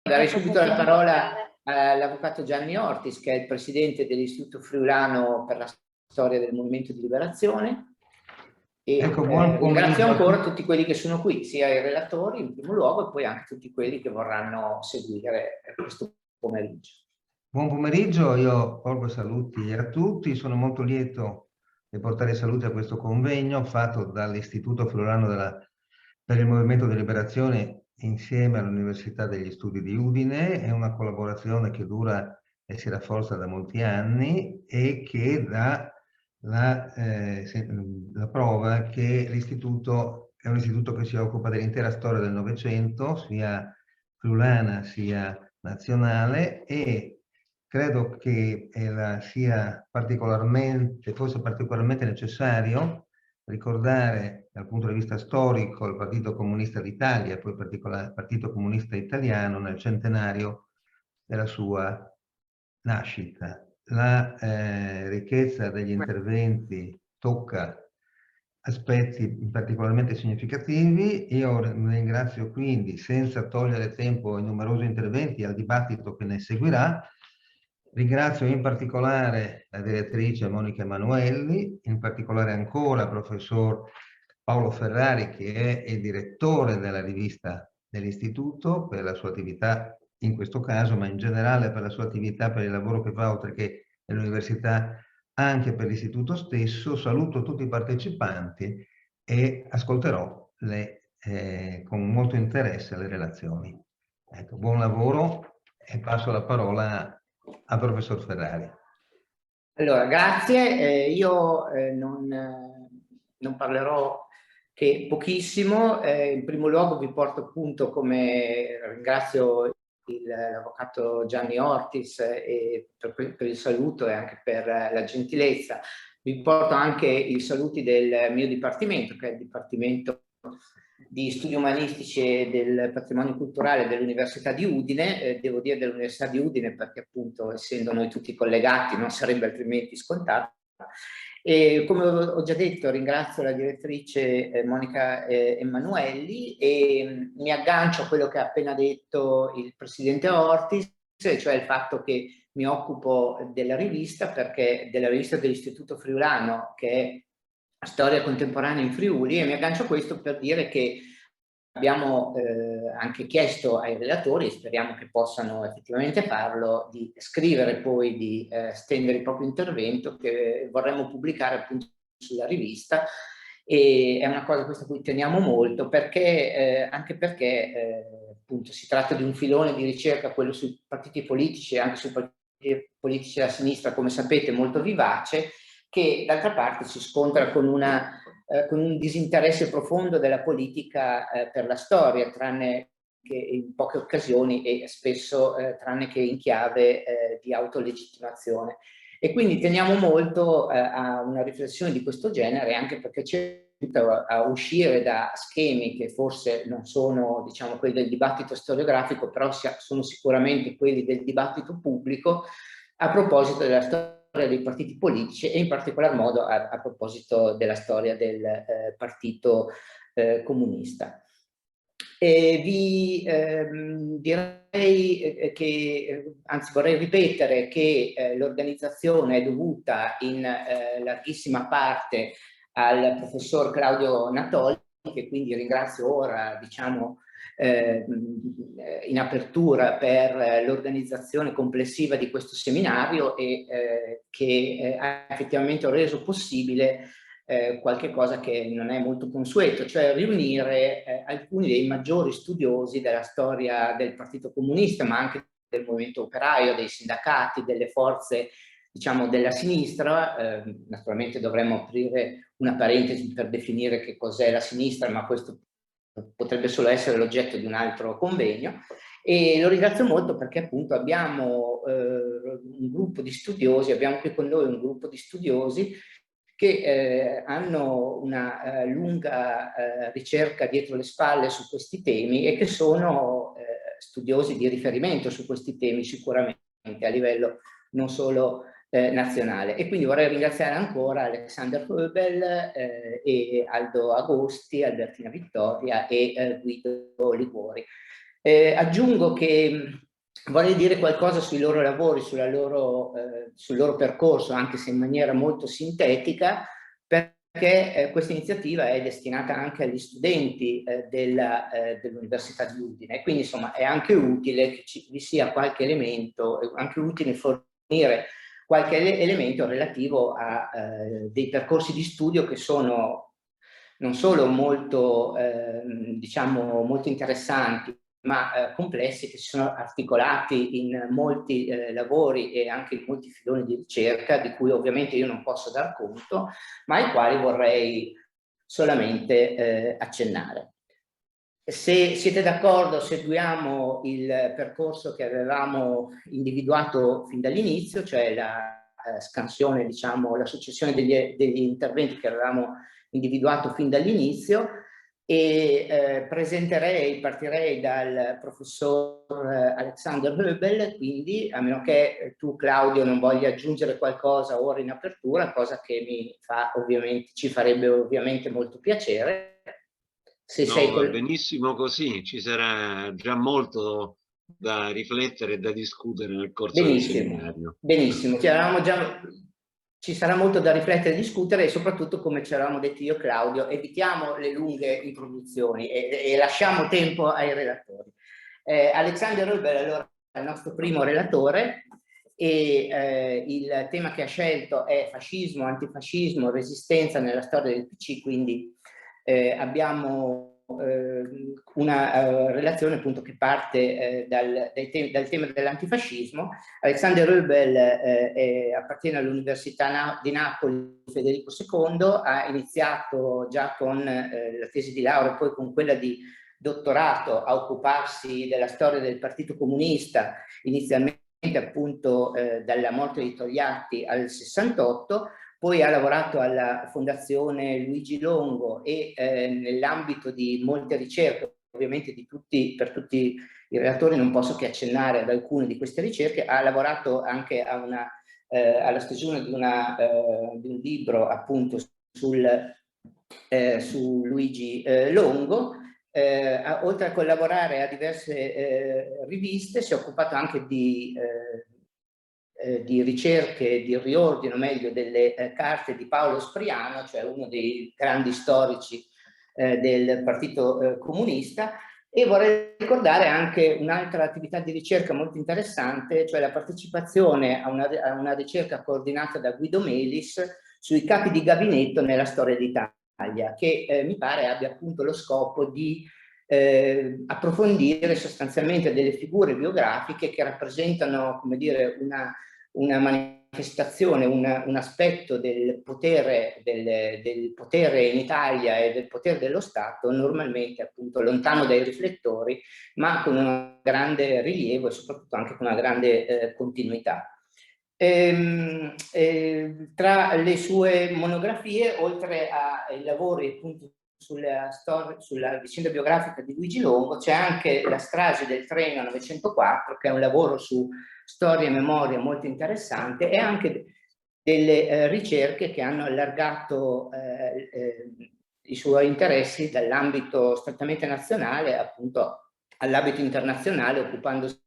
darei subito la parola all'avvocato Gianni Ortis, che è il presidente dell'Istituto Friulano per la storia del Movimento di Liberazione. E ecco, buon ringrazio pomeriggio ancora tutti quelli che sono qui, sia i relatori in primo luogo e poi anche tutti quelli che vorranno seguire questo pomeriggio. Buon pomeriggio, io porgo saluti a tutti, sono molto lieto di portare saluti a questo convegno fatto dall'Istituto Friulano per il Movimento di Liberazione insieme all'Università degli Studi di Udine. È una collaborazione che dura e si rafforza da molti anni e che dà la prova che l'istituto è un istituto che si occupa dell'intera storia del Novecento, sia friulana sia nazionale, e credo che sia forse particolarmente necessario ricordare dal punto di vista storico il Partito Comunista d'Italia e poi il Partito Comunista Italiano nel centenario della sua nascita. La ricchezza degli interventi tocca aspetti particolarmente significativi. Io ringrazio quindi, senza togliere tempo ai numerosi interventi e al dibattito che ne seguirà, ringrazio in particolare la direttrice Monica Emanuelli, in particolare ancora il professor Paolo Ferrari, che è il direttore della rivista dell'Istituto, per la sua attività in questo caso, ma in generale per la sua attività, per il lavoro che fa, oltre che nell'università, anche per l'istituto stesso. Saluto tutti i partecipanti e ascolterò con molto interesse le relazioni. Ecco, buon lavoro e passo la parola al professor Ferrari. Allora, grazie. Io non parlerò che pochissimo. In primo luogo vi porto appunto, come ringrazio l'avvocato Gianni Ortis per il saluto e anche per la gentilezza. Vi porto anche i saluti del mio dipartimento, che è il Dipartimento di Studi Umanistici e del Patrimonio Culturale dell'Università di Udine. Devo dire dell'Università di Udine perché appunto, essendo noi tutti collegati, non sarebbe altrimenti scontato. E come ho già detto, ringrazio la direttrice Monica Emanuelli e mi aggancio a quello che ha appena detto il presidente Ortis, cioè il fatto che mi occupo della rivista dell'Istituto Friulano, che è Storia Contemporanea in Friuli, e mi aggancio a questo per dire che abbiamo anche chiesto ai relatori, e speriamo che possano effettivamente farlo, di scrivere poi, di stendere il proprio intervento, che vorremmo pubblicare appunto sulla rivista. E è una cosa questa a cui teniamo molto, perché, anche perché appunto si tratta di un filone di ricerca, quello sui partiti politici e anche sui partiti politici della sinistra, come sapete, molto vivace, che d'altra parte si scontra con un disinteresse profondo della politica per la storia, tranne che in poche occasioni e spesso tranne che in chiave di autolegittimazione. E quindi teniamo molto a una riflessione di questo genere, anche perché ci aiuta a uscire da schemi che forse non sono, diciamo, quelli del dibattito storiografico, però sono sicuramente quelli del dibattito pubblico a proposito della storia dei partiti politici e in particolar modo a proposito della storia del Partito Comunista. Vi direi che, anzi vorrei ripetere che l'organizzazione è dovuta in larghissima parte al professor Claudio Natoli, che quindi ringrazio ora, diciamo, in apertura per l'organizzazione complessiva di questo seminario e che ha effettivamente reso possibile qualche cosa che non è molto consueto, cioè riunire alcuni dei maggiori studiosi della storia del Partito Comunista, ma anche del movimento operaio, dei sindacati, delle forze, diciamo, della sinistra. Naturalmente dovremmo aprire una parentesi per definire che cos'è la sinistra, ma questo potrebbe solo essere l'oggetto di un altro convegno. E lo ringrazio molto perché appunto abbiamo un gruppo di studiosi, abbiamo qui con noi un gruppo di studiosi che hanno una lunga ricerca dietro le spalle su questi temi e che sono studiosi di riferimento su questi temi sicuramente a livello non solo nazionale. E quindi vorrei ringraziare ancora Alexander Höbel e Aldo Agosti, Albertina Vittoria e Guido Liguori. Aggiungo che vorrei dire qualcosa sui loro lavori, sul loro percorso, anche se in maniera molto sintetica, perché questa iniziativa è destinata anche agli studenti dell'Università di Udine. Quindi insomma è anche utile che vi sia qualche elemento, è anche utile fornire qualche elemento relativo a dei percorsi di studio che sono non solo molto, diciamo, molto interessanti, ma complessi, che si sono articolati in molti lavori e anche in molti filoni di ricerca, di cui ovviamente io non posso dar conto, ma ai quali vorrei solamente accennare. Se siete d'accordo, seguiamo il percorso che avevamo individuato fin dall'inizio, cioè la scansione, diciamo, la successione degli interventi che avevamo individuato fin dall'inizio, e partirei dal professor Alexander Höbel, quindi a meno che tu, Claudio, non voglia aggiungere qualcosa ora in apertura, cosa che ci farebbe ovviamente molto piacere. Se no, va benissimo così, ci sarà già molto da riflettere e da discutere nel corso del seminario. Benissimo, ci sarà molto da riflettere e discutere, e soprattutto, come ci eravamo detti io e Claudio, evitiamo le lunghe introduzioni e lasciamo tempo ai relatori. Alexander Höbel allora è il nostro primo relatore, e il tema che ha scelto è fascismo, antifascismo, resistenza nella storia del PC, quindi abbiamo una relazione appunto che parte dal tema dell'antifascismo. Alexander Höbel appartiene all'Università di Napoli Federico II, ha iniziato già con la tesi di laurea e poi con quella di dottorato a occuparsi della storia del Partito Comunista, inizialmente appunto dalla morte di Togliatti al 68, poi ha lavorato alla Fondazione Luigi Longo e nell'ambito di molte ricerche, ovviamente per tutti i relatori non posso che accennare ad alcune di queste ricerche, ha lavorato anche alla stesura di un libro appunto su Luigi Longo. Oltre a collaborare a diverse riviste, si è occupato anche di ricerche, di riordino meglio delle carte di Paolo Spriano, cioè uno dei grandi storici del Partito Comunista, e vorrei ricordare anche un'altra attività di ricerca molto interessante, cioè la partecipazione a una ricerca coordinata da Guido Melis sui capi di gabinetto nella storia d'Italia, che mi pare abbia appunto lo scopo di approfondire sostanzialmente delle figure biografiche che rappresentano, come dire, una manifestazione, un aspetto del potere in Italia e del potere dello Stato normalmente appunto lontano dai riflettori, ma con un grande rilievo e soprattutto anche con una grande continuità. Tra le sue monografie, oltre ai lavori appunto sulla vicenda biografica di Luigi Longo, c'è anche La strage del treno 904, che è un lavoro su storia e memoria molto interessante, e anche delle ricerche che hanno allargato i suoi interessi dall'ambito strettamente nazionale appunto all'ambito internazionale, occupandosi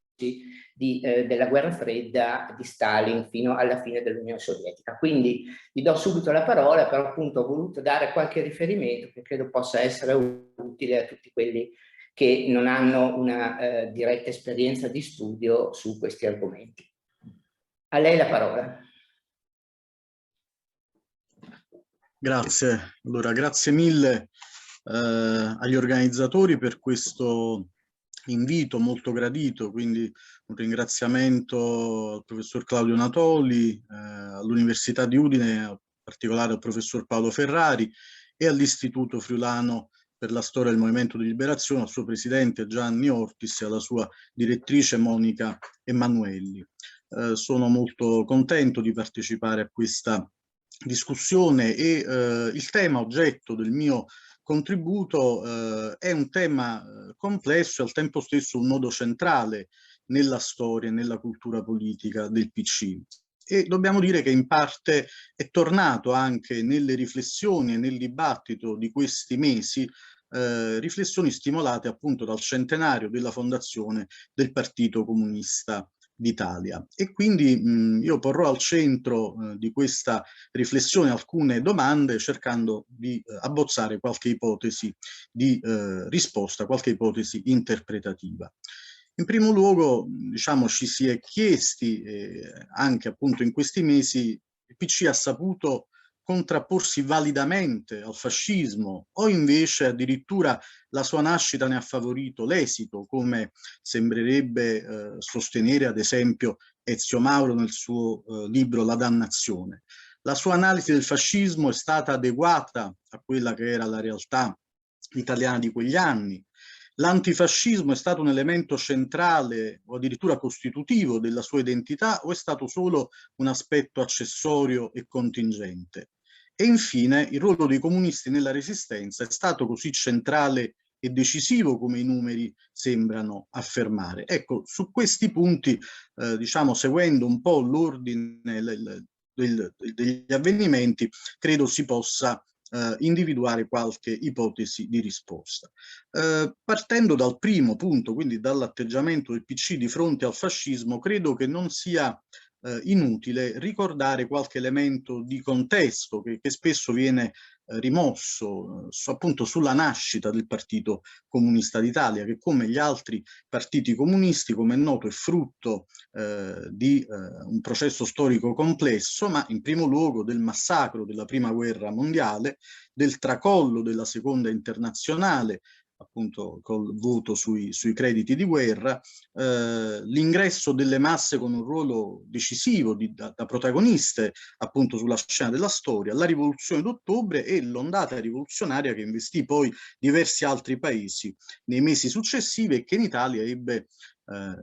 della guerra fredda, di Stalin fino alla fine dell'Unione Sovietica. Quindi vi do subito la parola, però appunto ho voluto dare qualche riferimento che credo possa essere utile a tutti quelli che non hanno una diretta esperienza di studio su questi argomenti. A lei la parola. Grazie. Allora, grazie mille agli organizzatori per questo invito molto gradito, quindi un ringraziamento al professor Claudio Natoli, all'Università di Udine, in particolare al professor Paolo Ferrari, e all'Istituto Friulano per la Storia del Movimento di Liberazione, al suo presidente Gianni Ortis e alla sua direttrice Monica Emanuelli. Sono molto contento di partecipare a questa discussione e il tema oggetto del mio contributo è un tema complesso e al tempo stesso un nodo centrale nella storia e nella cultura politica del PC. E dobbiamo dire che in parte è tornato anche nelle riflessioni e nel dibattito di questi mesi riflessioni stimolate appunto dal centenario della fondazione del Partito Comunista d'Italia. E quindi io porrò al centro di questa riflessione alcune domande, cercando di abbozzare qualche ipotesi di risposta, qualche ipotesi interpretativa. In primo luogo, diciamo, ci si è chiesti, anche appunto in questi mesi, il PC ha saputo contrapporsi validamente al fascismo o invece addirittura la sua nascita ne ha favorito l'esito, come sembrerebbe sostenere ad esempio Ezio Mauro nel suo libro La dannazione. La sua analisi del fascismo è stata adeguata a quella che era la realtà italiana di quegli anni. L'antifascismo è stato un elemento centrale o addirittura costitutivo della sua identità, o è stato solo un aspetto accessorio e contingente? E infine il ruolo dei comunisti nella resistenza è stato così centrale e decisivo come i numeri sembrano affermare. Ecco, su questi punti, diciamo, seguendo un po' l'ordine degli avvenimenti, credo si possa individuare qualche ipotesi di risposta. Partendo dal primo punto, quindi dall'atteggiamento del PC di fronte al fascismo, credo che non sia inutile ricordare qualche elemento di contesto che spesso viene rimosso appunto sulla nascita del Partito Comunista d'Italia, che come gli altri partiti comunisti, come è noto, è frutto di un processo storico complesso, ma in primo luogo del massacro della Prima Guerra Mondiale, del tracollo della Seconda Internazionale, appunto col voto sui crediti di guerra, l'ingresso delle masse con un ruolo decisivo da protagoniste appunto sulla scena della storia, la rivoluzione d'ottobre e l'ondata rivoluzionaria che investì poi diversi altri paesi nei mesi successivi e che in Italia ebbe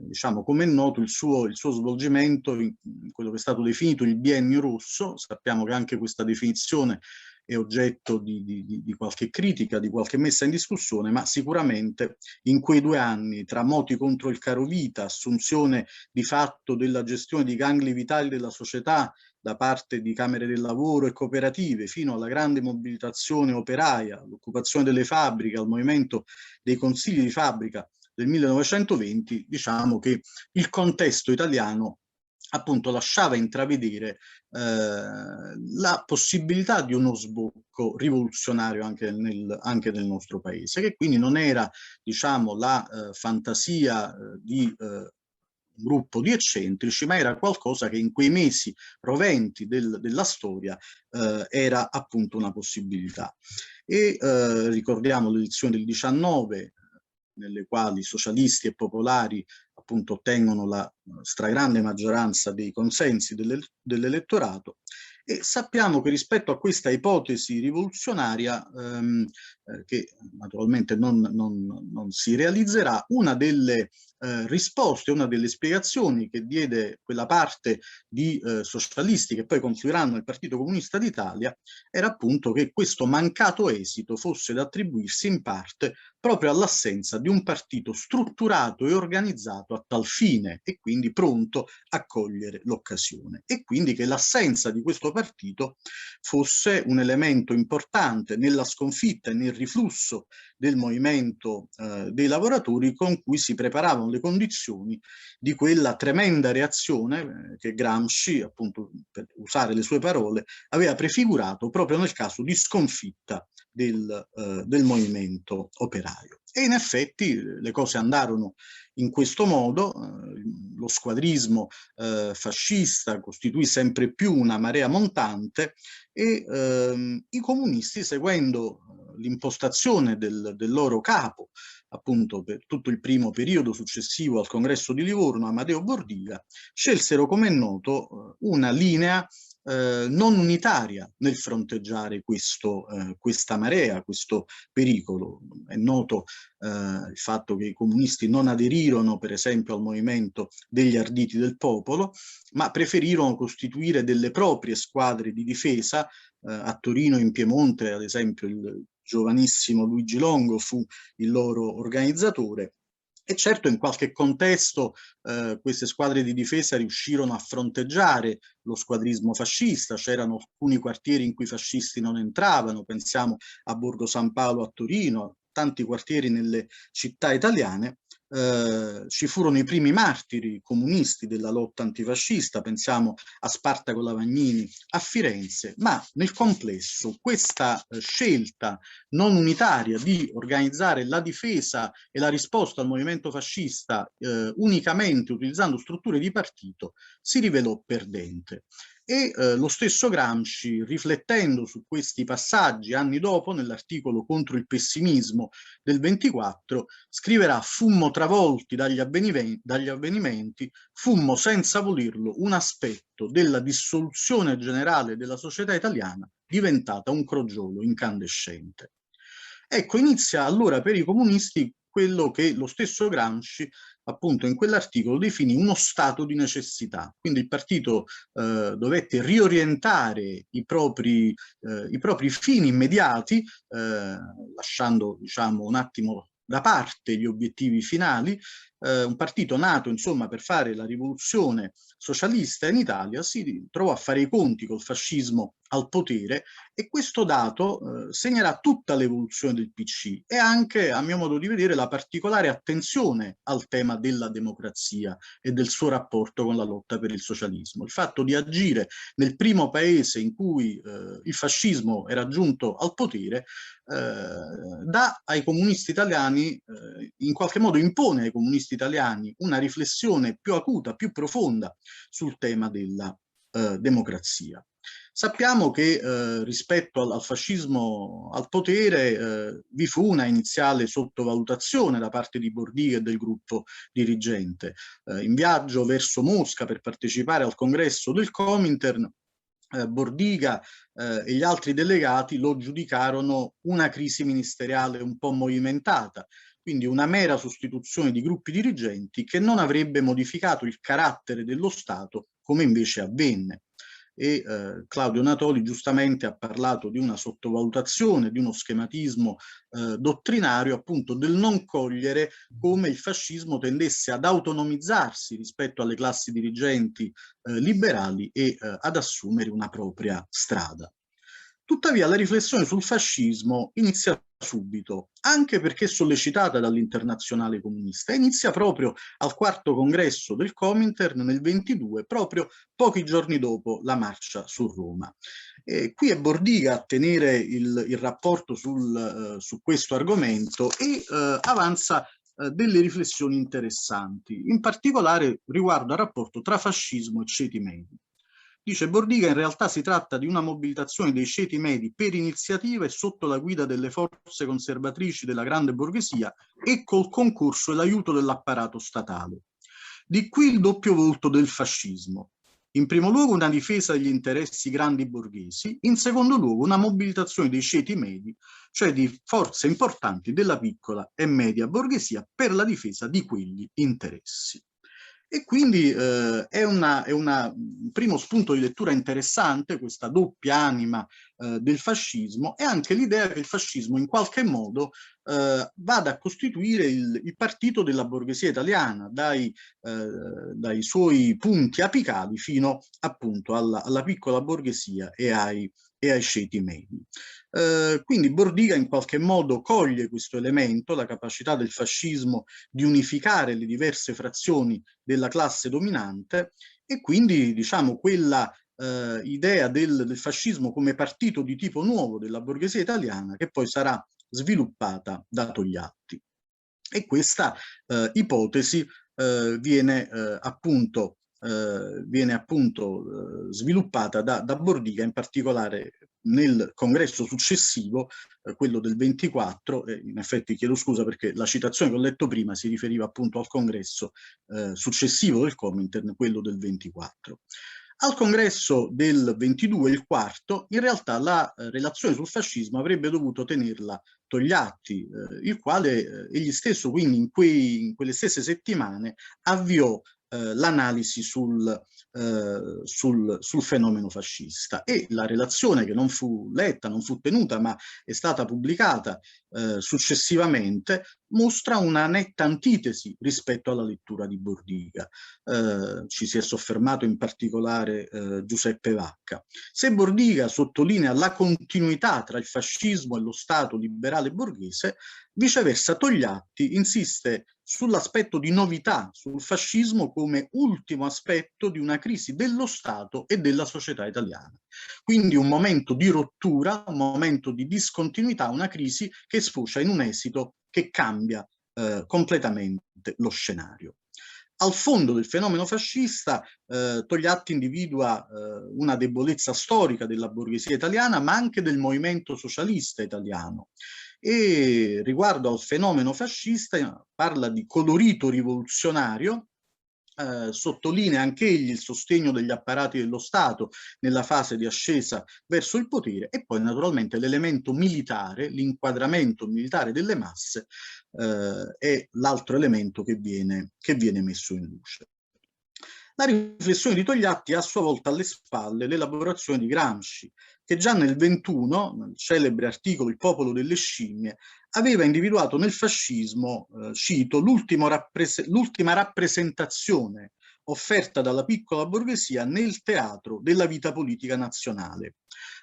diciamo, come è noto, il suo svolgimento in quello che è stato definito il biennio rosso. Sappiamo che anche questa definizione è oggetto di qualche critica, di qualche messa in discussione, ma sicuramente in quei 2 anni, tra moti contro il carovita, assunzione di fatto della gestione di gangli vitali della società da parte di camere del lavoro e cooperative, fino alla grande mobilitazione operaia, l'occupazione delle fabbriche, al movimento dei consigli di fabbrica del 1920, diciamo che il contesto italiano appunto lasciava intravedere la possibilità di uno sbocco rivoluzionario anche nel nostro paese, che quindi non era, diciamo, la fantasia di un gruppo di eccentrici, ma era qualcosa che in quei mesi roventi della storia era appunto una possibilità. E ricordiamo l'edizione del 19, nelle quali socialisti e popolari appunto ottengono la stragrande maggioranza dei consensi dell'elettorato, e sappiamo che rispetto a questa ipotesi rivoluzionaria, che naturalmente non si realizzerà, una delle risposte, una delle spiegazioni che diede quella parte di socialisti che poi confluiranno nel Partito Comunista d'Italia era appunto che questo mancato esito fosse da attribuirsi in parte proprio all'assenza di un partito strutturato e organizzato a tal fine e quindi pronto a cogliere l'occasione, e quindi che l'assenza di questo partito fosse un elemento importante nella sconfitta e nel riflusso del movimento dei lavoratori, con cui si preparavano le condizioni di quella tremenda reazione che Gramsci, appunto per usare le sue parole, aveva prefigurato proprio nel caso di sconfitta del movimento operaio. E in effetti le cose andarono in questo modo. Lo squadrismo fascista costituì sempre più una marea montante e i comunisti, seguendo l'impostazione del loro capo, appunto per tutto il primo periodo successivo al congresso di Livorno, Amadeo Bordiga, scelsero, come è noto, una linea non unitaria nel fronteggiare questa marea, questo pericolo. È noto il fatto che i comunisti non aderirono, per esempio, al movimento degli Arditi del Popolo, ma preferirono costituire delle proprie squadre di difesa. A Torino, in Piemonte, ad esempio, il giovanissimo Luigi Longo fu il loro organizzatore. E certo in qualche contesto queste squadre di difesa riuscirono a fronteggiare lo squadrismo fascista. C'erano alcuni quartieri in cui i fascisti non entravano, pensiamo a Borgo San Paolo a Torino, tanti quartieri nelle città italiane. Ci furono i primi martiri comunisti della lotta antifascista, pensiamo a Spartaco Lavagnini a Firenze, ma nel complesso questa scelta non unitaria di organizzare la difesa e la risposta al movimento fascista unicamente utilizzando strutture di partito si rivelò perdente. E lo stesso Gramsci, riflettendo su questi passaggi anni dopo, nell'articolo Contro il pessimismo del 24, scriverà: fummo travolti dagli avvenimenti, fummo senza volerlo un aspetto della dissoluzione generale della società italiana diventata un crogiolo incandescente. Ecco, inizia allora per i comunisti quello che lo stesso Gramsci appunto in quell'articolo definì uno stato di necessità. Quindi il partito dovette riorientare i propri fini immediati, lasciando, diciamo, un attimo da parte gli obiettivi finali. Un partito nato, insomma, per fare la rivoluzione socialista in Italia si trovò a fare i conti col fascismo al potere, e questo dato segnerà tutta l'evoluzione del PC e anche, a mio modo di vedere, la particolare attenzione al tema della democrazia e del suo rapporto con la lotta per il socialismo. Il fatto di agire nel primo paese in cui il fascismo era giunto al potere dà ai comunisti italiani, in qualche modo impone ai comunisti italiani una riflessione più acuta, più profonda sul tema della democrazia. Sappiamo che rispetto al fascismo al potere vi fu una iniziale sottovalutazione da parte di Bordiga e del gruppo dirigente. In viaggio verso Mosca per partecipare al congresso del Comintern, Bordiga e gli altri delegati lo giudicarono una crisi ministeriale un po' movimentata, quindi una mera sostituzione di gruppi dirigenti che non avrebbe modificato il carattere dello Stato come invece avvenne. E Claudio Natoli giustamente ha parlato di una sottovalutazione, di uno schematismo dottrinario, appunto del non cogliere come il fascismo tendesse ad autonomizzarsi rispetto alle classi dirigenti liberali e ad assumere una propria strada. Tuttavia la riflessione sul fascismo inizia subito, anche perché sollecitata dall'Internazionale Comunista, e inizia proprio al quarto congresso del Comintern nel 22, proprio pochi giorni dopo la marcia su Roma. Qui è Bordiga a tenere il rapporto su questo argomento e avanza delle riflessioni interessanti, in particolare riguardo al rapporto tra fascismo e ceti medi. Dice Bordiga: in realtà si tratta di una mobilitazione dei ceti medi per iniziativa e sotto la guida delle forze conservatrici della grande borghesia e col concorso e l'aiuto dell'apparato statale. Di qui il doppio volto del fascismo. In primo luogo una difesa degli interessi grandi borghesi, in secondo luogo una mobilitazione dei ceti medi, cioè di forze importanti della piccola e media borghesia per la difesa di quegli interessi. E quindi è un primo spunto di lettura interessante questa doppia anima del fascismo, e anche l'idea che il fascismo in qualche modo vada a costituire il partito della borghesia italiana, dai suoi punti apicali fino appunto alla piccola borghesia e ai ceti medi. Quindi Bordiga in qualche modo coglie questo elemento, la capacità del fascismo di unificare le diverse frazioni della classe dominante, e quindi, diciamo, quella idea del fascismo come partito di tipo nuovo della borghesia italiana che poi sarà sviluppata da Togliatti. E questa ipotesi viene appunto sviluppata da Bordiga, in particolare nel congresso successivo, quello del 24, in effetti chiedo scusa perché la citazione che ho letto prima si riferiva appunto al congresso successivo del Comintern, quello del 24. Al congresso del 22, il quarto, in realtà la relazione sul fascismo avrebbe dovuto tenerla Togliatti, il quale egli stesso quindi in quelle stesse settimane avviò l'analisi sul fenomeno fascista, e la relazione, che non fu letta, non fu tenuta, ma è stata pubblicata successivamente, mostra una netta antitesi rispetto alla lettura di Bordiga. Ci si è soffermato in particolare Giuseppe Vacca. Se Bordiga sottolinea la continuità tra il fascismo e lo Stato liberale borghese, viceversa Togliatti insiste sull'aspetto di novità, sul fascismo come ultimo aspetto di una crisi dello Stato e della società italiana. Quindi un momento di rottura, un momento di discontinuità, una crisi che sfocia in un esito che cambia completamente lo scenario. Al fondo del fenomeno fascista Togliatti individua una debolezza storica della borghesia italiana, ma anche del movimento socialista italiano. E riguardo al fenomeno fascista parla di colorito rivoluzionario, sottolinea anch'egli il sostegno degli apparati dello Stato nella fase di ascesa verso il potere e poi naturalmente l'elemento militare, l'inquadramento militare delle masse è l'altro elemento che viene messo in luce. La riflessione di Togliatti ha a sua volta alle spalle l'elaborazione di Gramsci, che già nel 21, nel celebre articolo Il popolo delle scimmie, aveva individuato nel fascismo, cito, l'ultima rappresentazione offerta dalla piccola borghesia nel teatro della vita politica nazionale.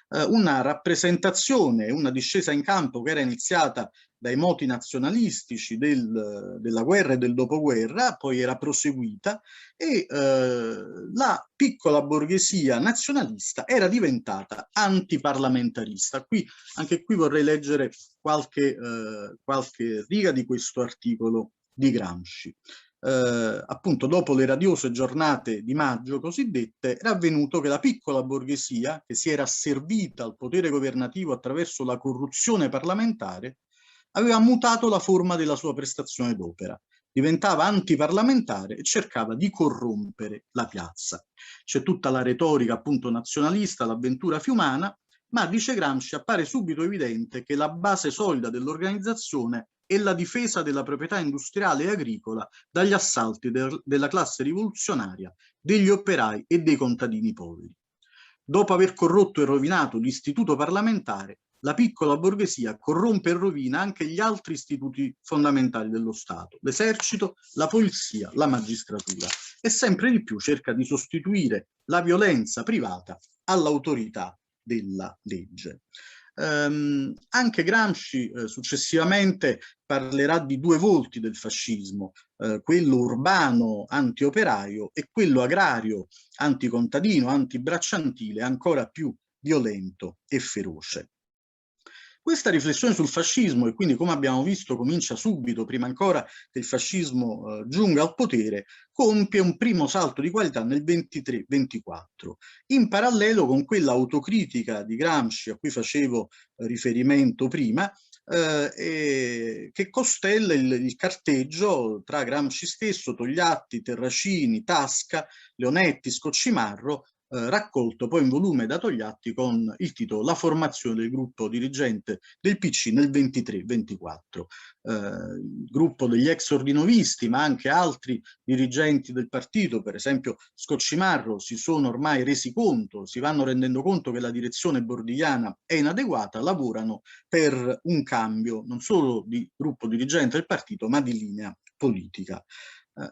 Una rappresentazione, una discesa in campo che era iniziata dai moti nazionalistici della guerra e del dopoguerra, poi era proseguita e la piccola borghesia nazionalista era diventata antiparlamentarista. Anche qui vorrei leggere qualche riga di questo articolo di Gramsci. Appunto dopo le radiose giornate di maggio cosiddette, era avvenuto che la piccola borghesia, che si era asservita al potere governativo attraverso la corruzione parlamentare, aveva mutato la forma della sua prestazione d'opera, diventava antiparlamentare e cercava di corrompere la piazza. C'è tutta la retorica appunto nazionalista, l'avventura fiumana, ma dice Gramsci appare subito evidente che la base solida dell'organizzazione è la difesa della proprietà industriale e agricola dagli assalti della classe rivoluzionaria, degli operai e dei contadini poveri. Dopo aver corrotto e rovinato l'istituto parlamentare, la piccola borghesia corrompe e rovina anche gli altri istituti fondamentali dello Stato, l'esercito, la polizia, la magistratura, e sempre di più cerca di sostituire la violenza privata all'autorità della legge. Anche Gramsci successivamente parlerà di due volti del fascismo, quello urbano antioperaio e quello agrario anticontadino, antibracciantile, ancora più violento e feroce. Questa riflessione sul fascismo, e quindi come abbiamo visto comincia subito, prima ancora che il fascismo giunga al potere, compie un primo salto di qualità nel 23-24, in parallelo con quella autocritica di Gramsci a cui facevo riferimento prima, che costella il carteggio tra Gramsci stesso, Togliatti, Terracini, Tasca, Leonetti, Scoccimarro, raccolto poi in volume da Togliatti con il titolo La formazione del gruppo dirigente del PC nel 23-24. Il gruppo degli ex ordinovisti, ma anche altri dirigenti del partito, per esempio Scoccimarro, si sono ormai resi conto, si vanno rendendo conto che la direzione bordigliana è inadeguata, lavorano per un cambio non solo di gruppo dirigente del partito, ma di linea politica.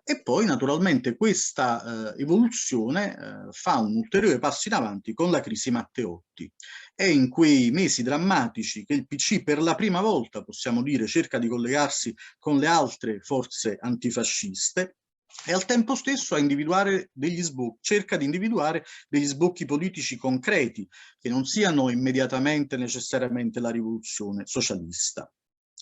E poi naturalmente questa evoluzione fa un ulteriore passo in avanti con la crisi Matteotti. È in quei mesi drammatici che il PC per la prima volta, possiamo dire, cerca di collegarsi con le altre forze antifasciste e al tempo stesso cerca di individuare degli sbocchi politici concreti che non siano immediatamente necessariamente la rivoluzione socialista.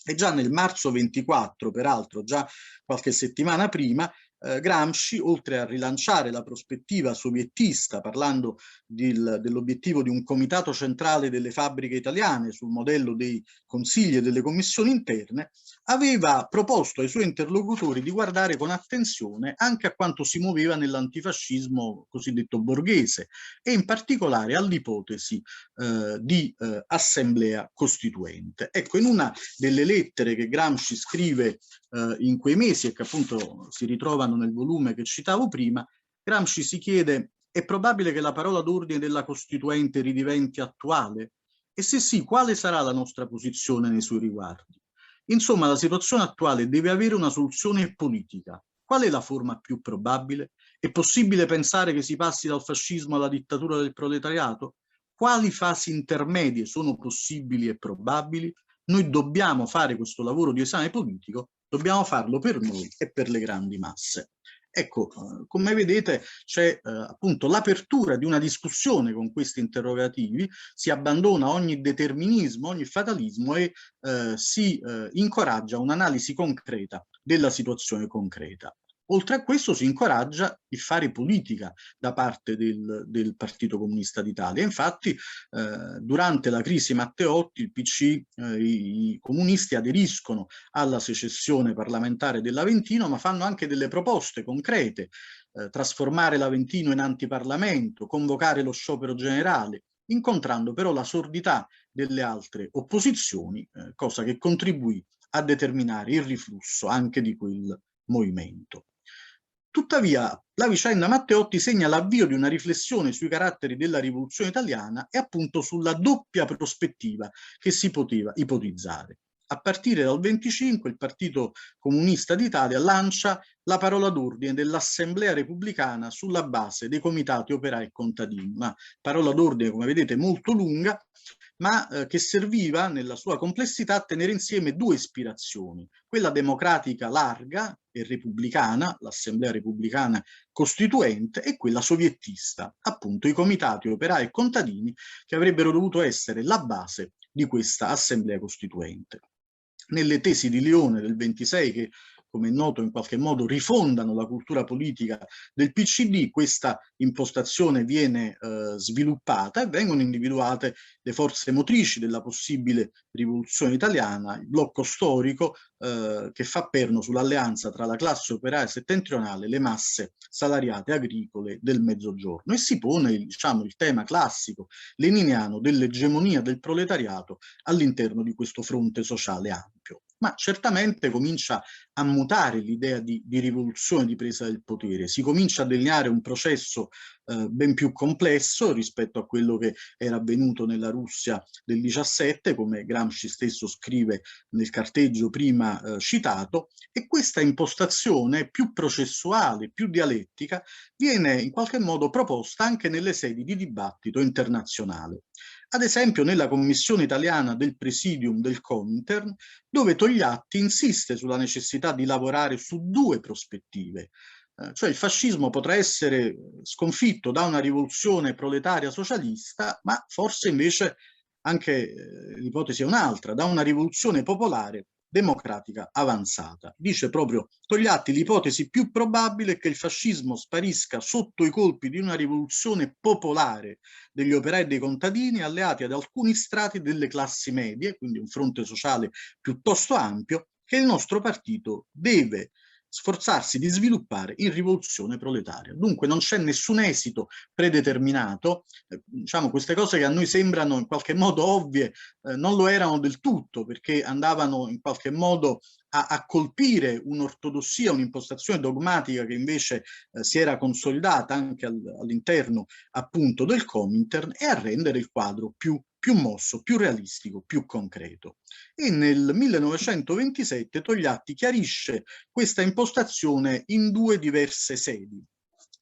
E già nel marzo 24, peraltro, già qualche settimana prima, Gramsci, oltre a rilanciare la prospettiva soviettista, parlando dell'obiettivo di un comitato centrale delle fabbriche italiane sul modello dei consigli e delle commissioni interne, aveva proposto ai suoi interlocutori di guardare con attenzione anche a quanto si muoveva nell'antifascismo cosiddetto borghese e in particolare all'ipotesi di assemblea costituente. Ecco, in una delle lettere che Gramsci scrive in quei mesi e che appunto si ritrovano nel volume che citavo prima, Gramsci si chiede: è probabile che la parola d'ordine della Costituente ridiventi attuale? E se sì, quale sarà la nostra posizione nei suoi riguardi? Insomma, la situazione attuale deve avere una soluzione politica. Qual è la forma più probabile? È possibile pensare che si passi dal fascismo alla dittatura del proletariato? Quali fasi intermedie sono possibili e probabili? Noi dobbiamo fare questo lavoro di esame politico, dobbiamo farlo per noi e per le grandi masse. Ecco, come vedete c'è appunto l'apertura di una discussione con questi interrogativi, si abbandona ogni determinismo, ogni fatalismo e si incoraggia un'analisi concreta della situazione concreta. Oltre a questo si incoraggia il fare politica da parte del Partito Comunista d'Italia. Infatti durante la crisi Matteotti il PC, i comunisti aderiscono alla secessione parlamentare dell'Aventino, ma fanno anche delle proposte concrete, trasformare l'Aventino in antiparlamento, convocare lo sciopero generale, incontrando però la sordità delle altre opposizioni, cosa che contribuì a determinare il riflusso anche di quel movimento. Tuttavia, la vicenda Matteotti segna l'avvio di una riflessione sui caratteri della rivoluzione italiana e appunto sulla doppia prospettiva che si poteva ipotizzare. A partire dal 25 il Partito Comunista d'Italia lancia la parola d'ordine dell'Assemblea Repubblicana sulla base dei comitati operai e contadini, una parola d'ordine, come vedete, molto lunga, ma che serviva nella sua complessità a tenere insieme due ispirazioni, quella democratica larga e repubblicana, l'Assemblea Repubblicana Costituente, e quella soviettista, appunto i comitati operai e contadini che avrebbero dovuto essere la base di questa Assemblea Costituente. Nelle tesi di Leone del 26, che come è noto in qualche modo rifondano la cultura politica del PCD, questa impostazione viene sviluppata e vengono individuate le forze motrici della possibile rivoluzione italiana, il blocco storico che fa perno sull'alleanza tra la classe operaia settentrionale e le masse salariate agricole del Mezzogiorno, e si pone diciamo, il tema classico leniniano dell'egemonia del proletariato all'interno di questo fronte sociale ampio. Ma certamente comincia a mutare l'idea di rivoluzione, di presa del potere. Si comincia a delineare un processo ben più complesso rispetto a quello che era avvenuto nella Russia del 17, come Gramsci stesso scrive nel carteggio prima citato, e questa impostazione più processuale, più dialettica, viene in qualche modo proposta anche nelle sedi di dibattito internazionale. Ad esempio nella commissione italiana del Presidium del Comintern, dove Togliatti insiste sulla necessità di lavorare su due prospettive, cioè il fascismo potrà essere sconfitto da una rivoluzione proletaria socialista, ma forse invece anche l'ipotesi è un'altra, da una rivoluzione popolare democratica avanzata. Dice proprio Togliatti: l'ipotesi più probabile è che il fascismo sparisca sotto i colpi di una rivoluzione popolare degli operai e dei contadini alleati ad alcuni strati delle classi medie, quindi un fronte sociale piuttosto ampio, che il nostro partito deve sforzarsi di sviluppare in rivoluzione proletaria. Dunque non c'è nessun esito predeterminato, diciamo queste cose che a noi sembrano in qualche modo ovvie, non lo erano del tutto, perché andavano in qualche modo a colpire un'ortodossia, un'impostazione dogmatica che invece si era consolidata anche all'interno appunto del Comintern, e a rendere il quadro più mosso, più realistico, più concreto. E nel 1927 Togliatti chiarisce questa impostazione in due diverse sedi.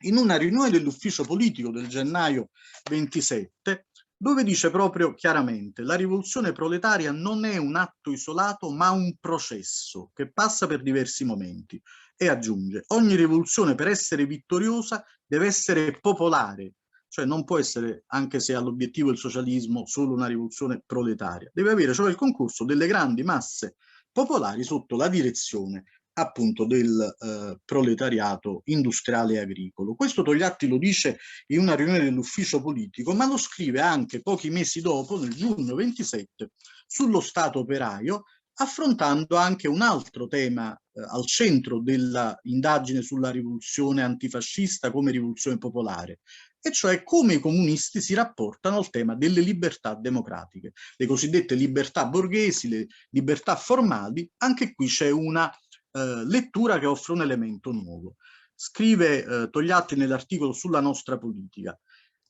In una riunione dell'ufficio politico del gennaio 27, dove dice proprio chiaramente: la rivoluzione proletaria non è un atto isolato, ma un processo che passa per diversi momenti. E aggiunge: ogni rivoluzione, per essere vittoriosa, deve essere popolare, cioè non può essere, anche se ha l'obiettivo il socialismo, solo una rivoluzione proletaria. Deve avere cioè il concorso delle grandi masse popolari sotto la direzione appunto del proletariato industriale e agricolo. Questo Togliatti lo dice in una riunione dell'ufficio politico, ma lo scrive anche pochi mesi dopo, nel giugno 27, sullo Stato operaio, affrontando anche un altro tema al centro della indagine sulla rivoluzione antifascista come rivoluzione popolare, e cioè come i comunisti si rapportano al tema delle libertà democratiche, le cosiddette libertà borghesi, le libertà formali. Anche qui c'è una lettura che offre un elemento nuovo. Scrive Togliatti nell'articolo sulla nostra politica: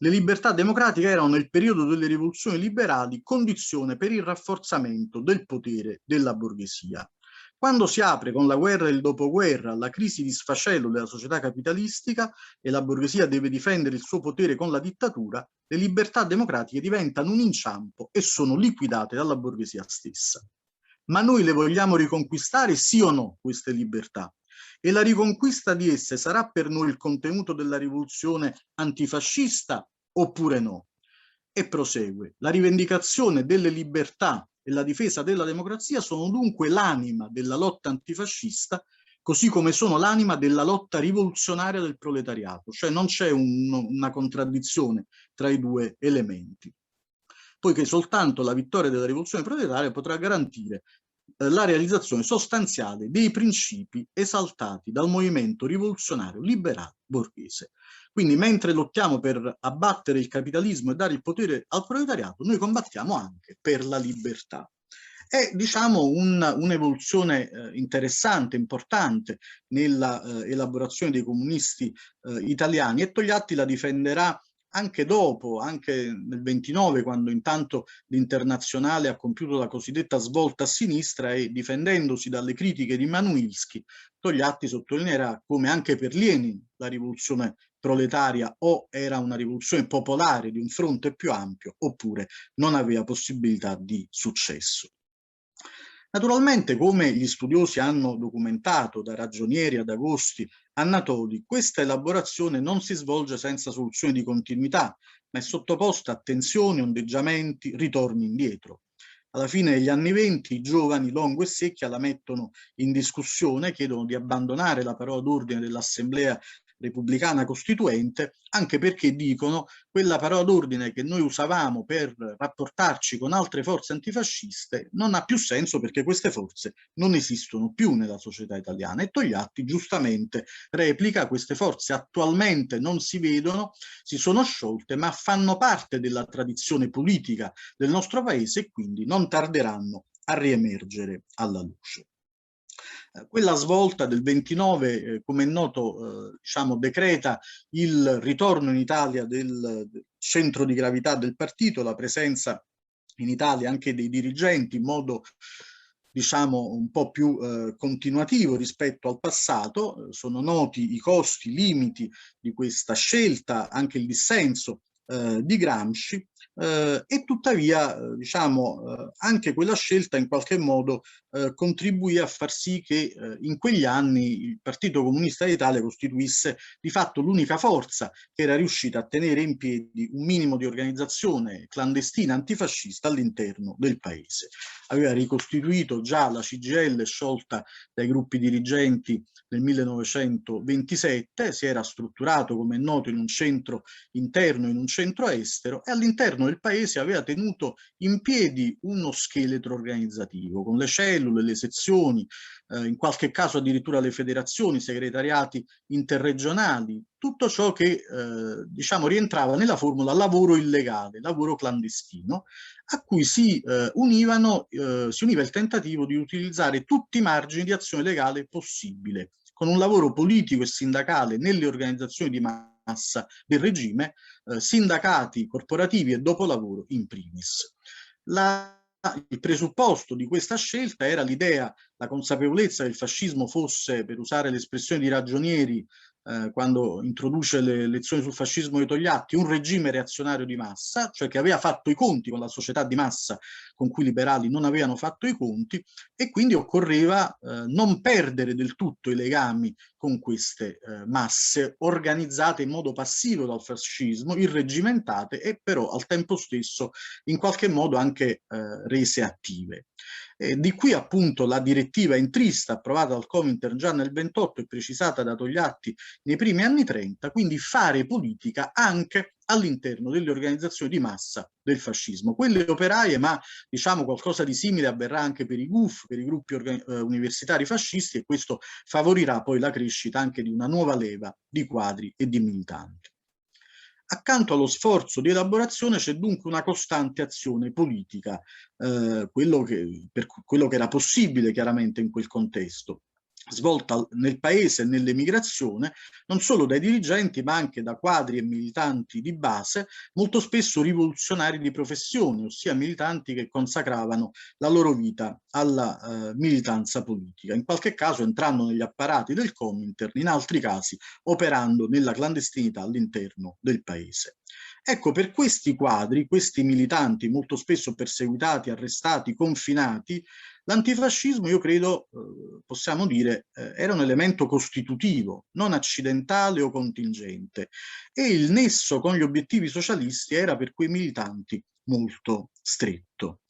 Le libertà democratiche erano nel periodo delle rivoluzioni liberali condizione per il rafforzamento del potere della borghesia. Quando si apre con la guerra e il dopoguerra la crisi di sfascello della società capitalistica e la borghesia deve difendere il suo potere con la dittatura, le libertà democratiche diventano un inciampo e sono liquidate dalla borghesia stessa. Ma noi le vogliamo riconquistare, sì o no, queste libertà? E la riconquista di esse sarà per noi il contenuto della rivoluzione antifascista oppure no? E prosegue. La rivendicazione delle libertà e la difesa della democrazia sono dunque l'anima della lotta antifascista, così come sono l'anima della lotta rivoluzionaria del proletariato, cioè non c'è una contraddizione tra i due elementi, poiché soltanto la vittoria della rivoluzione proletaria potrà garantire la realizzazione sostanziale dei principi esaltati dal movimento rivoluzionario liberale borghese. Quindi mentre lottiamo per abbattere il capitalismo e dare il potere al proletariato, noi combattiamo anche per la libertà. È, diciamo, un'evoluzione interessante, importante nella elaborazione dei comunisti italiani, e Togliatti la difenderà anche dopo, anche nel 29, quando intanto l'Internazionale ha compiuto la cosiddetta svolta a sinistra, e difendendosi dalle critiche di Manuilsky, Togliatti sottolineerà come anche per Lenin la rivoluzione proletaria o era una rivoluzione popolare di un fronte più ampio, oppure non aveva possibilità di successo. Naturalmente, come gli studiosi hanno documentato, da Ragionieri ad Agosti a Natoli, questa elaborazione non si svolge senza soluzioni di continuità, ma è sottoposta a tensioni, ondeggiamenti, ritorni indietro. Alla fine degli anni '20 i giovani Longo e Secchia la mettono in discussione, chiedono di abbandonare la parola d'ordine dell'Assemblea Repubblicana Costituente, anche perché dicono quella parola d'ordine che noi usavamo per rapportarci con altre forze antifasciste non ha più senso, perché queste forze non esistono più nella società italiana. E Togliatti giustamente replica: queste forze attualmente non si vedono, si sono sciolte, ma fanno parte della tradizione politica del nostro paese e quindi non tarderanno a riemergere alla luce. Quella svolta del 29, come è noto, diciamo, decreta il ritorno in Italia del centro di gravità del partito, la presenza in Italia anche dei dirigenti in modo, diciamo, un po' più continuativo rispetto al passato. Sono noti i costi, i limiti di questa scelta, anche il dissenso di Gramsci, e tuttavia diciamo anche quella scelta in qualche modo contribuì a far sì che in quegli anni il Partito Comunista d'Italia costituisse di fatto l'unica forza che era riuscita a tenere in piedi un minimo di organizzazione clandestina antifascista all'interno del paese. Aveva ricostituito già la CGIL sciolta dai gruppi dirigenti nel 1927, si era strutturato, come è noto, in un centro interno e in un centro estero, e all'interno del paese aveva tenuto in piedi uno scheletro organizzativo, con le cellule, le sezioni, in qualche caso addirittura le federazioni, i segretariati interregionali, tutto ciò che diciamo rientrava nella formula lavoro illegale, lavoro clandestino, a cui si univa il tentativo di utilizzare tutti i margini di azione legale possibile, con un lavoro politico e sindacale nelle organizzazioni di massa del regime, sindacati corporativi e dopolavoro in primis. Il presupposto di questa scelta era l'idea, la consapevolezza che il fascismo fosse, per usare l'espressione di Ragionieri, quando introduce le lezioni sul fascismo di Togliatti, un regime reazionario di massa, cioè che aveva fatto i conti con la società di massa con cui i liberali non avevano fatto i conti, e quindi occorreva non perdere del tutto i legami con queste masse organizzate in modo passivo dal fascismo, irregimentate e però al tempo stesso in qualche modo anche rese attive. Di qui appunto la direttiva entrista approvata dal Comintern già nel 28 e precisata da Togliatti nei primi anni 30, quindi fare politica anche all'interno delle organizzazioni di massa del fascismo, quelle operaie, ma diciamo qualcosa di simile avverrà anche per i GUF, per i gruppi universitari fascisti, e questo favorirà poi la crescita anche di una nuova leva di quadri e di militanti. Accanto allo sforzo di elaborazione c'è dunque una costante azione politica, quello che era possibile chiaramente in quel contesto. svolta nel paese e nell'emigrazione, non solo dai dirigenti ma anche da quadri e militanti di base, molto spesso rivoluzionari di professione, ossia militanti che consacravano la loro vita alla militanza politica, in qualche caso entrando negli apparati del Comintern, in altri casi operando nella clandestinità all'interno del paese. Ecco, per questi quadri, questi militanti molto spesso perseguitati, arrestati, confinati, l'antifascismo, io credo, possiamo dire, era un elemento costitutivo, non accidentale o contingente, e il nesso con gli obiettivi socialisti era per quei militanti molto stretto.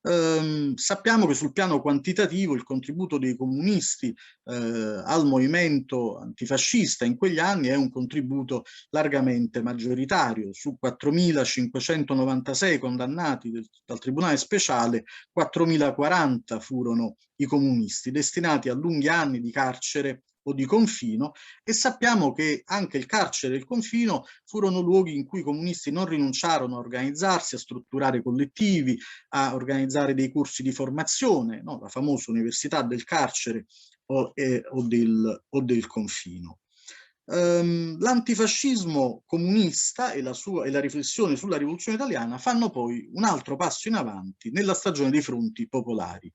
Sappiamo che sul piano quantitativo il contributo dei comunisti al movimento antifascista in quegli anni è un contributo largamente maggioritario. Su 4.596 condannati dal Tribunale Speciale, 4.040 furono i comunisti, destinati a lunghi anni di carcere o di confino, e sappiamo che anche il carcere e il confino furono luoghi in cui i comunisti non rinunciarono a organizzarsi, a strutturare collettivi, a organizzare dei corsi di formazione, no? La famosa università del carcere o del confino. L'antifascismo comunista e la riflessione sulla rivoluzione italiana fanno poi un altro passo in avanti nella stagione dei fronti popolari.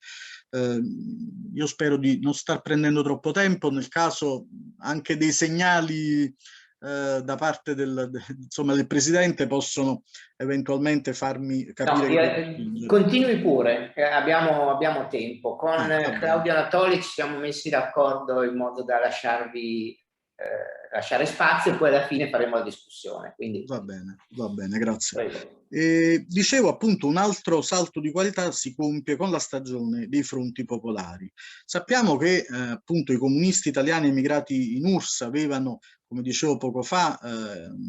Io spero di non star prendendo troppo tempo, nel caso anche dei segnali da parte del Presidente possono eventualmente farmi capire. No, continui pure, abbiamo tempo. Con Claudio Anatoli ci siamo messi d'accordo in modo da lasciare spazio e poi alla fine faremo la discussione. Quindi... Va bene, grazie. Dicevo appunto, un altro salto di qualità si compie con la stagione dei fronti popolari. Sappiamo che appunto i comunisti italiani emigrati in URSS avevano, come dicevo poco fa,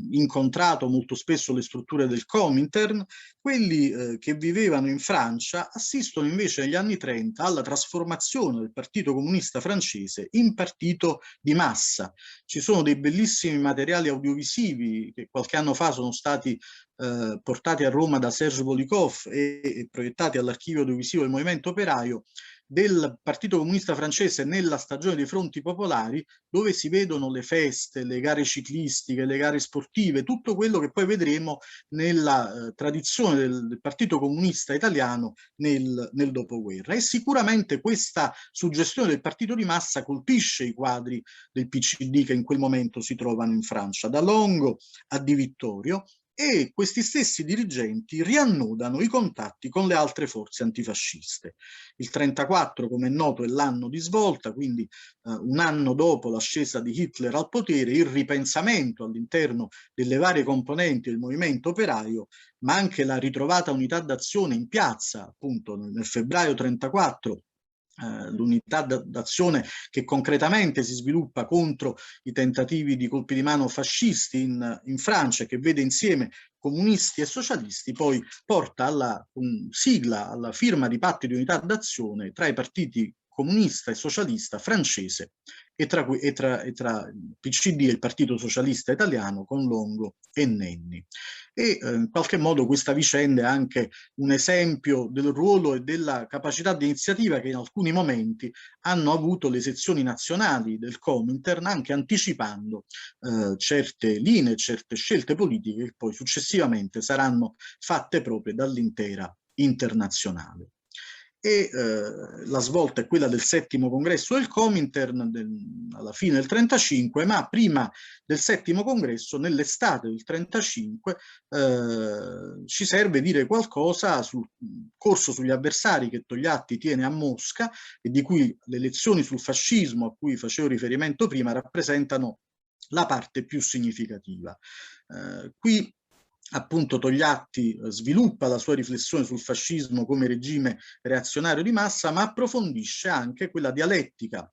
incontrato molto spesso le strutture del Comintern. Quelli che vivevano in Francia assistono invece negli anni 30 alla trasformazione del Partito Comunista francese in partito di massa. Ci sono dei bellissimi materiali audiovisivi che qualche anno fa sono stati portati a Roma da Serge Volikov e proiettati all'archivio audiovisivo del Movimento Operaio, del Partito Comunista francese nella stagione dei fronti popolari, dove si vedono le feste, le gare ciclistiche, le gare sportive, tutto quello che poi vedremo nella tradizione del Partito Comunista italiano nel dopoguerra. E sicuramente questa suggestione del partito di massa colpisce i quadri del PCD che in quel momento si trovano in Francia, da Longo a Di Vittorio, e questi stessi dirigenti riannodano i contatti con le altre forze antifasciste. Il 1934, come è noto, è l'anno di svolta, quindi un anno dopo l'ascesa di Hitler al potere, il ripensamento all'interno delle varie componenti del movimento operaio, ma anche la ritrovata unità d'azione in piazza, appunto nel febbraio 1934, l'unità d'azione che concretamente si sviluppa contro i tentativi di colpi di mano fascisti in Francia, che vede insieme comunisti e socialisti, poi porta alla sigla, alla firma di patti di unità d'azione tra i partiti comunista e socialista francese e tra il PCD e il Partito Socialista Italiano con Longo e Nenni. E in qualche modo questa vicenda è anche un esempio del ruolo e della capacità di iniziativa che in alcuni momenti hanno avuto le sezioni nazionali del Comintern, anche anticipando certe linee, certe scelte politiche che poi successivamente saranno fatte proprie dall'intera internazionale. E la svolta è quella del 7° congresso del Comintern alla fine del 1935, ma prima del 7° congresso, nell'estate del 1935, ci serve dire qualcosa sul corso sugli avversari che Togliatti tiene a Mosca e di cui le lezioni sul fascismo a cui facevo riferimento prima rappresentano la parte più significativa. Qui appunto Togliatti sviluppa la sua riflessione sul fascismo come regime reazionario di massa, ma approfondisce anche quella dialettica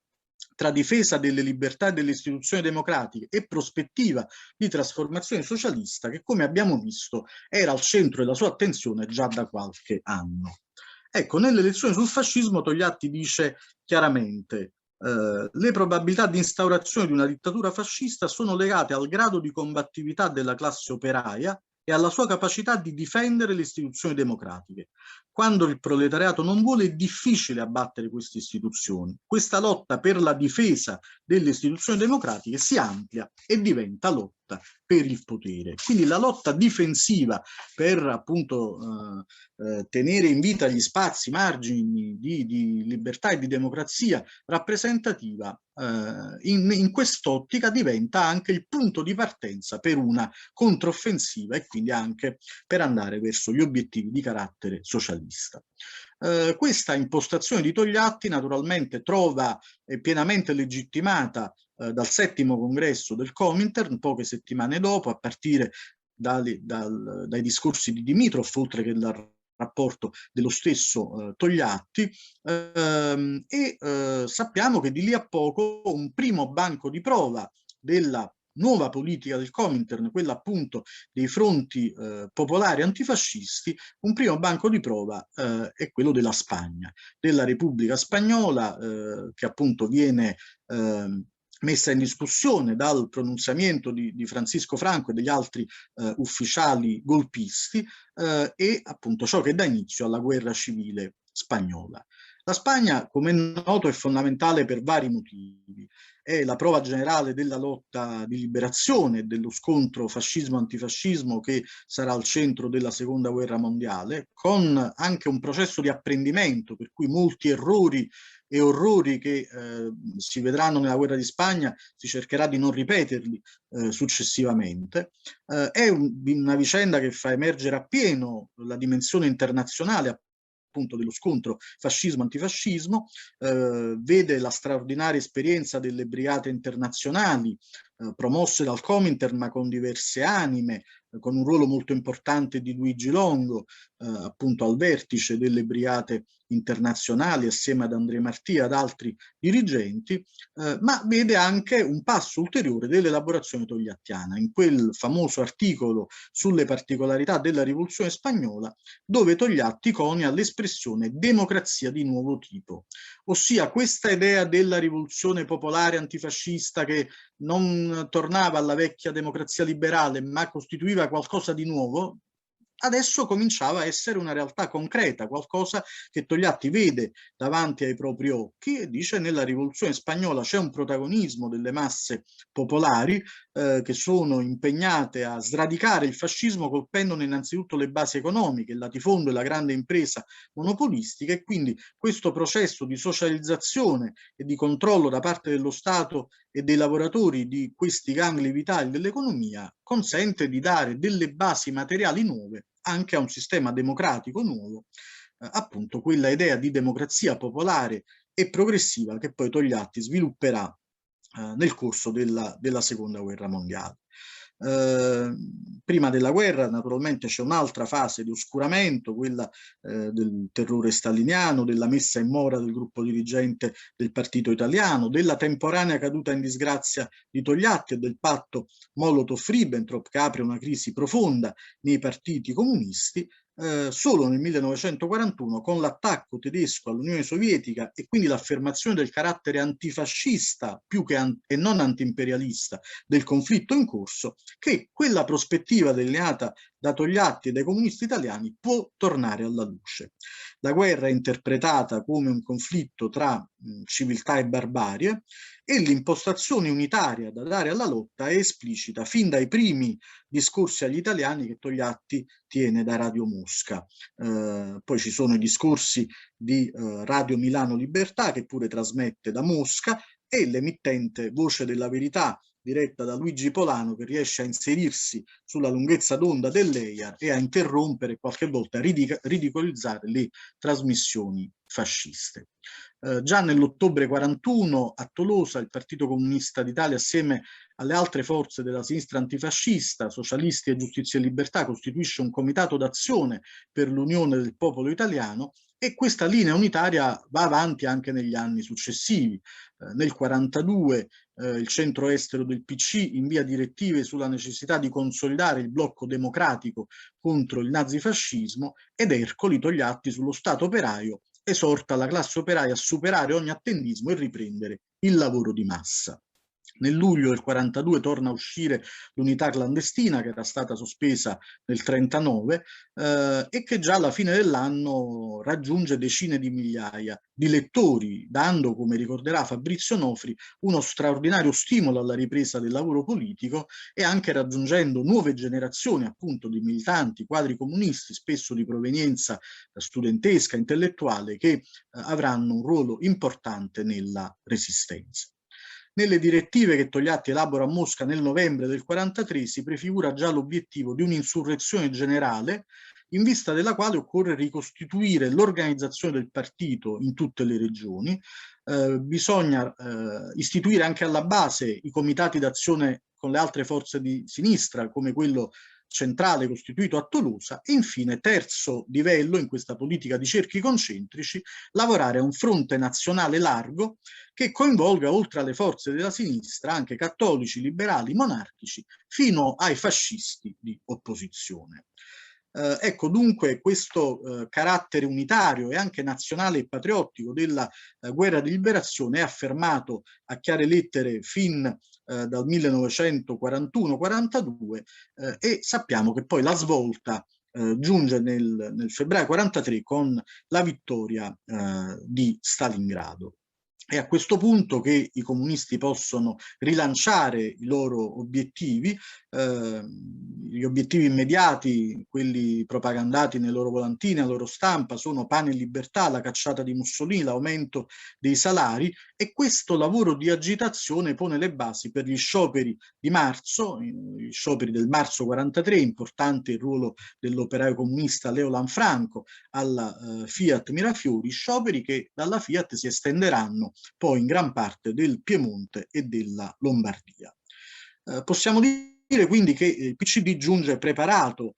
tra difesa delle libertà e delle istituzioni democratiche e prospettiva di trasformazione socialista che, come abbiamo visto, era al centro della sua attenzione già da qualche anno. Ecco, nelle lezioni sul fascismo Togliatti dice chiaramente: le probabilità di instaurazione di una dittatura fascista sono legate al grado di combattività della classe operaia e alla sua capacità di difendere le istituzioni democratiche. Quando il proletariato non vuole, è difficile abbattere queste istituzioni. Questa lotta per la difesa delle istituzioni democratiche si amplia e diventa lotta per il potere. Quindi la lotta difensiva per appunto tenere in vita gli spazi, i margini di libertà e di democrazia rappresentativa, in quest'ottica diventa anche il punto di partenza per una controffensiva e quindi anche per andare verso gli obiettivi di carattere socialista. Questa impostazione di Togliatti naturalmente trova pienamente legittimata dal 7° congresso del Comintern, poche settimane dopo, a partire dai discorsi di Dimitrov, oltre che dal rapporto dello stesso Togliatti, sappiamo che di lì a poco un primo banco di prova della nuova politica del Comintern, quella appunto dei fronti popolari antifascisti, un primo banco di prova è quello della Spagna, della Repubblica Spagnola, che appunto viene messa in discussione dal pronunziamento di Francisco Franco e degli altri ufficiali golpisti e appunto ciò che dà inizio alla guerra civile spagnola. La Spagna, come è noto, è fondamentale per vari motivi. È la prova generale della lotta di liberazione, dello scontro fascismo-antifascismo che sarà al centro della Seconda Guerra Mondiale, con anche un processo di apprendimento, per cui molti errori e orrori che si vedranno nella guerra di Spagna si cercherà di non ripeterli successivamente. È una vicenda che fa emergere appieno la dimensione internazionale appunto dello scontro fascismo-antifascismo, vede la straordinaria esperienza delle brigate internazionali promosse dal Comintern ma con diverse anime, con un ruolo molto importante di Luigi Longo, appunto al vertice delle brigate internazionali assieme ad André Martí e ad altri dirigenti, ma vede anche un passo ulteriore dell'elaborazione togliattiana, in quel famoso articolo sulle particolarità della rivoluzione spagnola, dove Togliatti conia l'espressione democrazia di nuovo tipo, ossia questa idea della rivoluzione popolare antifascista che non tornava alla vecchia democrazia liberale ma costituiva qualcosa di nuovo, adesso cominciava a essere una realtà concreta, qualcosa che Togliatti vede davanti ai propri occhi e dice: nella rivoluzione spagnola c'è un protagonismo delle masse popolari che sono impegnate a sradicare il fascismo colpendone innanzitutto le basi economiche, il latifondo e la grande impresa monopolistica, e quindi questo processo di socializzazione e di controllo da parte dello Stato e dei lavoratori di questi gangli vitali dell'economia consente di dare delle basi materiali nuove anche a un sistema democratico nuovo, appunto quella idea di democrazia popolare e progressiva che poi Togliatti svilupperà nel corso della Seconda Guerra Mondiale. Prima della guerra naturalmente c'è un'altra fase di oscuramento, quella del terrore staliniano, della messa in mora del gruppo dirigente del Partito Italiano, della temporanea caduta in disgrazia di Togliatti e del patto Molotov-Ribbentrop che apre una crisi profonda nei partiti comunisti. Solo nel 1941, con l'attacco tedesco all'Unione Sovietica e quindi l'affermazione del carattere antifascista più che e non antiimperialista del conflitto in corso, che quella prospettiva delineata da Togliatti e dai comunisti italiani può tornare alla luce. La guerra è interpretata come un conflitto tra civiltà e barbarie e l'impostazione unitaria da dare alla lotta è esplicita fin dai primi discorsi agli italiani che Togliatti tiene da Radio Mosca. Poi ci sono i discorsi di Radio Milano Libertà che pure trasmette da Mosca e l'emittente Voce della Verità diretta da Luigi Polano che riesce a inserirsi sulla lunghezza d'onda dell'EIAR e a interrompere e qualche volta a ridicolizzare le trasmissioni fasciste. Già nell'ottobre 41 a Tolosa il Partito Comunista d'Italia assieme alle altre forze della sinistra antifascista, Socialisti e Giustizia e Libertà, costituisce un comitato d'azione per l'unione del popolo italiano e questa linea unitaria va avanti anche negli anni successivi. Nel 1942 il centro estero del PC invia direttive sulla necessità di consolidare il blocco democratico contro il nazifascismo ed Ercoli Togliatti sullo Stato operaio esorta la classe operaia a superare ogni attendismo e riprendere il lavoro di massa. Nel luglio del 42 torna a uscire l'Unità clandestina, che era stata sospesa nel 39 e che già alla fine dell'anno raggiunge decine di migliaia di lettori, dando, come ricorderà Fabrizio Nofri, uno straordinario stimolo alla ripresa del lavoro politico e anche raggiungendo nuove generazioni appunto di militanti, quadri comunisti, spesso di provenienza studentesca, intellettuale, che avranno un ruolo importante nella resistenza. Nelle direttive che Togliatti elabora a Mosca nel novembre del 43 si prefigura già l'obiettivo di un'insurrezione generale in vista della quale occorre ricostituire l'organizzazione del partito in tutte le regioni, bisogna istituire anche alla base i comitati d'azione con le altre forze di sinistra, come quello centrale costituito a Tolosa, e infine, terzo livello in questa politica di cerchi concentrici, lavorare a un fronte nazionale largo che coinvolga, oltre alle forze della sinistra, anche cattolici, liberali, monarchici, fino ai fascisti di opposizione. Ecco dunque questo carattere unitario e anche nazionale e patriottico della guerra di liberazione è affermato a chiare lettere fin dal 1941-42 e sappiamo che poi la svolta giunge nel febbraio 43 con la vittoria di Stalingrado. È a questo punto che i comunisti possono rilanciare i loro obiettivi, gli obiettivi immediati, quelli propagandati nei loro volantini, alla loro stampa, sono pane e libertà, la cacciata di Mussolini, l'aumento dei salari, e questo lavoro di agitazione pone le basi per gli scioperi di marzo, gli scioperi del marzo 43, importante il ruolo dell'operaio comunista Leo Lanfranco alla Fiat Mirafiori, scioperi che dalla Fiat si estenderanno poi in gran parte del Piemonte e della Lombardia. Possiamo dire quindi che il PCD giunge preparato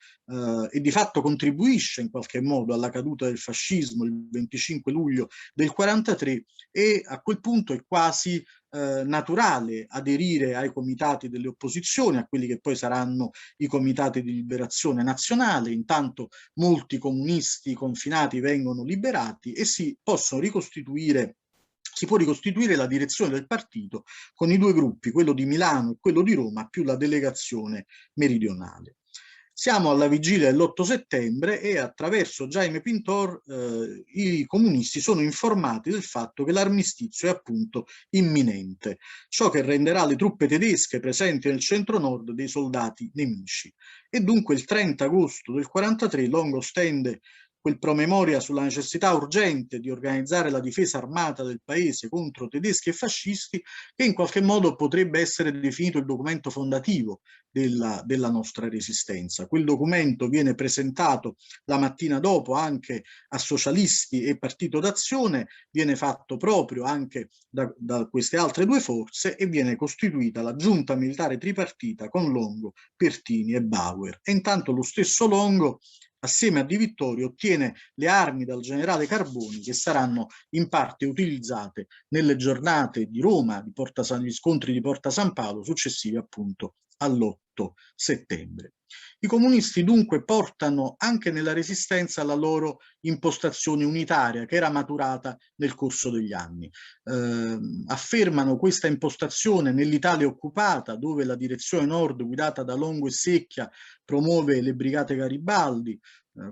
e di fatto contribuisce in qualche modo alla caduta del fascismo il 25 luglio del 43 e a quel punto è quasi naturale aderire ai comitati delle opposizioni, a quelli che poi saranno i comitati di liberazione nazionale. Intanto molti comunisti confinati vengono liberati e si possono ricostituire. Si può ricostituire la direzione del partito con i due gruppi, quello di Milano e quello di Roma, più la delegazione meridionale. Siamo alla vigilia dell'8 settembre e attraverso Jaime Pintor i comunisti sono informati del fatto che l'armistizio è appunto imminente, ciò che renderà le truppe tedesche presenti nel centro-nord dei soldati nemici. E dunque il 30 agosto del 43 Longo stende quel promemoria sulla necessità urgente di organizzare la difesa armata del paese contro tedeschi e fascisti, che in qualche modo potrebbe essere definito il documento fondativo della nostra resistenza. Quel documento viene presentato la mattina dopo anche a socialisti e Partito d'Azione, viene fatto proprio anche da queste altre due forze e viene costituita la giunta militare tripartita con Longo, Pertini e Bauer. E intanto lo stesso Longo, assieme a Di Vittorio, ottiene le armi dal generale Carboni che saranno in parte utilizzate nelle giornate di Roma, gli scontri di Porta San Paolo, successivi appunto all'8 settembre. I comunisti dunque portano anche nella resistenza la loro impostazione unitaria che era maturata nel corso degli anni. Affermano questa impostazione nell'Italia occupata, dove la direzione nord guidata da Longo e Secchia promuove le brigate Garibaldi,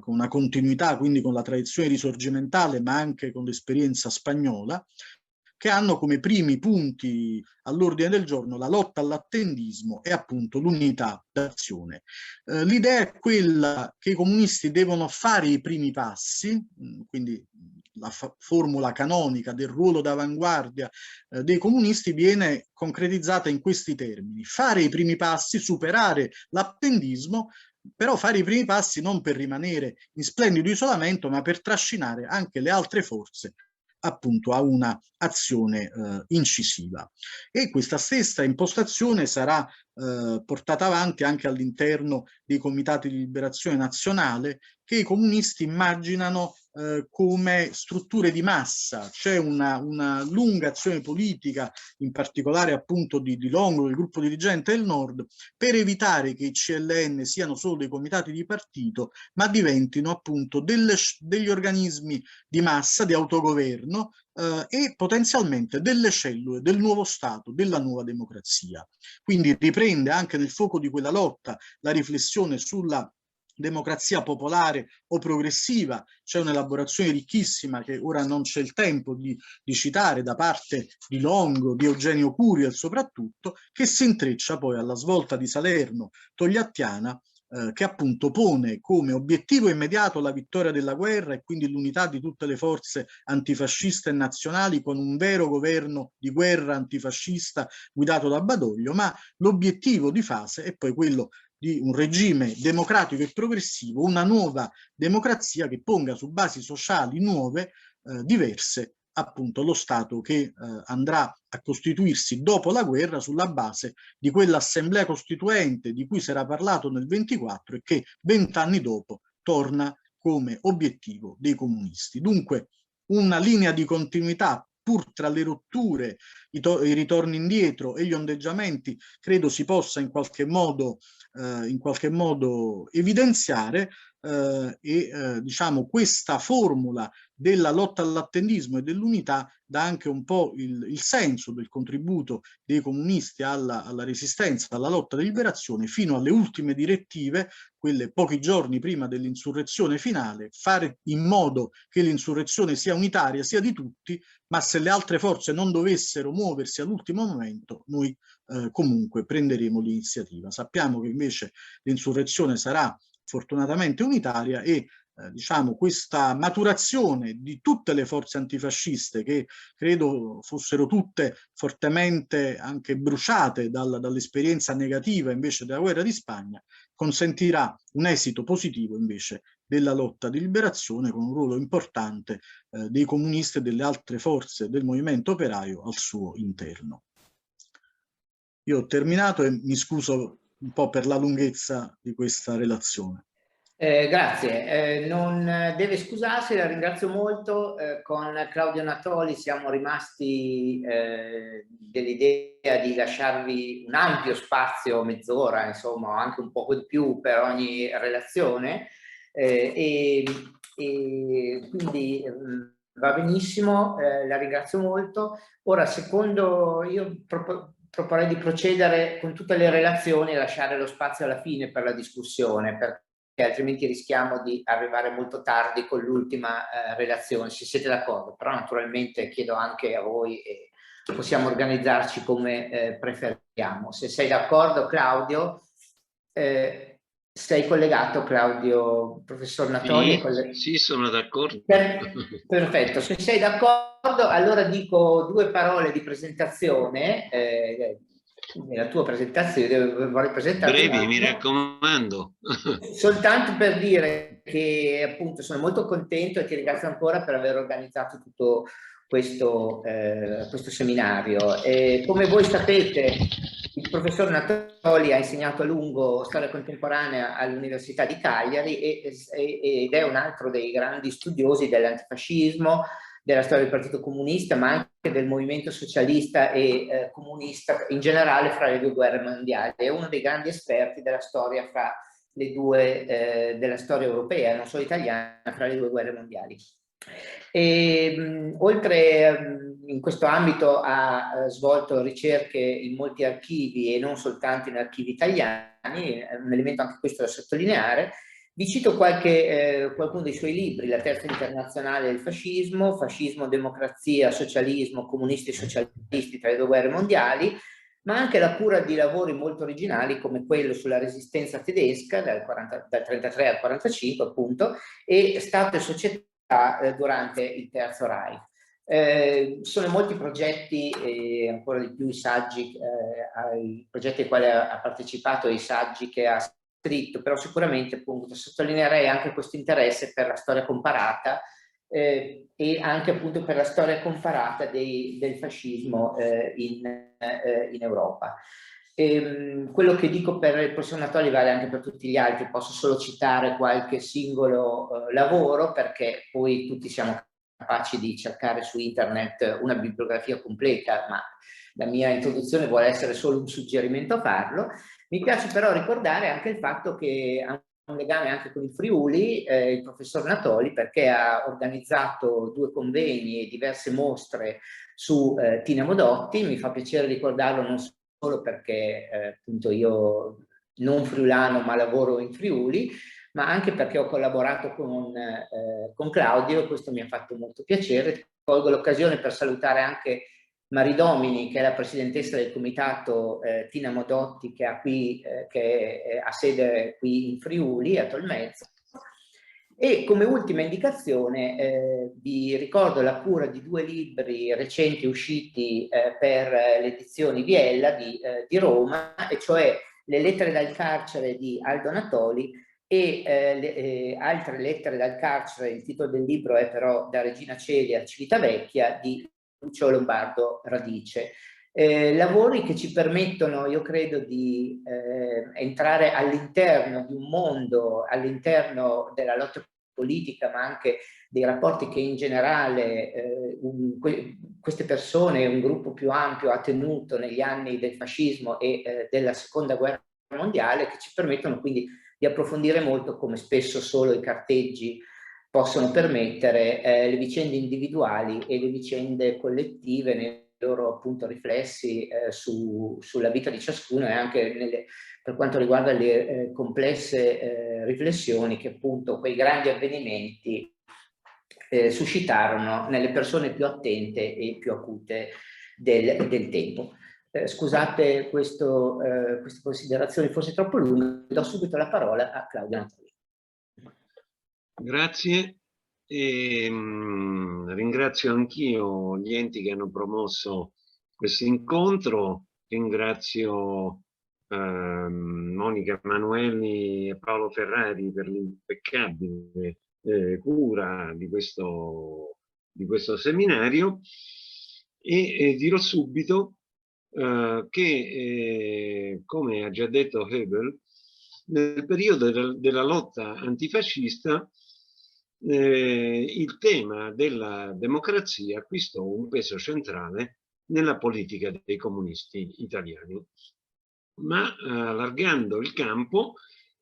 con una continuità quindi con la tradizione risorgimentale ma anche con l'esperienza spagnola, che hanno come primi punti all'ordine del giorno la lotta all'attendismo e appunto l'unità d'azione. L'idea è quella che i comunisti devono fare i primi passi, quindi la formula canonica del ruolo d'avanguardia dei comunisti viene concretizzata in questi termini: fare i primi passi, superare l'attendismo, però fare i primi passi non per rimanere in splendido isolamento, ma per trascinare anche le altre forze appunto a una azione incisiva. E questa stessa impostazione sarà portata avanti anche all'interno dei comitati di liberazione nazionale, che i comunisti immaginano come strutture di massa. C'è una lunga azione politica, in particolare appunto di Longo, del gruppo dirigente del Nord, per evitare che i CLN siano solo dei comitati di partito, ma diventino appunto degli organismi di massa, di autogoverno, e potenzialmente delle cellule del nuovo Stato, della nuova democrazia. Quindi riprende anche nel fuoco di quella lotta la riflessione sulla democrazia popolare o progressiva. C'è un'elaborazione ricchissima che ora non c'è il tempo di citare, da parte di Longo, di Eugenio Curiel soprattutto, che si intreccia poi alla svolta di Salerno-Togliattiana, che appunto pone come obiettivo immediato la vittoria della guerra e quindi l'unità di tutte le forze antifasciste e nazionali con un vero governo di guerra antifascista guidato da Badoglio, ma l'obiettivo di fase è poi quello di un regime democratico e progressivo, una nuova democrazia che ponga su basi sociali nuove, diverse, appunto lo Stato che andrà a costituirsi dopo la guerra sulla base di quell'assemblea costituente di cui si era parlato nel 24 e che 20 anni dopo torna come obiettivo dei comunisti. Dunque una linea di continuità, pur tra le rotture, i ritorni indietro e gli ondeggiamenti, credo si possa in qualche modo evidenziare, diciamo questa formula della lotta all'attendismo e dell'unità dà anche un po' il senso del contributo dei comunisti alla resistenza, alla lotta di liberazione, fino alle ultime direttive, quelle pochi giorni prima dell'insurrezione finale: fare in modo che l'insurrezione sia unitaria, sia di tutti, ma se le altre forze non dovessero muoversi all'ultimo momento, noi comunque prenderemo l'iniziativa. Sappiamo che invece l'insurrezione sarà fortunatamente unitaria e diciamo questa maturazione di tutte le forze antifasciste, che credo fossero tutte fortemente anche bruciate dall'esperienza negativa invece della guerra di Spagna, consentirà un esito positivo invece della lotta di liberazione, con un ruolo importante dei comunisti e delle altre forze del movimento operaio al suo interno. Io ho terminato e mi scuso un po' per la lunghezza di questa relazione. Grazie, non deve scusarsi, la ringrazio molto. Con Claudio Natoli siamo rimasti dell'idea di lasciarvi un ampio spazio, mezz'ora, insomma, o anche un poco di più per ogni relazione, e quindi va benissimo, la ringrazio molto. Ora, secondo, io proporrei di procedere con tutte le relazioni e lasciare lo spazio alla fine per la discussione, perché altrimenti rischiamo di arrivare molto tardi con l'ultima relazione, se siete d'accordo. Però naturalmente chiedo anche a voi e possiamo organizzarci come preferiamo. Se sei d'accordo, Claudio, sei collegato, Claudio, professor Natoli? Sì, sono d'accordo. Perfetto, se sei d'accordo allora dico due parole di presentazione. Nella tua presentazione vorrei presentarti. Brevi, mi raccomando. Soltanto per dire che appunto sono molto contento e ti ringrazio ancora per aver organizzato tutto questo seminario. Come voi sapete, il professor Natoli ha insegnato a lungo storia contemporanea all'Università di Cagliari ed è un altro dei grandi studiosi dell'antifascismo, della storia del Partito Comunista, ma anche del movimento socialista e comunista in generale fra le due guerre mondiali. È uno dei grandi esperti della storia fra le due, della storia europea, non solo italiana, fra le due guerre mondiali. Oltre in questo ambito ha svolto ricerche in molti archivi e non soltanto in archivi italiani, è un elemento anche questo da sottolineare. Vi cito qualcuno dei suoi libri: La terza internazionale del fascismo, Fascismo, democrazia, socialismo, comunisti e socialisti tra le due guerre mondiali, ma anche la cura di lavori molto originali come quello sulla resistenza tedesca dal 33 al 45 appunto, e Stato e società durante il Terzo Reich. Sono molti progetti e ancora di più i saggi, ai progetti ai quali ha partecipato e i saggi che ha scritto, però sicuramente appunto sottolineerei anche questo interesse per la storia comparata e anche appunto per la storia comparata del fascismo in Europa. Quello che dico per il professor Natoli vale anche per tutti gli altri, posso solo citare qualche singolo lavoro, perché poi tutti siamo capaci di cercare su internet una bibliografia completa, ma la mia introduzione vuole essere solo un suggerimento a farlo. Mi piace però ricordare anche il fatto che ha un legame anche con il Friuli, il professor Natoli, perché ha organizzato 2 convegni e diverse mostre su Tina Modotti. Mi fa piacere ricordarlo non solo perché appunto io non friulano ma lavoro in Friuli, ma anche perché ho collaborato con Claudio e questo mi ha fatto molto piacere. Colgo l'occasione per salutare anche Maridomini, che è la presidentessa del comitato Tina Modotti, che ha sede qui in Friuli, a Tolmezzo. E come ultima indicazione vi ricordo la cura di 2 libri recenti usciti per le edizioni Biella di Roma, e cioè Le lettere dal carcere di Aldo Natoli e Altre lettere dal carcere. Il titolo del libro è però Da Regina Celia a Civitavecchia di Lucio Lombardo Radice. Lavori che ci permettono, io credo, di entrare all'interno di un mondo, all'interno della lotta politica, ma anche dei rapporti che in generale queste persone, un gruppo più ampio, ha tenuto negli anni del fascismo e della seconda guerra mondiale, che ci permettono quindi di approfondire molto, come spesso solo i carteggi possono permettere, le vicende individuali e le vicende collettive nei loro appunto riflessi sulla vita di ciascuno, e anche per quanto riguarda le complesse riflessioni che appunto quei grandi avvenimenti suscitarono nelle persone più attente e più acute del tempo. Scusate queste considerazioni forse troppo lunghe, do subito la parola a Claudio Natoli. Grazie. Ringrazio anch'io gli enti che hanno promosso questo incontro. Ringrazio Monica Manuelli e Paolo Ferrari per l'impeccabile cura di questo seminario, e dirò subito che, come ha già detto Hegel, nel periodo della lotta antifascista il tema della democrazia acquistò un peso centrale nella politica dei comunisti italiani. Ma allargando il campo,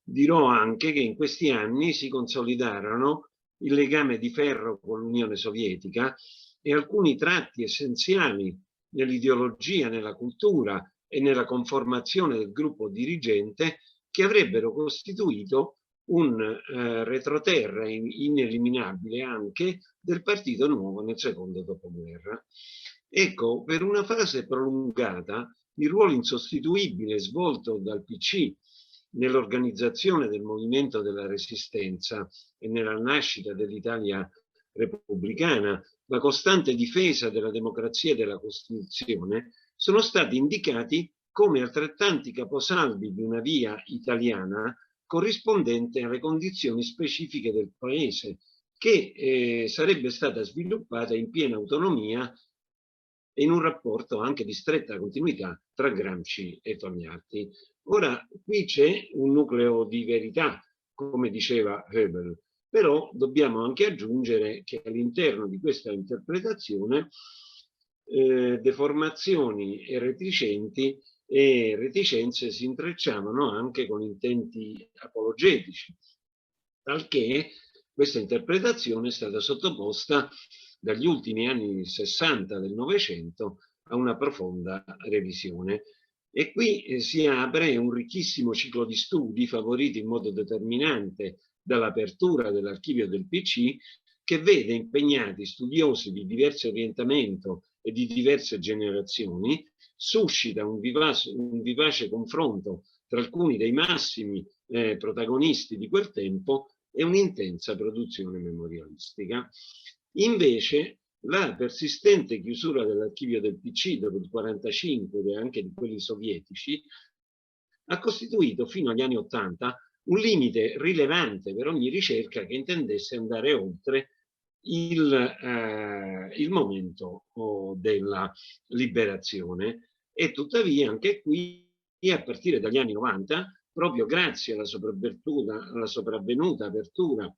dirò anche che in questi anni si consolidarono il legame di ferro con l'Unione Sovietica e alcuni tratti essenziali nell'ideologia, nella cultura e nella conformazione del gruppo dirigente che avrebbero costituito un retroterra ineliminabile anche del Partito Nuovo nel secondo dopoguerra. Ecco, per una fase prolungata, il ruolo insostituibile svolto dal PC nell'organizzazione del movimento della Resistenza e nella nascita dell'Italia repubblicana, la costante difesa della democrazia e della Costituzione, sono stati indicati come altrettanti caposaldi di una via italiana corrispondente alle condizioni specifiche del paese, che sarebbe stata sviluppata in piena autonomia e in un rapporto anche di stretta continuità tra Gramsci e Togliatti. Ora, qui c'è un nucleo di verità, come diceva Hegel, però dobbiamo anche aggiungere che all'interno di questa interpretazione deformazioni e reticenze si intrecciavano anche con intenti apologetici, talché questa interpretazione è stata sottoposta dagli ultimi anni 60 del Novecento a una profonda revisione. E qui si apre un ricchissimo ciclo di studi favoriti in modo determinante dall'apertura dell'archivio del PC, che vede impegnati studiosi di diverso orientamento e di diverse generazioni, suscita un vivace confronto tra alcuni dei massimi protagonisti di quel tempo e un'intensa produzione memorialistica. Invece la persistente chiusura dell'archivio del PC dopo il 1945 e anche di quelli sovietici ha costituito fino agli anni '80 un limite rilevante per ogni ricerca che intendesse andare oltre il momento della liberazione. E tuttavia anche qui a partire dagli anni 90, proprio grazie alla sopravvenuta apertura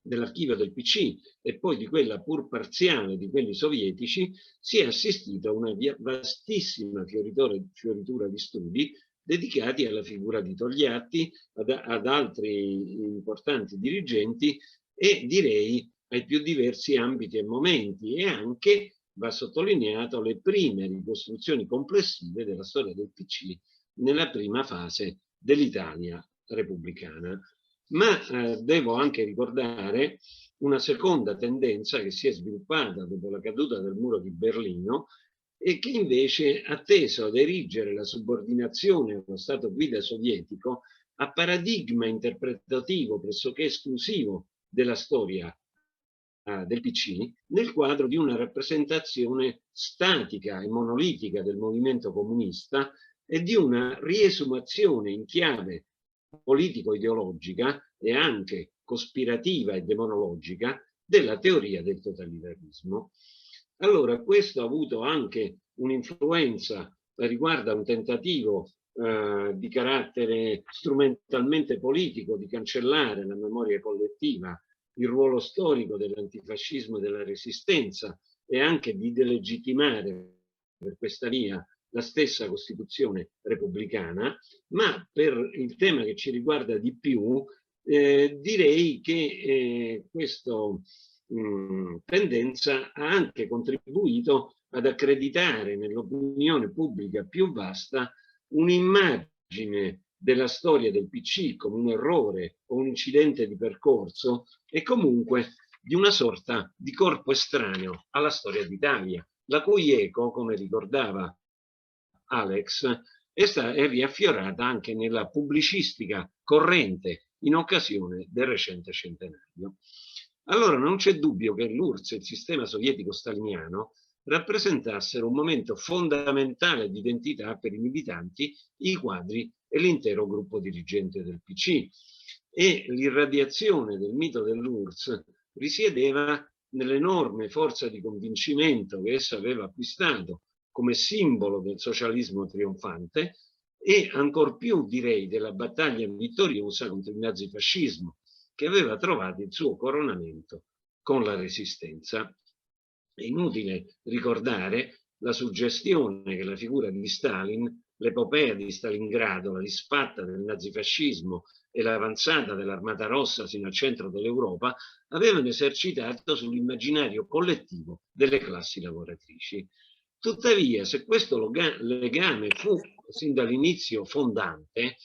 dell'archivio del PC e poi di quella pur parziale di quelli sovietici, si è assistito a una vastissima fioritura di studi dedicati alla figura di Togliatti, ad altri importanti dirigenti e direi ai più diversi ambiti e momenti, e anche, va sottolineato, le prime ricostruzioni complessive della storia del PC nella prima fase dell'Italia repubblicana. Ma devo anche ricordare una seconda tendenza che si è sviluppata dopo la caduta del muro di Berlino e che invece ha teso ad erigere la subordinazione allo Stato guida sovietico a paradigma interpretativo pressoché esclusivo della storia del PC nel quadro di una rappresentazione statica e monolitica del movimento comunista e di una riesumazione in chiave politico-ideologica e anche cospirativa e demonologica della teoria del totalitarismo. Allora, questo ha avuto anche un'influenza, riguarda un tentativo di carattere strumentalmente politico di cancellare la memoria collettiva, il ruolo storico dell'antifascismo e della resistenza e anche di delegittimare per questa via la stessa Costituzione repubblicana, ma per il tema che ci riguarda di più, direi che questa tendenza ha anche contribuito ad accreditare nell'opinione pubblica più vasta un'immagine della storia del PC come un errore o un incidente di percorso e comunque di una sorta di corpo estraneo alla storia d'Italia, la cui eco, come ricordava Alex, è riaffiorata anche nella pubblicistica corrente in occasione del recente centenario. Allora non c'è dubbio che l'URSS e il sistema sovietico staliniano rappresentassero un momento fondamentale di identità per i militanti, i quadri e l'intero gruppo dirigente del PC. E l'irradiazione del mito dell'URSS risiedeva nell'enorme forza di convincimento che essa aveva acquistato come simbolo del socialismo trionfante e ancor più, direi, della battaglia vittoriosa contro il nazifascismo, che aveva trovato il suo coronamento con la Resistenza. È inutile ricordare la suggestione che la figura di Stalin, l'epopea di Stalingrado, la disfatta del nazifascismo e l'avanzata dell'Armata Rossa sino al centro dell'Europa avevano esercitato sull'immaginario collettivo delle classi lavoratrici. Tuttavia, se questo legame fu sin dall'inizio fondante,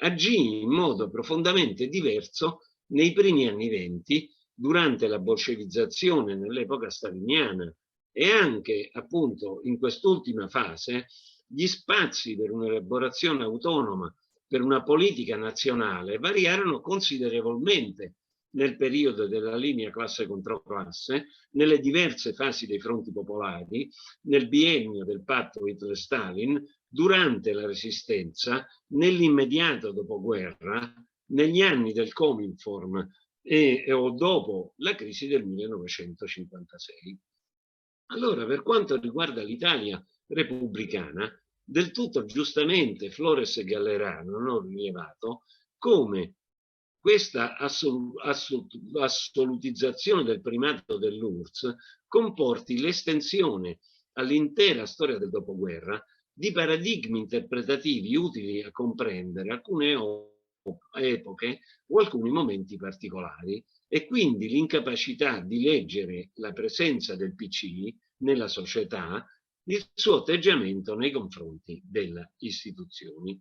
agì in modo profondamente diverso nei primi anni '20, durante la bolscevizzazione nell'epoca staliniana e anche appunto in quest'ultima fase gli spazi per un'elaborazione autonoma, per una politica nazionale variarono considerevolmente nel periodo della linea classe contro classe, nelle diverse fasi dei fronti popolari, nel biennio del patto Hitler-Stalin, durante la Resistenza, nell'immediato dopoguerra, negli anni del Cominform o dopo la crisi del 1956. Allora, per quanto riguarda l'Italia repubblicana, del tutto giustamente Flores e Gallerano hanno rilevato come questa assolutizzazione del primato dell'URSS comporti l'estensione all'intera storia del dopoguerra di paradigmi interpretativi utili a comprendere alcune epoche o alcuni momenti particolari e quindi l'incapacità di leggere la presenza del PC nella società, il suo atteggiamento nei confronti delle istituzioni.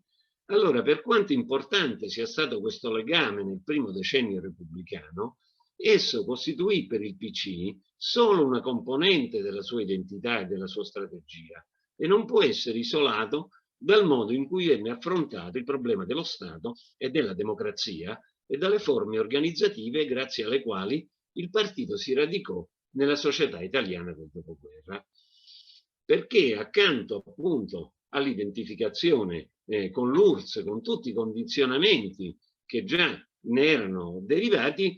Allora, per quanto importante sia stato questo legame nel primo decennio repubblicano, esso costituì per il PC solo una componente della sua identità e della sua strategia e non può essere isolato dal modo in cui venne affrontato il problema dello Stato e della democrazia e dalle forme organizzative grazie alle quali il partito si radicò nella società italiana del dopoguerra. Perché accanto appunto all'identificazione con l'URSS, con tutti i condizionamenti che già ne erano derivati,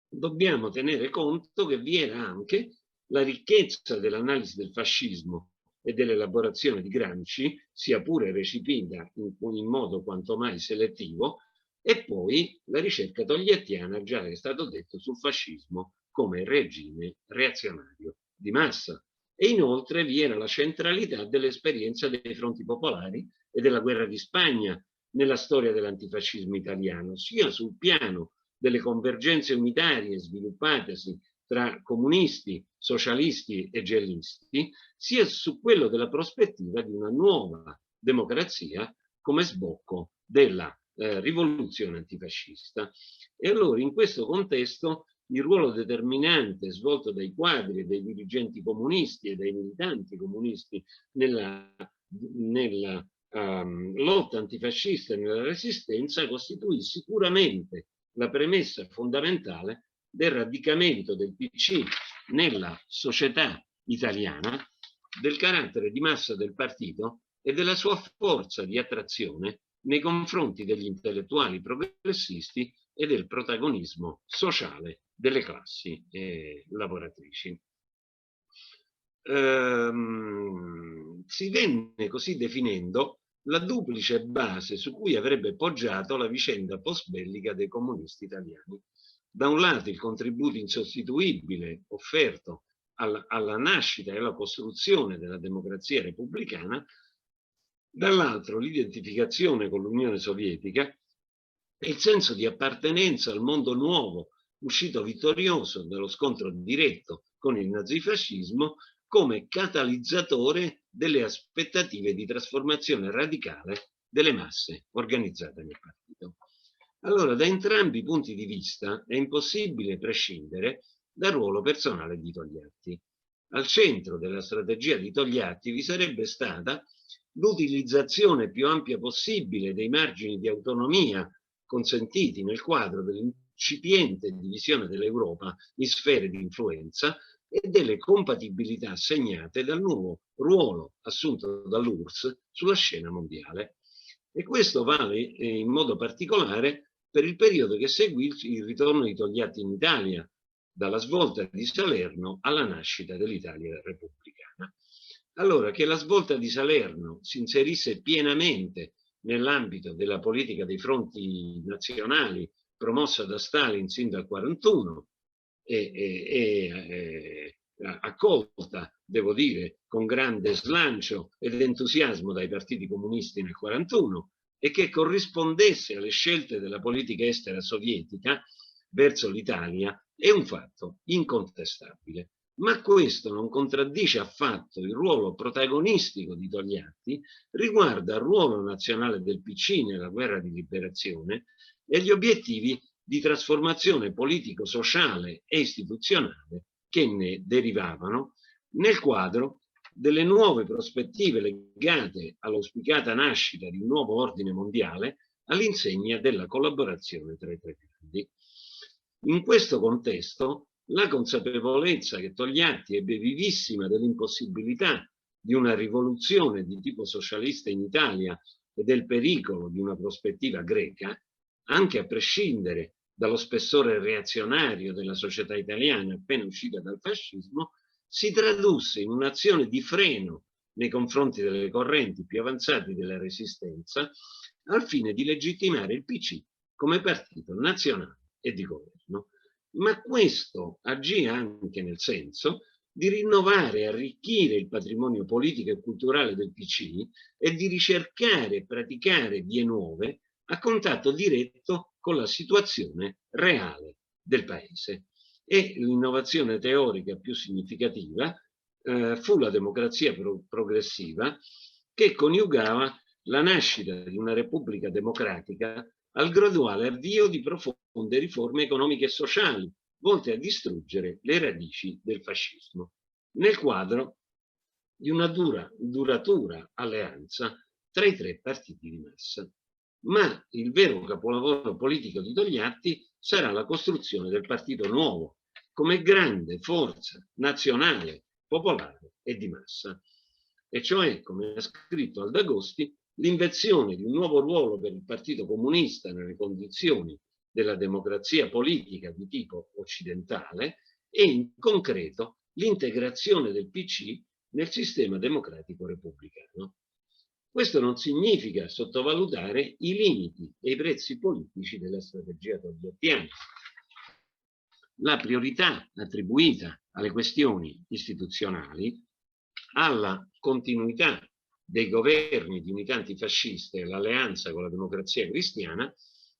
dobbiamo tenere conto che vi era anche la ricchezza dell'analisi del fascismo e dell'elaborazione di Gramsci, sia pure recepita in modo quanto mai selettivo, e poi la ricerca togliattiana, già è stato detto, sul fascismo come regime reazionario di massa. E inoltre vi era la centralità dell'esperienza dei fronti popolari e della guerra di Spagna nella storia dell'antifascismo italiano, sia sul piano delle convergenze unitarie sviluppatesi tra comunisti, socialisti e gellisti, sia su quello della prospettiva di una nuova democrazia come sbocco della rivoluzione antifascista. E allora in questo contesto il ruolo determinante svolto dai quadri e dai dirigenti comunisti e dai militanti comunisti nella lotta antifascista e nella resistenza costituì sicuramente la premessa fondamentale del radicamento del PC nella società italiana, del carattere di massa del partito e della sua forza di attrazione nei confronti degli intellettuali progressisti e del protagonismo sociale delle classi lavoratrici. Si venne così definendo la duplice base su cui avrebbe poggiato la vicenda post-bellica dei comunisti italiani. Da un lato il contributo insostituibile offerto alla nascita e alla costruzione della democrazia repubblicana, dall'altro l'identificazione con l'Unione Sovietica e il senso di appartenenza al mondo nuovo, uscito vittorioso dallo scontro diretto con il nazifascismo, come catalizzatore delle aspettative di trasformazione radicale delle masse organizzate nel partito. Allora, da entrambi i punti di vista è impossibile prescindere dal ruolo personale di Togliatti. Al centro della strategia di Togliatti vi sarebbe stata l'utilizzazione più ampia possibile dei margini di autonomia consentiti nel quadro dell'incipiente divisione dell'Europa in sfere di influenza e delle compatibilità segnate dal nuovo ruolo assunto dall'URSS sulla scena mondiale. E questo vale in modo particolare per il periodo che seguì il ritorno di Togliatti in Italia, dalla svolta di Salerno alla nascita dell'Italia repubblicana. Allora, che la svolta di Salerno si inserisse pienamente nell'ambito della politica dei fronti nazionali promossa da Stalin sin dal 1941 e accolta, devo dire, con grande slancio ed entusiasmo dai partiti comunisti nel 1941 e che corrispondesse alle scelte della politica estera sovietica verso l'Italia è un fatto incontestabile. Ma questo non contraddice affatto il ruolo protagonistico di Togliatti riguardo al ruolo nazionale del PC nella guerra di liberazione e gli obiettivi di trasformazione politico-sociale e istituzionale che ne derivavano nel quadro delle nuove prospettive legate all'auspicata nascita di un nuovo ordine mondiale all'insegna della collaborazione tra i tre grandi. In questo contesto, la consapevolezza che Togliatti ebbe vivissima dell'impossibilità di una rivoluzione di tipo socialista in Italia e del pericolo di una prospettiva greca, anche a prescindere dallo spessore reazionario della società italiana appena uscita dal fascismo, si tradusse in un'azione di freno nei confronti delle correnti più avanzate della resistenza al fine di legittimare il PC come partito nazionale e di governo. Ma questo agì anche nel senso di rinnovare e arricchire il patrimonio politico e culturale del PC e di ricercare e praticare vie nuove a contatto diretto con la situazione reale del paese. E l'innovazione teorica più significativa fu la democrazia progressiva, che coniugava la nascita di una repubblica democratica al graduale avvio di profonde riforme economiche e sociali volte a distruggere le radici del fascismo, nel quadro di una duratura alleanza tra i tre partiti di massa. Ma il vero capolavoro politico di Togliatti sarà la costruzione del partito nuovo come grande forza nazionale, popolare e di massa. E cioè, come ha scritto Aldagosti, l'invenzione di un nuovo ruolo per il Partito Comunista nelle condizioni della democrazia politica di tipo occidentale e in concreto l'integrazione del PC nel sistema democratico repubblicano. Questo non significa sottovalutare i limiti e i prezzi politici della strategia togliattiana. La priorità attribuita alle questioni istituzionali, alla continuità dei governi di unità antifascista e all'alleanza con la Democrazia Cristiana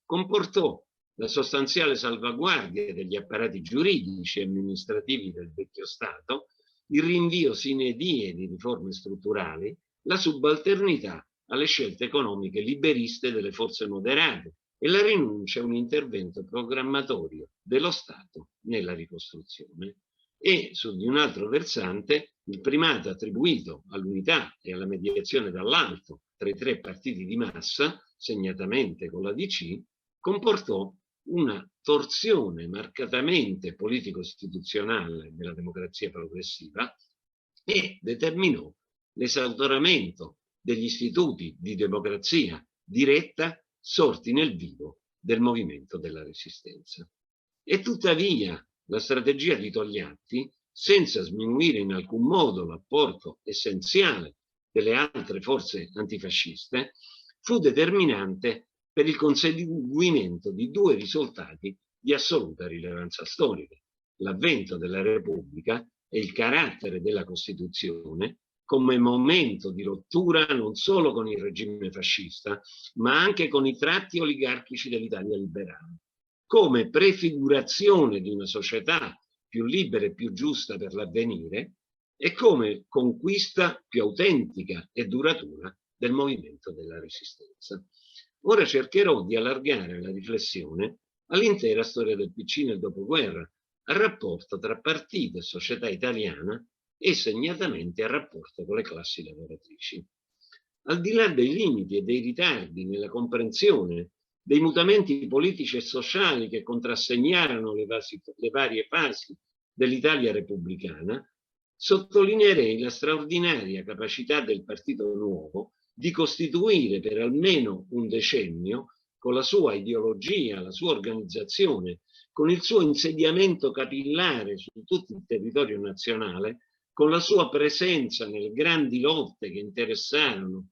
comportò la sostanziale salvaguardia degli apparati giuridici e amministrativi del vecchio Stato, il rinvio sine die di riforme strutturali, la subalternità alle scelte economiche liberiste delle forze moderate e la rinuncia a un intervento programmatorio dello Stato nella ricostruzione. E su di un altro versante il primato attribuito all'unità e alla mediazione dall'alto tra i tre partiti di massa, segnatamente con la DC, comportò una torsione marcatamente politico-istituzionale della democrazia progressiva e determinò l'esautoramento degli istituti di democrazia diretta sorti nel vivo del movimento della resistenza. E tuttavia la strategia di Togliatti, senza sminuire in alcun modo l'apporto essenziale delle altre forze antifasciste, fu determinante per il conseguimento di due risultati di assoluta rilevanza storica: l'avvento della Repubblica e il carattere della Costituzione come momento di rottura non solo con il regime fascista, ma anche con i tratti oligarchici dell'Italia liberale, come prefigurazione di una società più libera e più giusta per l'avvenire e come conquista più autentica e duratura del movimento della resistenza. Ora cercherò di allargare la riflessione all'intera storia del PC nel dopoguerra, al rapporto tra partito e società italiana e segnatamente al rapporto con le classi lavoratrici. Al di là dei limiti e dei ritardi nella comprensione dei mutamenti politici e sociali che contrassegnarono le varie fasi dell'Italia repubblicana, sottolineerei la straordinaria capacità del Partito Nuovo di costituire per almeno un decennio, con la sua ideologia, la sua organizzazione, con il suo insediamento capillare su tutto il territorio nazionale, con la sua presenza nelle grandi lotte che interessarono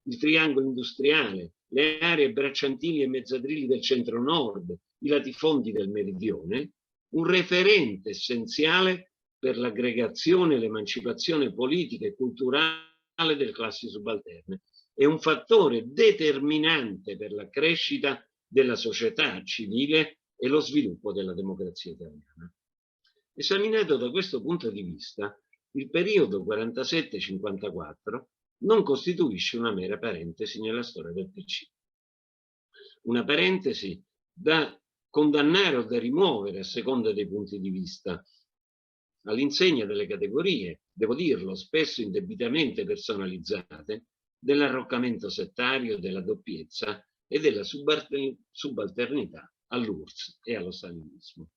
il triangolo industriale, le aree bracciantili e mezzatrili del centro-nord, i latifondi del meridione, un referente essenziale per l'aggregazione e l'emancipazione politica e culturale delle classi subalterne e un fattore determinante per la crescita della società civile e lo sviluppo della democrazia italiana. Esaminato da questo punto di vista, il periodo 47-54 non costituisce una mera parentesi nella storia del PC. Una parentesi da condannare o da rimuovere a seconda dei punti di vista, all'insegna delle categorie, devo dirlo, spesso indebitamente personalizzate, dell'arroccamento settario, della doppiezza e della subalternità all'URSS e allo stalinismo.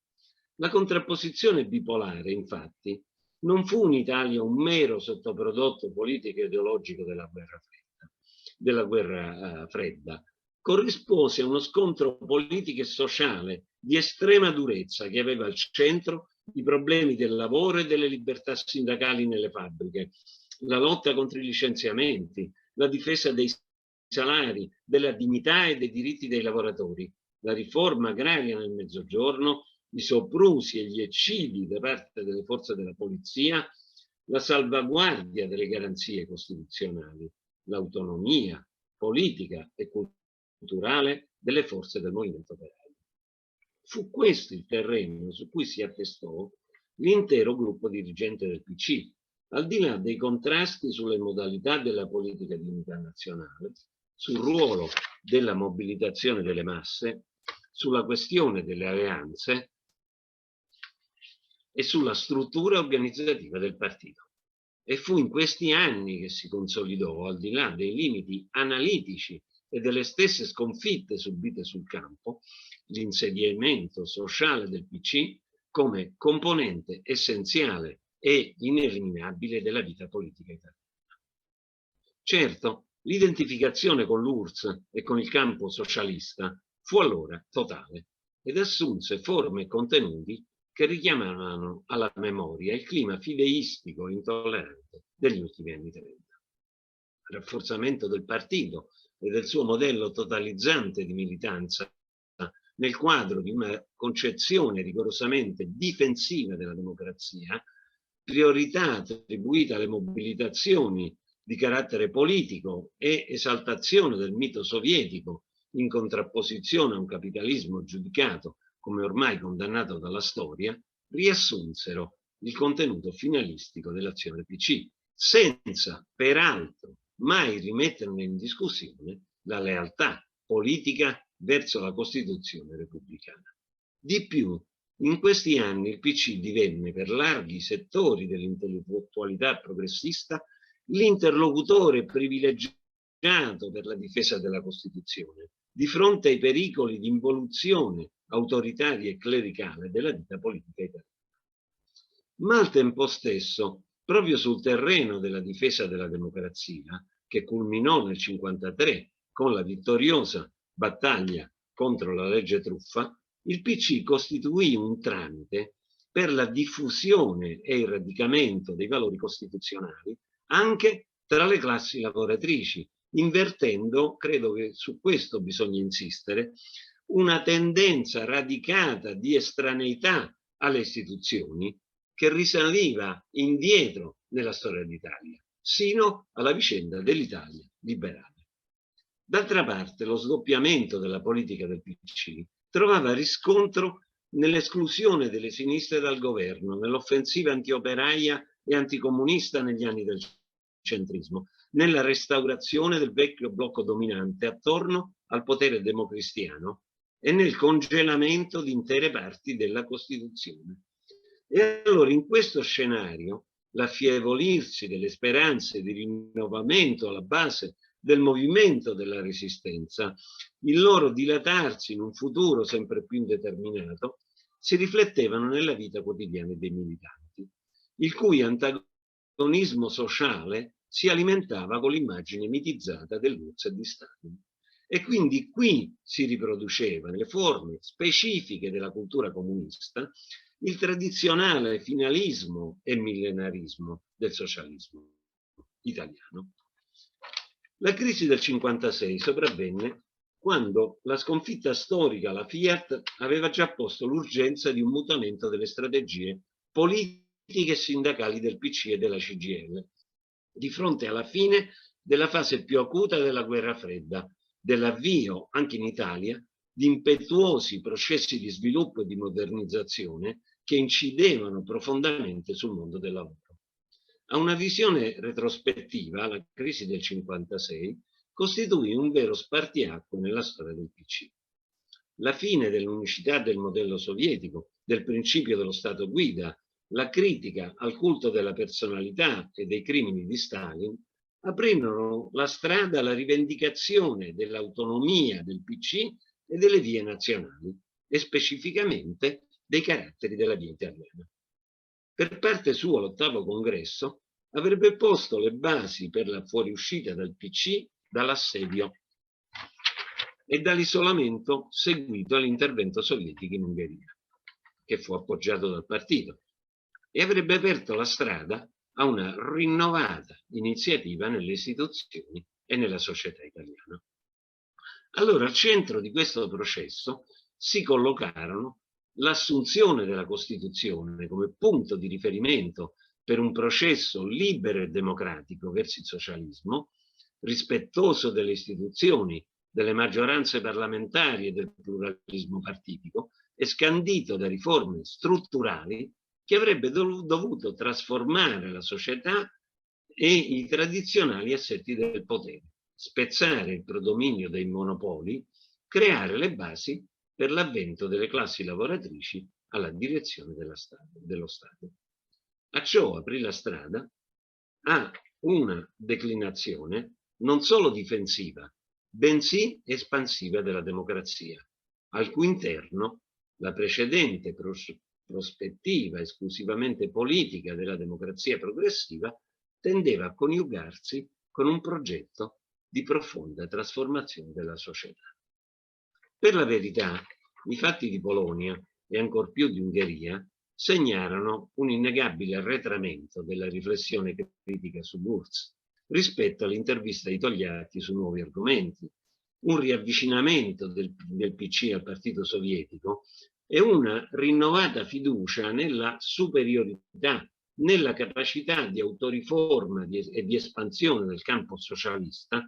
La contrapposizione bipolare, infatti, non fu in Italia un mero sottoprodotto politico e ideologico della guerra fredda, corrispose a uno scontro politico e sociale di estrema durezza che aveva al centro i problemi del lavoro e delle libertà sindacali nelle fabbriche, la lotta contro i licenziamenti, la difesa dei salari, della dignità e dei diritti dei lavoratori, la riforma agraria nel Mezzogiorno, i soprusi e gli eccidi da parte delle forze della polizia, la salvaguardia delle garanzie costituzionali, l'autonomia politica e culturale delle forze del movimento operaio. Fu questo il terreno su cui si attestò l'intero gruppo dirigente del PC, al di là dei contrasti sulle modalità della politica di unità nazionale, sul ruolo della mobilitazione delle masse, sulla questione delle alleanze e sulla struttura organizzativa del partito. E fu in questi anni che si consolidò, al di là dei limiti analitici e delle stesse sconfitte subite sul campo, l'insediamento sociale del PC come componente essenziale e ineliminabile della vita politica italiana. Certo, l'identificazione con l'URSS e con il campo socialista fu allora totale ed assunse forme e contenuti che richiamavano alla memoria il clima fideistico e intollerante degli ultimi anni 30. Rafforzamento del partito e del suo modello totalizzante di militanza nel quadro di una concezione rigorosamente difensiva della democrazia, priorità attribuita alle mobilitazioni di carattere politico e esaltazione del mito sovietico in contrapposizione a un capitalismo giudicato come ormai condannato dalla storia, riassunsero il contenuto finalistico dell'azione PC, senza peraltro mai rimetterne in discussione la lealtà politica verso la Costituzione repubblicana. Di più, in questi anni il PC divenne per larghi settori dell'intellettualità progressista l'interlocutore privilegiato per la difesa della Costituzione, di fronte ai pericoli di involuzione autoritaria e clericale della vita politica italiana. Ma al tempo stesso, proprio sul terreno della difesa della democrazia, che culminò nel 1953 con la vittoriosa battaglia contro la legge truffa, il PC costituì un tramite per la diffusione e il radicamento dei valori costituzionali anche tra le classi lavoratrici, invertendo, credo che su questo bisogna insistere, una tendenza radicata di estraneità alle istituzioni che risaliva indietro nella storia d'Italia, sino alla vicenda dell'Italia liberale. D'altra parte, lo sdoppiamento della politica del PC trovava riscontro nell'esclusione delle sinistre dal governo, nell'offensiva antioperaia e anticomunista negli anni del centrismo, nella restaurazione del vecchio blocco dominante attorno al potere democristiano e nel congelamento di intere parti della Costituzione. E allora in questo scenario l'affievolirsi delle speranze di rinnovamento alla base del movimento della resistenza, il loro dilatarsi in un futuro sempre più indeterminato, si riflettevano nella vita quotidiana dei militanti, il cui antagonismo sociale si alimentava con l'immagine mitizzata dell'URSS e di Stalin. E quindi qui si riproduceva nelle forme specifiche della cultura comunista il tradizionale finalismo e millenarismo del socialismo italiano. La crisi del 1956 sopravvenne quando la sconfitta storica alla Fiat aveva già posto l'urgenza di un mutamento delle strategie politiche e sindacali del PC e della CGIL, di fronte alla fine della fase più acuta della guerra fredda, dell'avvio, anche in Italia, di impetuosi processi di sviluppo e di modernizzazione che incidevano profondamente sul mondo del lavoro. A una visione retrospettiva, la crisi del 1956 costituì un vero spartiacque nella storia del PC. La fine dell'unicità del modello sovietico, del principio dello Stato guida, la critica al culto della personalità e dei crimini di Stalin aprirono la strada alla rivendicazione dell'autonomia del PC e delle vie nazionali, e specificamente dei caratteri della via italiana. Per parte sua, l'ottavo congresso avrebbe posto le basi per la fuoriuscita dal PC dall'assedio e dall'isolamento seguito all'intervento sovietico in Ungheria, che fu appoggiato dal partito, e avrebbe aperto la strada a una rinnovata iniziativa nelle istituzioni e nella società italiana. Allora, al centro di questo processo si collocarono l'assunzione della Costituzione come punto di riferimento per un processo libero e democratico verso il socialismo, rispettoso delle istituzioni, delle maggioranze parlamentari e del pluralismo partitico, e scandito da riforme strutturali che avrebbe dovuto trasformare la società e i tradizionali assetti del potere, spezzare il predominio dei monopoli, creare le basi per l'avvento delle classi lavoratrici alla direzione dello Stato. A ciò aprì la strada a una declinazione non solo difensiva, bensì espansiva della democrazia, al cui interno la precedente prospettiva esclusivamente politica della democrazia progressiva tendeva a coniugarsi con un progetto di profonda trasformazione della società. Per la verità, i fatti di Polonia e ancor più di Ungheria segnarono un innegabile arretramento della riflessione critica su Gurz rispetto all'intervista di Togliatti su nuovi argomenti, un riavvicinamento del PC al partito sovietico e una rinnovata fiducia nella superiorità, nella capacità di autoriforma e di espansione del campo socialista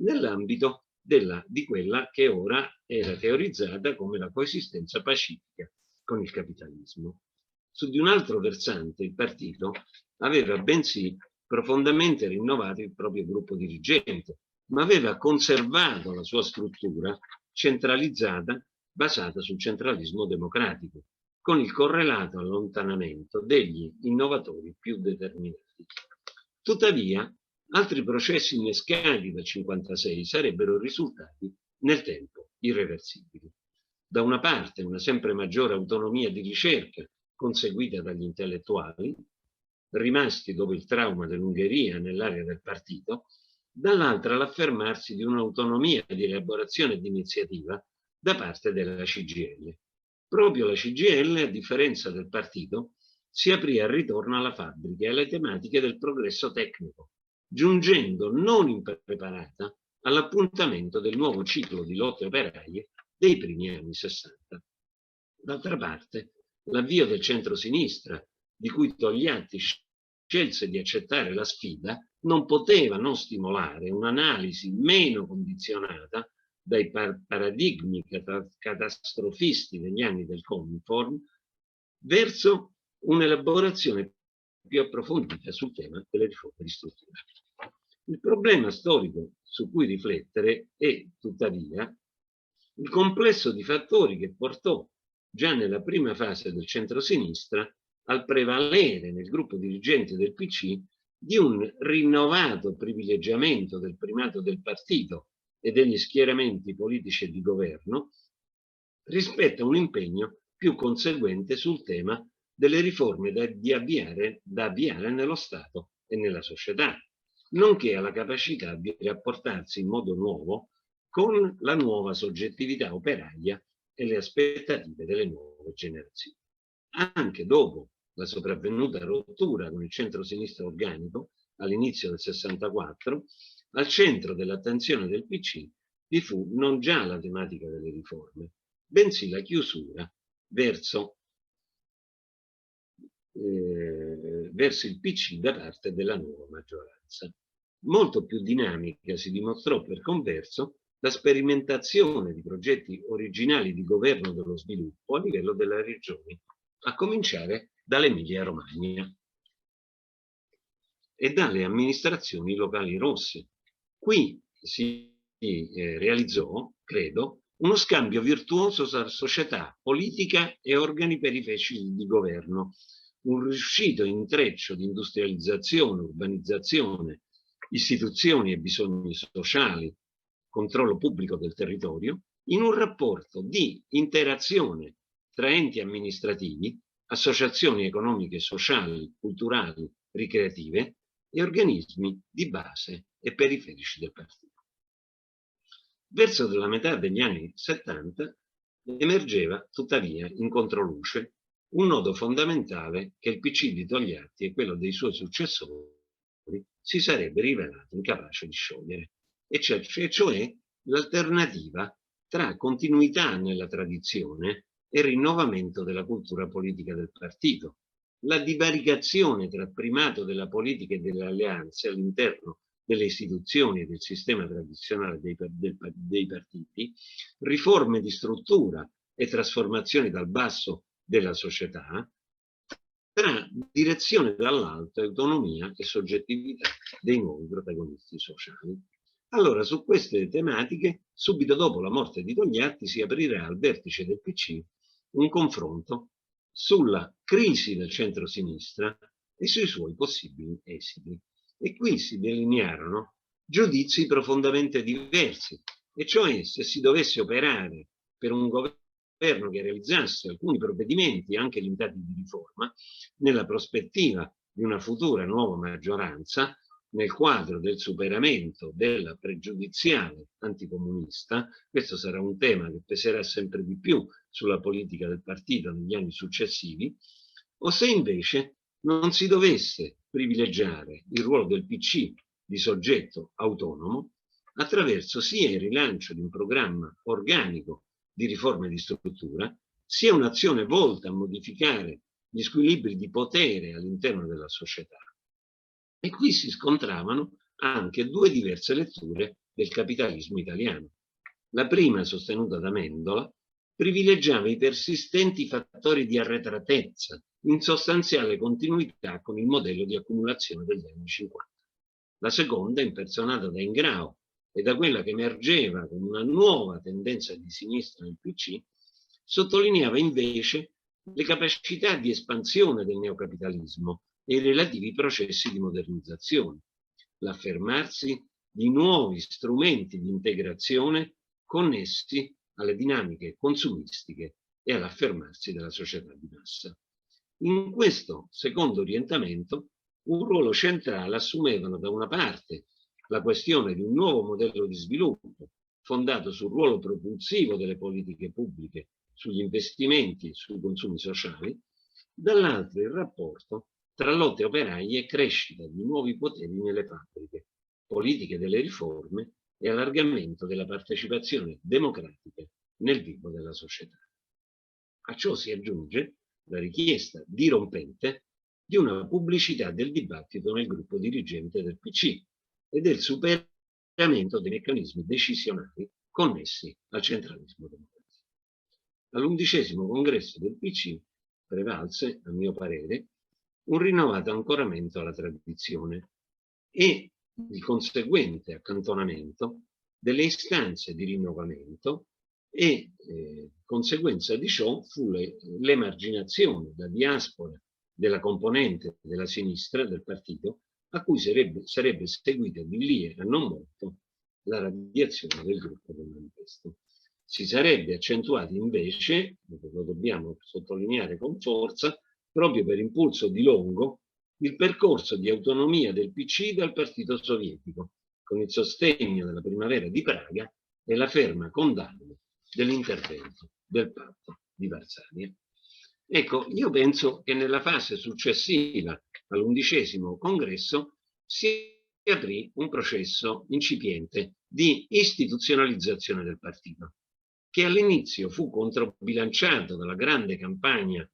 nell'ambito di quella che ora era teorizzata come la coesistenza pacifica con il capitalismo. Su di un altro versante il partito aveva bensì profondamente rinnovato il proprio gruppo dirigente, ma aveva conservato la sua struttura centralizzata basata sul centralismo democratico, con il correlato allontanamento degli innovatori più determinati. Tuttavia, altri processi innescati dal 1956 sarebbero risultati nel tempo irreversibili. Da una parte una sempre maggiore autonomia di ricerca conseguita dagli intellettuali, rimasti dopo il trauma dell'Ungheria nell'area del partito, dall'altra l'affermarsi di un'autonomia di elaborazione e di iniziativa da parte della CGIL. Proprio la CGIL, a differenza del partito, si aprì al ritorno alla fabbrica e alle tematiche del progresso tecnico, giungendo non impreparata all'appuntamento del nuovo ciclo di lotte operaie dei primi anni 60. D'altra parte, l'avvio del centro-sinistra, di cui Togliatti scelse di accettare la sfida, non poteva non stimolare un'analisi meno condizionata dai paradigmi catastrofisti degli anni del Cominform verso un'elaborazione più approfondita sul tema delle riforme di struttura. Il problema storico su cui riflettere è, tuttavia, il complesso di fattori che portò già nella prima fase del centro-sinistra al prevalere nel gruppo dirigente del PC di un rinnovato privilegiamento del primato del partito e degli schieramenti politici e di governo rispetto a un impegno più conseguente sul tema delle riforme da avviare nello Stato e nella società, nonché alla capacità di rapportarsi in modo nuovo con la nuova soggettività operaia e le aspettative delle nuove generazioni. Anche dopo la sopravvenuta rottura con il centro-sinistra organico all'inizio del 64, al centro dell'attenzione del PC vi fu non già la tematica delle riforme, bensì la chiusura verso il PC da parte della nuova maggioranza. Molto più dinamica si dimostrò per converso la sperimentazione di progetti originali di governo dello sviluppo a livello delle regioni, a cominciare dall'Emilia Romagna e dalle amministrazioni locali rosse. Qui si realizzò, credo, uno scambio virtuoso tra società, politica e organi periferici di governo, un riuscito intreccio di industrializzazione, urbanizzazione, istituzioni e bisogni sociali, controllo pubblico del territorio, in un rapporto di interazione tra enti amministrativi, associazioni economiche, sociali, culturali, ricreative e organismi di base e periferici del partito. Verso la metà degli anni 70 emergeva tuttavia in controluce un nodo fondamentale che il PC di Togliatti e quello dei suoi successori si sarebbe rivelato incapace di sciogliere, e cioè l'alternativa tra continuità nella tradizione e rinnovamento della cultura politica del partito, la divaricazione tra primato della politica e delle alleanze all'interno delle istituzioni e del sistema tradizionale dei partiti, riforme di struttura e trasformazioni dal basso della società, tra direzione dall'alto, autonomia e soggettività dei nuovi protagonisti sociali. Allora, su queste tematiche, subito dopo la morte di Togliatti, si aprirà al vertice del PC un confronto sulla crisi del centro-sinistra e sui suoi possibili esiti. E qui si delinearono giudizi profondamente diversi, e cioè se si dovesse operare per un governo che realizzasse alcuni provvedimenti anche limitati di riforma nella prospettiva di una futura nuova maggioranza nel quadro del superamento della pregiudiziale anticomunista. Questo sarà un tema che peserà sempre di più sulla politica del partito negli anni successivi, o se invece non si dovesse privilegiare il ruolo del PC di soggetto autonomo attraverso sia il rilancio di un programma organico di riforme di struttura, sia un'azione volta a modificare gli squilibri di potere all'interno della società. E qui si scontravano anche due diverse letture del capitalismo italiano. La prima, sostenuta da Mendola, privilegiava i persistenti fattori di arretratezza in sostanziale continuità con il modello di accumulazione degli anni 50. La seconda, impersonata da Ingrao e da quella che emergeva come una nuova tendenza di sinistra nel PC, sottolineava invece le capacità di espansione del neocapitalismo e i relativi processi di modernizzazione, l'affermarsi di nuovi strumenti di integrazione connessi alle dinamiche consumistiche e all'affermarsi della società di massa. In questo secondo orientamento un ruolo centrale assumevano da una parte la questione di un nuovo modello di sviluppo fondato sul ruolo propulsivo delle politiche pubbliche, sugli investimenti e sui consumi sociali, dall'altro il rapporto tra lotte operaie e crescita di nuovi poteri nelle fabbriche, politiche delle riforme e allargamento della partecipazione democratica nel vivo della società. A ciò si aggiunge la richiesta dirompente di una pubblicità del dibattito nel gruppo dirigente del PC e del superamento dei meccanismi decisionali connessi al centralismo democratico. All'11° congresso del PC prevalse, a mio parere, un rinnovato ancoramento alla tradizione e il conseguente accantonamento delle istanze di rinnovamento e conseguenza di ciò fu l'emarginazione da diaspora della componente della sinistra del partito a cui sarebbe seguita di lì a non molto la radiazione del gruppo del manifesto. Si sarebbe accentuato invece, lo dobbiamo sottolineare con forza, proprio per impulso di Longo, il percorso di autonomia del PC dal partito sovietico, con il sostegno della primavera di Praga e la ferma condanna dell'intervento del patto di Varsavia. Ecco, io penso che nella fase successiva all'11° congresso si aprì un processo incipiente di istituzionalizzazione del partito, che all'inizio fu controbilanciato dalla grande campagna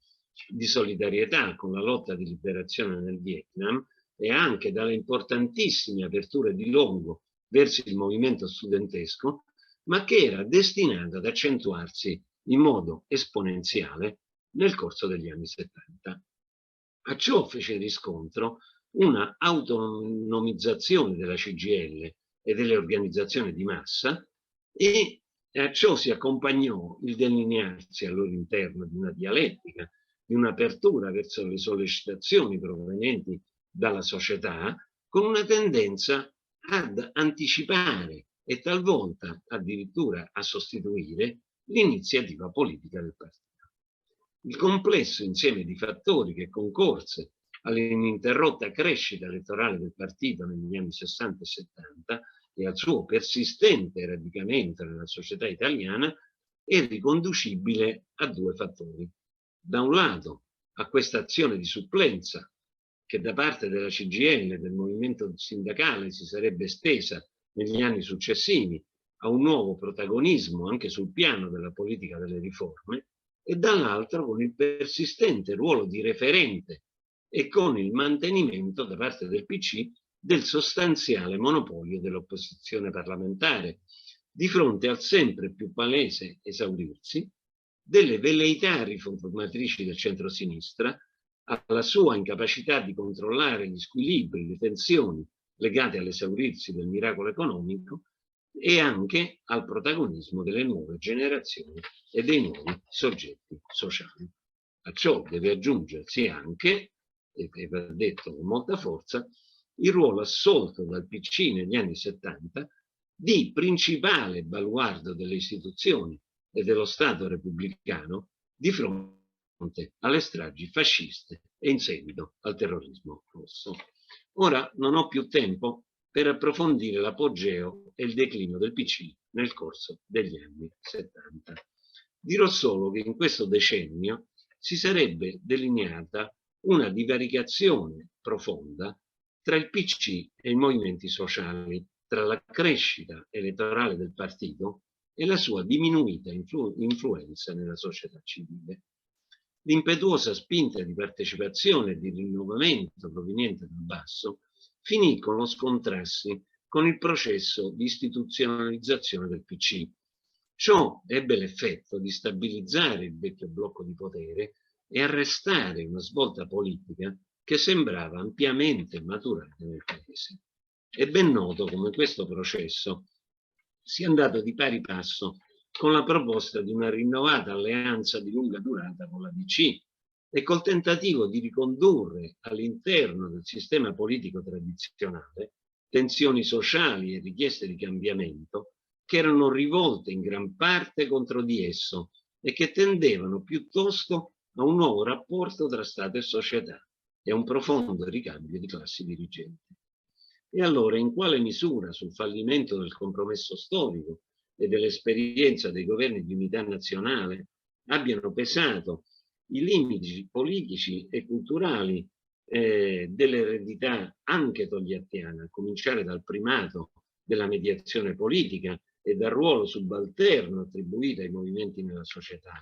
di solidarietà con la lotta di liberazione nel Vietnam e anche dalle importantissime aperture di Longo verso il movimento studentesco, ma che era destinato ad accentuarsi in modo esponenziale nel corso degli anni 70. A ciò fece riscontro una autonomizzazione della CGIL e delle organizzazioni di massa e a ciò si accompagnò il delinearsi al loro interno di una dialettica, di un'apertura verso le sollecitazioni provenienti dalla società, con una tendenza ad anticipare e talvolta addirittura a sostituire l'iniziativa politica del partito. Il complesso insieme di fattori che concorse all'ininterrotta crescita elettorale del partito negli anni 60 e 70 e al suo persistente radicamento nella società italiana è riconducibile a due fattori. Da un lato a questa azione di supplenza che da parte della CGIL e del movimento sindacale si sarebbe estesa negli anni successivi a un nuovo protagonismo anche sul piano della politica delle riforme, e dall'altro con il persistente ruolo di referente e con il mantenimento da parte del PC del sostanziale monopolio dell'opposizione parlamentare di fronte al sempre più palese esaurirsi delle velleità riformatrici del centrosinistra, alla sua incapacità di controllare gli squilibri, le tensioni legate all'esaurirsi del miracolo economico e anche al protagonismo delle nuove generazioni e dei nuovi soggetti sociali. A ciò deve aggiungersi anche, e va detto con molta forza, il ruolo assolto dal PC negli anni 70 di principale baluardo delle istituzioni e dello Stato repubblicano di fronte alle stragi fasciste e in seguito al terrorismo rosso. Ora non ho più tempo per approfondire l'apogeo e il declino del PC nel corso degli anni 70. Dirò solo che in questo decennio si sarebbe delineata una divaricazione profonda tra il PC e i movimenti sociali, tra la crescita elettorale del partito e la sua diminuita influenza nella società civile. L'impetuosa spinta di partecipazione e di rinnovamento proveniente dal basso finì con lo scontrarsi con il processo di istituzionalizzazione del PC. Ciò ebbe l'effetto di stabilizzare il vecchio blocco di potere e arrestare una svolta politica che sembrava ampiamente maturata nel Paese. È ben noto come questo processo sia andato di pari passo con la proposta di una rinnovata alleanza di lunga durata con la DC e col tentativo di ricondurre all'interno del sistema politico tradizionale tensioni sociali e richieste di cambiamento che erano rivolte in gran parte contro di esso e che tendevano piuttosto a un nuovo rapporto tra Stato e società e a un profondo ricambio di classi dirigenti. E allora in quale misura sul fallimento del compromesso storico e dell'esperienza dei governi di unità nazionale abbiano pesato i limiti politici e culturali dell'eredità anche togliattiana, a cominciare dal primato della mediazione politica e dal ruolo subalterno attribuito ai movimenti nella società.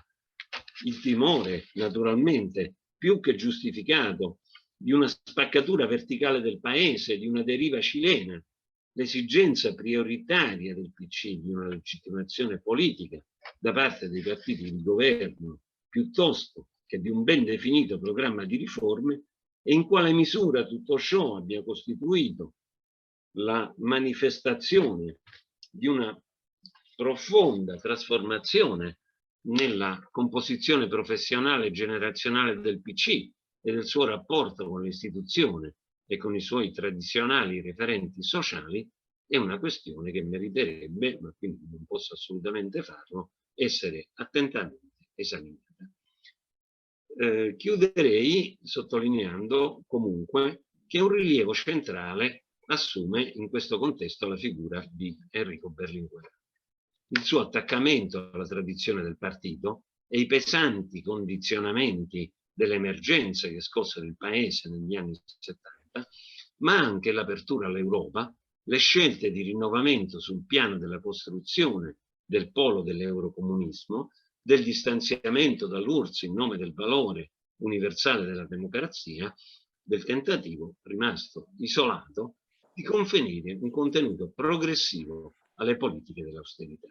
Il timore, naturalmente, più che giustificato, di una spaccatura verticale del paese, di una deriva cilena, l'esigenza prioritaria del PC di una legittimazione politica da parte dei partiti di governo, piuttosto che di un ben definito programma di riforme, e in quale misura tutto ciò abbia costituito la manifestazione di una profonda trasformazione nella composizione professionale e generazionale del PC e del suo rapporto con l'istituzione e con i suoi tradizionali referenti sociali, è una questione che meriterebbe, ma quindi non posso assolutamente farlo, essere attentamente esaminata. Chiuderei sottolineando comunque che un rilievo centrale assume in questo contesto la figura di Enrico Berlinguer. Il suo attaccamento alla tradizione del partito e i pesanti condizionamenti delle emergenze che scossero il paese negli anni 70, ma anche l'apertura all'Europa, le scelte di rinnovamento sul piano della costruzione del polo dell'eurocomunismo, del distanziamento dall'URSS in nome del valore universale della democrazia, del tentativo rimasto isolato di conferire un contenuto progressivo alle politiche dell'austerità.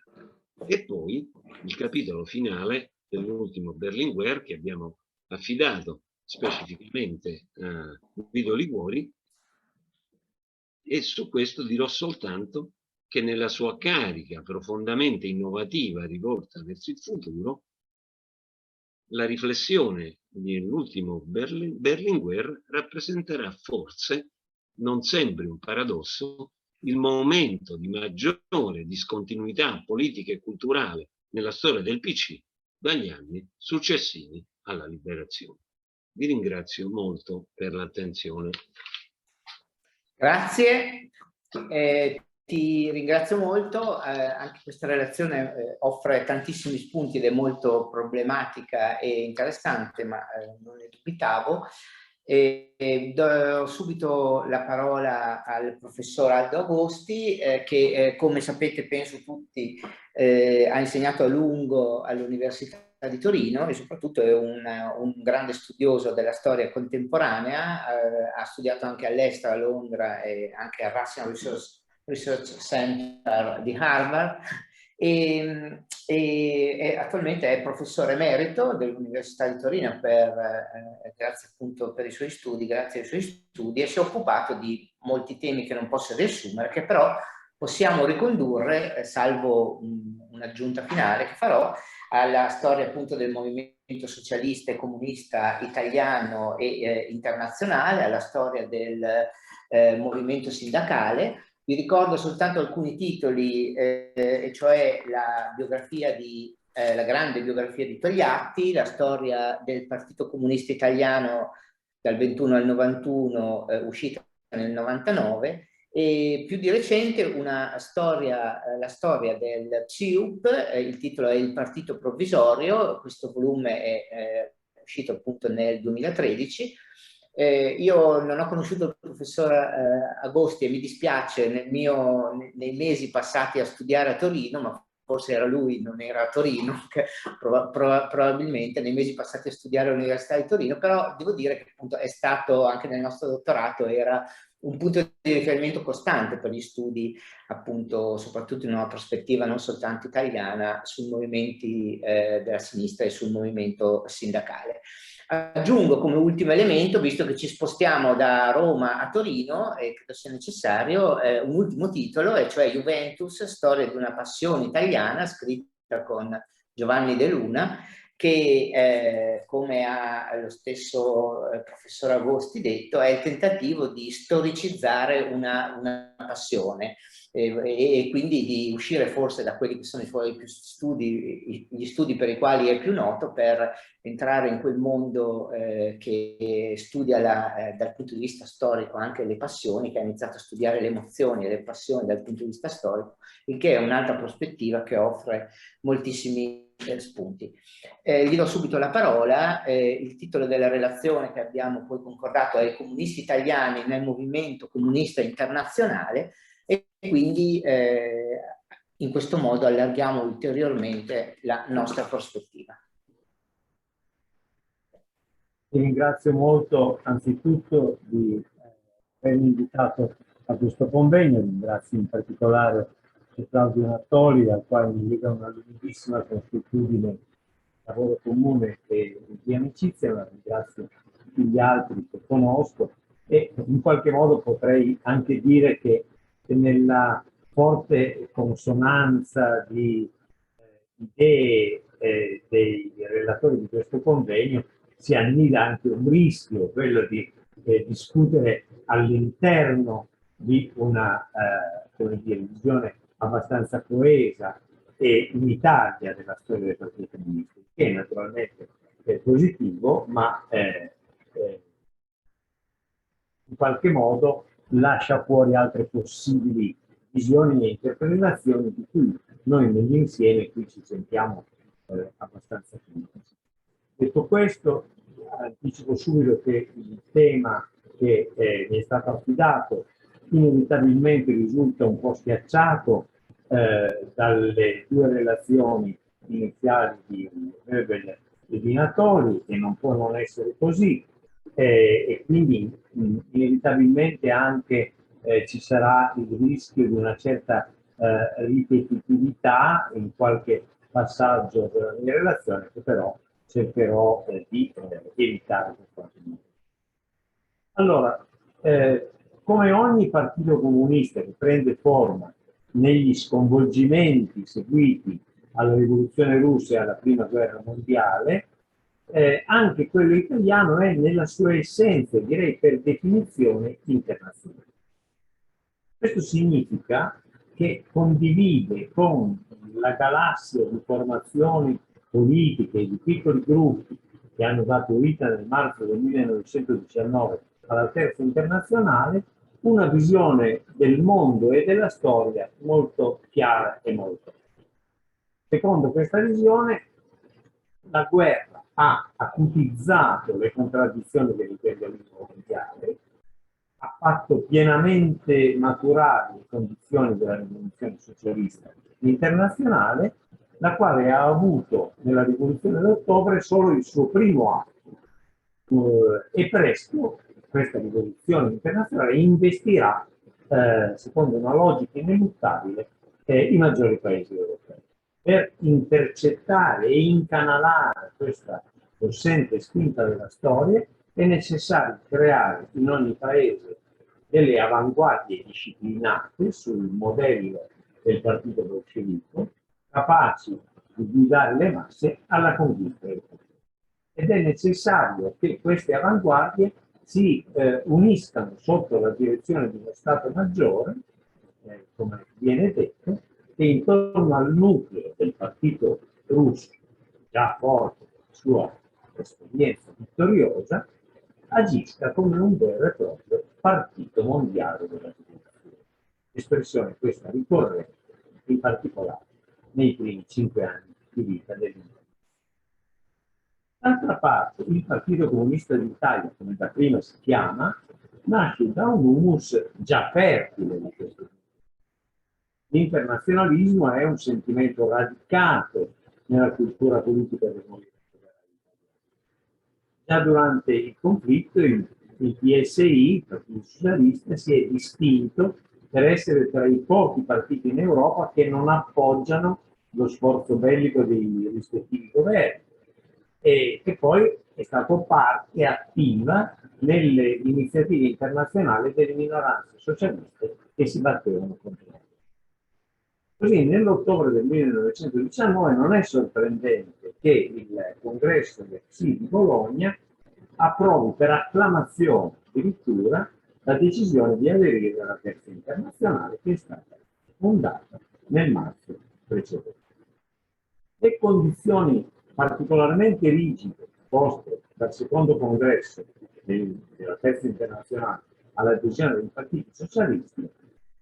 E poi il capitolo finale dell'ultimo Berlinguer, che abbiamo affidato specificamente a Guido Liguori, e su questo dirò soltanto che nella sua carica profondamente innovativa rivolta verso il futuro, la riflessione dell'ultimo Berlinguer rappresenterà forse, non sembri un paradosso, il momento di maggiore discontinuità politica e culturale nella storia del PC dagli anni successivi alla liberazione. Vi ringrazio molto per l'attenzione. Grazie. Ti ringrazio molto, anche questa relazione offre tantissimi spunti ed è molto problematica e interessante, ma non ne dubitavo. Do subito la parola al professor Aldo Agosti, che come sapete penso tutti ha insegnato a lungo all'Università di Torino e soprattutto è un grande studioso della storia contemporanea, ha studiato anche all'estero, a Londra e anche al Russian Research Center di Harvard e attualmente è professore emerito dell'Università di Torino grazie appunto per i suoi studi, grazie ai suoi studi, e si è occupato di molti temi che non posso riassumere, che però possiamo ricondurre, salvo un'aggiunta finale che farò, alla storia appunto del movimento socialista e comunista italiano e internazionale, alla storia del movimento sindacale. Vi ricordo soltanto alcuni titoli, e cioè la grande biografia di Togliatti, la storia del Partito Comunista Italiano dal 21 al 91, uscita nel 99, e più di recente la storia del CIUP, il titolo è Il Partito Provvisorio. Questo volume è uscito appunto nel 2013. Io non ho conosciuto il professor Agosti e mi dispiace nei mesi passati a studiare a Torino, ma forse era lui, non era a Torino, probabilmente nei mesi passati a studiare all'Università di Torino, però devo dire che appunto è stato, anche nel nostro dottorato, era un punto di riferimento costante per gli studi, appunto, soprattutto in una prospettiva non soltanto italiana, sui movimenti della sinistra e sul movimento sindacale. Aggiungo come ultimo elemento, visto che ci spostiamo da Roma a Torino, e credo sia necessario, un ultimo titolo, e cioè Juventus, storia di una passione italiana, scritta con Giovanni De Luna, che come ha lo stesso professor Agosti detto, è il tentativo di storicizzare una passione e quindi di uscire forse da quelli che sono i suoi più studi, gli studi per i quali è più noto, per entrare in quel mondo che studia dal punto di vista storico anche le passioni, che ha iniziato a studiare le emozioni e le passioni dal punto di vista storico, il che è un'altra prospettiva che offre moltissimi spunti. Gli do subito la parola. Il titolo della relazione che abbiamo poi concordato è I comunisti italiani nel movimento comunista internazionale, e quindi in questo modo allarghiamo ulteriormente la nostra prospettiva. Ti ringrazio molto anzitutto di avermi invitato a questo convegno, ringrazio in particolare Claudio Nattoli, al quale mi lega una lunghissima consuetudine, lavoro comune e di amicizia, ma ringrazio tutti gli altri che conosco, e in qualche modo potrei anche dire che nella forte consonanza di idee dei relatori di questo convegno si annida anche un rischio, quello di discutere all'interno di una visione abbastanza coesa e unitaria della storia del Partito Comunista, che naturalmente è positivo, ma in qualche modo lascia fuori altre possibili visioni e interpretazioni di cui noi nell'insieme qui ci sentiamo abbastanza critici. Detto questo, anticipo subito che il tema che mi è stato affidato inevitabilmente risulta un po' schiacciato dalle due relazioni iniziali di Goebel e di Nattoli, e non può non essere così, e quindi inevitabilmente anche ci sarà il rischio di una certa ripetitività in qualche passaggio della mia relazione, che però cercherò di evitare per quanto mi riguarda. Allora, come ogni partito comunista che prende forma negli sconvolgimenti seguiti alla rivoluzione russa e alla prima guerra mondiale, anche quello italiano è nella sua essenza, direi per definizione, internazionale. Questo significa che condivide con la galassia di formazioni politiche, di piccoli gruppi che hanno dato vita nel marzo del 1919 alla Terza Internazionale, una visione del mondo e della storia molto chiara e molto. Secondo questa visione, la guerra ha acutizzato le contraddizioni dell'imperialismo mondiale, ha fatto pienamente maturare le condizioni della rivoluzione socialista internazionale, la quale ha avuto nella rivoluzione d'ottobre solo il suo primo atto, e presto questa rivoluzione internazionale investirà, secondo una logica ineluttabile, i maggiori paesi europei. Per intercettare e incanalare questa possente spinta della storia è necessario creare in ogni paese delle avanguardie disciplinate sul modello del partito bolscevico, capaci di guidare le masse alla conquista del potere. Ed è necessario che queste avanguardie si uniscano sotto la direzione di uno Stato maggiore, come viene detto, e intorno al nucleo del partito russo, già forte della sua esperienza vittoriosa, agisca come un vero e proprio partito mondiale della rivoluzione. Espressione questa ricorrente in particolare nei primi 5 anni di vita dell'impero. D'altra parte, il Partito Comunista d'Italia, come da prima si chiama, nasce da un humus già fertile di questo tipo. L'internazionalismo è un sentimento radicato nella cultura politica del movimento italiano. Già durante il conflitto il PSI, il Partito Socialista, si è distinto per essere tra i pochi partiti in Europa che non appoggiano lo sforzo bellico dei rispettivi governi e poi è stato parte attiva nelle iniziative internazionali delle minoranze socialiste che si battevano contro loro. Così nell'ottobre del 1919 non è sorprendente che il congresso del PSI di Bologna approvi per acclamazione addirittura la decisione di aderire alla Terza Internazionale che è stata fondata nel marzo precedente. Le condizioni particolarmente rigide poste dal secondo congresso della Terza Internazionale all'adesione dei partiti socialisti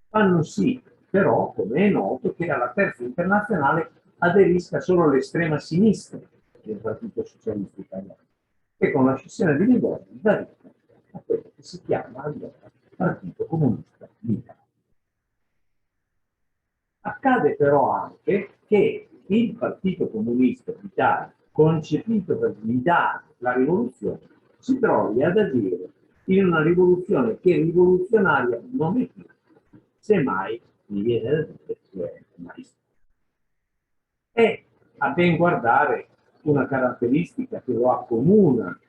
fanno sì, però, come è noto, che alla Terza Internazionale aderisca solo l'estrema sinistra del Partito Socialista Italiano, che con la scissione di Livorno dà vita a quello che si chiama allora Partito Comunista d'Italia. Accade però anche che il Partito Comunista d'Italia, concepito per guidare la rivoluzione, si trovi ad agire in una rivoluzione che rivoluzionaria non è più, semmai mi viene da dire che è mai stata. È a ben guardare una caratteristica che lo accomuna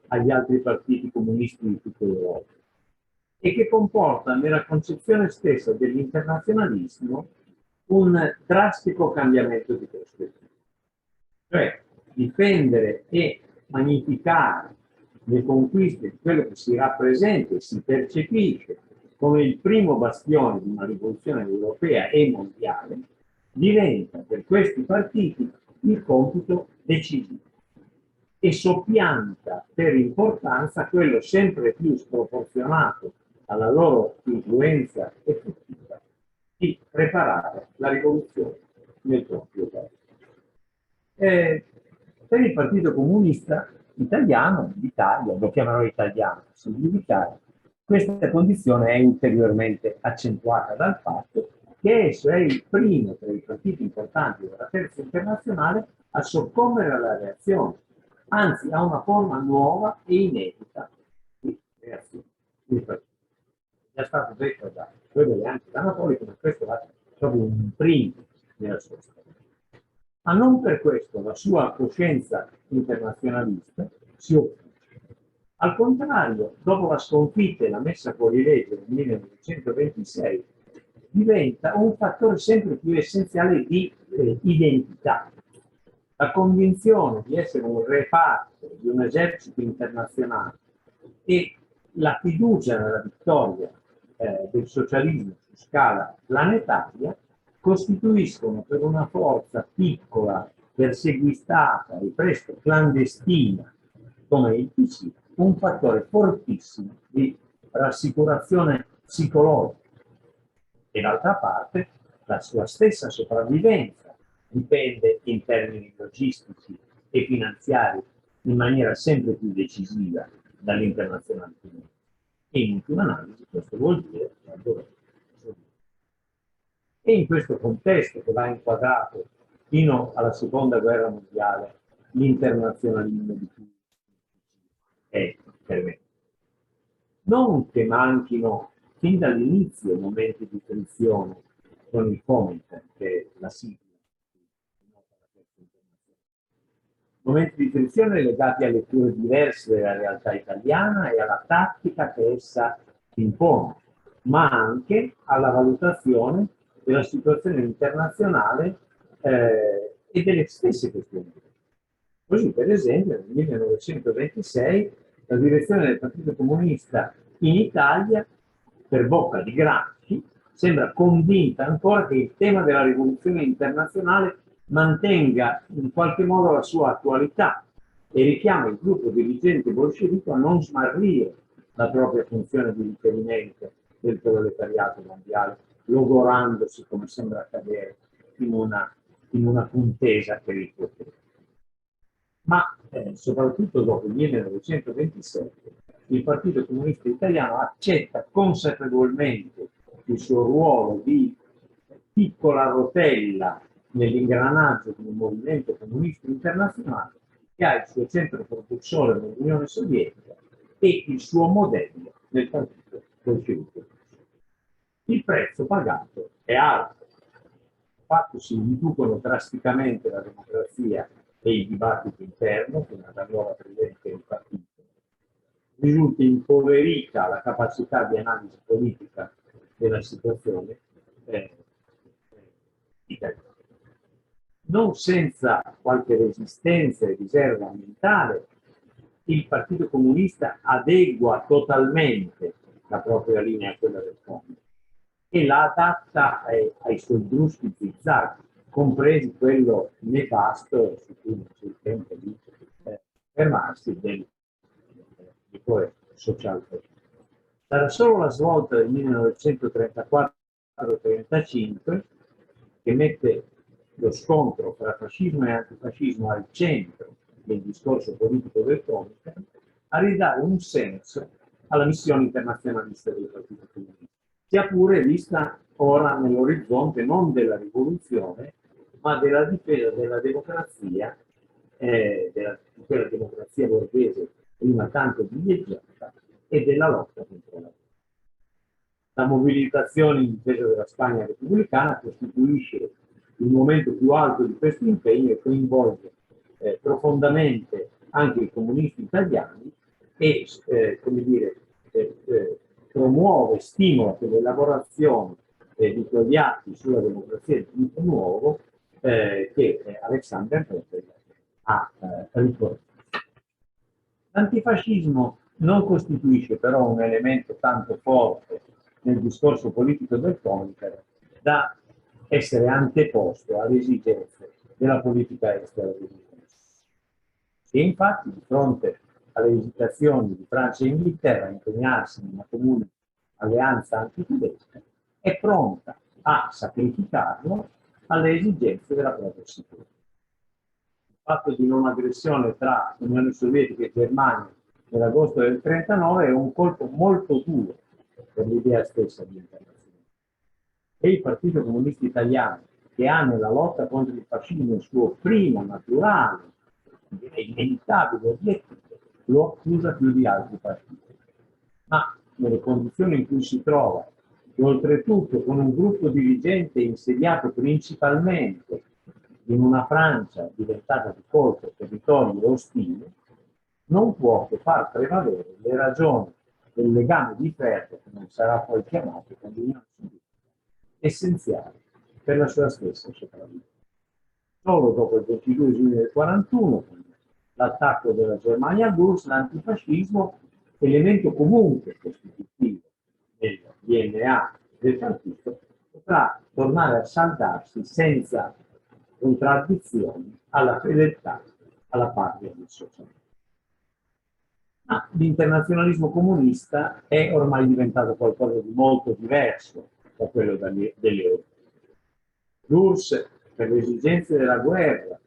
agli altri partiti comunisti di tutta Europa e che comporta nella concezione stessa dell'internazionalismo un drastico cambiamento di prospettiva. Cioè difendere e magnificare le conquiste di quello che si rappresenta e si percepisce come il primo bastione di una rivoluzione europea e mondiale, diventa per questi partiti il compito decisivo e soppianta per importanza quello sempre più sproporzionato alla loro influenza effettiva di preparare la rivoluzione nel proprio paese. Per il Partito Comunista Italiano, l'Italia, lo chiamerò italiano per semplificare, questa condizione è ulteriormente accentuata dal fatto che esso è il primo tra i partiti importanti della Terza Internazionale a soccombere alla reazione, anzi a una forma nuova e inedita di reazione. È già stato detto da quello anche da Napoli, come questo è proprio un primo nella sua storia. Ma non per questo la sua coscienza internazionalista si oppone. Al contrario, dopo la sconfitta e la messa fuori legge nel 1926, diventa un fattore sempre più essenziale di identità. La convinzione di essere un reparto di un esercito internazionale e la fiducia nella vittoria del socialismo su scala planetaria costituiscono per una forza piccola, perseguitata e presto clandestina come il PC un fattore fortissimo di rassicurazione psicologica. E d'altra parte la sua stessa sopravvivenza dipende in termini logistici e finanziari in maniera sempre più decisiva dall'internazionalizzazione. E in ultima analisi questo vuol dire e in questo contesto che va inquadrato fino alla seconda guerra mondiale l'internazionalismo di cui è per me. Non che manchino fin dall'inizio momenti di tensione con il Comintern, che è la sigla. Momenti di tensione legati a letture diverse della realtà italiana e alla tattica che essa impone, ma anche alla valutazione della situazione internazionale e delle stesse questioni. Così, per esempio, nel 1926 la direzione del Partito Comunista in Italia, per bocca di Gramsci, sembra convinta ancora che il tema della rivoluzione internazionale mantenga in qualche modo la sua attualità e richiama il gruppo dirigente bolscevico a non smarrire la propria funzione di riferimento del proletariato mondiale, logorandosi, come sembra accadere, in una contesa per il potere. ma soprattutto dopo il 1927 il Partito Comunista Italiano accetta consapevolmente il suo ruolo di piccola rotella nell'ingranaggio di un movimento comunista internazionale che ha il suo centro propulsore nell'Unione Sovietica e il suo modello nel Partito Bolscevico. Il prezzo pagato è alto. Infatti si riducono drasticamente la democrazia e il dibattito interno, che da allora presente il partito. Risulta impoverita la capacità di analisi politica della situazione italiana. Non senza qualche resistenza e riserva mentale, il Partito Comunista adegua totalmente la propria linea a quella del fondo e la adatta ai suoi bruschi zigzag, compresi quello nefasto su cui non c'è il tempo di fermarsi del sociale. Sarà solo la svolta del 1934-35 che mette lo scontro tra fascismo e antifascismo al centro del discorso politico del Comintern a ridare un senso alla missione internazionalista del Partito Comunista, sia pure vista ora nell'orizzonte non della rivoluzione, ma della difesa della democrazia, di quella democrazia borghese prima tanto dileggiata, e della lotta contro la. La mobilitazione in difesa della Spagna repubblicana costituisce il momento più alto di questo impegno e coinvolge profondamente anche i comunisti italiani e promuove, stimola l'elaborazione di quegli atti sulla democrazia di tipo nuovo che Alexander Pope ha ricordato. L'antifascismo non costituisce però un elemento tanto forte nel discorso politico del Comintern da essere anteposto alle esigenze della politica estera dell'Unione. E infatti, di fronte alle esitazioni di Francia e Inghilterra a impegnarsi in una comune alleanza antitedesca, è pronta a sacrificarlo alle esigenze della propria sicurezza. Il fatto di non aggressione tra Unione Sovietica e Germania nell'agosto del 1939 è un colpo molto duro per l'idea stessa di internazionale. E il Partito Comunista Italiano, che ha nella lotta contro il fascismo il suo primo naturale e inevitabile obiettivo, lo accusa più di altri partiti. Ma nelle condizioni in cui si trova, e oltretutto con un gruppo dirigente insediato principalmente in una Francia diventata di colpo territorio ostile, non può che far prevalere le ragioni del legame di ferro, che non sarà poi chiamato, con l'Unione Sovietica, essenziale per la sua stessa sopravvivenza. Solo dopo il 22 giugno del 1941, con l'attacco della Germania all'URSS, l'antifascismo, elemento comunque costitutivo del DNA del partito, potrà tornare a saldarsi senza contraddizioni alla fedeltà alla patria del socialismo. Ma l'internazionalismo comunista è ormai diventato qualcosa di molto diverso da quello dell'Europa. L'URSS, per le esigenze della guerra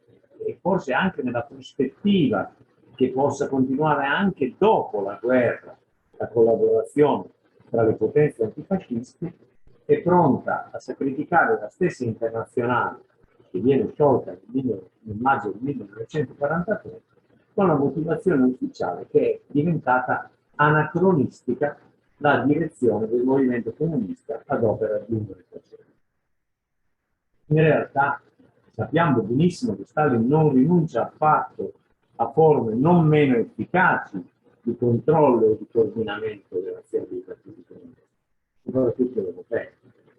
e forse anche nella prospettiva che possa continuare anche dopo la guerra la collaborazione tra le potenze antifasciste, è pronta a sacrificare la stessa internazionale che viene sciolta nel maggio del 1943 con la motivazione ufficiale che è diventata anacronistica la direzione del movimento comunista ad opera di un rettore. In realtà sappiamo benissimo che Stalin non rinuncia affatto a forme non meno efficaci di controllo e di coordinamento dell'azione dei partiti comunisti, soprattutto europei.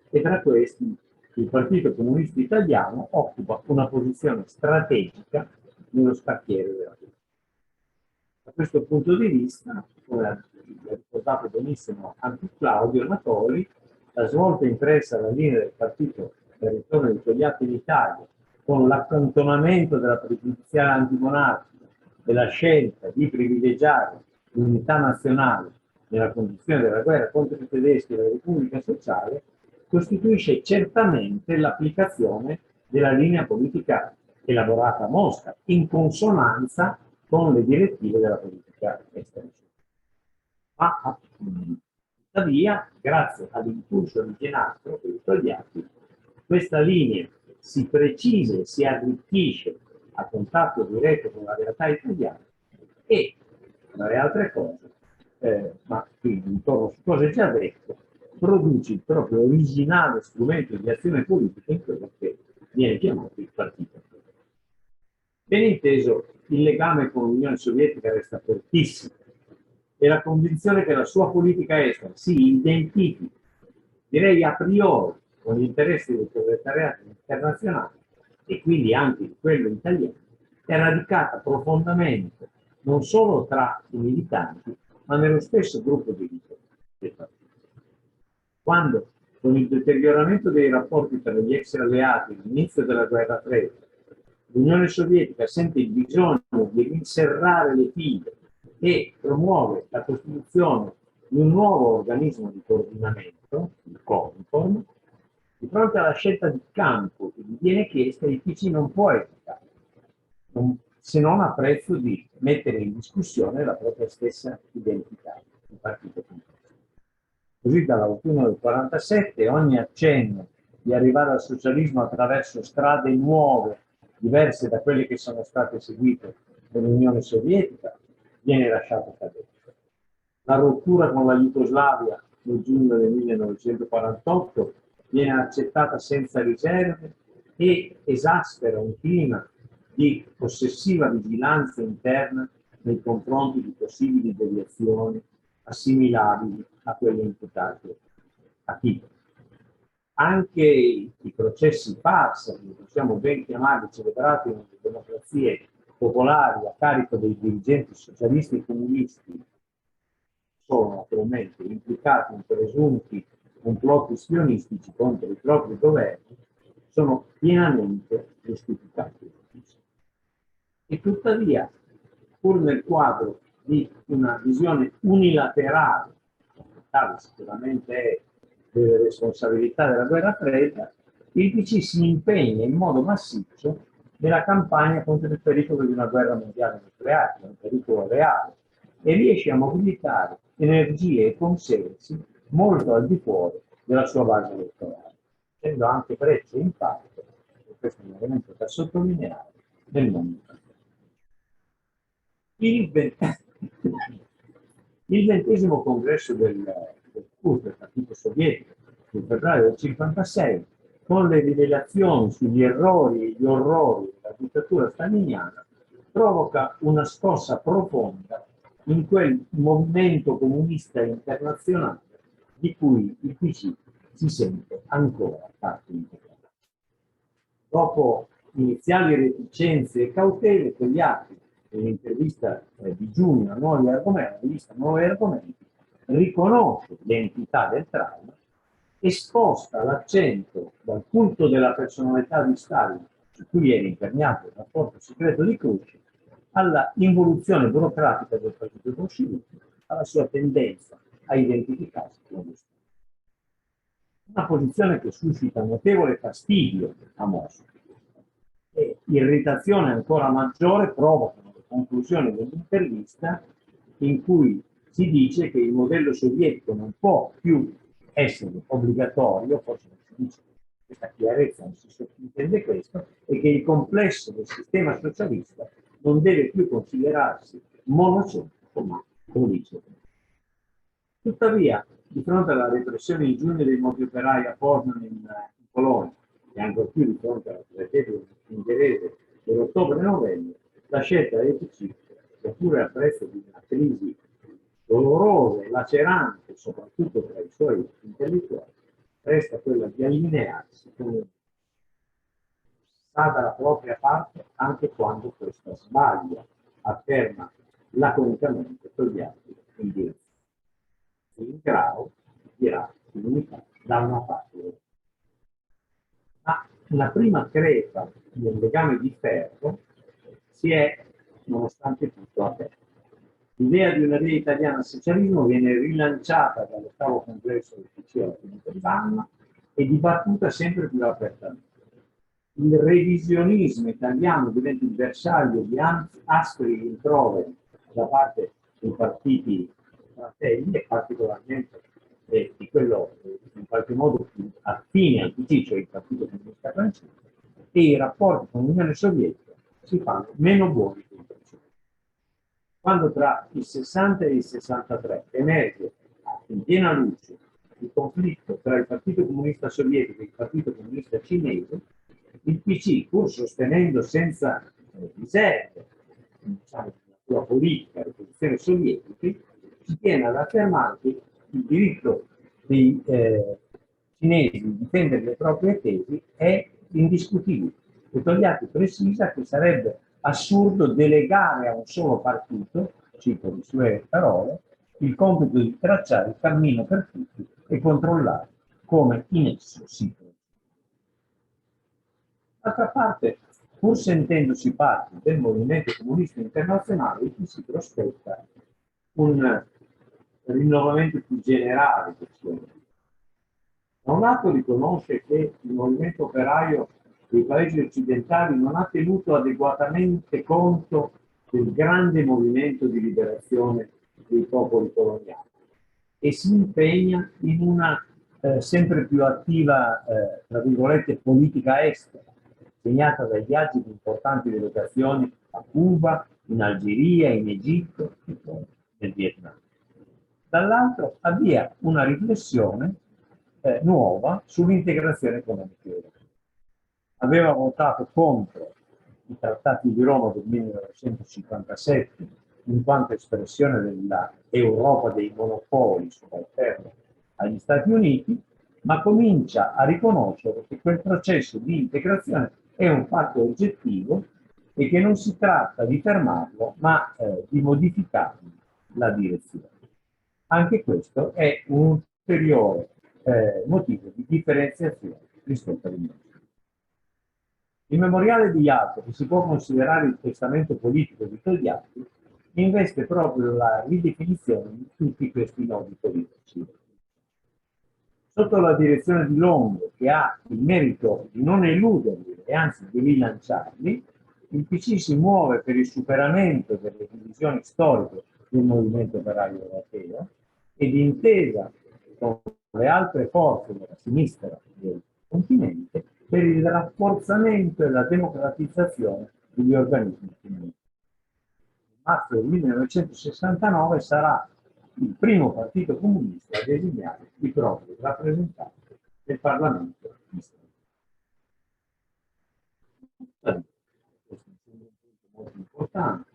E tra questi il Partito Comunista Italiano occupa una posizione strategica nello scacchiere della vita. Da questo punto di vista, come ha ricordato benissimo anche Claudio Natoli, la svolta impressa alla linea del partito per il ritorno dei Togliatti in Italia, con l'accantonamento della pregiudiziale antimonarchica e la scelta di privilegiare l'unità nazionale nella condizione della guerra contro i tedeschi e la Repubblica Sociale, costituisce certamente l'applicazione della linea politica elaborata a Mosca, in consonanza con le direttive della politica estera. Ma tuttavia, grazie all'impulso originale dei Togliatti, questa linea si precisa e si arricchisce a contatto diretto con la realtà italiana e, tra le altre cose, ma qui intorno su cose già dette, produce il proprio originale strumento di azione politica in quello che viene chiamato il partito. Ben inteso, il legame con l'Unione Sovietica resta fortissimo e la convinzione che la sua politica estera si identifichi, direi a priori, con gli interessi del proletariato internazionale e quindi anche di quello italiano, è radicata profondamente non solo tra i militanti, ma nello stesso gruppo di vita del partito. Quando, con il deterioramento dei rapporti tra gli ex alleati all'inizio della guerra fredda, l'Unione Sovietica sente il bisogno di rinserrare le file e promuove la costituzione di un nuovo organismo di coordinamento, il CONIFORM, di fronte alla scelta di campo che gli viene chiesta, il PC non può esitare, se non a prezzo di mettere in discussione la propria stessa identità, il partito comunista. Così dall'autunno del 1947 ogni accenno di arrivare al socialismo attraverso strade nuove, diverse da quelle che sono state seguite dall'Unione Sovietica, viene lasciato cadere. La rottura con la Jugoslavia nel giugno del 1948 viene accettata senza riserve e esaspera un clima di ossessiva vigilanza interna nei confronti di possibili deviazioni assimilabili a quelle imputate a Tito. Anche i processi farsa, che possiamo ben chiamarli, celebrati nelle democrazie popolari a carico dei dirigenti socialisti e comunisti, sono naturalmente implicati in presunti complotti spionistici contro i propri governi, sono pienamente giustificati. E tuttavia, pur nel quadro di una visione unilaterale, tale sicuramente è delle responsabilità della guerra fredda, il PC si impegna in modo massiccio nella campagna contro il pericolo di una guerra mondiale nucleare, un pericolo reale, e riesce a mobilitare energie e consensi molto al di fuori della sua base elettorale, essendo anche prezzo in parte, e questo è un elemento da sottolineare, nel mondo. Il 20° congresso del CUT, del Partito Sovietico, nel febbraio del 1956, con le rivelazioni sugli errori e gli orrori della dittatura staliniana, provoca una scossa profonda in quel movimento comunista internazionale di cui il PC si sente ancora parte integrante. Dopo iniziali reticenze e cautele, Togliatti, nell'intervista di giugno a Nuovi Argomenti, riconosce l'entità del trauma e sposta l'accento dal culto della personalità di Stalin, su cui era imperniato il rapporto segreto di Khrushchev, alla involuzione burocratica del partito bolscevico, alla sua tendenza a identificarsi con lo Stato. Una posizione che suscita notevole fastidio a Mosca e irritazione ancora maggiore provocano le conclusioni dell'intervista in cui si dice che il modello sovietico non può più essere obbligatorio, forse non si dice questa chiarezza, non si sottintende questo, e che il complesso del sistema socialista non deve più considerarsi monocentrico, ma policentrico. Tuttavia, di fronte alla repressione in giugno dei molti operai a Poznan in Polonia, e ancor più di fronte alla tragedia ungherese dell'ottobre-novembre, la scelta del PC, seppure a prezzo di una crisi dolorosa e lacerante, soprattutto tra i suoi intellettuali, resta quella di allinearsi con sa dalla propria parte anche quando questa sbaglia, afferma laconicamente Togliatti in direzione. Il grau dirà l'unità da una parte. Ma la prima crepa del legame di ferro si è, nonostante tutto, aperta. L'idea di una via italiana al socialismo viene rilanciata dall'8° congresso del PC alla fine dell'anno e dibattuta sempre più apertamente. il revisionismo italiano diventa il bersaglio di aspri rimproveri da parte dei partiti fratelli e particolarmente di quello in qualche modo più affine al PC, cioè il Partito Comunista Francese, e i rapporti con l'Unione Sovietica si fanno meno buoni che in precedenti. Quando tra il 60 e il 63 emerge in piena luce il conflitto tra il Partito Comunista Sovietico e il Partito Comunista Cinese, il PC, pur sostenendo senza riserve, diciamo, la sua politica, le posizioni sovietiche, si tiene ad affermare che il diritto dei cinesi di difendere le proprie tesi è indiscutibile. E Togliatti precisa che sarebbe assurdo delegare a un solo partito, cito le sue parole, il compito di tracciare il cammino per tutti e controllare come in esso si procede. D'altra parte, pur sentendosi parte del movimento comunista internazionale, si prospetta un rinnovamento più generale del suo. Da un lato riconosce che il movimento operaio dei paesi occidentali non ha tenuto adeguatamente conto del grande movimento di liberazione dei popoli coloniali e si impegna in una sempre più attiva, tra virgolette, politica estera, segnata dai viaggi di importanti delegazioni a Cuba, in Algeria, in Egitto e poi nel Vietnam. Dall'altro avvia una riflessione nuova sull'integrazione economica europea. Aveva votato contro i trattati di Roma del 1957 in quanto espressione dell'Europa dei monopoli subalterno agli Stati Uniti, ma comincia a riconoscere che quel processo di integrazione è un fatto oggettivo e che non si tratta di fermarlo, ma di modificare la direzione. Anche questo è un ulteriore motivo di differenziazione rispetto all'Unione. Il memoriale di Jalta, che si può considerare il testamento politico di Togliatti, investe proprio la ridefinizione di tutti questi nodi politici. Sotto la direzione di Longo, che ha il merito di non eluderli e anzi di rilanciarli, il PC si muove per il superamento delle divisioni storiche del movimento operaio europeo e d'intesa con le altre forze della sinistra del continente per il rafforzamento e la democratizzazione degli organismi comunitari. In marzo del 1969 sarà il primo partito comunista a designare i propri rappresentanti nel Parlamento islamico. Questo è un punto molto importante.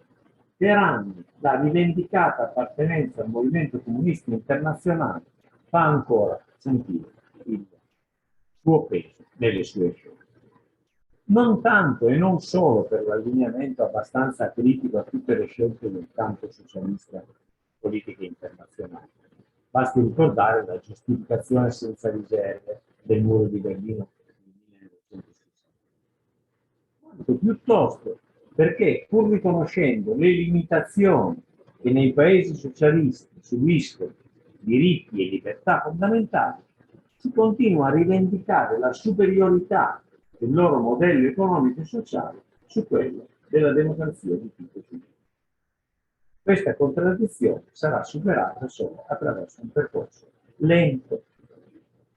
Per anni la rivendicata appartenenza al movimento comunista internazionale fa ancora sentire il suo peso nelle sue scelte. Non tanto e non solo per l'allineamento abbastanza critico a tutte le scelte del campo socialista politiche internazionali. Basti ricordare la giustificazione senza riserve del muro di Berlino del 1960. Quanto piuttosto perché, pur riconoscendo le limitazioni che nei paesi socialisti subiscono diritti e libertà fondamentali, si continua a rivendicare la superiorità del loro modello economico e sociale su quello della democrazia di tipo civile. Questa contraddizione sarà superata solo attraverso un percorso lento,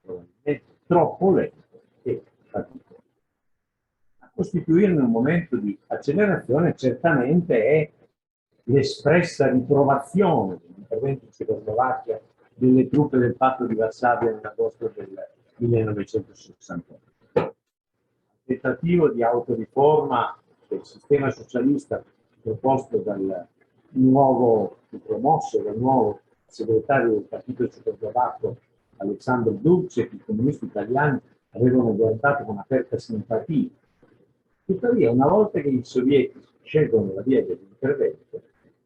probabilmente troppo lento e faticoso. A costituirne un momento di accelerazione certamente è l'espressa riprovazione dell'intervento in Cecoslovacchia delle truppe del patto di Varsavia nell'agosto del 1968. Il tentativo di autoriforma del sistema socialista proposto promosso dal nuovo segretario del partito cecoslovacco Aleksandr Dubček, i comunisti italiani avevano guardato con aperta simpatia. Tuttavia, una volta che i sovietici scelgono la via dell'intervento,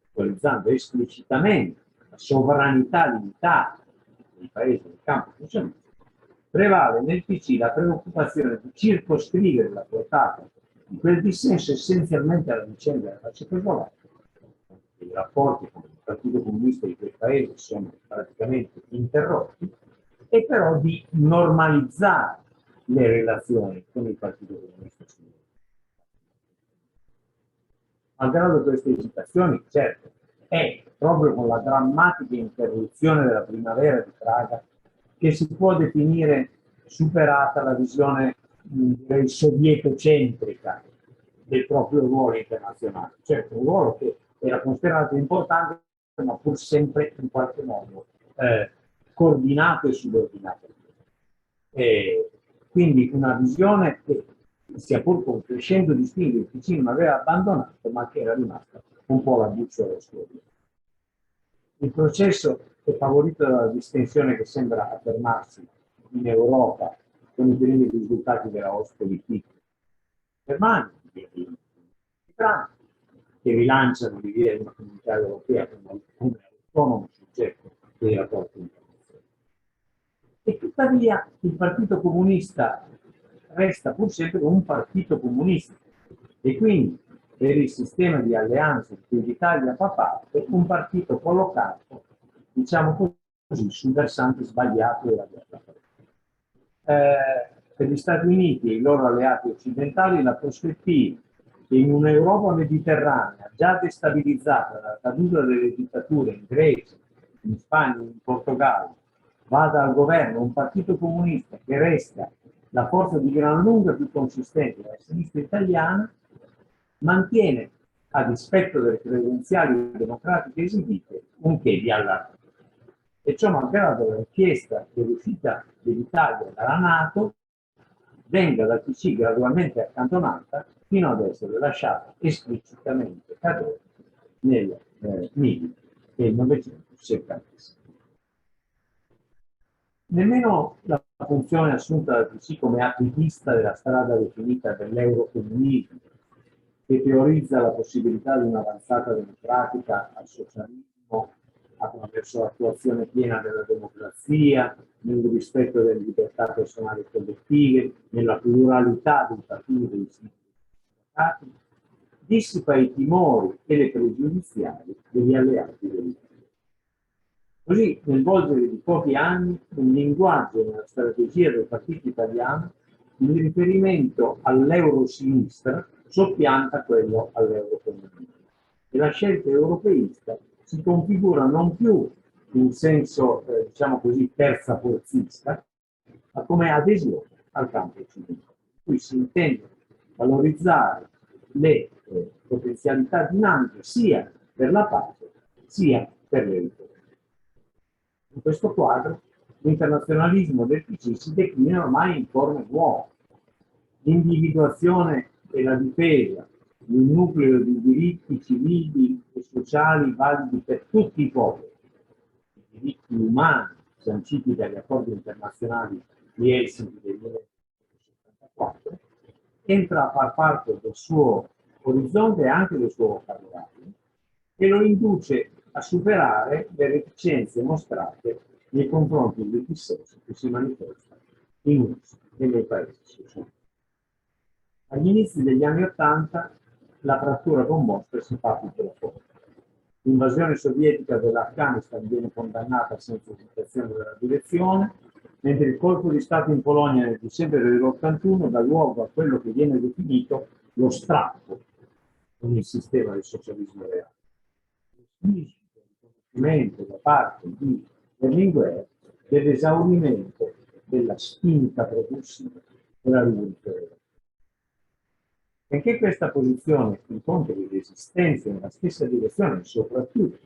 autorizzando esplicitamente la sovranità limitata dei paesi del campo socialista, prevale nel PC la preoccupazione di circoscrivere la portata di quel dissenso essenzialmente alla vicenda della Cecoslovacchia. I rapporti con il Partito Comunista di quel paese sono praticamente interrotti, e però di normalizzare le relazioni con il Partito Comunista Cinese. Malgrado queste esitazioni, certo, è proprio con la drammatica interruzione della primavera di Praga che si può definire superata la visione, direi, sovietocentrica del proprio ruolo internazionale. Certo, un ruolo che era considerato importante, ma pur sempre in qualche modo coordinato e subordinato. Quindi una visione che, sia pur con crescendo distinguo, il Ticino aveva abbandonato, ma che era rimasta un po' la buccia del suo vita. Il processo è favorito dalla distensione che sembra affermarsi in Europa con i primi risultati della Ostpolitik germanica, di Trump, che rilanciano l'idea di una comunità europea come autonomo soggetto dei rapporti internazionali. E tuttavia il Partito Comunista resta pur sempre un partito comunista e quindi per il sistema di alleanze di cui l'Italia fa parte, un partito collocato, diciamo così, sul versante sbagliato della guerra fredda. Per gli Stati Uniti e i loro alleati occidentali la prospettiva che in un'Europa mediterranea già destabilizzata dalla caduta delle dittature in Grecia, in Spagna, in Portogallo, vada al governo un partito comunista che resta la forza di gran lunga più consistente della sinistra italiana, mantiene, a dispetto delle credenziali democratiche esibite, un che di allarme. E ciò malgrado la richiesta dell'uscita dell'Italia dalla NATO venga dal PC gradualmente accantonata fino ad essere lasciata esplicitamente cadere nel 1976. Nemmeno la funzione assunta dal PC come apripista della strada definita dell'eurocomunismo, che teorizza la possibilità di un'avanzata democratica al socialismo attraverso l'attuazione piena della democrazia, nel rispetto delle libertà personali e collettive, nella pluralità dei partiti dei singoli stati, dissipa i timori e le pregiudiziali degli alleati dell'Italia. Così, nel volgere di pochi anni, un linguaggio nella strategia del partito italiano, il riferimento all'eurosinistra soppianta quello all'eurocomunismo. E la scelta europeista si configura non più in senso, diciamo così, terzaforzista, ma come adesione al campo occidentale. Qui si intende valorizzare le potenzialità dinamiche sia per la pace sia per le riforme. In questo quadro l'internazionalismo del PC si declina ormai in forme nuove. L'individuazione e la difesa di un nucleo di diritti civili e sociali validi per tutti i popoli, i diritti umani sanciti dagli accordi internazionali di Helsinki del 1974, entra a far parte del suo orizzonte e anche del suo vocabolario e lo induce a superare le reticenze mostrate nei confronti del dissenso che si manifesta in uso e nei paesi sociali. Agli inizi degli anni '80 la frattura con Mosca si fa più profonda. L'invasione sovietica dell'Afghanistan viene condannata senza esitazione dalla direzione, mentre il colpo di Stato in Polonia nel dicembre dell'81 dà luogo a quello che viene definito lo strappo con il sistema del socialismo reale. Il riconoscimento da parte di Berlinguer dell'esaurimento della spinta propulsiva della rivoluzione. Perché questa posizione incontra le resistenze nella stessa direzione, soprattutto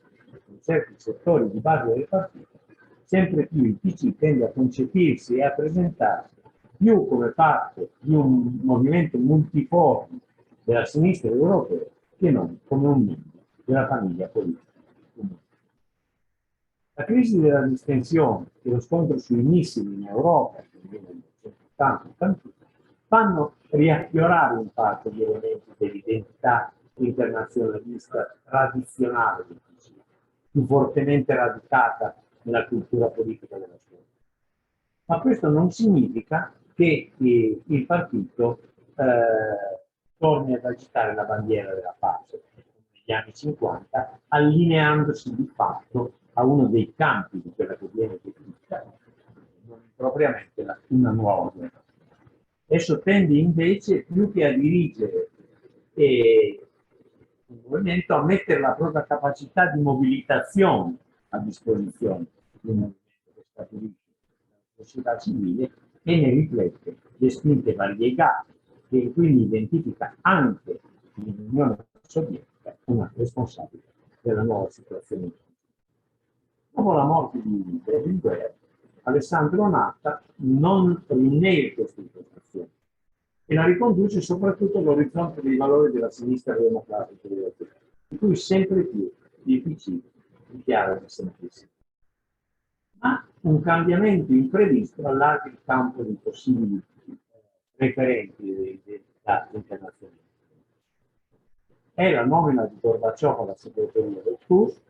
in certi settori di base del partito, sempre più il PC tende a concepirsi e a presentarsi più come parte di un movimento multiforme della sinistra europea che non come un membro della famiglia politica. La crisi della distensione e lo scontro sui missili in Europa, nel 1980-81, fanno riaffiorare in parte gli elementi dell'identità internazionalista tradizionale del PC, più fortemente radicata nella cultura politica della storia. Ma questo non significa che il partito torni ad agitare la bandiera della pace negli anni 50, allineandosi di fatto a uno dei campi di quella che viene definita non propriamente una nuova guerra. Esso tende invece più che a dirigere un movimento, a mettere la propria capacità di mobilitazione a disposizione di un movimento che scaturisce dalla società civile e ne riflette le spinte variegate, e quindi identifica anche nell'Unione Sovietica una responsabilità della nuova situazione. Dopo la morte di Berlinguer, Alessandro Natta non rinnega questa impostazione e la riconduce soprattutto all'orizzonte dei valori della sinistra democratica europea, di cui sempre più il PC dichiara di sentirsi. Ma un cambiamento imprevisto allarga il campo di possibili referenti dell'identità internazionale. È la nomina di Gorbaciov alla segreteria del CUS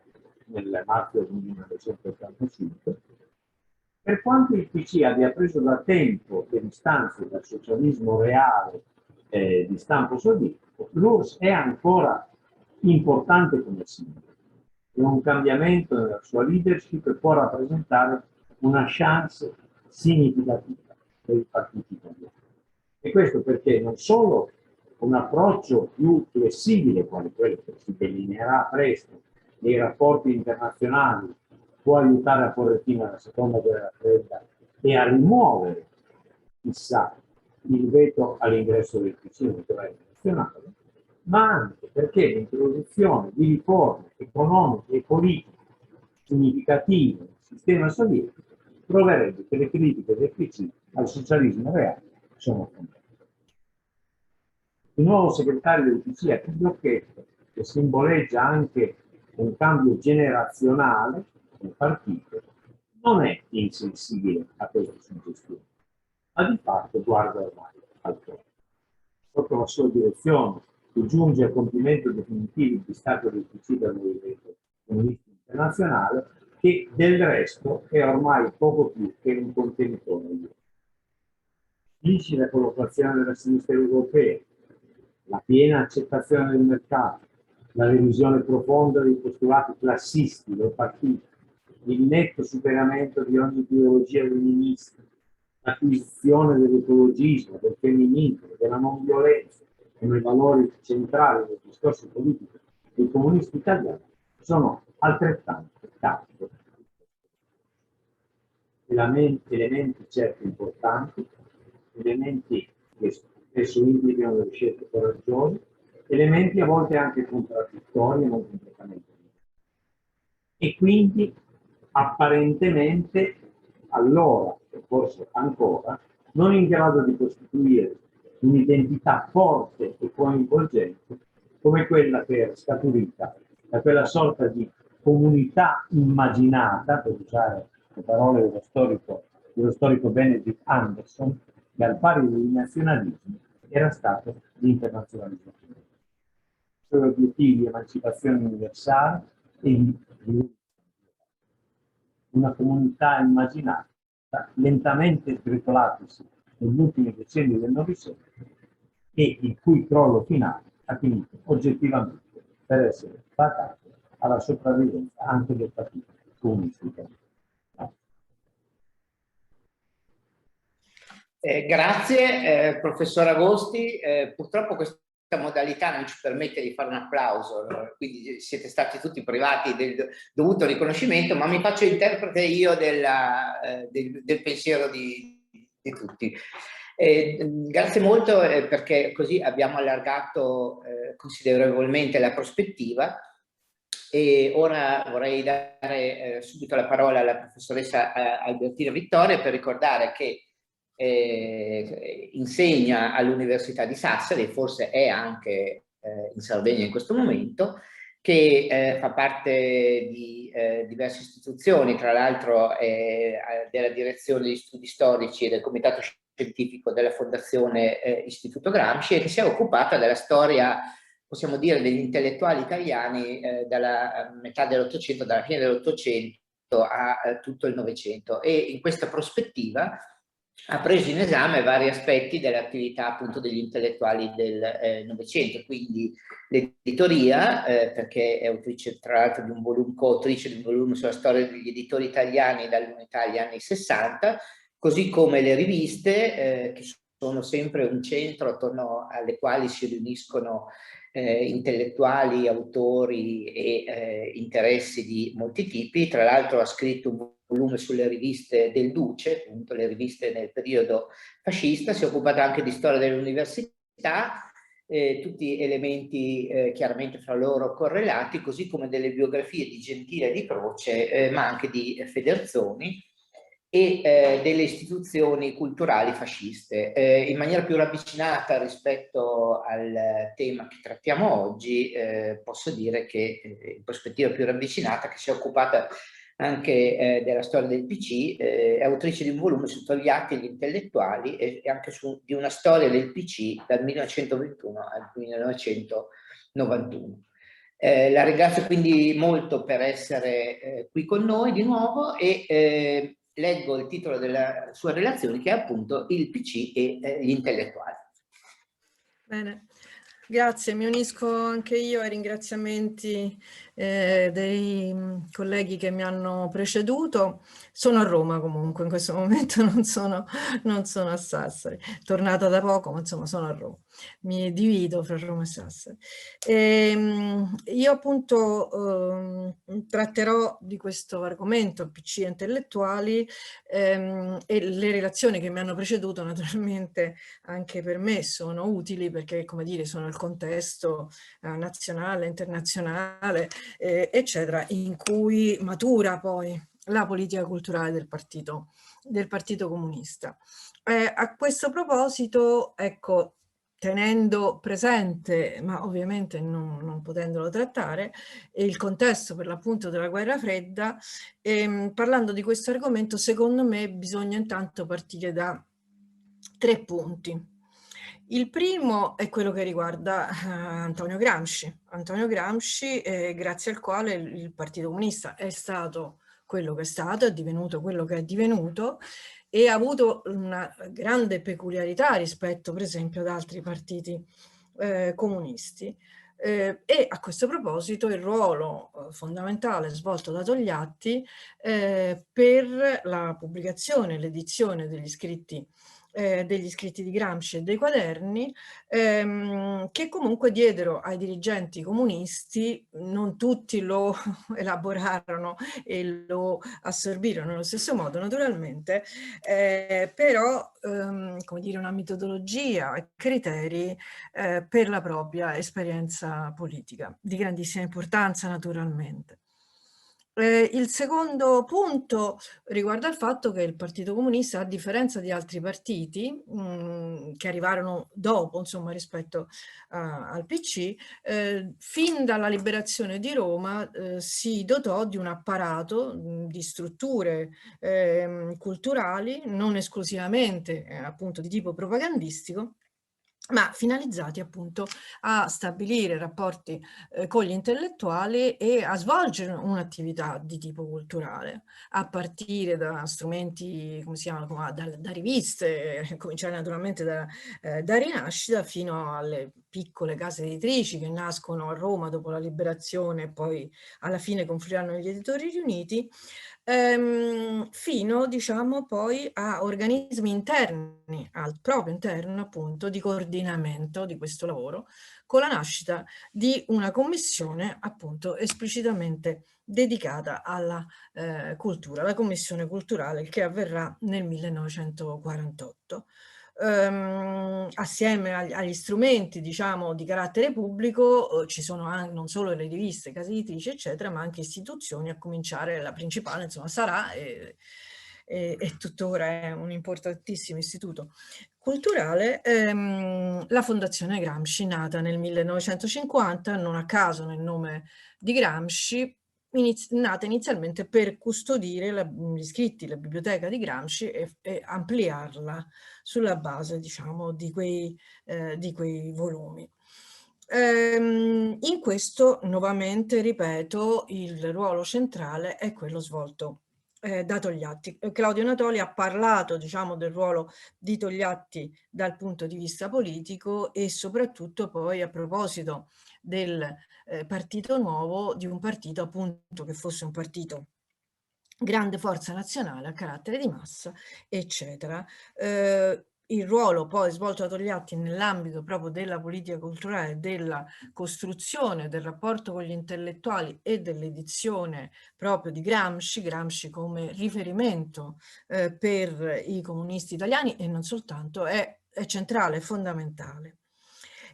nel marzo del 1985. Per quanto il PC abbia preso da tempo le distanze dal socialismo reale di stampo sovietico, l'URSS è ancora importante come simbolo e un cambiamento nella sua leadership può rappresentare una chance significativa per i partiti italiani. E questo perché non solo un approccio più flessibile, quale quello che si delineerà presto nei rapporti internazionali, può aiutare a porre fine alla seconda guerra fredda e a rimuovere, chissà, il veto all'ingresso del PC nel governo nazionale, ma anche perché l'introduzione di riforme economiche e politiche significative nel sistema sovietico proverebbe che le critiche del PC al socialismo reale sono fondate. Il nuovo segretario del PC a Pigliocchetto, che simboleggia anche un cambio generazionale nel partito, non è insensibile a queste suggestioni, ma di fatto guarda ormai al fuoco. Sotto la sua direzione, che giunge a compimento definitivo il distacco del PC dal movimento comunista internazionale, che del resto è ormai poco più che un contenitore. Dice la collocazione della sinistra europea, la piena accettazione del mercato, la revisione profonda dei postulati classisti del partito, il netto superamento di ogni ideologia leninista, l'acquisizione dell'ecologismo, del femminismo, della non violenza come valori centrali del discorso politico dei comunisti italiani sono altrettanto carichi. Elementi certo importanti, elementi che spesso implicano delle scelte coraggiose, elementi a volte anche contraddittori e non completamente. E quindi apparentemente allora, e forse ancora, non in grado di costituire un'identità forte e coinvolgente come quella che era scaturita da quella sorta di comunità immaginata, per usare le parole dello storico Benedict Anderson, che al pari dei nazionalismi era stato l'internazionalizzazione. I suoi obiettivi: emancipazione universale e una comunità immaginata lentamente sgretolatasi negli ultimi decenni del Novecento e il cui crollo finale ha finito oggettivamente per essere fatale alla sopravvivenza anche del Partito Comunista Italiano. Grazie, professor Agosti. Purtroppo questa modalità non ci permette di fare un applauso, quindi siete stati tutti privati del dovuto riconoscimento, ma mi faccio interprete io del pensiero di tutti. Grazie molto perché così abbiamo allargato considerevolmente la prospettiva. E ora vorrei dare subito la parola alla professoressa Albertina Vittoria per ricordare che insegna all'Università di Sassari, forse è anche in Sardegna in questo momento, che fa parte di diverse istituzioni, tra l'altro della direzione di studi storici e del comitato scientifico della Fondazione Istituto Gramsci, e che si è occupata della storia, possiamo dire, degli intellettuali italiani dalla metà dell'Ottocento, dalla fine dell'Ottocento a tutto il Novecento, e in questa prospettiva ha preso in esame vari aspetti dell'attività appunto degli intellettuali del Novecento, quindi l'editoria, perché è autrice tra l'altro di un volume, coautrice di un volume sulla storia degli editori italiani dall'unità agli anni 60, così come le riviste, che sono sempre un centro attorno alle quali si riuniscono intellettuali, autori e interessi di molti tipi. Tra l'altro ha scritto un volume sulle riviste del Duce, appunto le riviste nel periodo fascista, si è occupata anche di storia dell'università, tutti elementi chiaramente fra loro correlati, così come delle biografie di Gentile e di Croce, ma anche di Federzoni, e delle istituzioni culturali fasciste. In maniera più ravvicinata rispetto al tema che trattiamo oggi, posso dire che in prospettiva più ravvicinata, che si è occupata anche della storia del PC, è autrice di un volume su Togliatti e gli intellettuali e anche di una storia del PC dal 1921 al 1991. La ringrazio quindi molto per essere qui con noi di nuovo e leggo il titolo della sua relazione, che è appunto il PC e gli intellettuali. Bene, grazie, mi unisco anche io ai ringraziamenti dei colleghi che mi hanno preceduto. Sono a Roma comunque, in questo momento non sono a Sassari, tornata da poco, ma insomma sono a Roma. Mi divido fra Roma e Sassari. Io appunto tratterò di questo argomento, PC e intellettuali, e le relazioni che mi hanno preceduto naturalmente anche per me sono utili perché, come dire, sono il contesto nazionale, internazionale, eccetera, in cui matura poi la politica culturale del Partito Comunista. A questo proposito, ecco, tenendo presente, ma ovviamente non potendolo trattare, il contesto per l'appunto della guerra fredda, parlando di questo argomento, secondo me bisogna intanto partire da 3 punti. Il primo è quello che riguarda Antonio Gramsci. Antonio Gramsci, grazie al quale il Partito Comunista è stato quello che è stato, è divenuto quello che è divenuto e ha avuto una grande peculiarità rispetto per esempio ad altri partiti comunisti. E a questo proposito il ruolo fondamentale svolto da Togliatti per la pubblicazione e l'edizione degli scritti di Gramsci e dei quaderni, che comunque diedero ai dirigenti comunisti, non tutti lo elaborarono e lo assorbirono nello stesso modo naturalmente, però come dire, una metodologia e criteri per la propria esperienza politica, di grandissima importanza naturalmente. Il secondo punto riguarda il fatto che il Partito Comunista, a differenza di altri partiti che arrivarono dopo, insomma, rispetto al PC, fin dalla liberazione di Roma si dotò di un apparato di strutture culturali, non esclusivamente appunto di tipo propagandistico, ma finalizzati appunto a stabilire rapporti con gli intellettuali e a svolgere un'attività di tipo culturale, a partire da strumenti, come si chiamano, da riviste, cominciare naturalmente da Rinascita fino alle piccole case editrici che nascono a Roma dopo la liberazione e poi alla fine confluiranno negli Editori Riuniti, fino, diciamo, poi a organismi interni, al proprio interno appunto, di coordinamento di questo lavoro, con la nascita di una commissione appunto esplicitamente dedicata alla cultura, la commissione culturale, che avverrà nel 1948. Assieme agli strumenti, diciamo, di carattere pubblico ci sono anche, non solo le riviste, case editrici eccetera, ma anche istituzioni, a cominciare la principale, insomma, sarà e tuttora è un importantissimo istituto culturale, la Fondazione Gramsci, nata nel 1950, non a caso nel nome di Gramsci, nata inizialmente per custodire gli scritti, la biblioteca di Gramsci e ampliarla sulla base, diciamo, di quei volumi. In questo, nuovamente, ripeto, il ruolo centrale è quello svolto da Togliatti. Claudio Natoli ha parlato, diciamo, del ruolo di Togliatti dal punto di vista politico e soprattutto poi a proposito del partito nuovo, di un partito appunto che fosse un partito grande forza nazionale a carattere di massa, eccetera. il ruolo poi svolto da Togliatti nell'ambito proprio della politica culturale, della costruzione del rapporto con gli intellettuali e dell'edizione proprio di Gramsci come riferimento per i comunisti italiani e non soltanto, è centrale, è fondamentale.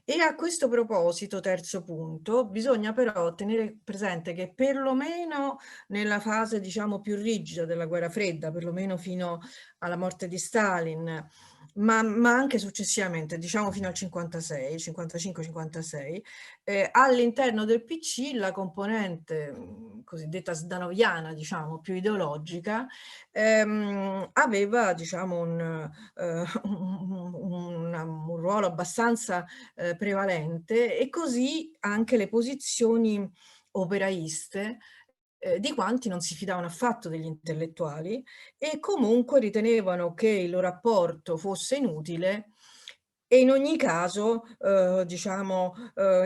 E a questo proposito, terzo punto, bisogna però tenere presente che perlomeno nella fase, diciamo, più rigida della guerra fredda, perlomeno fino alla morte di Stalin, ma anche successivamente, diciamo fino al 56, 55-56, all'interno del PC la componente cosiddetta zdanoviana, diciamo, più ideologica, aveva, diciamo, un ruolo abbastanza prevalente, e così anche le posizioni operaiste di quanti non si fidavano affatto degli intellettuali e comunque ritenevano che il loro rapporto fosse inutile e in ogni caso, diciamo,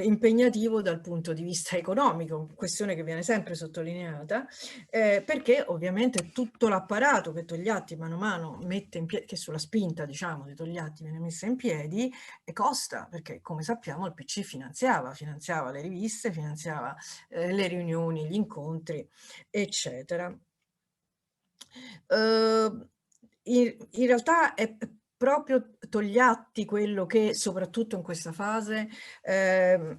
impegnativo dal punto di vista economico, questione che viene sempre sottolineata, perché ovviamente tutto l'apparato che Togliatti mano a mano mette in piedi, che sulla spinta, diciamo, di Togliatti viene messa in piedi, e costa, perché come sappiamo il PC finanziava le riviste, finanziava le riunioni, gli incontri, eccetera. In realtà è proprio Togliatti quello che, soprattutto in questa fase,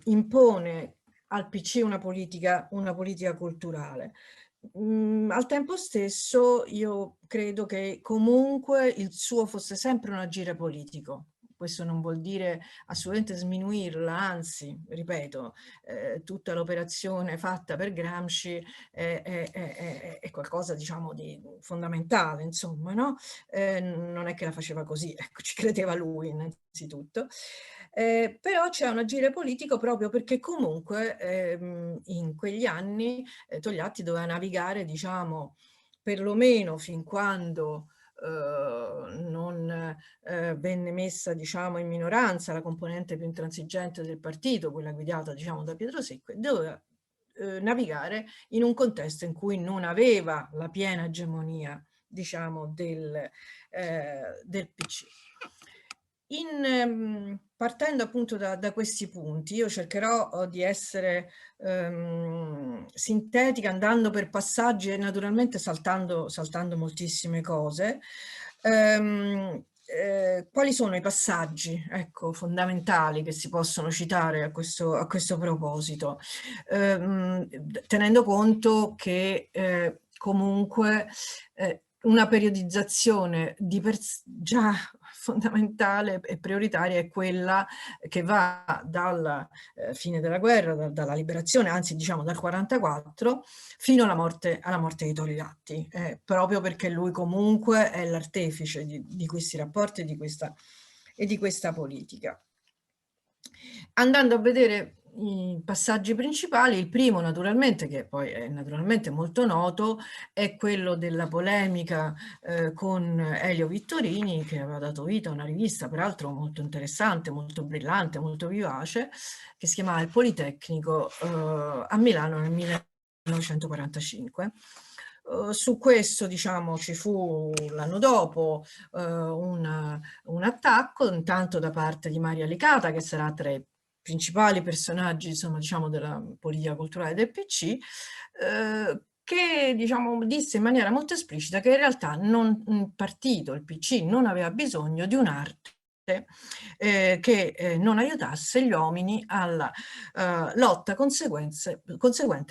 impone al PC una politica culturale. Al tempo stesso io credo che comunque il suo fosse sempre un agire politico. Questo non vuol dire assolutamente sminuirla, anzi, ripeto, tutta l'operazione fatta per Gramsci è qualcosa, diciamo, di fondamentale, insomma, no? Non è che la faceva così, ecco, ci credeva lui innanzitutto. Però c'è un agire politico proprio perché comunque in quegli anni Togliatti doveva navigare, diciamo, perlomeno fin quando non venne messa, diciamo, in minoranza la componente più intransigente del partito, quella guidata, diciamo, da Pietro Secco, doveva navigare in un contesto in cui non aveva la piena egemonia, diciamo, del PC. Partendo appunto da questi punti, io cercherò di essere sintetica, andando per passaggi e naturalmente saltando moltissime cose. Quali sono i passaggi, ecco, fondamentali che si possono citare a questo proposito? Tenendo conto che comunque una periodizzazione già fondamentale e prioritaria è quella che va dalla fine della guerra, dalla liberazione, anzi diciamo dal 44 fino alla morte di Togliatti, proprio perché lui comunque è l'artefice di questi rapporti e di questa politica. Andando a vedere i passaggi principali, il primo naturalmente, che poi è naturalmente molto noto, è quello della polemica con Elio Vittorini, che aveva dato vita a una rivista peraltro molto interessante, molto brillante, molto vivace, che si chiamava Il Politecnico, a Milano nel 1945. Su questo, diciamo, ci fu l'anno dopo un attacco, intanto da parte di Maria Licata, che sarà tra i principali personaggi, insomma, diciamo, della politica culturale del PC, che, diciamo, disse in maniera molto esplicita che in realtà il partito, il PC, non aveva bisogno di un'arte che non aiutasse gli uomini alla lotta conseguente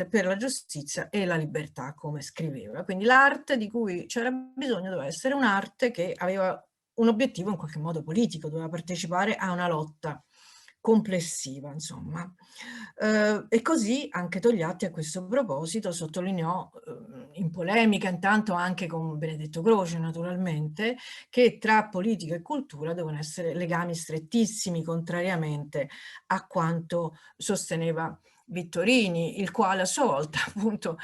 per la giustizia e la libertà, come scriveva. Quindi l'arte di cui c'era bisogno doveva essere un'arte che aveva un obiettivo in qualche modo politico, doveva partecipare a una lotta complessiva, insomma. E così anche Togliatti a questo proposito sottolineò, in polemica intanto anche con Benedetto Croce naturalmente, che tra politica e cultura devono essere legami strettissimi, contrariamente a quanto sosteneva Vittorini, il quale a sua volta appunto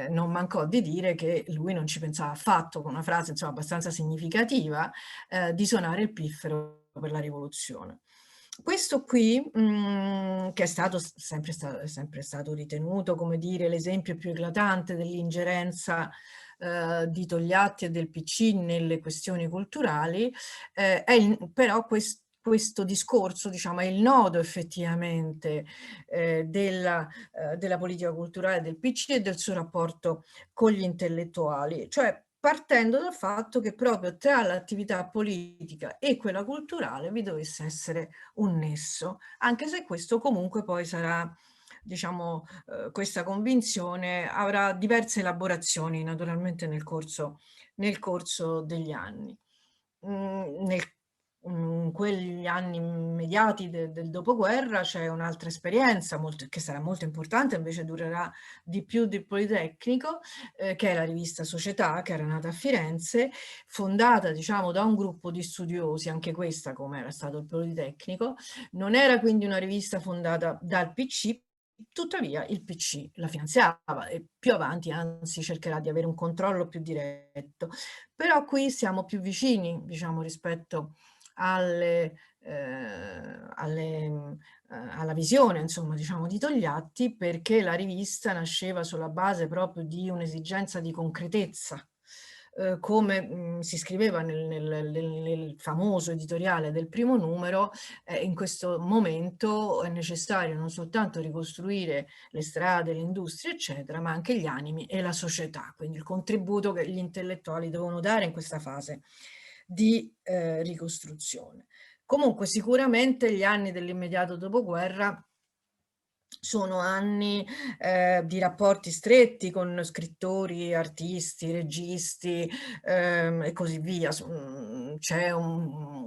non mancò di dire che lui non ci pensava affatto, con una frase insomma abbastanza significativa, di suonare il piffero per la rivoluzione. Questo qui, che è sempre stato ritenuto, come dire, l'esempio più eclatante dell'ingerenza di Togliatti e del PC nelle questioni culturali, però questo discorso, diciamo, è il nodo effettivamente della politica culturale del PC e del suo rapporto con gli intellettuali, cioè partendo dal fatto che proprio tra l'attività politica e quella culturale vi dovesse essere un nesso, anche se questo comunque poi sarà, diciamo, questa convinzione avrà diverse elaborazioni naturalmente nel corso degli anni. In quegli anni immediati del dopoguerra c'è un'altra esperienza che sarà molto importante, invece durerà di più del Politecnico, che è la rivista Società, che era nata a Firenze, fondata, diciamo, da un gruppo di studiosi, anche questa come era stato il Politecnico. Non era quindi una rivista fondata dal PC, tuttavia il PC la finanziava e più avanti anzi cercherà di avere un controllo più diretto. Però qui siamo più vicini, diciamo, rispetto alla visione, insomma, diciamo, di Togliatti, perché la rivista nasceva sulla base proprio di un'esigenza di concretezza, come si scriveva nel famoso editoriale del primo numero. In questo momento è necessario non soltanto ricostruire le strade, le industrie, eccetera, ma anche gli animi e la società, quindi il contributo che gli intellettuali devono dare in questa fase di ricostruzione. Comunque sicuramente gli anni dell'immediato dopoguerra sono anni di rapporti stretti con scrittori, artisti, registi e così via. C'è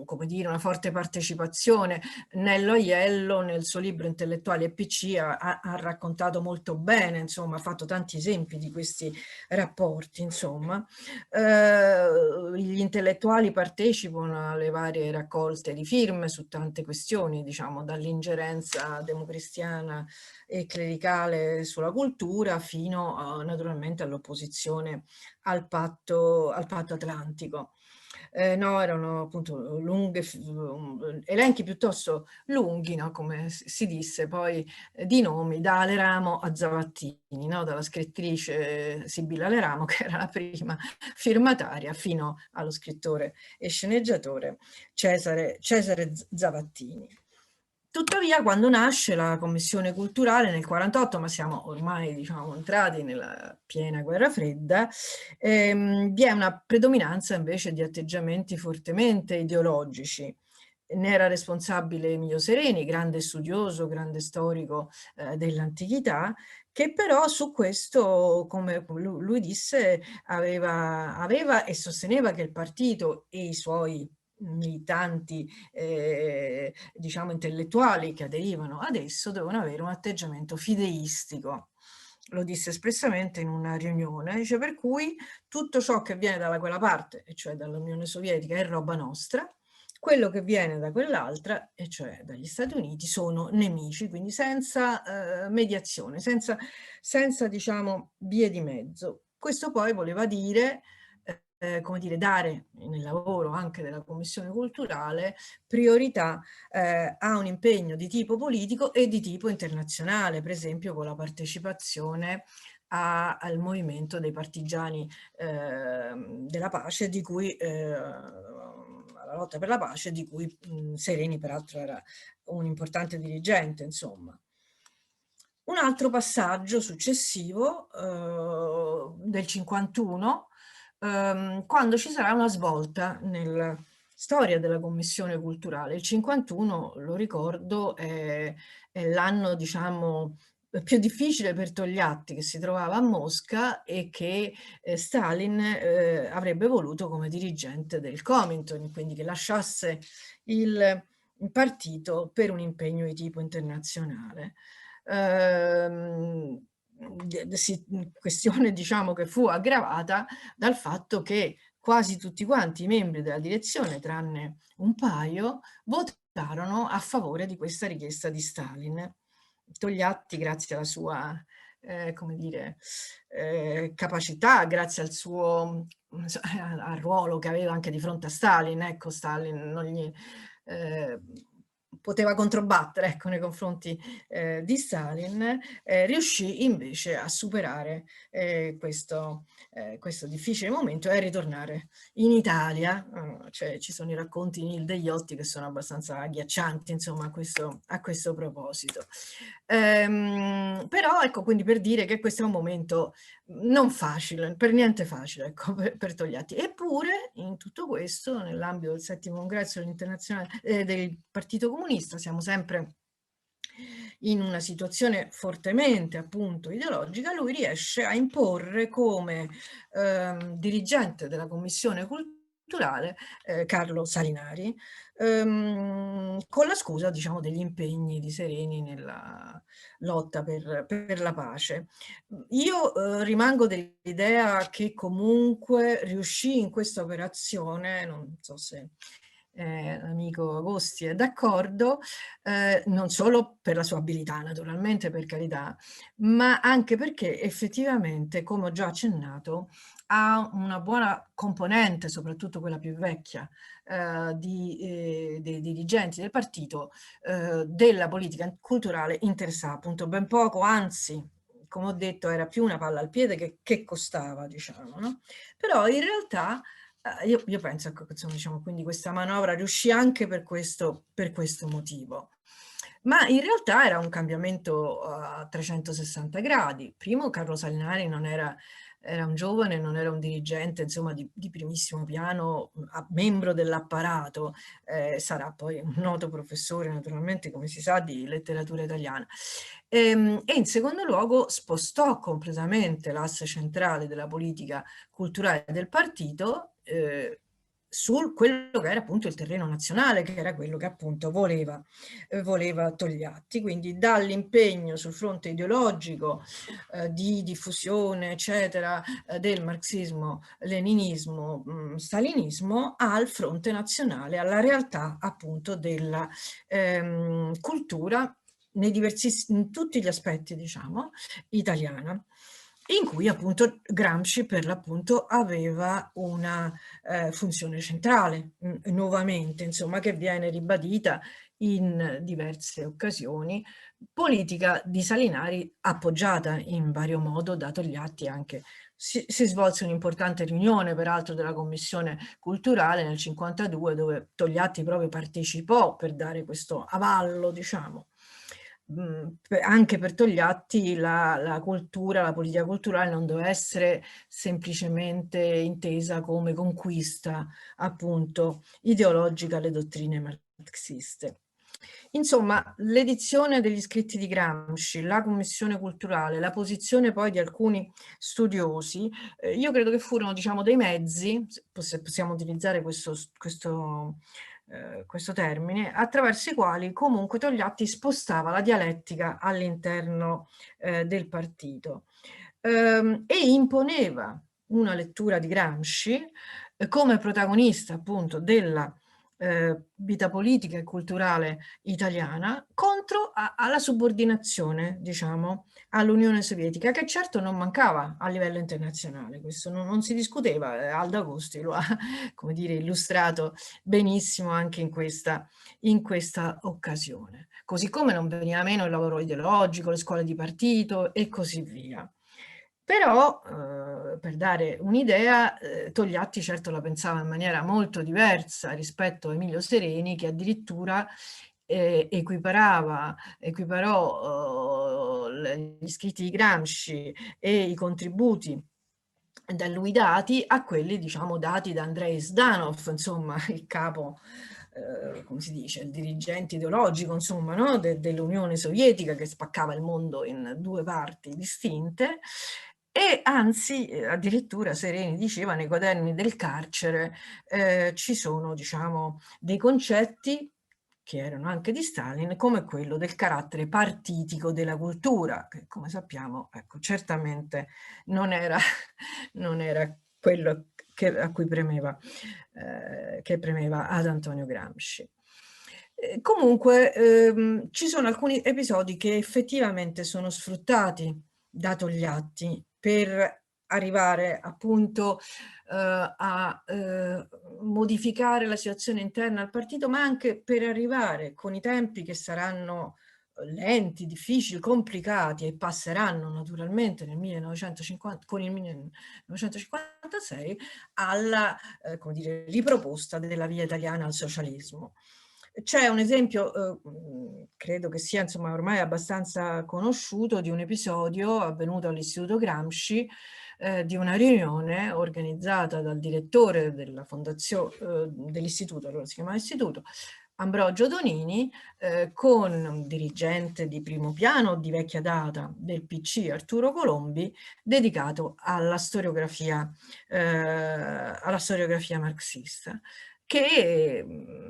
come dire, una forte partecipazione. Nello Aiello, nel suo libro Intellettuali e PC, ha raccontato molto bene, insomma, ha fatto tanti esempi di questi rapporti, insomma. Gli intellettuali partecipano alle varie raccolte di firme su tante questioni, diciamo, dall'ingerenza democristiana e clericale sulla cultura fino naturalmente all'opposizione al patto atlantico. No, erano appunto elenchi piuttosto lunghi, no? Come si disse poi, di nomi da Aleramo a Zavattini, no? Dalla scrittrice Sibilla Aleramo, che era la prima firmataria, fino allo scrittore e sceneggiatore Cesare Zavattini. Tuttavia, quando nasce la Commissione Culturale nel 1948, ma siamo ormai, diciamo, entrati nella piena guerra fredda, vi è una predominanza invece di atteggiamenti fortemente ideologici. Ne era responsabile Emilio Sereni, grande studioso, grande storico dell'antichità, che però su questo, come lui disse, aveva e sosteneva che il partito e i suoi militanti, diciamo, intellettuali che aderivano ad esso devono avere un atteggiamento fideistico. Lo disse espressamente in una riunione, dice, per cui tutto ciò che viene da quella parte, e cioè dall'Unione Sovietica, è roba nostra, quello che viene da quell'altra, e cioè dagli Stati Uniti, sono nemici, quindi senza mediazione, senza, diciamo, vie di mezzo. Questo poi voleva dire come dire, dare nel lavoro anche della Commissione Culturale priorità a un impegno di tipo politico e di tipo internazionale, per esempio con la partecipazione al movimento dei partigiani della pace, di cui alla lotta per la pace, di cui Sereni peraltro era un importante dirigente, insomma. Un altro passaggio successivo del 51, quando ci sarà una svolta nella storia della Commissione Culturale. Il 51, lo ricordo, è l'anno, diciamo, più difficile per Togliatti, che si trovava a Mosca e che Stalin avrebbe voluto come dirigente del Comintern, quindi che lasciasse il partito per un impegno di tipo internazionale. Questione, diciamo, che fu aggravata dal fatto che quasi tutti quanti i membri della direzione, tranne un paio, votarono a favore di questa richiesta di Stalin. Togliatti, grazie alla sua come dire, capacità, grazie al suo al ruolo che aveva anche di fronte a Stalin, ecco, Stalin non gli poteva controbattere, ecco, nei confronti di Stalin, riuscì invece a superare questo difficile momento e a ritornare in Italia. Cioè, ci sono i racconti di Nil Degliotti che sono abbastanza agghiaccianti, insomma, a questo proposito. Però ecco, quindi per dire che questo è un momento non facile, per niente facile, ecco, per Togliatti. Eppure in tutto questo, nell'ambito del 7° congresso del Partito Comunista, siamo sempre in una situazione fortemente appunto ideologica. Lui riesce a imporre come dirigente della Commissione Culturale Carlo Salinari, con la scusa, diciamo, degli impegni di Sereni nella lotta per la pace. Io rimango dell'idea che comunque riuscì in questa operazione, non so se l'amico Agosti è d'accordo, non solo per la sua abilità, naturalmente, per carità, ma anche perché effettivamente, come ho già accennato, ha una buona componente, soprattutto quella più vecchia, dei dirigenti del partito, della politica culturale interessava appunto ben poco, anzi, come ho detto, era più una palla al piede che costava, diciamo, no? Però in realtà io penso che, insomma, diciamo, quindi questa manovra riuscì anche per questo motivo. Ma in realtà era un cambiamento a 360 gradi. Primo, Carlo Salinari non era un giovane, non era un dirigente, insomma, di primissimo piano, membro dell'apparato, sarà poi un noto professore, naturalmente, come si sa, di letteratura italiana. E in secondo luogo spostò completamente l'asse centrale della politica culturale del partito su quello che era appunto il terreno nazionale, che era quello che appunto voleva Togliatti. Quindi dall'impegno sul fronte ideologico di diffusione, eccetera, del marxismo, leninismo, stalinismo, al fronte nazionale, alla realtà appunto della cultura in tutti gli aspetti, diciamo, italiana, in cui appunto Gramsci per l'appunto aveva una funzione centrale, nuovamente, insomma, che viene ribadita in diverse occasioni, politica di Salinari appoggiata in vario modo da Togliatti. Anche si svolse un'importante riunione peraltro della Commissione Culturale nel 1952, dove Togliatti proprio partecipò per dare questo avallo, diciamo. Anche per Togliatti la cultura, la politica culturale non doveva essere semplicemente intesa come conquista appunto ideologica alle dottrine marxiste. Insomma, l'edizione degli scritti di Gramsci, la Commissione Culturale, la posizione poi di alcuni studiosi, io credo che furono, diciamo, dei mezzi, se possiamo utilizzare questo termine, attraverso i quali comunque Togliatti spostava la dialettica all'interno del partito e imponeva una lettura di Gramsci come protagonista appunto della vita politica e culturale italiana contro alla subordinazione, diciamo, all'Unione Sovietica, che certo non mancava a livello internazionale. Questo non si discuteva. Aldo Agosti lo ha, come dire, illustrato benissimo anche in questa occasione. Così come non veniva meno il lavoro ideologico, le scuole di partito e così via. Però, per dare un'idea, Togliatti certo la pensava in maniera molto diversa rispetto a Emilio Sereni, che addirittura equiparò gli scritti di Gramsci e i contributi da lui dati a quelli, diciamo, dati da Andrei Zdanov, insomma, il capo, come si dice, il dirigente ideologico, insomma, no? dell'Unione Sovietica, che spaccava il mondo in due parti distinte. E anzi, addirittura Sereni diceva, nei quaderni del carcere ci sono, diciamo, dei concetti che erano anche di Stalin, come quello del carattere partitico della cultura, che come sappiamo, ecco, certamente non era quello a cui premeva ad Antonio Gramsci. Comunque ci sono alcuni episodi che effettivamente sono sfruttati da Togliatti per arrivare appunto a modificare la situazione interna al partito, ma anche per arrivare con i tempi che saranno lenti, difficili, complicati e passeranno naturalmente nel 1950, con il 1956 alla come dire, riproposta della via italiana al socialismo. C'è un esempio, credo che sia insomma ormai abbastanza conosciuto, di un episodio avvenuto all'Istituto Gramsci, di una riunione organizzata dal direttore della fondazione dell'istituto, allora si chiamava istituto, Ambrogio Donini, con un dirigente di primo piano di vecchia data del PC, Arturo Colombi, dedicato alla storiografia marxista, che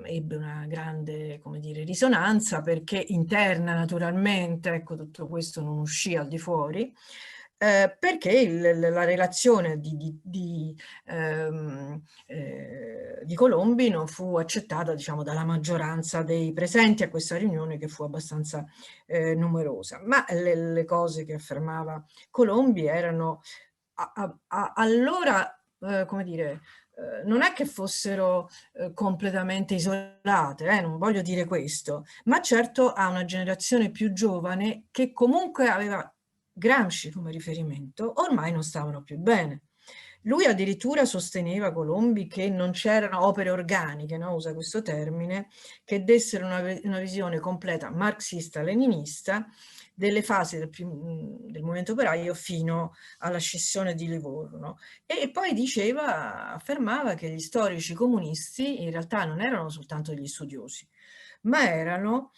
ebbe una grande, come dire, risonanza, perché interna naturalmente, ecco, tutto questo non uscì al di fuori, perché la relazione di Colombi non fu accettata, diciamo, dalla maggioranza dei presenti a questa riunione, che fu abbastanza numerosa. Ma le cose che affermava Colombi erano allora, come dire, non è che fossero completamente isolate, non voglio dire questo, ma certo a una generazione più giovane che comunque aveva Gramsci come riferimento, ormai non stavano più bene. Lui addirittura sosteneva, Colombi, che non c'erano opere organiche, no? Usa questo termine, che dessero una visione completa marxista-leninista delle fasi del movimento operaio fino alla scissione di Livorno. E poi affermava che gli storici comunisti in realtà non erano soltanto degli studiosi, ma erano,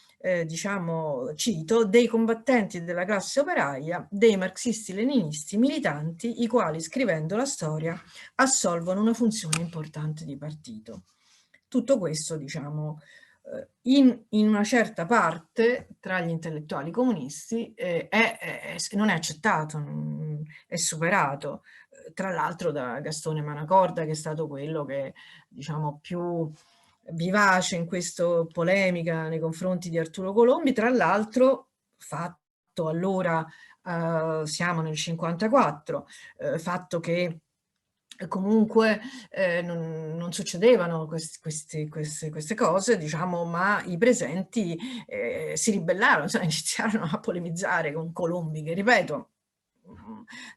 diciamo, cito, dei combattenti della classe operaia, dei marxisti-leninisti militanti, i quali, scrivendo la storia, assolvono una funzione importante di partito. Tutto questo, diciamo, in una certa parte tra gli intellettuali comunisti non è accettato, è superato, tra l'altro da Gastone Manacorda, che è stato quello che, diciamo, più vivace in questa polemica nei confronti di Arturo Colombi, tra l'altro fatto allora, siamo nel 54, fatto che comunque non succedevano queste cose, diciamo, ma i presenti si ribellarono, cioè, iniziarono a polemizzare con Colombi, che, ripeto,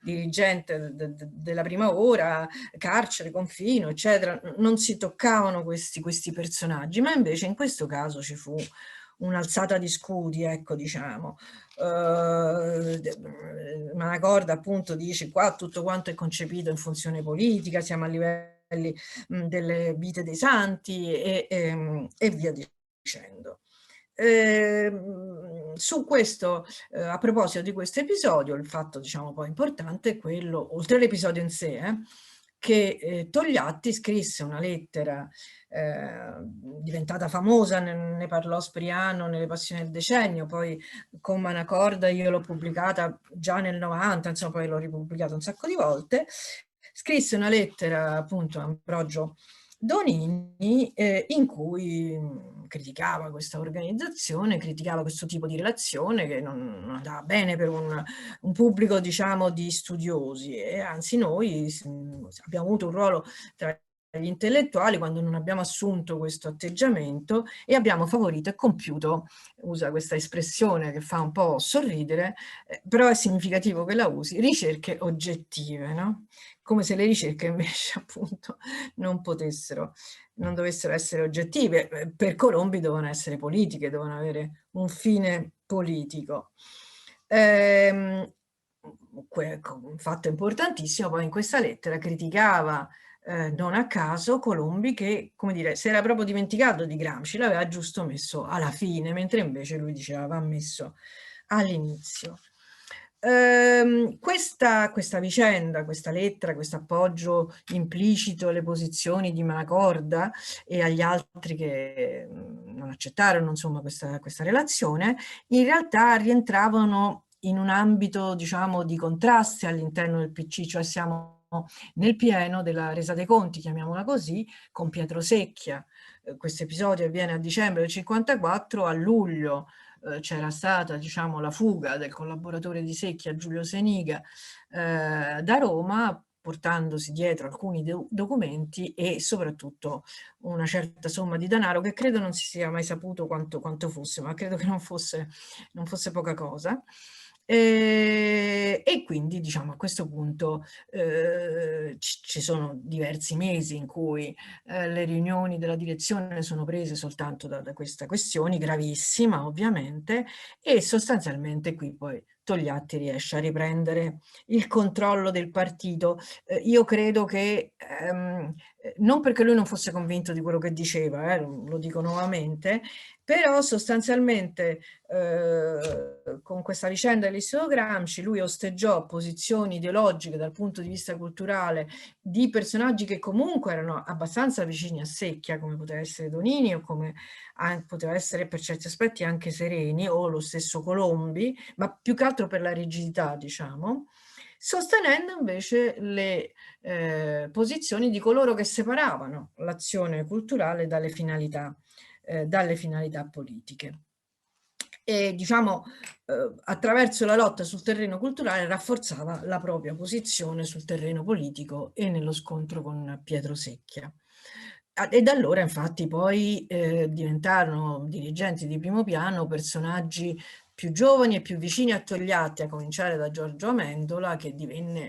dirigente della prima ora, carcere, confino, eccetera, non si toccavano questi personaggi, ma invece in questo caso ci fu un'alzata di scudi, ecco, diciamo. Manacorda appunto dice: qua tutto quanto è concepito in funzione politica, siamo a livelli delle vite dei santi e via dicendo. Su questo, a proposito di questo episodio, il fatto, diciamo, poi importante è quello, oltre all'episodio in sé, che Togliatti scrisse una lettera diventata famosa, ne parlò Spriano nelle Passioni del Decennio, poi con Manacorda io l'ho pubblicata già nel 90, insomma poi l'ho ripubblicata un sacco di volte. Scrisse una lettera appunto a Ambrogio Donini in cui criticava questa organizzazione, criticava questo tipo di relazione che non andava bene per un pubblico, diciamo, di studiosi, e anzi noi abbiamo avuto un ruolo tra gli intellettuali quando non abbiamo assunto questo atteggiamento e abbiamo favorito e compiuto, usa questa espressione che fa un po' sorridere, però è significativo che la usi, ricerche oggettive, no? Come se le ricerche invece appunto non dovessero essere oggettive. Per Colombi dovevano essere politiche, dovevano avere un fine politico. Un fatto importantissimo, poi in questa lettera criticava non a caso Colombi, che, come dire, si era proprio dimenticato di Gramsci, l'aveva giusto messo alla fine, mentre invece lui diceva va messo all'inizio. Questa vicenda, questa lettera, questo appoggio implicito alle posizioni di Manacorda e agli altri che non accettarono, insomma, questa relazione, in realtà rientravano in un ambito, diciamo, di contrasti all'interno del PC, cioè siamo nel pieno della resa dei conti, chiamiamola così, con Pietro Secchia. Questo episodio avviene a dicembre del 54, a luglio c'era stata, diciamo, la fuga del collaboratore di Secchia, Giulio Seniga, da Roma, portandosi dietro alcuni documenti e soprattutto una certa somma di denaro che credo non si sia mai saputo quanto fosse, ma credo che non fosse poca cosa. E quindi, diciamo, a questo punto ci sono diversi mesi in cui le riunioni della direzione sono prese soltanto da questa questione gravissima, ovviamente, e sostanzialmente qui poi Togliatti riesce a riprendere il controllo del partito. Io credo che, non perché lui non fosse convinto di quello che diceva, lo dico nuovamente, però sostanzialmente con questa vicenda dell'Istituto Gramsci lui osteggiò posizioni ideologiche dal punto di vista culturale di personaggi che comunque erano abbastanza vicini a Secchia, come poteva essere Donini o come poteva essere per certi aspetti anche Sereni o lo stesso Colombi, ma più che altro per la rigidità, diciamo, sostenendo invece le posizioni di coloro che separavano l'azione culturale dalle finalità politiche. E, diciamo, attraverso la lotta sul terreno culturale rafforzava la propria posizione sul terreno politico e nello scontro con Pietro Secchia. E da allora infatti poi diventarono dirigenti di primo piano personaggi più giovani e più vicini a Togliatti, a cominciare da Giorgio Amendola, che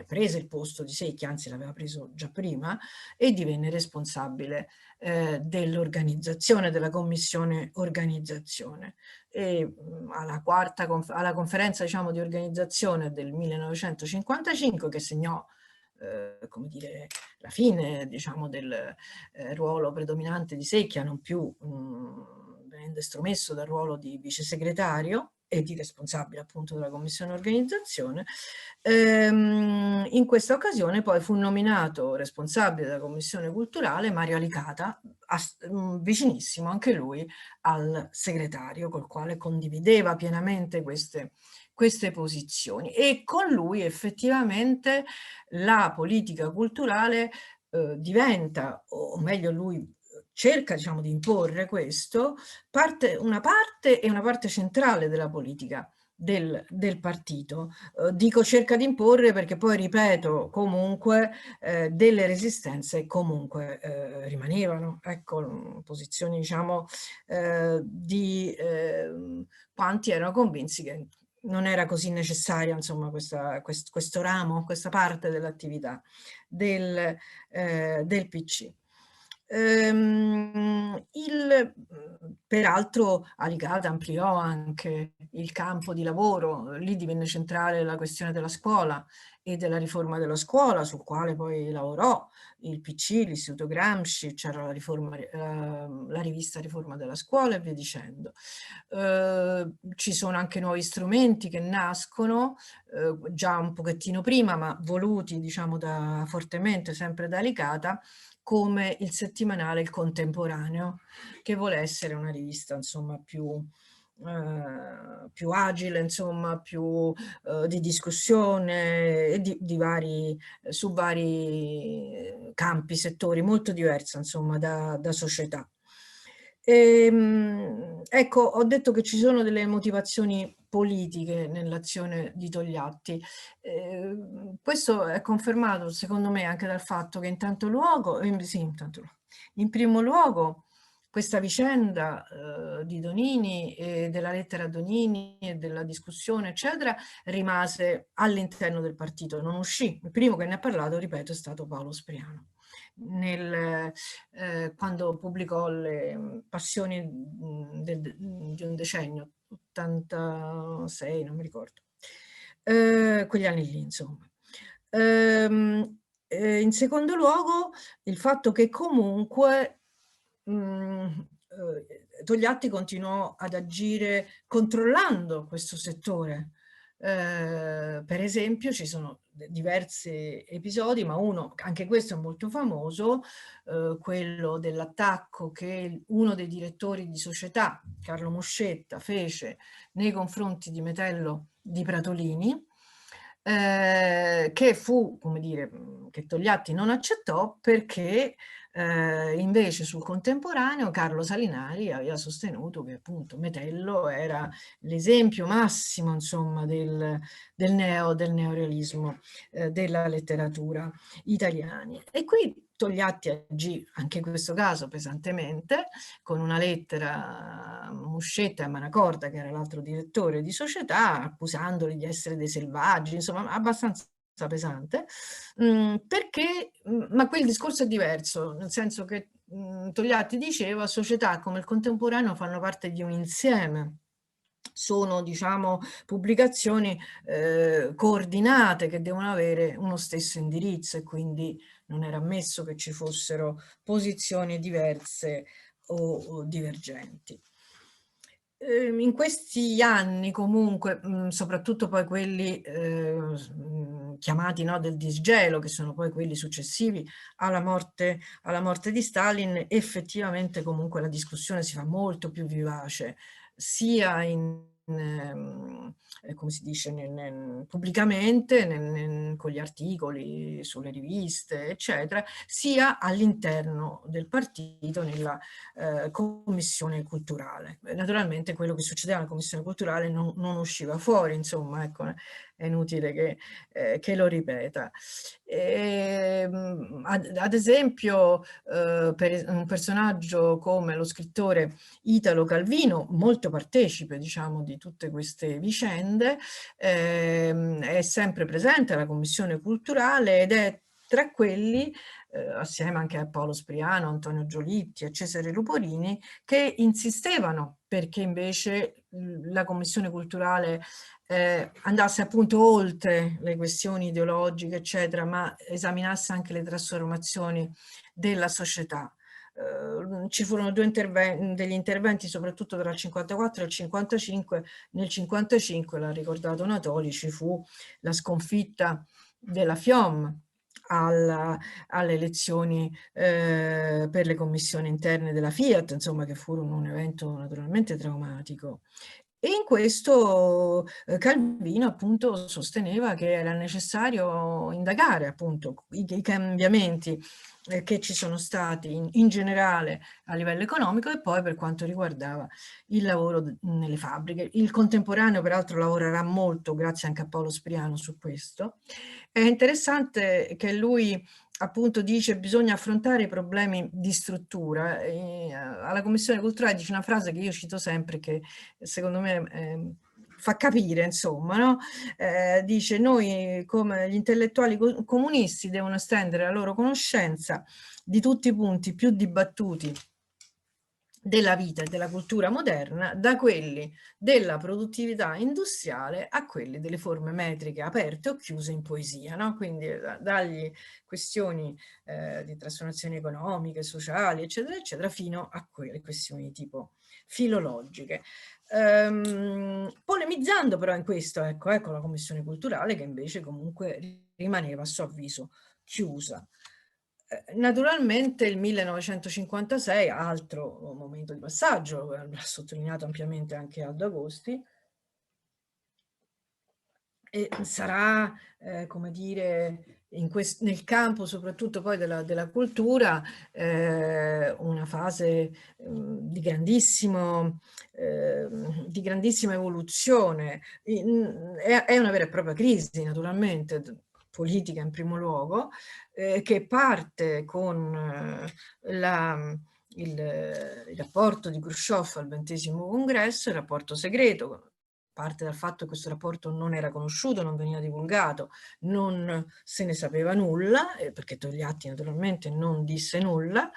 prese il posto di Secchia, anzi l'aveva preso già prima, e divenne responsabile dell'organizzazione, della commissione organizzazione. E alla conferenza, diciamo, di organizzazione del 1955, che segnò come dire, la fine, diciamo, del ruolo predominante di Secchia, non più venendo estromesso dal ruolo di vice segretario e di responsabile appunto della commissione organizzazione. In questa occasione poi fu nominato responsabile della commissione culturale Mario Alicata, vicinissimo anche lui al segretario, col quale condivideva pienamente queste posizioni, e con lui effettivamente la politica culturale diventa, o meglio lui cerca, diciamo, di imporre questo, una parte centrale della politica del partito. Dico cerca di imporre perché poi, ripeto, comunque delle resistenze comunque rimanevano, ecco, posizioni, diciamo, di quanti erano convinti che non era così necessaria, insomma, questo ramo, questa parte dell'attività del PC. Peraltro Alicata ampliò anche il campo di lavoro, lì divenne centrale la questione della scuola e della riforma della scuola, sul quale poi lavorò il PC, l'Istituto Gramsci, c'era la rivista Riforma della Scuola e via dicendo. Ci sono anche nuovi strumenti che nascono già un pochettino prima, ma voluti, diciamo, fortemente sempre da Alicata, come il settimanale Il Contemporaneo, che vuole essere una rivista, insomma, più agile, insomma, più di discussione e su vari campi, settori, molto diversa, insomma, da società. Ecco, ho detto che ci sono delle motivazioni politiche nell'azione di Togliatti. Questo è confermato, secondo me, anche dal fatto che in primo luogo questa vicenda di Donini e della lettera a Donini e della discussione, eccetera, rimase all'interno del partito, non uscì. Il primo che ne ha parlato, ripeto, è stato Paolo Spriano. Quando pubblicò le Passioni di un decennio, 86, non mi ricordo, quegli anni lì, insomma. In secondo luogo, il fatto che comunque Togliatti continuò ad agire controllando questo settore. Per esempio ci sono diversi episodi, ma uno, anche questo è molto famoso, quello dell'attacco che uno dei direttori di società, Carlo Muscetta, fece nei confronti di Metello di Pratolini, che fu, come dire, che Togliatti non accettò perché invece sul contemporaneo Carlo Salinari aveva sostenuto che appunto Metello era l'esempio massimo, insomma, del neorealismo della letteratura italiana. E qui Togliatti agì anche in questo caso pesantemente, con una lettera a Muscetta e a Manacorda, che era l'altro direttore di Società, accusandoli di essere dei selvaggi, insomma abbastanza pesante, perché, ma qui il discorso è diverso, nel senso che Togliatti diceva società come il contemporaneo fanno parte di un insieme. Sono, diciamo, pubblicazioni coordinate che devono avere uno stesso indirizzo e quindi non era ammesso che ci fossero posizioni diverse o divergenti. In questi anni comunque, soprattutto poi quelli chiamati, no, del disgelo, che sono poi quelli successivi alla morte di Stalin, effettivamente comunque la discussione si fa molto più vivace, sia come si dice, pubblicamente, con gli articoli sulle riviste, eccetera, sia all'interno del partito nella commissione culturale. Naturalmente quello che succedeva alla commissione culturale non usciva fuori, insomma, ecco, è inutile che lo ripeta. Ad esempio, per un personaggio come lo scrittore Italo Calvino, molto partecipe, diciamo, di tutte queste vicende, è sempre presente alla commissione culturale ed è tra quelli, assieme anche a Paolo Spriano, Antonio Giolitti e Cesare Luporini, che insistevano perché invece la commissione culturale andasse appunto oltre le questioni ideologiche, eccetera, ma esaminasse anche le trasformazioni della società. Ci furono degli interventi soprattutto tra il 54 e il 55. Nel 55, l'ha ricordato Natoli, ci fu la sconfitta della FIOM alle elezioni per le commissioni interne della Fiat, insomma, che furono un evento naturalmente traumatico. E in questo Calvino appunto sosteneva che era necessario indagare appunto i cambiamenti che ci sono stati in generale a livello economico e poi per quanto riguardava il lavoro nelle fabbriche. Il contemporaneo peraltro lavorerà molto, grazie anche a Paolo Spriano, su questo. È interessante che lui appunto dice che bisogna affrontare i problemi di struttura. Alla Commissione Culturale dice una frase che io cito sempre, che secondo me fa capire, insomma, no? Dice: noi come gli intellettuali comunisti devono estendere la loro conoscenza di tutti i punti più dibattuti della vita e della cultura moderna, da quelli della produttività industriale a quelli delle forme metriche aperte o chiuse in poesia, no? Quindi dagli questioni di trasformazioni economiche, sociali, eccetera, eccetera, fino a quelle questioni tipo filologiche. Polemizzando però in questo, ecco la Commissione Culturale che invece comunque rimaneva a suo avviso chiusa. Naturalmente il 1956, altro momento di passaggio, l'ha sottolineato ampiamente anche Aldo Agosti, e sarà, come dire, nel campo soprattutto poi della cultura, una fase di grandissima evoluzione. È una vera e propria crisi, naturalmente, politica in primo luogo, che parte con il rapporto di Khrushchev al XX congresso, il rapporto segreto. Parte dal fatto che questo rapporto non era conosciuto, non veniva divulgato, non se ne sapeva nulla, perché Togliatti naturalmente non disse nulla,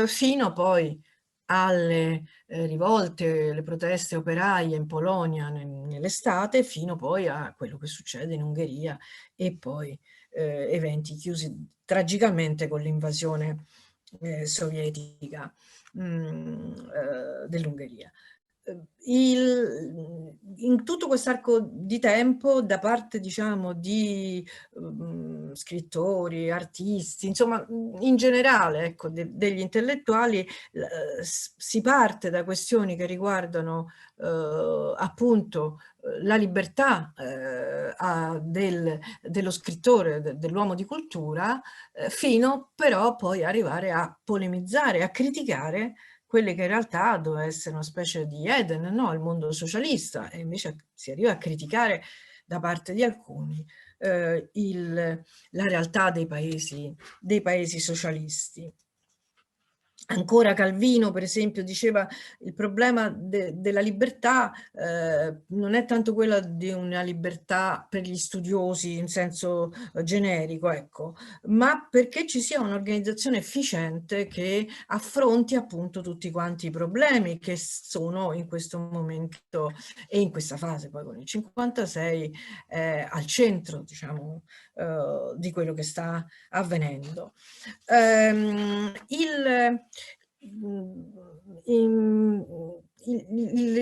fino poi alle rivolte, le proteste operaie in Polonia nell'estate, fino poi a quello che succede in Ungheria e poi eventi chiusi tragicamente con l'invasione sovietica dell'Ungheria. in tutto quest'arco di tempo, da parte, diciamo, di scrittori, artisti, insomma, in generale, ecco, degli intellettuali, si parte da questioni che riguardano appunto la libertà dello scrittore, dell'uomo di cultura, fino però poi arrivare a polemizzare, a criticare quelle che in realtà doveva essere una specie di Eden, no? Il mondo socialista, e invece si arriva a criticare da parte di alcuni la realtà dei paesi socialisti. Ancora Calvino, per esempio, diceva il problema della libertà non è tanto quella di una libertà per gli studiosi in senso generico, ecco, ma perché ci sia un'organizzazione efficiente che affronti appunto tutti quanti i problemi che sono in questo momento e in questa fase, poi con il 56, al centro, diciamo, di quello che sta avvenendo. In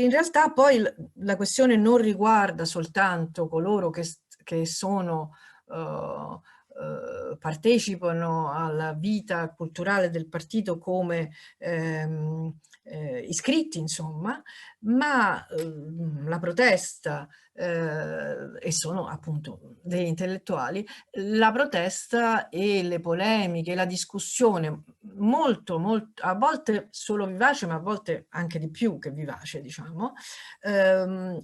realtà poi la questione non riguarda soltanto coloro che sono partecipano alla vita culturale del partito come iscritti, insomma, ma la protesta, e sono appunto degli intellettuali, la protesta e le polemiche, la discussione molto, a volte solo vivace, ma a volte anche di più che vivace, diciamo,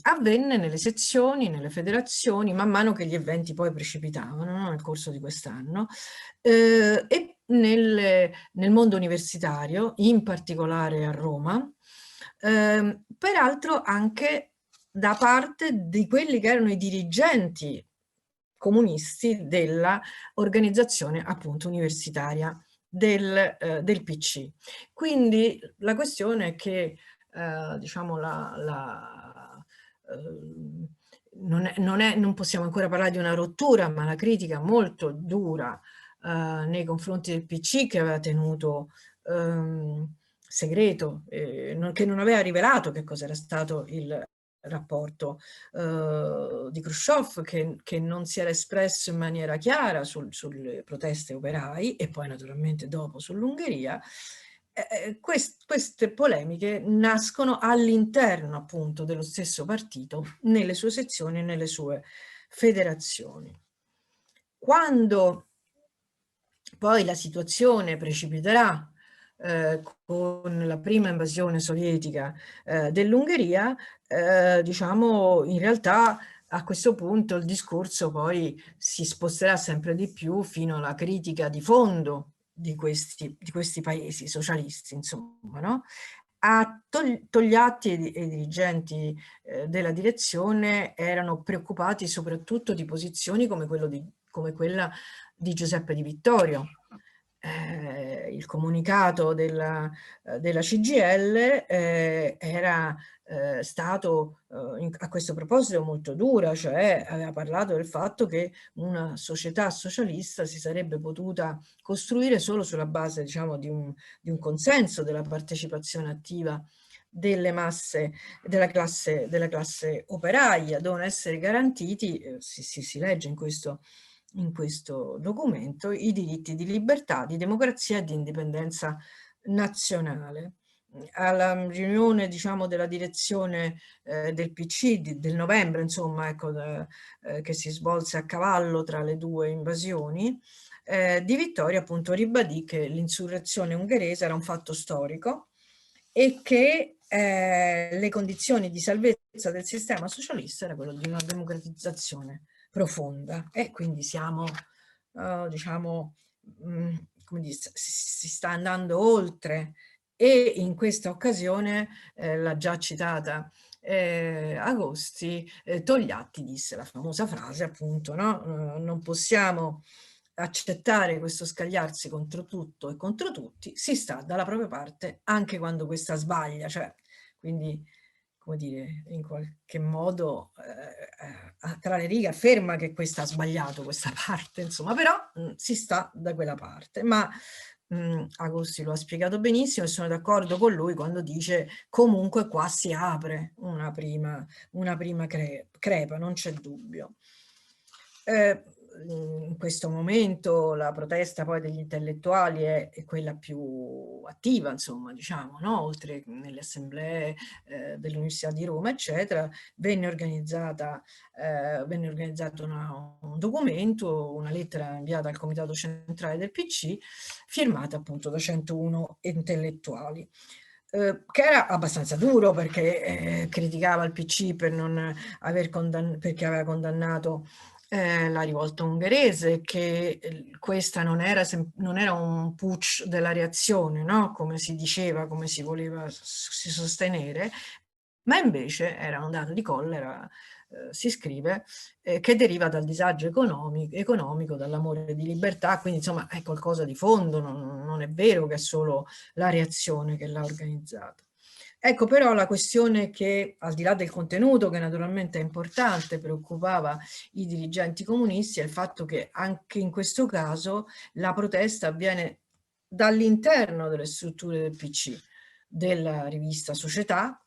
avvenne nelle sezioni, nelle federazioni, man mano che gli eventi poi precipitavano, no? Nel corso di quest'anno, e nel mondo universitario, in particolare a Roma, peraltro anche da parte di quelli che erano i dirigenti comunisti della organizzazione appunto universitaria del PC. Quindi la questione è che diciamo non possiamo ancora parlare di una rottura, ma la critica molto dura nei confronti del PC, che aveva tenuto segreto, che non aveva rivelato che cos'era stato il rapporto di Khrushchev, che non si era espresso in maniera chiara sulle proteste operai e poi naturalmente dopo sull'Ungheria. Queste polemiche nascono all'interno appunto dello stesso partito, nelle sue sezioni e nelle sue federazioni. Quando poi la situazione precipiterà con la prima invasione sovietica dell'Ungheria, diciamo, in realtà a questo punto il discorso poi si sposterà sempre di più fino alla critica di fondo di questi paesi socialisti, insomma, no? Togliatti e i dirigenti della direzione erano preoccupati soprattutto di posizioni come quella di Giuseppe Di Vittorio. Il comunicato della CGIL era stato a questo proposito molto dura, cioè aveva parlato del fatto che una società socialista si sarebbe potuta costruire solo sulla base, diciamo, di un consenso, della partecipazione attiva delle masse, della classe operaia. Devono essere garantiti, si legge in questo documento, i diritti di libertà, di democrazia e di indipendenza nazionale. Alla riunione, diciamo, della direzione del PC del novembre, insomma, ecco, che si svolse a cavallo tra le due invasioni, Di Vittorio appunto ribadì che l'insurrezione ungherese era un fatto storico e che le condizioni di salvezza del sistema socialista era quello di una democratizzazione profonda, e quindi siamo, diciamo, come dire, si sta andando oltre. E in questa occasione, l'ha già citata Agosti, Togliatti disse la famosa frase, appunto, no? Non possiamo accettare questo scagliarsi contro tutto e contro tutti, si sta dalla propria parte anche quando questa sbaglia, cioè, quindi, come dire, in qualche modo tra le righe afferma che questa ha sbagliato questa parte, insomma, però si sta da quella parte. Ma Agosti lo ha spiegato benissimo e sono d'accordo con lui quando dice comunque qua si apre una prima crepa, non c'è dubbio. In questo momento la protesta poi degli intellettuali è quella più attiva, insomma, diciamo, no? Oltre nelle assemblee dell'Università di Roma, eccetera, venne organizzato un documento, una lettera inviata al Comitato Centrale del PC, firmata appunto da 101 intellettuali. Che era abbastanza duro perché criticava il PC per non aver perché aveva condannato la rivolta ungherese, che questa non era un putsch della reazione, no? Come si diceva, come si voleva sostenere, ma invece era un dato di collera, si scrive, che deriva dal disagio economico, dall'amore di libertà, quindi insomma è qualcosa di fondo, non è vero che è solo la reazione che l'ha organizzata. Ecco però la questione che, al di là del contenuto, che naturalmente è importante, preoccupava i dirigenti comunisti, è il fatto che anche in questo caso la protesta avviene dall'interno delle strutture del PC, della rivista Società.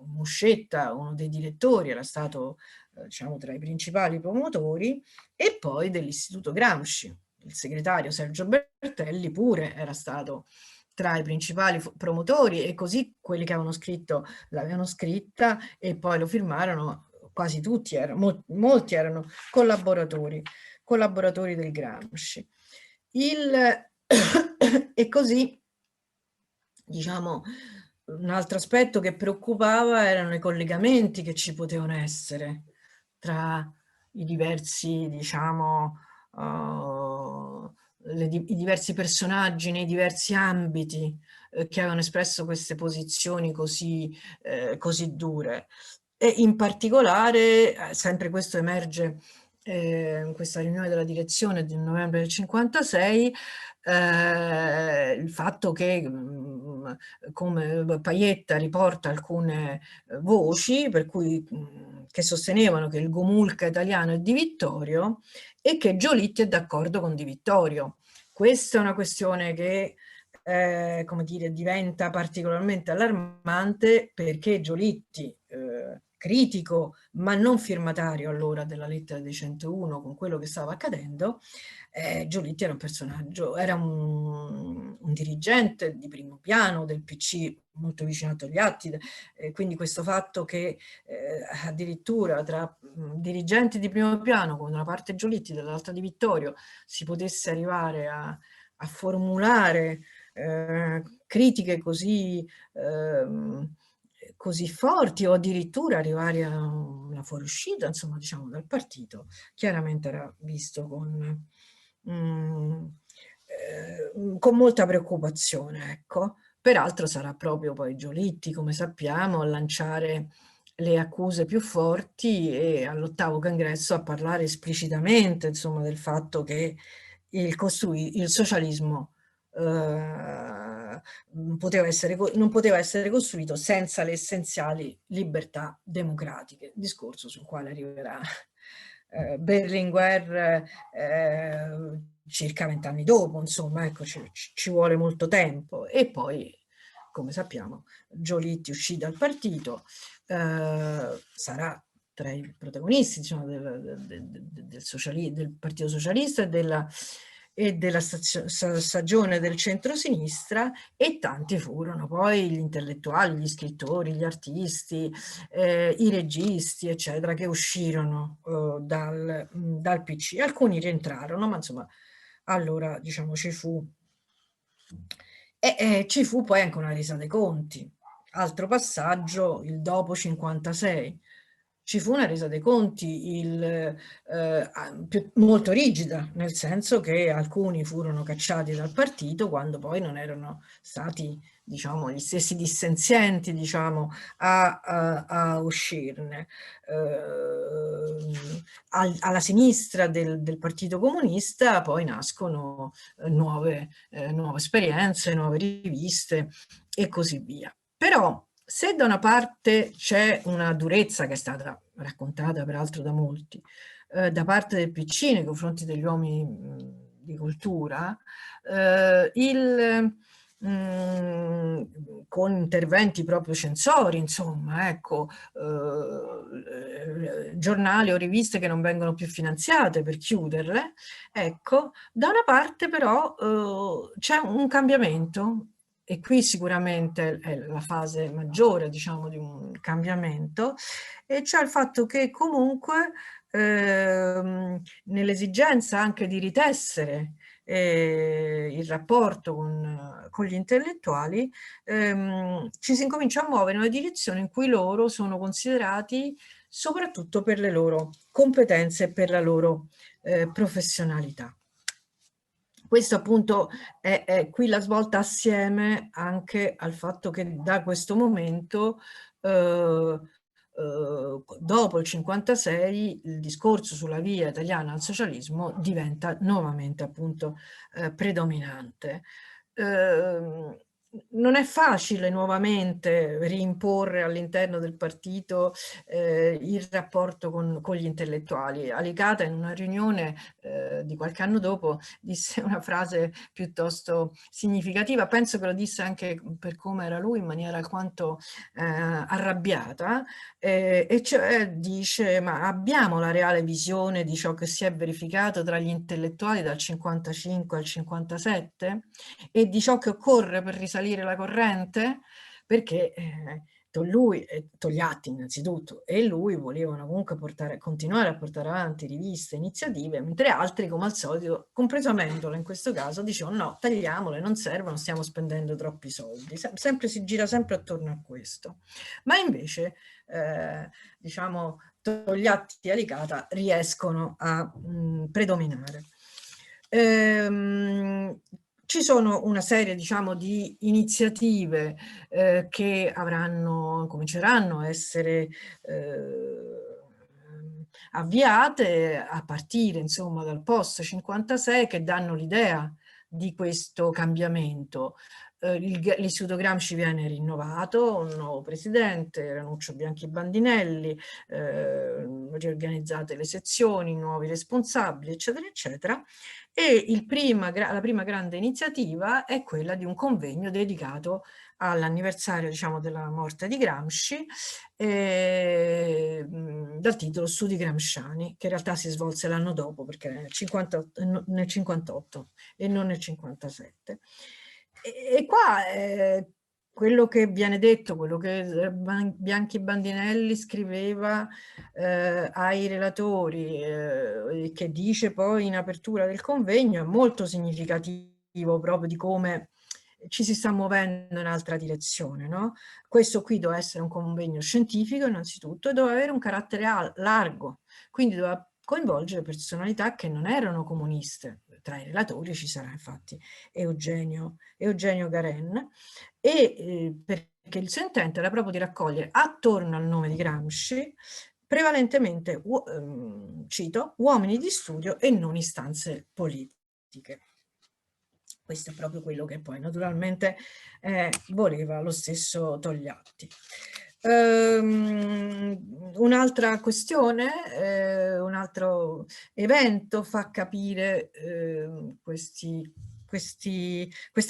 Muscetta, uno dei direttori, era stato diciamo tra i principali promotori, e poi dell'Istituto Gramsci. Il segretario Sergio Bertelli pure era stato tra i principali promotori, e così quelli che avevano scritto l'avevano scritta e poi lo firmarono, quasi tutti molti erano collaboratori del Gramsci. E così, diciamo, un altro aspetto che preoccupava erano i collegamenti che ci potevano essere tra i diversi, diciamo, i diversi personaggi nei diversi ambiti che avevano espresso queste posizioni così dure. E in particolare, sempre questo emerge in questa riunione della direzione del novembre del 56, il fatto che, come Pajetta riporta alcune voci per cui, che sostenevano che il Gomulka italiano è Di Vittorio e che Giolitti è d'accordo con Di Vittorio. Questa è una questione che come dire, diventa particolarmente allarmante, perché Giolitti, critico ma non firmatario allora della lettera dei 101 con quello che stava accadendo, Giolitti era un personaggio, era un dirigente di primo piano del PC, molto vicino a Togliatti, quindi questo fatto che addirittura tra dirigenti di primo piano, con da una parte Giolitti e dall'altra Di Vittorio, si potesse arrivare a formulare critiche così forti, o addirittura arrivare a una fuoriuscita, insomma, diciamo, dal partito, chiaramente era visto con molta preoccupazione, ecco. Peraltro sarà proprio poi Giolitti, come sappiamo, a lanciare le accuse più forti e all'8º congresso a parlare esplicitamente, insomma, del fatto che il socialismo non poteva essere costruito senza le essenziali libertà democratiche, discorso sul quale arriverà Berlinguer circa 20 anni dopo, insomma, ecco, ci vuole molto tempo. E poi, come sappiamo, Giolitti uscì dal partito, sarà tra i protagonisti, diciamo, del Partito Socialista e della stagione del centro-sinistra, e tanti furono poi gli intellettuali, gli scrittori, gli artisti, i registi, eccetera, che uscirono dal PC. Alcuni rientrarono, ma insomma, allora, diciamo, ci fu poi anche una resa dei conti. Altro passaggio, il dopo 56. Ci fu una resa dei conti molto rigida, nel senso che alcuni furono cacciati dal partito quando poi non erano stati, diciamo, gli stessi dissenzienti, diciamo, a uscirne. Alla sinistra del Partito Comunista poi nascono nuove esperienze, nuove riviste e così via. Però, se da una parte c'è una durezza che è stata raccontata peraltro da molti, da parte del PC nei confronti degli uomini di cultura, con interventi proprio censori, insomma, ecco, giornali o riviste che non vengono più finanziate per chiuderle, ecco, da una parte però c'è un cambiamento, e qui sicuramente è la fase maggiore, diciamo, di un cambiamento, e c'è il fatto che comunque nell'esigenza anche di ritessere il rapporto con gli intellettuali, ci si incomincia a muovere in una direzione in cui loro sono considerati soprattutto per le loro competenze e per la loro professionalità. Questo appunto è qui la svolta, assieme anche al fatto che da questo momento, dopo il 56, il discorso sulla via italiana al socialismo diventa nuovamente appunto predominante. Non è facile nuovamente reimporre all'interno del partito il rapporto con gli intellettuali. Alicata, in una riunione di qualche anno dopo, disse una frase piuttosto significativa, penso che lo disse anche per come era lui, in maniera alquanto arrabbiata, e cioè dice: ma abbiamo la reale visione di ciò che si è verificato tra gli intellettuali dal 55 al 57 e di ciò che occorre per risalire la corrente? Perché lui, Togliatti innanzitutto, e lui volevano comunque continuare a portare avanti riviste, iniziative, mentre altri, come al solito, compreso Amendola in questo caso, dicevano no, tagliamole, non servono, stiamo spendendo troppi soldi. Sempre si gira sempre attorno a questo. Ma invece, diciamo, Togliatti e Alicata riescono a predominare. Ci sono una serie, diciamo, di iniziative che cominceranno a essere avviate a partire, insomma, dal post 56, che danno l'idea di questo cambiamento. L'Istituto Gramsci viene rinnovato, un nuovo presidente, Ranuccio Bianchi Bandinelli, riorganizzate le sezioni, nuovi responsabili, eccetera, eccetera. E la prima grande iniziativa è quella di un convegno dedicato all'anniversario, diciamo, della morte di Gramsci, dal titolo Studi Gramsciani, che in realtà si svolse l'anno dopo, perché nel 58 e non nel 57. E qua quello che viene detto, quello che Bianchi Bandinelli scriveva ai relatori, che dice poi in apertura del convegno, è molto significativo proprio di come ci si sta muovendo in altra direzione, no? Questo qui doveva essere un convegno scientifico innanzitutto, e doveva avere un carattere largo, quindi doveva coinvolgere personalità che non erano comuniste. Tra i relatori ci sarà infatti Eugenio Garen, perché il suo intento era proprio di raccogliere attorno al nome di Gramsci prevalentemente, cito, uomini di studio e non istanze politiche. Questo è proprio quello che poi naturalmente voleva lo stesso Togliatti. Un'altra questione, un altro evento fa capire questa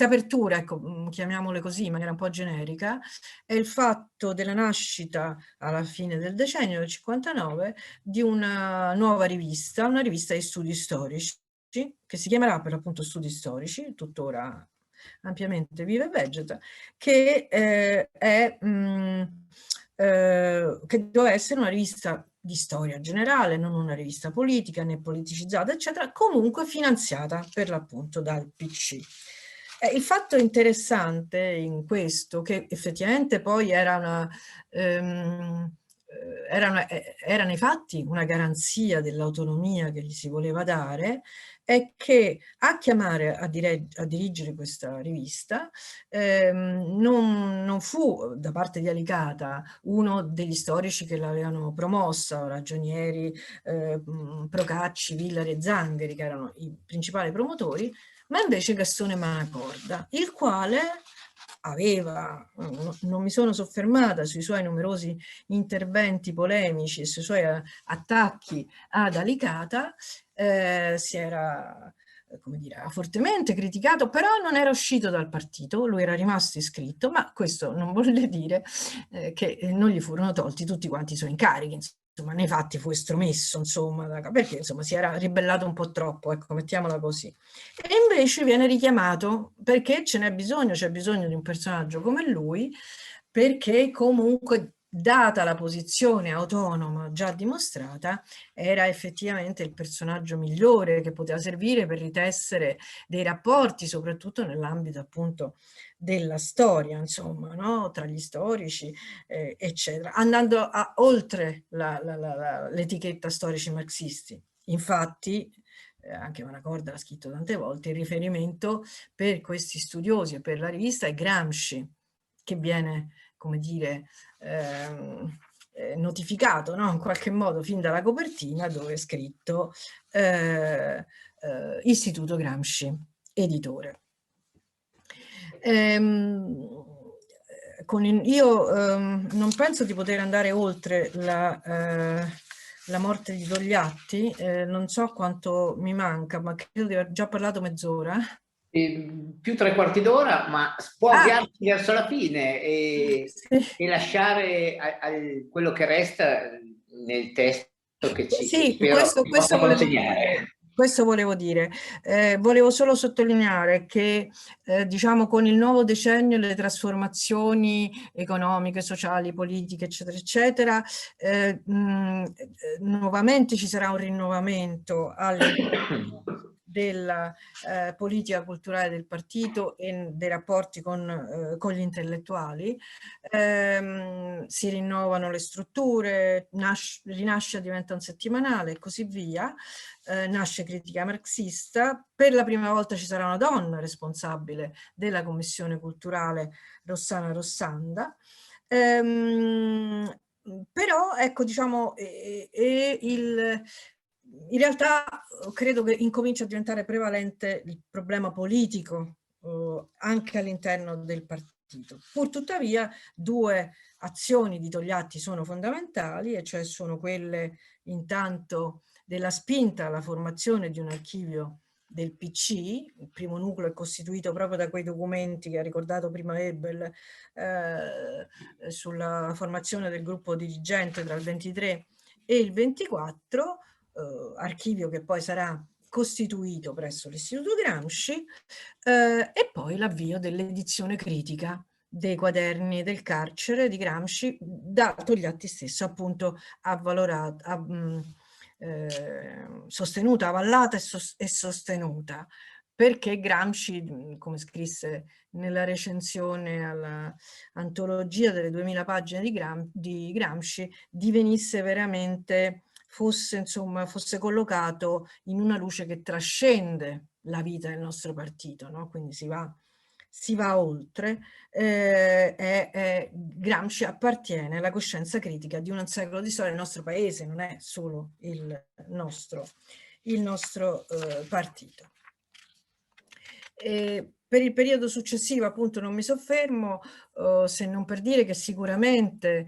apertura, ecco, chiamiamole così in maniera un po' generica, è il fatto della nascita alla fine del decennio del 59 di una nuova rivista, una rivista di studi storici, che si chiamerà per l'appunto Studi Storici, tuttora ampiamente vive e vegeta, che doveva essere una rivista di storia generale, non una rivista politica né politicizzata, eccetera, comunque finanziata per l'appunto dal PC. Il fatto interessante in questo, che effettivamente poi era nei fatti una garanzia dell'autonomia che gli si voleva dare, è che a chiamare a dirigere questa rivista non fu da parte di Alicata uno degli storici che l'avevano promossa, Ragionieri, Procacci, Villari e Zangheri, che erano i principali promotori, ma invece Gastone Manacorda, il quale non mi sono soffermata sui suoi numerosi interventi polemici e sui suoi attacchi ad Alicata, si era come dire, ha fortemente criticato, però non era uscito dal partito, lui era rimasto iscritto, ma questo non vuole dire che non gli furono tolti tutti quanti i suoi incarichi, insomma, nei fatti fu estromesso, insomma, perché insomma si era ribellato un po' troppo, ecco, mettiamola così. E invece viene richiamato perché ce n'è bisogno, c'è bisogno di un personaggio come lui, perché comunque, data la posizione autonoma già dimostrata, era effettivamente il personaggio migliore che poteva servire per ritessere dei rapporti, soprattutto nell'ambito appunto della storia, insomma, no? Tra gli storici, eccetera, andando oltre l'etichetta storici marxisti. Infatti, anche Manacorda l'ha scritto tante volte, il riferimento per questi studiosi e per la rivista è Gramsci, che viene, come dire, notificato, no? In qualche modo fin dalla copertina, dove è scritto Istituto Gramsci, editore. Io non penso di poter andare oltre la morte di Togliatti, non so quanto mi manca, ma credo di aver già parlato mezz'ora. Più 3/4 d'ora, ma può avviarsi verso la fine e lasciare quello che resta nel testo che ci spero possa consegnare. Questo volevo dire. Volevo solo sottolineare che diciamo, con il nuovo decennio le trasformazioni economiche, sociali, politiche, eccetera, eccetera, nuovamente ci sarà un rinnovamento della politica culturale del partito e dei rapporti con gli intellettuali. Si rinnovano le strutture, rinasce, diventa un settimanale e così via. Nasce Critica Marxista, per la prima volta ci sarà una donna responsabile della commissione culturale, Rossana Rossanda. Però ecco, diciamo, in realtà credo che incomincia a diventare prevalente il problema politico anche all'interno del partito. Pur tuttavia, due azioni di Togliatti sono fondamentali, e cioè sono quelle intanto della spinta alla formazione di un archivio del PC. Il primo nucleo è costituito proprio da quei documenti che ha ricordato prima Hebel sulla formazione del gruppo dirigente tra il 23 e il 24, archivio che poi sarà costituito presso l'Istituto Gramsci, e poi l'avvio dell'edizione critica dei quaderni del carcere di Gramsci, da Togliatti stesso appunto sostenuta, avallata e sostenuta, perché Gramsci, come scrisse nella recensione all'antologia delle 2000 pagine di Gramsci, divenisse veramente, fosse collocato in una luce che trascende la vita del nostro partito, no? Quindi si va oltre. Gramsci appartiene alla coscienza critica di un secolo di storia del nostro paese, non è solo il nostro partito. Per il periodo successivo appunto non mi soffermo, se non per dire che sicuramente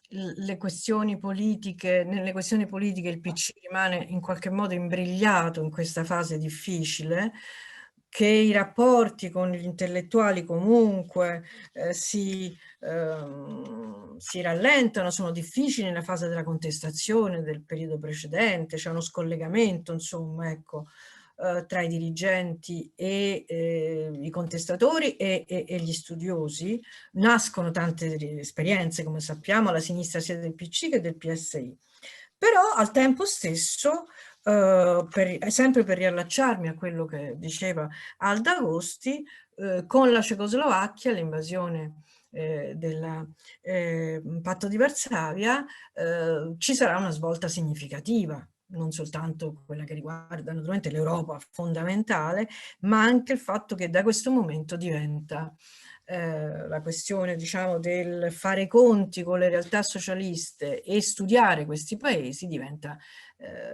nelle questioni politiche il PC rimane in qualche modo imbrigliato in questa fase difficile, che i rapporti con gli intellettuali comunque si rallentano, sono difficili nella fase della contestazione del periodo precedente, c'è uno scollegamento, insomma, ecco, tra i dirigenti e i contestatori e gli studiosi. Nascono tante esperienze, come sappiamo, alla sinistra sia del PC che del PSI. Però al tempo stesso, sempre per riallacciarmi a quello che diceva Alda Agosti, con la Cecoslovacchia, l'invasione del patto di Varsavia, ci sarà una svolta significativa, non soltanto quella che riguarda naturalmente l'Europa fondamentale, ma anche il fatto che da questo momento diventa la questione, diciamo, del fare i conti con le realtà socialiste e studiare questi paesi diventa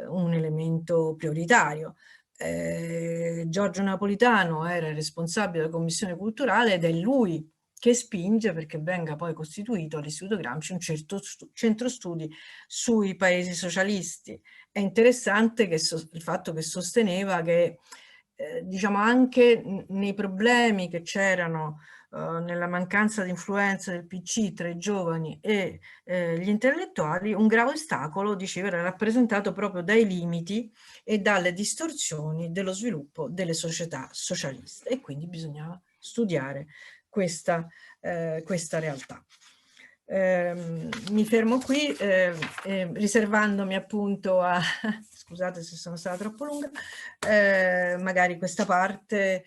un elemento prioritario. Giorgio Napolitano era il responsabile della commissione culturale ed è lui che spinge perché venga poi costituito all'Istituto Gramsci un centro studi sui paesi socialisti. È interessante che il fatto che sosteneva che diciamo anche nei problemi che c'erano nella mancanza di influenza del PC tra i giovani e gli intellettuali, un grave ostacolo, diceva, era rappresentato proprio dai limiti e dalle distorsioni dello sviluppo delle società socialiste, e quindi bisognava studiare questa realtà. Mi fermo qui, riservandomi appunto a, scusate se sono stata troppo lunga, magari questa parte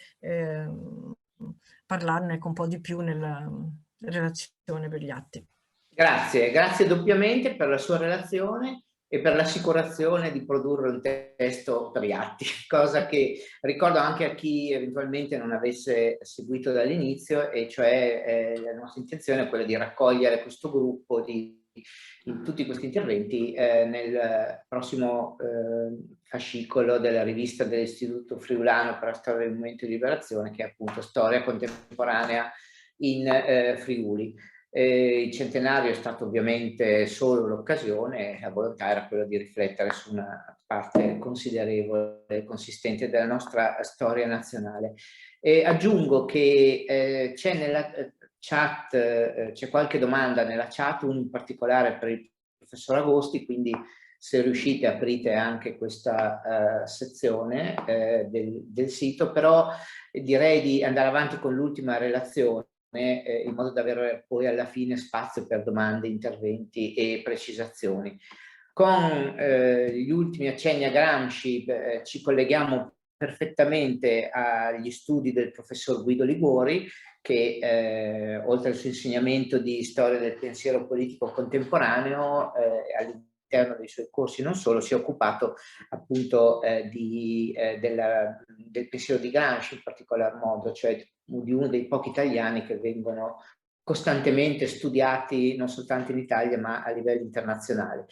parlarne un po' di più nella relazione per gli atti. Grazie, grazie doppiamente per la sua relazione e per l'assicurazione di produrre un testo per gli atti, cosa che ricordo anche a chi eventualmente non avesse seguito dall'inizio, e cioè la nostra intenzione è quella di raccogliere questo gruppo in tutti questi interventi nel prossimo fascicolo della rivista dell'Istituto Friulano per la Storia del Movimento di Liberazione, che è appunto Storia Contemporanea in Friuli. Il centenario è stato ovviamente solo l'occasione, la volontà era quella di riflettere su una parte considerevole e consistente della nostra storia nazionale. Aggiungo che c'è nella chat, c'è qualche domanda nella chat, in particolare per il professor Agosti, quindi se riuscite aprite anche questa sezione del sito, però direi di andare avanti con l'ultima relazione, in modo da avere poi alla fine spazio per domande, interventi e precisazioni. Con gli ultimi accenni a Gramsci ci colleghiamo perfettamente agli studi del professor Guido Liguori, che oltre al suo insegnamento di storia del pensiero politico contemporaneo, all'interno dei suoi corsi non solo, si è occupato appunto del pensiero di Gramsci in particolar modo, cioè di uno dei pochi italiani che vengono costantemente studiati non soltanto in Italia ma a livello internazionale.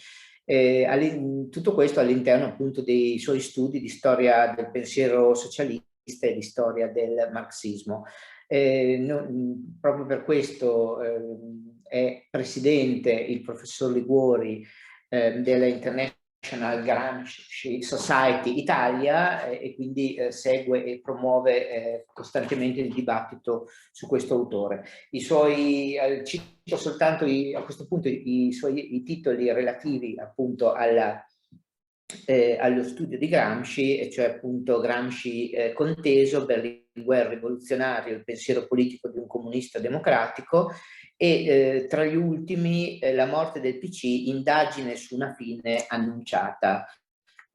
Tutto questo all'interno appunto dei suoi studi di storia del pensiero socialista e di storia del marxismo. Proprio per questo è presidente il professor Liguori della International Gramsci Society Italia, e quindi segue e promuove costantemente il dibattito su questo autore. Cito soltanto a questo punto i titoli relativi appunto allo studio di Gramsci, e cioè appunto Gramsci conteso, Berlinguer rivoluzionario, il pensiero politico di un comunista democratico, e tra gli ultimi La morte del PC, indagine su una fine annunciata,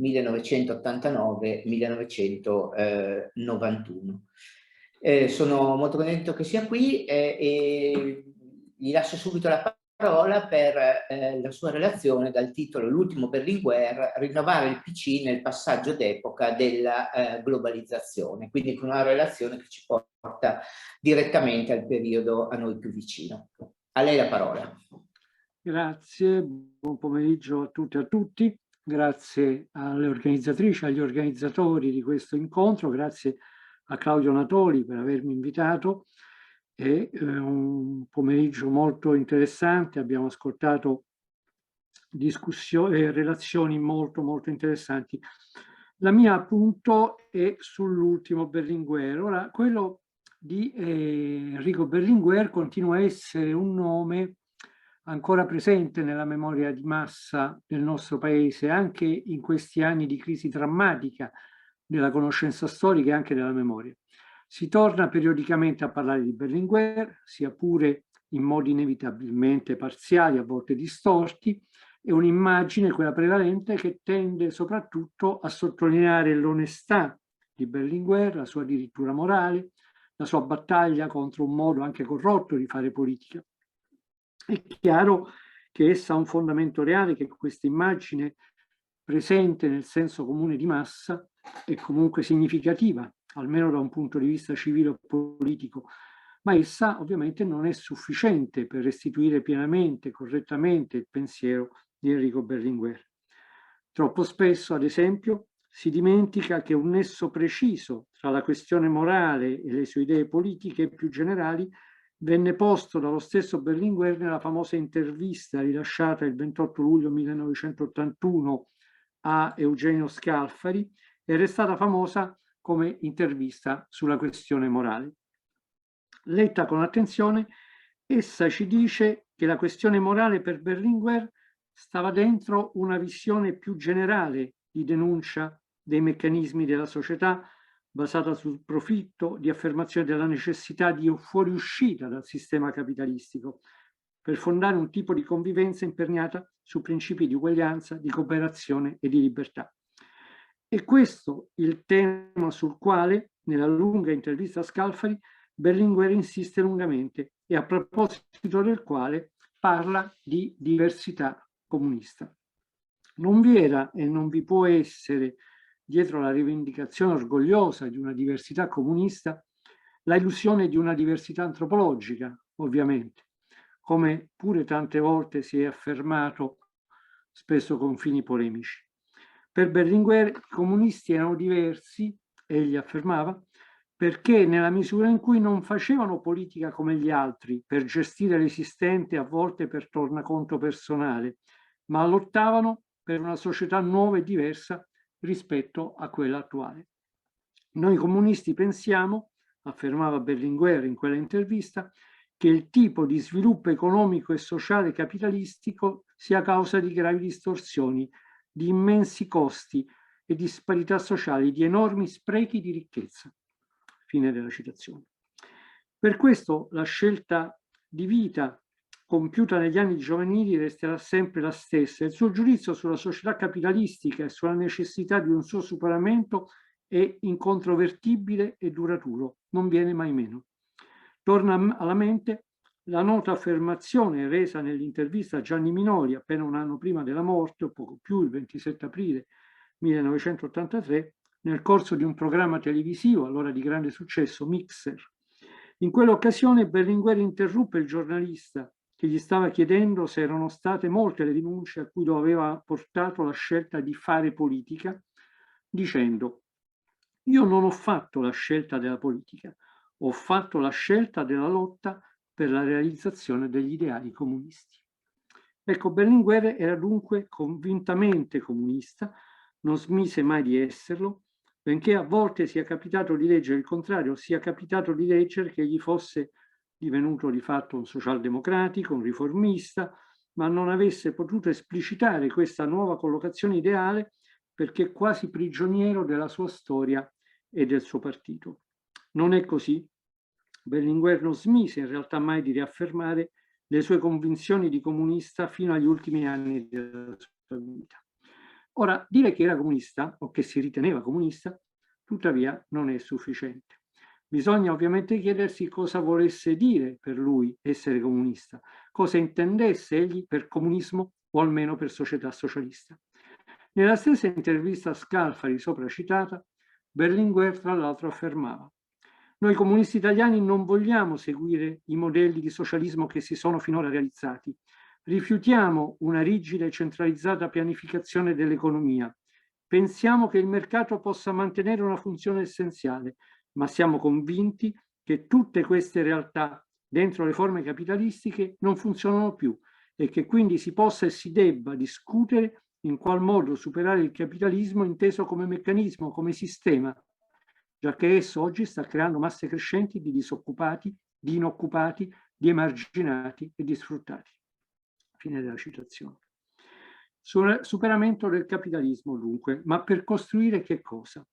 1989-1991. Sono molto contento che sia qui e gli lascio subito la parola per la sua relazione dal titolo L'ultimo Berlinguer, rinnovare il PC nel passaggio d'epoca della globalizzazione, quindi con una relazione che ci porta direttamente al periodo a noi più vicino. A lei la parola. Grazie, buon pomeriggio a tutte e a tutti, grazie alle organizzatrici, agli organizzatori di questo incontro, grazie a Claudio Natoli per avermi invitato. È un pomeriggio molto interessante, abbiamo ascoltato discussioni e relazioni molto interessanti. La mia appunto è sull'ultimo Berlinguer. Ora, quello di Enrico Berlinguer continua a essere un nome ancora presente nella memoria di massa del nostro paese, anche in questi anni di crisi drammatica della conoscenza storica e anche della memoria. Si torna periodicamente a parlare di Berlinguer, sia pure in modi inevitabilmente parziali, a volte distorti, e un'immagine, quella prevalente, che tende soprattutto a sottolineare l'onestà di Berlinguer, la sua dirittura morale, la sua battaglia contro un modo anche corrotto di fare politica. È chiaro che essa ha un fondamento reale, che questa immagine presente nel senso comune di massa è comunque significativa, almeno da un punto di vista civile o politico, ma essa ovviamente non è sufficiente per restituire pienamente, correttamente il pensiero di Enrico Berlinguer. Troppo spesso, ad esempio, si dimentica che un nesso preciso tra la questione morale e le sue idee politiche più generali venne posto dallo stesso Berlinguer nella famosa intervista rilasciata il 28 luglio 1981 a Eugenio Scalfari e restata famosa come intervista sulla questione morale. Letta con attenzione, essa ci dice che la questione morale per Berlinguer stava dentro una visione più generale di denuncia dei meccanismi della società basata sul profitto, di affermazione della necessità di fuoriuscita dal sistema capitalistico per fondare un tipo di convivenza imperniata su principi di uguaglianza, di cooperazione e di libertà. E questo il tema sul quale, nella lunga intervista a Scalfari, Berlinguer insiste lungamente e a proposito del quale parla di diversità comunista. Non vi era e non vi può essere, dietro la rivendicazione orgogliosa di una diversità comunista, la illusione di una diversità antropologica, ovviamente, come pure tante volte si è affermato, spesso con fini polemici. Per Berlinguer i comunisti erano diversi, egli affermava, perché nella misura in cui non facevano politica come gli altri per gestire l'esistente, a volte per tornaconto personale, ma lottavano per una società nuova e diversa rispetto a quella attuale. Noi comunisti pensiamo, affermava Berlinguer in quella intervista, che il tipo di sviluppo economico e sociale capitalistico sia causa di gravi distorsioni, di immensi costi e disparità sociali, di enormi sprechi di ricchezza. Fine della citazione. Per questo la scelta di vita compiuta negli anni giovanili resterà sempre la stessa. Il suo giudizio sulla società capitalistica e sulla necessità di un suo superamento è incontrovertibile e duraturo, non viene mai meno. Torna alla mente la nota affermazione resa nell'intervista a Gianni Minoli appena un anno prima della morte, o poco più, il 27 aprile 1983, nel corso di un programma televisivo, allora di grande successo, Mixer. In quell'occasione Berlinguer interruppe il giornalista che gli stava chiedendo se erano state molte le denunce a cui lo aveva portato la scelta di fare politica, dicendo: io non ho fatto la scelta della politica, ho fatto la scelta della lotta per la realizzazione degli ideali comunisti. Ecco, Berlinguer era dunque convintamente comunista, non smise mai di esserlo, benché a volte sia capitato di leggere il contrario, sia capitato di leggere che egli fosse divenuto di fatto un socialdemocratico, un riformista, ma non avesse potuto esplicitare questa nuova collocazione ideale perché quasi prigioniero della sua storia e del suo partito. Non è così. Berlinguer non smise in realtà mai di riaffermare le sue convinzioni di comunista fino agli ultimi anni della sua vita. Ora, dire che era comunista o che si riteneva comunista, tuttavia, non è sufficiente. Bisogna ovviamente chiedersi cosa volesse dire per lui essere comunista, cosa intendesse egli per comunismo o almeno per società socialista. Nella stessa intervista a Scalfari sopra citata, Berlinguer tra l'altro affermava: noi comunisti italiani non vogliamo seguire i modelli di socialismo che si sono finora realizzati. Rifiutiamo una rigida e centralizzata pianificazione dell'economia. Pensiamo che il mercato possa mantenere una funzione essenziale, ma siamo convinti che tutte queste realtà dentro le forme capitalistiche non funzionano più e che quindi si possa e si debba discutere in qual modo superare il capitalismo inteso come meccanismo, come sistema, giacché esso oggi sta creando masse crescenti di disoccupati, di inoccupati, di emarginati e di sfruttati. Fine della citazione. Superamento del capitalismo dunque, ma per costruire che cosa?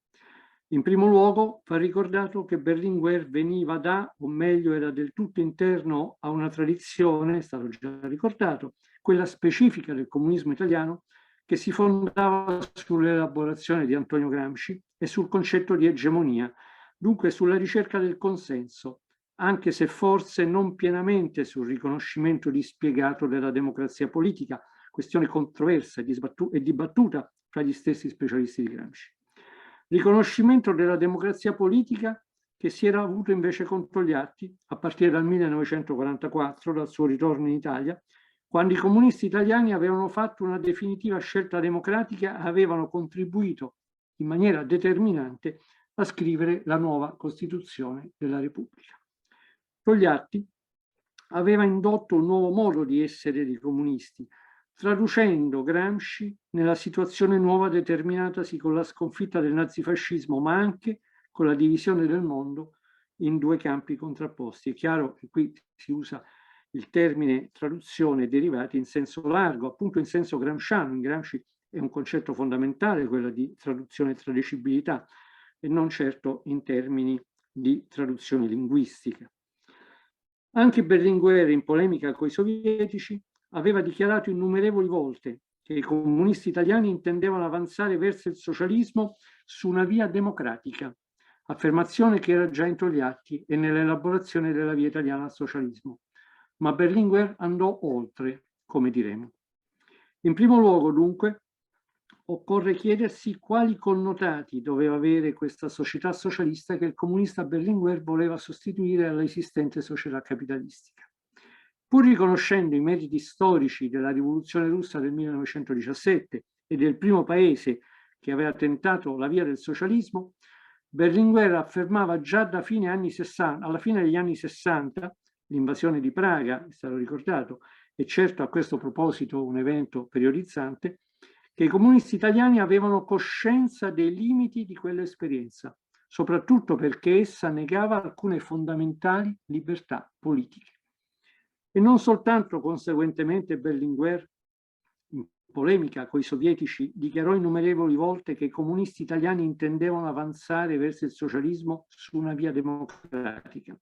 In primo luogo va ricordato che Berlinguer veniva da, o meglio era del tutto interno a una tradizione, è stato già ricordato, quella specifica del comunismo italiano, che si fondava sull'elaborazione di Antonio Gramsci e sul concetto di egemonia, dunque sulla ricerca del consenso, anche se forse non pienamente sul riconoscimento dispiegato della democrazia politica, questione controversa e dibattuta fra gli stessi specialisti di Gramsci. Riconoscimento della democrazia politica che si era avuto invece con Togliatti a partire dal 1944, dal suo ritorno in Italia, quando i comunisti italiani avevano fatto una definitiva scelta democratica e avevano contribuito in maniera determinante a scrivere la nuova Costituzione della Repubblica. Togliatti, aveva indotto un nuovo modo di essere dei comunisti, traducendo Gramsci nella situazione nuova determinatasi con la sconfitta del nazifascismo, ma anche con la divisione del mondo in due campi contrapposti. È chiaro che qui si usa il termine traduzione e derivati in senso largo, appunto in senso gramsciano. In Gramsci è un concetto fondamentale quello di traduzione e traducibilità, e non certo in termini di traduzione linguistica. Anche Berlinguer, in polemica con i sovietici, aveva dichiarato innumerevoli volte che i comunisti italiani intendevano avanzare verso il socialismo su una via democratica, affermazione che era già entro gli atti e nell'elaborazione della via italiana al socialismo. Ma Berlinguer andò oltre, come diremo. In primo luogo, dunque, occorre chiedersi quali connotati doveva avere questa società socialista che il comunista Berlinguer voleva sostituire all'esistente società capitalistica. Pur riconoscendo i meriti storici della rivoluzione russa del 1917 e del primo paese che aveva tentato la via del socialismo, Berlinguer affermava già alla fine degli anni 60, l'invasione di Praga, è stato ricordato, e certo a questo proposito un evento periodizzante, che i comunisti italiani avevano coscienza dei limiti di quell'esperienza, soprattutto perché essa negava alcune fondamentali libertà politiche. E non soltanto conseguentemente Berlinguer, in polemica con i sovietici, dichiarò innumerevoli volte che i comunisti italiani intendevano avanzare verso il socialismo su una via democratica.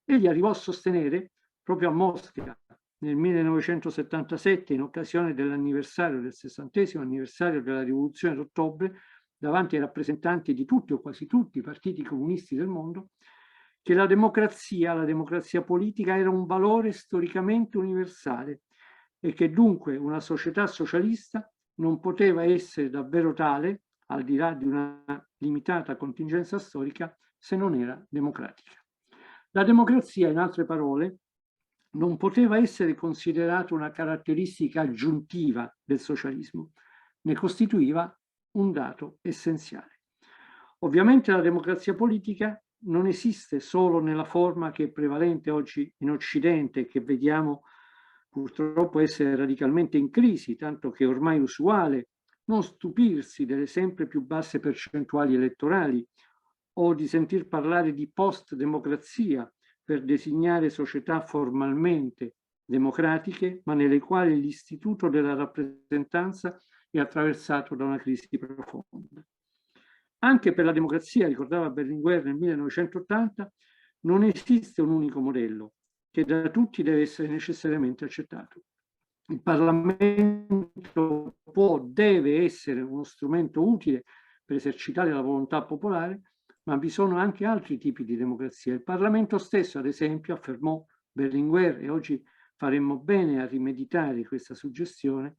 Egli arrivò a sostenere, proprio a Mosca, nel 1977, in occasione dell'anniversario, del 60° anniversario della rivoluzione d'ottobre, davanti ai rappresentanti di tutti o quasi tutti i partiti comunisti del mondo, che la democrazia politica era un valore storicamente universale e che dunque una società socialista non poteva essere davvero tale, al di là di una limitata contingenza storica, se non era democratica. La democrazia, in altre parole, non poteva essere considerata una caratteristica aggiuntiva del socialismo, ne costituiva un dato essenziale. Ovviamente la democrazia politica non esiste solo nella forma che è prevalente oggi in Occidente, che vediamo purtroppo essere radicalmente in crisi, tanto che è ormai usuale non stupirsi delle sempre più basse percentuali elettorali o di sentir parlare di post-democrazia per designare società formalmente democratiche, ma nelle quali l'istituto della rappresentanza è attraversato da una crisi profonda. Anche per la democrazia, ricordava Berlinguer nel 1980, non esiste un unico modello che da tutti deve essere necessariamente accettato. Il Parlamento deve essere uno strumento utile per esercitare la volontà popolare, ma vi sono anche altri tipi di democrazia. Il Parlamento stesso, ad esempio, affermò Berlinguer, e oggi faremmo bene a rimeditare questa suggestione,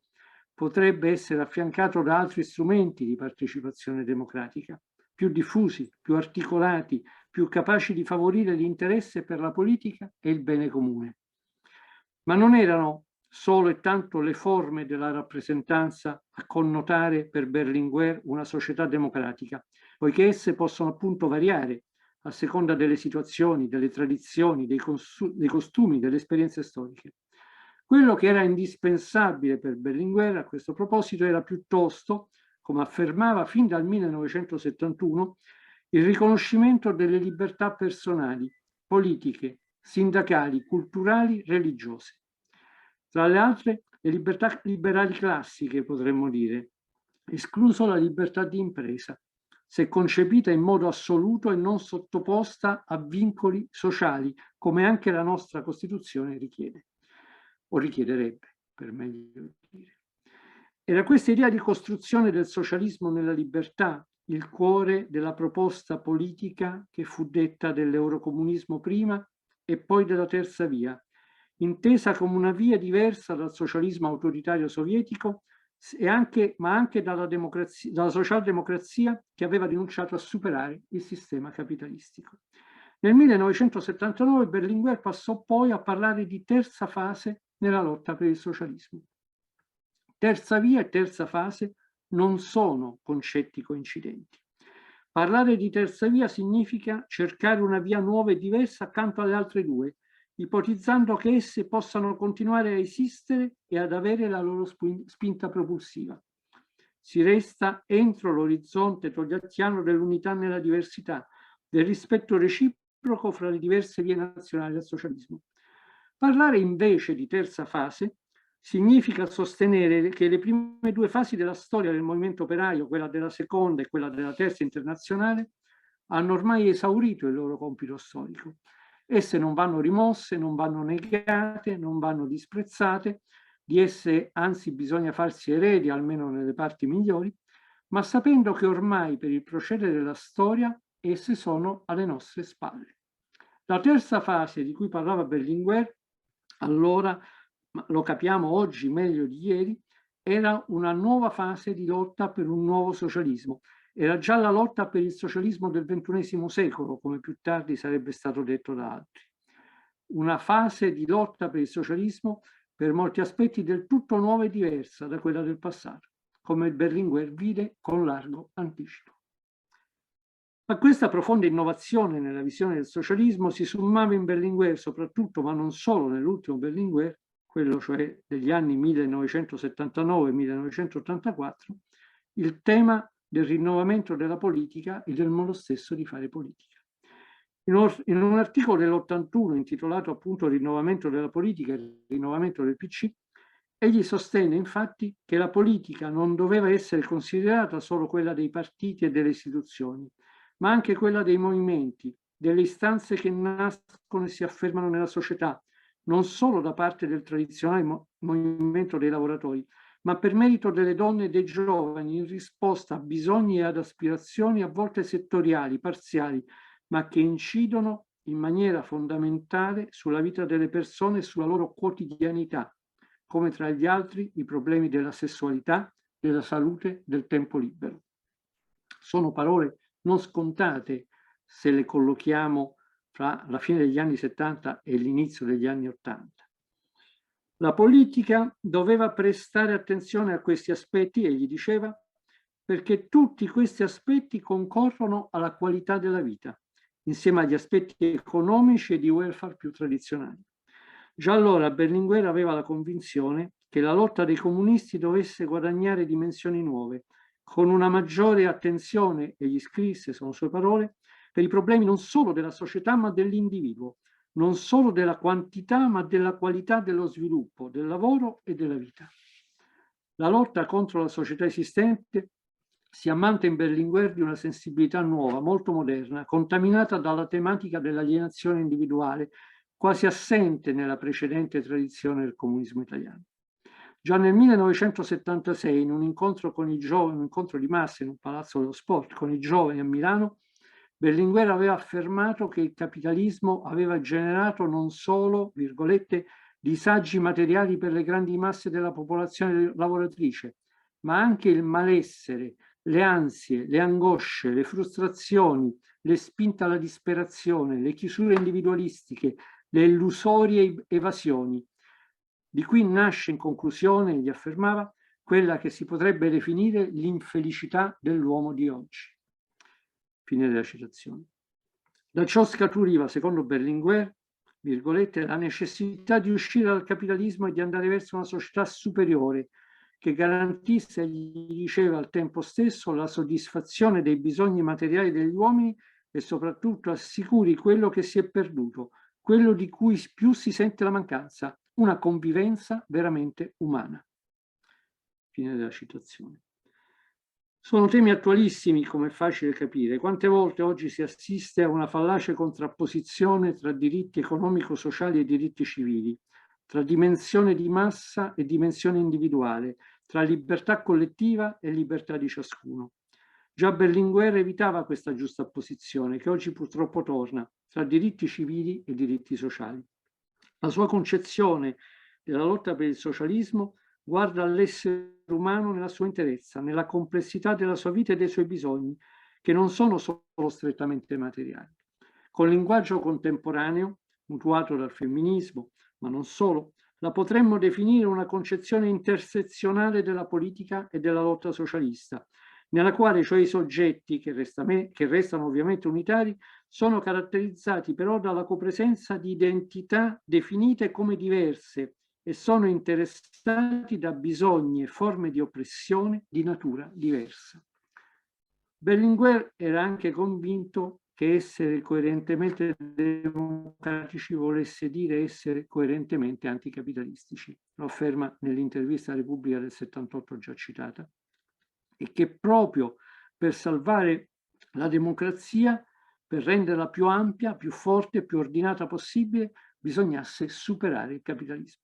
potrebbe essere affiancato da altri strumenti di partecipazione democratica, più diffusi, più articolati, più capaci di favorire l'interesse per la politica e il bene comune. Ma non erano solo e tanto le forme della rappresentanza a connotare per Berlinguer una società democratica, poiché esse possono appunto variare a seconda delle situazioni, delle tradizioni, dei costumi, delle esperienze storiche. Quello che era indispensabile per Berlinguer a questo proposito era piuttosto, come affermava fin dal 1971, il riconoscimento delle libertà personali, politiche, sindacali, culturali, religiose. Tra le altre, le libertà liberali classiche, potremmo dire, escluso la libertà di impresa, se concepita in modo assoluto e non sottoposta a vincoli sociali, come anche la nostra Costituzione richiede, o richiederebbe, per meglio dire. Era questa idea di costruzione del socialismo nella libertà il cuore della proposta politica che fu detta dell'eurocomunismo prima e poi della terza via, intesa come una via diversa dal socialismo autoritario sovietico ma anche dalla socialdemocrazia che aveva rinunciato a superare il sistema capitalistico. Nel 1979 Berlinguer passò poi a parlare di terza fase nella lotta per il socialismo. Terza via e terza fase non sono concetti coincidenti. Parlare di terza via significa cercare una via nuova e diversa accanto alle altre due, ipotizzando che esse possano continuare a esistere e ad avere la loro spinta propulsiva. Si resta entro l'orizzonte togliattiano dell'unità nella diversità, del rispetto reciproco fra le diverse vie nazionali del socialismo. Parlare invece di terza fase significa sostenere che le prime due fasi della storia del movimento operaio, quella della seconda e quella della terza internazionale, hanno ormai esaurito il loro compito storico. Esse non vanno rimosse, non vanno negate, non vanno disprezzate, di esse anzi bisogna farsi eredi, almeno nelle parti migliori, ma sapendo che ormai per il procedere della storia esse sono alle nostre spalle. La terza fase di cui parlava Berlinguer, allora, ma lo capiamo oggi meglio di ieri, era una nuova fase di lotta per un nuovo socialismo. Era già la lotta per il socialismo del XXI secolo, come più tardi sarebbe stato detto da altri. Una fase di lotta per il socialismo per molti aspetti del tutto nuova e diversa da quella del passato, come Berlinguer vide con largo anticipo. A questa profonda innovazione nella visione del socialismo si sommava in Berlinguer soprattutto, ma non solo nell'ultimo Berlinguer, quello cioè degli anni 1979-1984, il tema del rinnovamento della politica e del modo stesso di fare politica. In un articolo dell'81 intitolato appunto Rinnovamento della politica e rinnovamento del PC, egli sostenne infatti che la politica non doveva essere considerata solo quella dei partiti e delle istituzioni, ma anche quella dei movimenti, delle istanze che nascono e si affermano nella società, non solo da parte del tradizionale movimento dei lavoratori, ma per merito delle donne e dei giovani in risposta a bisogni e ad aspirazioni a volte settoriali, parziali, ma che incidono in maniera fondamentale sulla vita delle persone e sulla loro quotidianità, come tra gli altri i problemi della sessualità, della salute, del tempo libero. Sono parole non scontate se le collochiamo fra la fine degli anni 70 e l'inizio degli anni 80. La politica doveva prestare attenzione a questi aspetti, egli diceva, perché tutti questi aspetti concorrono alla qualità della vita, insieme agli aspetti economici e di welfare più tradizionali. Già allora Berlinguer aveva la convinzione che la lotta dei comunisti dovesse guadagnare dimensioni nuove, con una maggiore attenzione, egli scrisse, sono sue parole, per i problemi non solo della società ma dell'individuo, non solo della quantità ma della qualità dello sviluppo, del lavoro e della vita. La lotta contro la società esistente si ammanta in Berlinguer di una sensibilità nuova, molto moderna, contaminata dalla tematica dell'alienazione individuale, quasi assente nella precedente tradizione del comunismo italiano. Già nel 1976, in un incontro con i giovani, un incontro di massa in un palazzo dello sport con i giovani a Milano, Berlinguer aveva affermato che il capitalismo aveva generato non solo, virgolette, disagi materiali per le grandi masse della popolazione lavoratrice, ma anche il malessere, le ansie, le angosce, le frustrazioni, le spinte alla disperazione, le chiusure individualistiche, le illusorie evasioni. Di qui nasce in conclusione, egli affermava, quella che si potrebbe definire l'infelicità dell'uomo di oggi. Fine della citazione. Da ciò scaturiva, secondo Berlinguer, virgolette, la necessità di uscire dal capitalismo e di andare verso una società superiore che garantisse, gli diceva al tempo stesso, la soddisfazione dei bisogni materiali degli uomini e soprattutto assicuri quello che si è perduto, quello di cui più si sente la mancanza, una convivenza veramente umana. Fine della citazione. Sono temi attualissimi, come è facile capire. Quante volte oggi si assiste a una fallace contrapposizione tra diritti economico-sociali e diritti civili, tra dimensione di massa e dimensione individuale, tra libertà collettiva e libertà di ciascuno. Già Berlinguer evitava questa giustapposizione, che oggi purtroppo torna, tra diritti civili e diritti sociali. La sua concezione della lotta per il socialismo guarda all'essere umano nella sua interezza, nella complessità della sua vita e dei suoi bisogni, che non sono solo strettamente materiali. Con linguaggio contemporaneo, mutuato dal femminismo, ma non solo, la potremmo definire una concezione intersezionale della politica e della lotta socialista, nella quale cioè i soggetti, che restano ovviamente unitari, sono caratterizzati però dalla copresenza di identità definite come diverse e sono interessati da bisogni e forme di oppressione di natura diversa. Berlinguer era anche convinto che essere coerentemente democratici volesse dire essere coerentemente anticapitalistici. Lo afferma nell'intervista a Repubblica del 78 già citata, e che proprio per salvare la democrazia, per renderla più ampia, più forte e più ordinata possibile, bisognasse superare il capitalismo.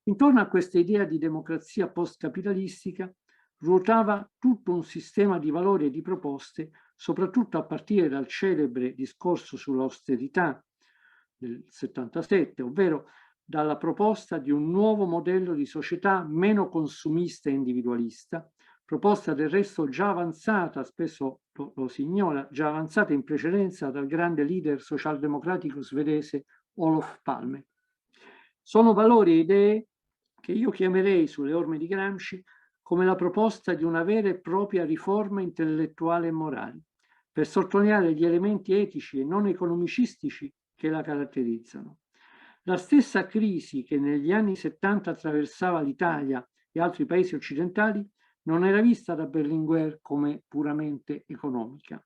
Intorno a questa idea di democrazia post-capitalistica ruotava tutto un sistema di valori e di proposte, soprattutto a partire dal celebre discorso sull'austerità del 77, ovvero dalla proposta di un nuovo modello di società meno consumista e individualista, proposta del resto già avanzata, spesso lo si ignora, già avanzata in precedenza dal grande leader socialdemocratico svedese Olof Palme. Sono valori e idee che io chiamerei, sulle orme di Gramsci, come la proposta di una vera e propria riforma intellettuale e morale, per sottolineare gli elementi etici e non economicistici che la caratterizzano. La stessa crisi che negli anni 70 attraversava l'Italia e altri paesi occidentali non era vista da Berlinguer come puramente economica.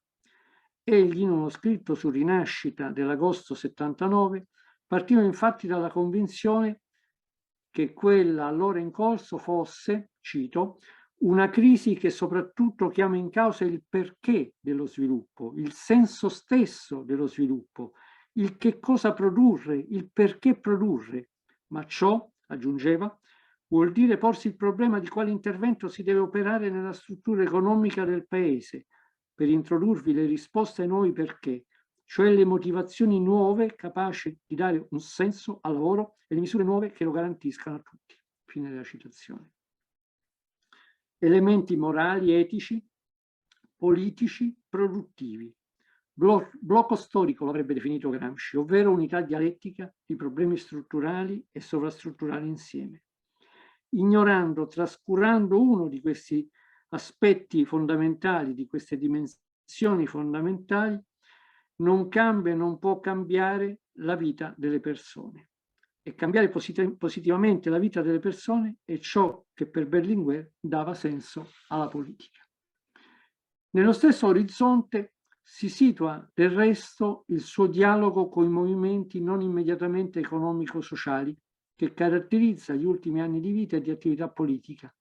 Egli, in uno scritto su Rinascita dell'agosto 79, partiva infatti dalla convinzione che quella allora in corso fosse, cito, una crisi che soprattutto chiama in causa il perché dello sviluppo, il senso stesso dello sviluppo, il che cosa produrre, il perché produrre, ma ciò, aggiungeva, vuol dire porsi il problema di quale intervento si deve operare nella struttura economica del paese per introdurvi le risposte ai nuovi perché, cioè le motivazioni nuove capaci di dare un senso al lavoro e le misure nuove che lo garantiscano a tutti. Fine della citazione. Elementi morali, etici, politici, produttivi. Blocco storico lo avrebbe definito Gramsci, ovvero unità dialettica di problemi strutturali e sovrastrutturali insieme. Ignorando, trascurando uno di questi aspetti fondamentali, di queste dimensioni fondamentali, non cambia e non può cambiare la vita delle persone. E cambiare positivamente la vita delle persone è ciò che per Berlinguer dava senso alla politica. Nello stesso orizzonte si situa del resto il suo dialogo con i movimenti non immediatamente economico-sociali che caratterizza gli ultimi anni di vita e di attività politica,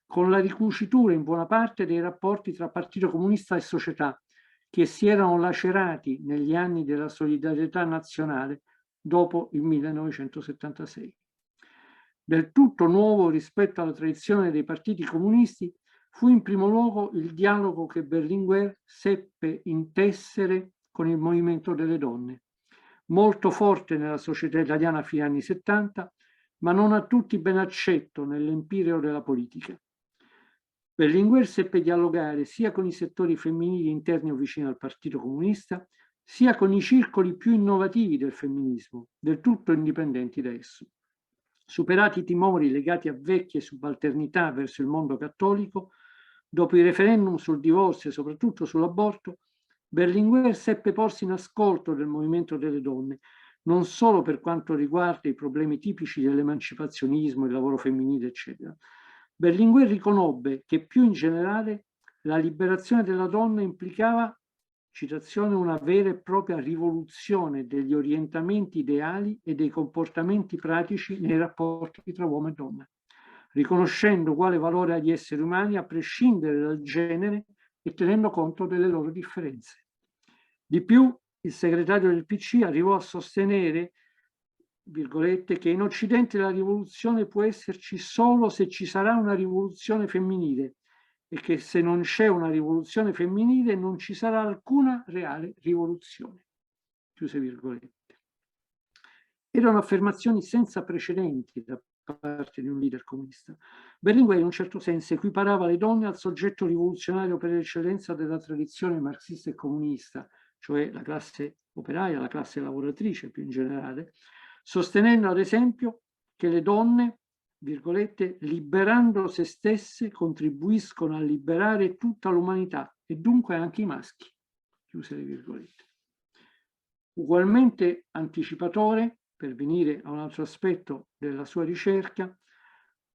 con la ricucitura in buona parte dei rapporti tra Partito Comunista e società, che si erano lacerati negli anni della solidarietà nazionale dopo il 1976. Del tutto nuovo rispetto alla tradizione dei partiti comunisti fu in primo luogo il dialogo che Berlinguer seppe intessere con il movimento delle donne, molto forte nella società italiana a fine anni 70, ma non a tutti ben accetto nell'empireo della politica. Berlinguer seppe dialogare sia con i settori femminili interni o vicini al Partito Comunista, sia con i circoli più innovativi del femminismo, del tutto indipendenti da esso. Superati i timori legati a vecchie subalternità verso il mondo cattolico, dopo i referendum sul divorzio e soprattutto sull'aborto, Berlinguer seppe porsi in ascolto del movimento delle donne, non solo per quanto riguarda i problemi tipici dell'emancipazionismo, il lavoro femminile, eccetera. Berlinguer riconobbe che più in generale la liberazione della donna implicava, citazione, una vera e propria rivoluzione degli orientamenti ideali e dei comportamenti pratici nei rapporti tra uomo e donna, riconoscendo quale valore agli esseri umani a prescindere dal genere e tenendo conto delle loro differenze. Di più, il segretario del PC arrivò a sostenere, virgolette, che in Occidente la rivoluzione può esserci solo se ci sarà una rivoluzione femminile e che se non c'è una rivoluzione femminile non ci sarà alcuna reale rivoluzione. Chiuse virgolette. Erano affermazioni senza precedenti da parte di un leader comunista. Berlinguer in un certo senso equiparava le donne al soggetto rivoluzionario per eccellenza della tradizione marxista e comunista, cioè la classe operaia, la classe lavoratrice più in generale, sostenendo ad esempio che le donne virgolette, liberando se stesse contribuiscono a liberare tutta l'umanità e dunque anche i maschi, chiuse le virgolette. Ugualmente anticipatore, per venire a un altro aspetto della sua ricerca,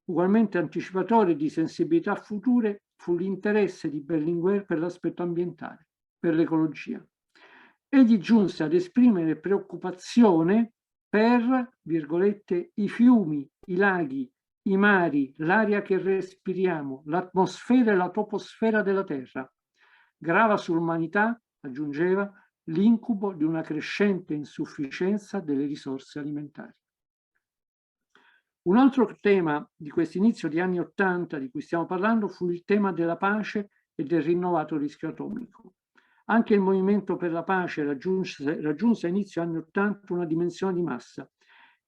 ugualmente anticipatore di sensibilità future fu l'interesse di Berlinguer per l'aspetto ambientale, per l'ecologia. Egli giunse ad esprimere preoccupazione per, virgolette, i fiumi, i laghi, i mari, l'aria che respiriamo, l'atmosfera e la toposfera della Terra. Grava sull'umanità, aggiungeva, l'incubo di una crescente insufficienza delle risorse alimentari. Un altro tema di questo inizio di anni '80 di cui stiamo parlando fu il tema della pace e del rinnovato rischio atomico. Anche il movimento per la pace raggiunse a inizio anni '80 una dimensione di massa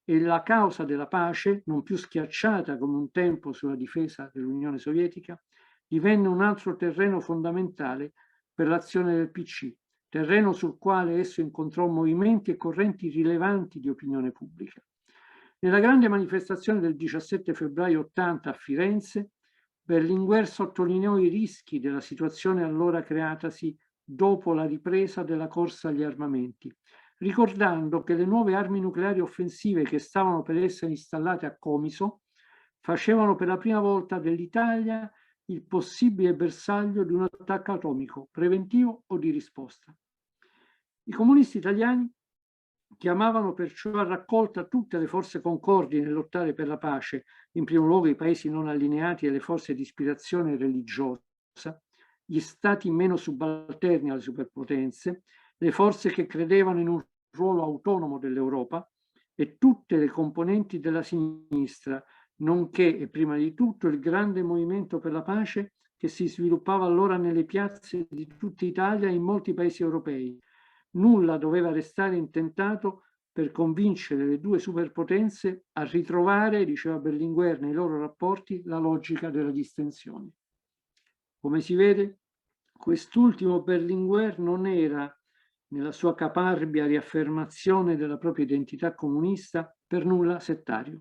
e la causa della pace, non più schiacciata come un tempo sulla difesa dell'Unione Sovietica, divenne un altro terreno fondamentale per l'azione del PC, terreno sul quale esso incontrò movimenti e correnti rilevanti di opinione pubblica. Nella grande manifestazione del 17 febbraio '80 a Firenze, Berlinguer sottolineò i rischi della situazione allora creatasi dopo la ripresa della corsa agli armamenti, ricordando che le nuove armi nucleari offensive che stavano per essere installate a Comiso facevano per la prima volta dell'Italia il possibile bersaglio di un attacco atomico, preventivo o di risposta. I comunisti italiani chiamavano perciò a raccolta tutte le forze concordi nel lottare per la pace, in primo luogo i paesi non allineati e le forze di ispirazione religiosa, gli stati meno subalterni alle superpotenze, le forze che credevano in un ruolo autonomo dell'Europa e tutte le componenti della sinistra, nonché e prima di tutto il grande movimento per la pace che si sviluppava allora nelle piazze di tutta Italia e in molti paesi europei. Nulla doveva restare intentato per convincere le due superpotenze a ritrovare, diceva Berlinguer nei loro rapporti, la logica della distensione. Come si vede, quest'ultimo Berlinguer non era, nella sua caparbia riaffermazione della propria identità comunista, per nulla settario.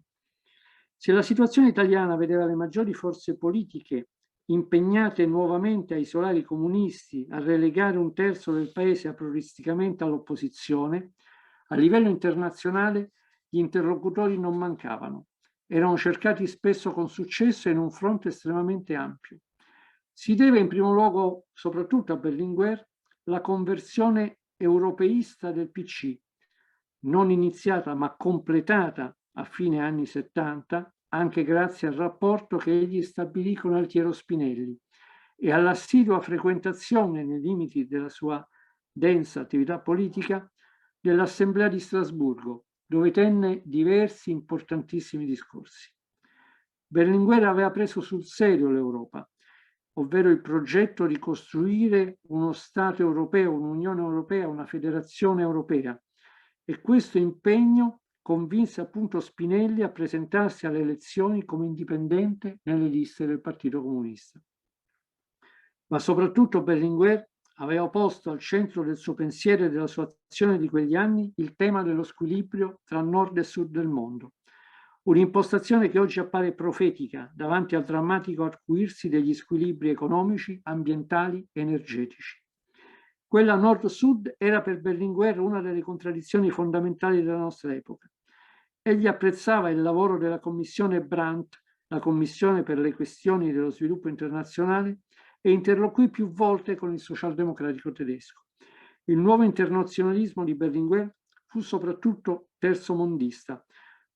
Se la situazione italiana vedeva le maggiori forze politiche impegnate nuovamente a isolare i comunisti, a relegare un terzo del paese aprioristicamente all'opposizione, a livello internazionale gli interlocutori non mancavano. Erano cercati spesso con successo in un fronte estremamente ampio. Si deve in primo luogo, soprattutto a Berlinguer, la conversione europeista del PC, non iniziata ma completata a fine anni '70, anche grazie al rapporto che egli stabilì con Altiero Spinelli e all'assidua frequentazione, nei limiti della sua densa attività politica, dell'Assemblea di Strasburgo, dove tenne diversi importantissimi discorsi. Berlinguer aveva preso sul serio l'Europa, ovvero il progetto di costruire uno Stato europeo, un'Unione Europea, una federazione europea, e questo impegno convinse appunto Spinelli a presentarsi alle elezioni come indipendente nelle liste del Partito Comunista. Ma soprattutto Berlinguer aveva posto al centro del suo pensiero e della sua azione di quegli anni il tema dello squilibrio tra nord e sud del mondo. Un'impostazione che oggi appare profetica davanti al drammatico acuirsi degli squilibri economici, ambientali e energetici. Quella nord-sud era per Berlinguer una delle contraddizioni fondamentali della nostra epoca. Egli apprezzava il lavoro della Commissione Brandt, la Commissione per le questioni dello sviluppo internazionale, e interloquì più volte con il socialdemocratico tedesco. Il nuovo internazionalismo di Berlinguer fu soprattutto terzomondista,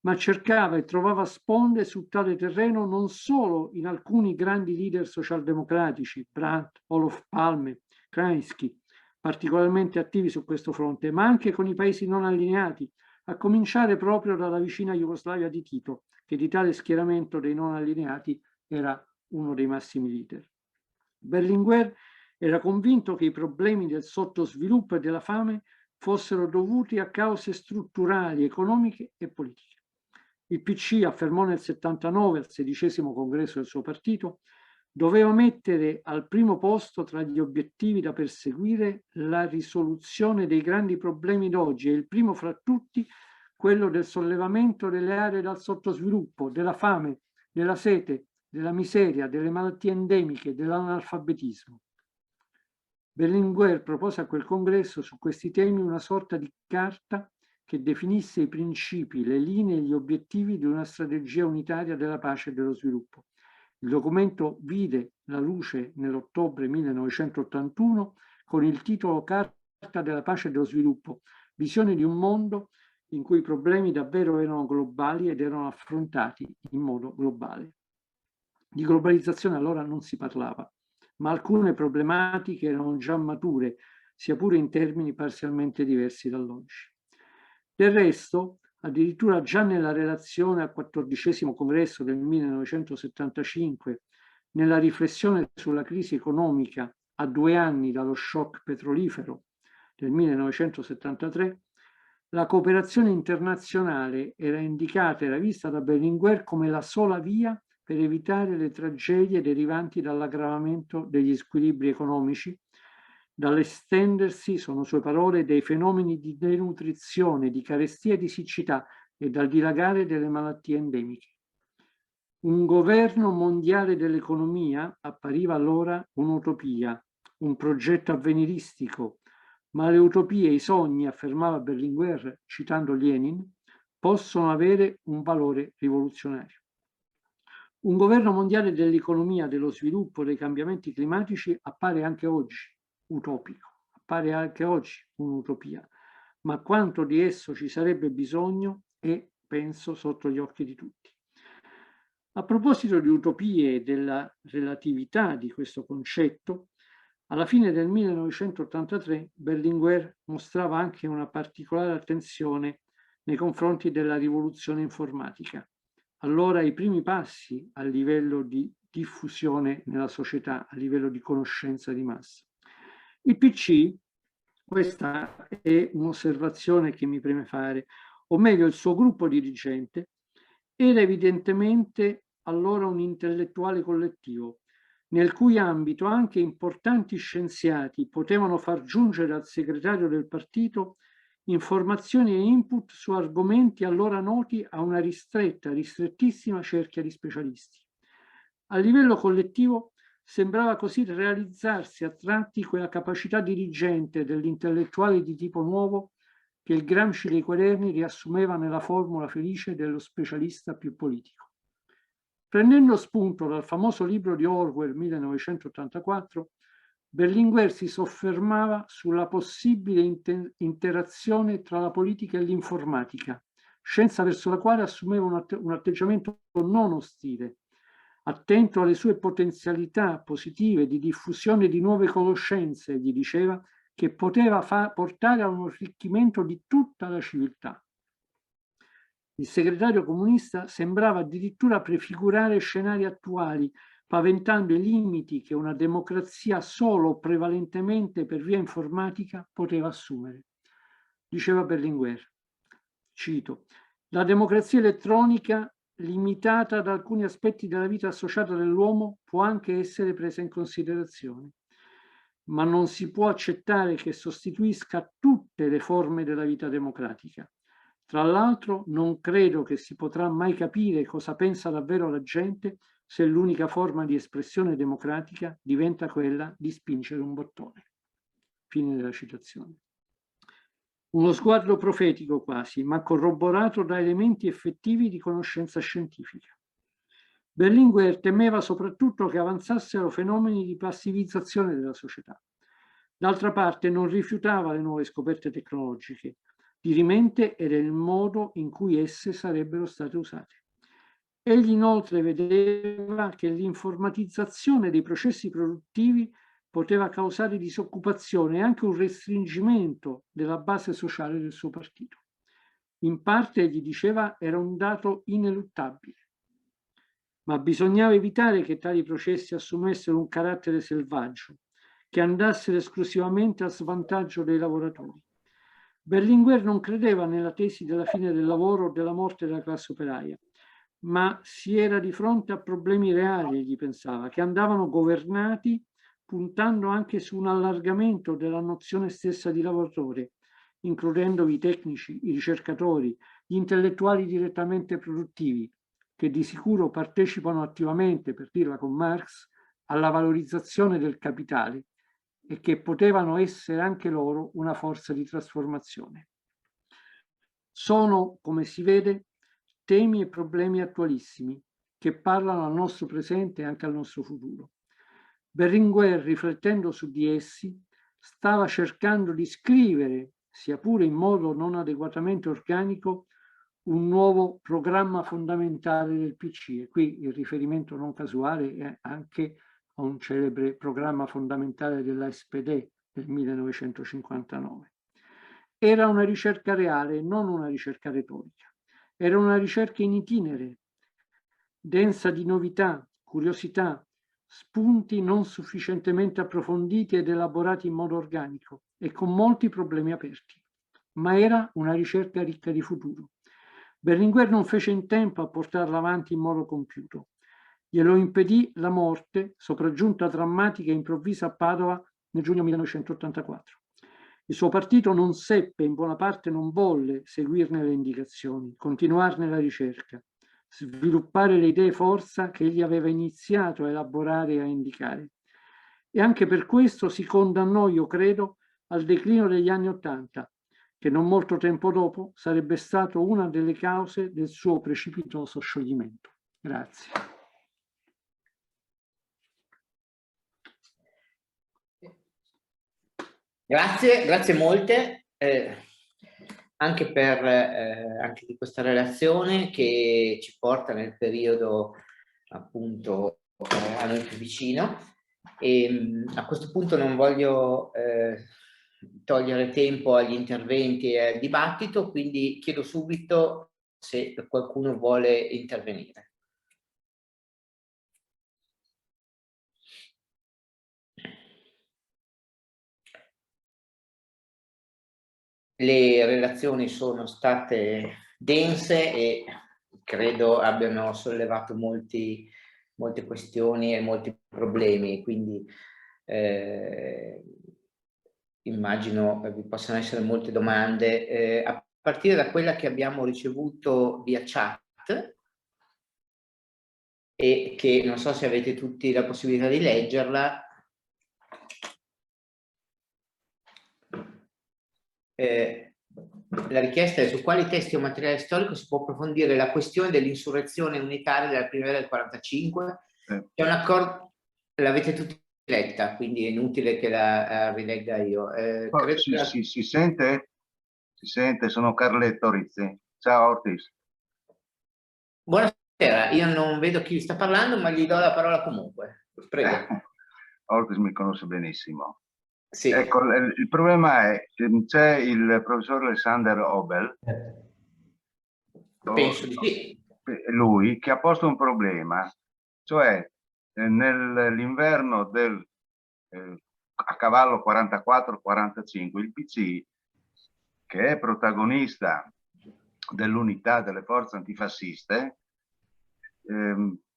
ma cercava e trovava sponde su tale terreno non solo in alcuni grandi leader socialdemocratici, Brandt, Olof Palme, Kreisky, particolarmente attivi su questo fronte, ma anche con i paesi non allineati, a cominciare proprio dalla vicina Jugoslavia di Tito, che di tale schieramento dei non allineati era uno dei massimi leader. Berlinguer era convinto che i problemi del sottosviluppo e della fame fossero dovuti a cause strutturali, economiche e politiche. Il PC affermò nel 79, al 16° congresso del suo partito, doveva mettere al primo posto tra gli obiettivi da perseguire la risoluzione dei grandi problemi d'oggi e il primo fra tutti quello del sollevamento delle aree dal sottosviluppo, della fame, della sete, della miseria, delle malattie endemiche, dell'analfabetismo. Berlinguer propose a quel congresso su questi temi una sorta di carta che definisse i principi, le linee e gli obiettivi di una strategia unitaria della pace e dello sviluppo. Il documento vide la luce nell'ottobre 1981 con il titolo Carta della pace e dello sviluppo, visione di un mondo in cui i problemi davvero erano globali ed erano affrontati in modo globale. Di globalizzazione allora non si parlava, ma alcune problematiche erano già mature, sia pure in termini parzialmente diversi dall'oggi. Del resto, addirittura già nella relazione al 14° congresso del 1975, nella riflessione sulla crisi economica a 2 anni dallo shock petrolifero del 1973, la cooperazione internazionale era indicata, era vista da Berlinguer come la sola via per evitare le tragedie derivanti dall'aggravamento degli squilibri economici, dall'estendersi, sono sue parole, dei fenomeni di denutrizione, di carestia e di siccità e dal dilagare delle malattie endemiche. Un governo mondiale dell'economia appariva allora un'utopia, un progetto avveniristico, ma le utopie e i sogni, affermava Berlinguer citando Lenin, possono avere un valore rivoluzionario. Un governo mondiale dell'economia, dello sviluppo, dei cambiamenti climatici appare anche oggi utopico, appare anche oggi un'utopia, ma quanto di esso ci sarebbe bisogno è, penso, sotto gli occhi di tutti. A proposito di utopie e della relatività di questo concetto, alla fine del 1983 Berlinguer mostrava anche una particolare attenzione nei confronti della rivoluzione informatica, allora i primi passi a livello di diffusione nella società, a livello di conoscenza di massa. Il PC, questa è un'osservazione che mi preme fare, o meglio il suo gruppo dirigente, era evidentemente allora un intellettuale collettivo, nel cui ambito anche importanti scienziati potevano far giungere al segretario del partito informazioni e input su argomenti allora noti a una ristrettissima cerchia di specialisti. A livello collettivo sembrava così realizzarsi a tratti quella capacità dirigente dell'intellettuale di tipo nuovo che il Gramsci dei Quaderni riassumeva nella formula felice dello specialista più politico. Prendendo spunto dal famoso libro di Orwell 1984, Berlinguer si soffermava sulla possibile interazione tra la politica e l'informatica, scienza verso la quale assumeva un atteggiamento non ostile, attento alle sue potenzialità positive di diffusione di nuove conoscenze, gli diceva, che poteva portare a un arricchimento di tutta la civiltà. Il segretario comunista sembrava addirittura prefigurare scenari attuali, paventando i limiti che una democrazia solo o prevalentemente per via informatica poteva assumere. Diceva Berlinguer, cito, la democrazia elettronica, limitata ad alcuni aspetti della vita associata dell'uomo, può anche essere presa in considerazione, ma non si può accettare che sostituisca tutte le forme della vita democratica. Tra l'altro, non credo che si potrà mai capire cosa pensa davvero la gente se l'unica forma di espressione democratica diventa quella di spingere un bottone. Fine della citazione. Uno sguardo profetico quasi, ma corroborato da elementi effettivi di conoscenza scientifica. Berlinguer temeva soprattutto che avanzassero fenomeni di passivizzazione della società. D'altra parte non rifiutava le nuove scoperte tecnologiche, dirimente era il modo in cui esse sarebbero state usate. Egli inoltre vedeva che l'informatizzazione dei processi produttivi poteva causare disoccupazione e anche un restringimento della base sociale del suo partito. In parte, egli diceva, era un dato ineluttabile, ma bisognava evitare che tali processi assumessero un carattere selvaggio, che andassero esclusivamente a svantaggio dei lavoratori. Berlinguer non credeva nella tesi della fine del lavoro o della morte della classe operaia, ma si era di fronte a problemi reali, egli pensava, che andavano governati puntando anche su un allargamento della nozione stessa di lavoratore, includendovi i tecnici, i ricercatori, gli intellettuali direttamente produttivi, che di sicuro partecipano attivamente, per dirla con Marx, alla valorizzazione del capitale e che potevano essere anche loro una forza di trasformazione. Sono, come si vede, temi e problemi attualissimi che parlano al nostro presente e anche al nostro futuro. Berlinguer, riflettendo su di essi, stava cercando di scrivere, sia pure in modo non adeguatamente organico, un nuovo programma fondamentale del PC. E qui il riferimento non casuale è anche a un celebre programma fondamentale della SPD del 1959. Era una ricerca reale, non una ricerca retorica. Era una ricerca in itinere, densa di novità, curiosità, spunti non sufficientemente approfonditi ed elaborati in modo organico e con molti problemi aperti. Ma era una ricerca ricca di futuro. Berlinguer non fece in tempo a portarla avanti in modo compiuto. Glielo impedì la morte, sopraggiunta drammatica e improvvisa a Padova nel giugno 1984. Il suo partito non seppe, in buona parte non volle, seguirne le indicazioni, continuarne la ricerca, sviluppare le idee forza che egli aveva iniziato a elaborare e a indicare. E anche per questo si condannò, io credo, al declino degli anni '80, che non molto tempo dopo sarebbe stato una delle cause del suo precipitoso scioglimento. Grazie. Grazie molte anche per anche di questa relazione che ci porta nel periodo appunto a noi più vicino. E a questo punto non voglio togliere tempo agli interventi e al dibattito, quindi chiedo subito se qualcuno vuole intervenire. Le relazioni sono state dense e credo abbiano sollevato molte questioni e molti problemi, quindi immagino vi possano essere molte domande, a partire da quella che abbiamo ricevuto via chat e che non so se avete tutti la possibilità di leggerla. La richiesta è: su quali testi o materiale storico si può approfondire la questione dell'insurrezione unitaria della primavera del 45? C'è un accordo, l'avete tutti letta, quindi è inutile che la rilegga io. Si sente? Si sente, sono Carletto Rizzi. Ciao Ortis. Buonasera, io non vedo chi sta parlando, ma gli do la parola comunque. Prego. Ortis mi conosce benissimo. Sì. Ecco, il problema è che c'è il professor Alexander Obel, Penso di sì. Lui che ha posto un problema, cioè nell'inverno a cavallo 44-45 il PC, che è protagonista dell'unità delle forze antifasciste,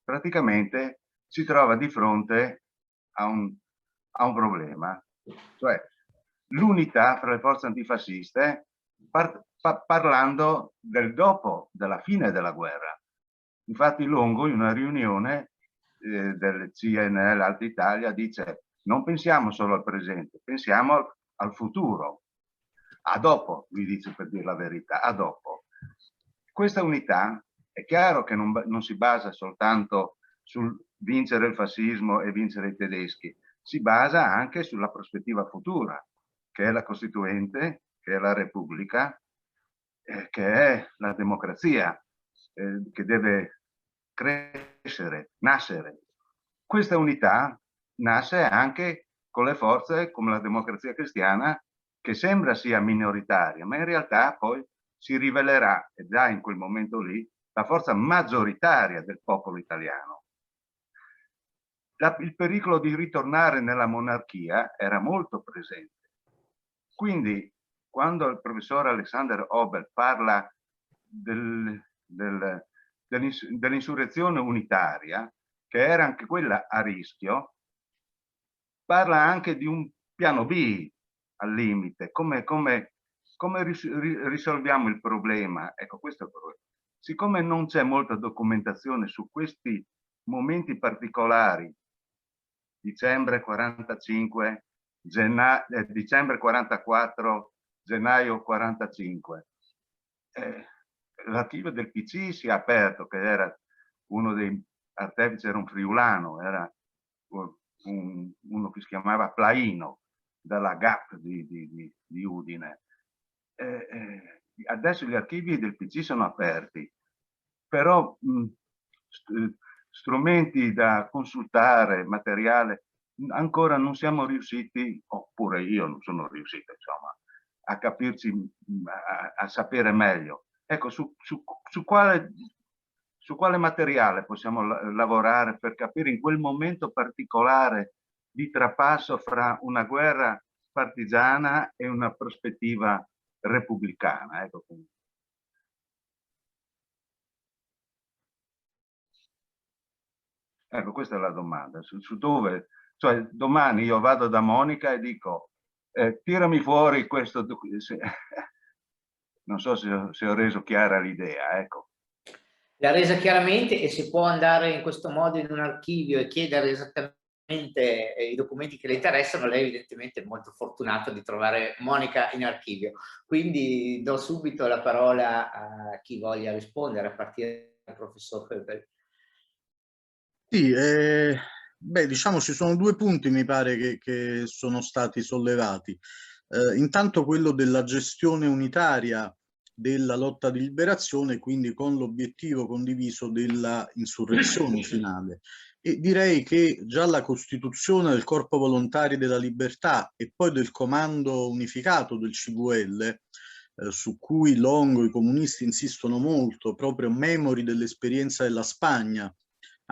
praticamente si trova di fronte a un problema. Cioè l'unità fra le forze antifasciste parlando del dopo, della fine della guerra. Infatti Longo in una riunione del CNL Alta Italia dice: non pensiamo solo al presente, pensiamo al futuro. A dopo, vi dice, per dire la verità, a dopo. Questa unità è chiaro che non si basa soltanto sul vincere il fascismo e vincere i tedeschi, si basa anche sulla prospettiva futura, che è la Costituente, che è la Repubblica, che è la democrazia, che deve crescere, nascere. Questa unità nasce anche con le forze come la Democrazia Cristiana, che sembra sia minoritaria, ma in realtà poi si rivelerà, e già in quel momento lì, la forza maggioritaria del popolo italiano. Il pericolo di ritornare nella monarchia era molto presente. Quindi, quando il professor Alexander Obel parla dell'insurrezione unitaria, che era anche quella a rischio, parla anche di un piano B al limite, come risolviamo il problema? Ecco, questo è il problema. siccome non c'è molta documentazione su questi momenti particolari, dicembre 45, dicembre 44, gennaio 45, l'archivio del PC si è aperto, che era uno dei artefici, era un friulano, era uno che si chiamava Plaino, dalla GAP di Udine. Adesso gli archivi del PC sono aperti, però strumenti da consultare, materiale, ancora non siamo riusciti, oppure io non sono riuscito, insomma, a capirci, a sapere meglio. Ecco, su quale materiale possiamo lavorare per capire in quel momento particolare di trapasso fra una guerra partigiana e una prospettiva repubblicana? Ecco. Ecco, questa è la domanda. Su dove, cioè domani io vado da Monica e dico tirami fuori questo. Non so se ho reso chiara l'idea, ecco. L'ha resa chiaramente, e si può andare in questo modo in un archivio e chiedere esattamente i documenti che le interessano. Lei evidentemente è molto fortunato di trovare Monica in archivio. Quindi do subito la parola a chi voglia rispondere, a partire dal professor Höbel. Sì, beh, diciamo ci sono due punti, mi pare, che sono stati sollevati. Intanto quello della gestione unitaria della lotta di liberazione, quindi con l'obiettivo condiviso della insurrezione finale. E direi che già la costituzione del Corpo Volontari della Libertà e poi del Comando Unificato del CVL, su cui Longo e i comunisti insistono molto, proprio memori dell'esperienza della Spagna.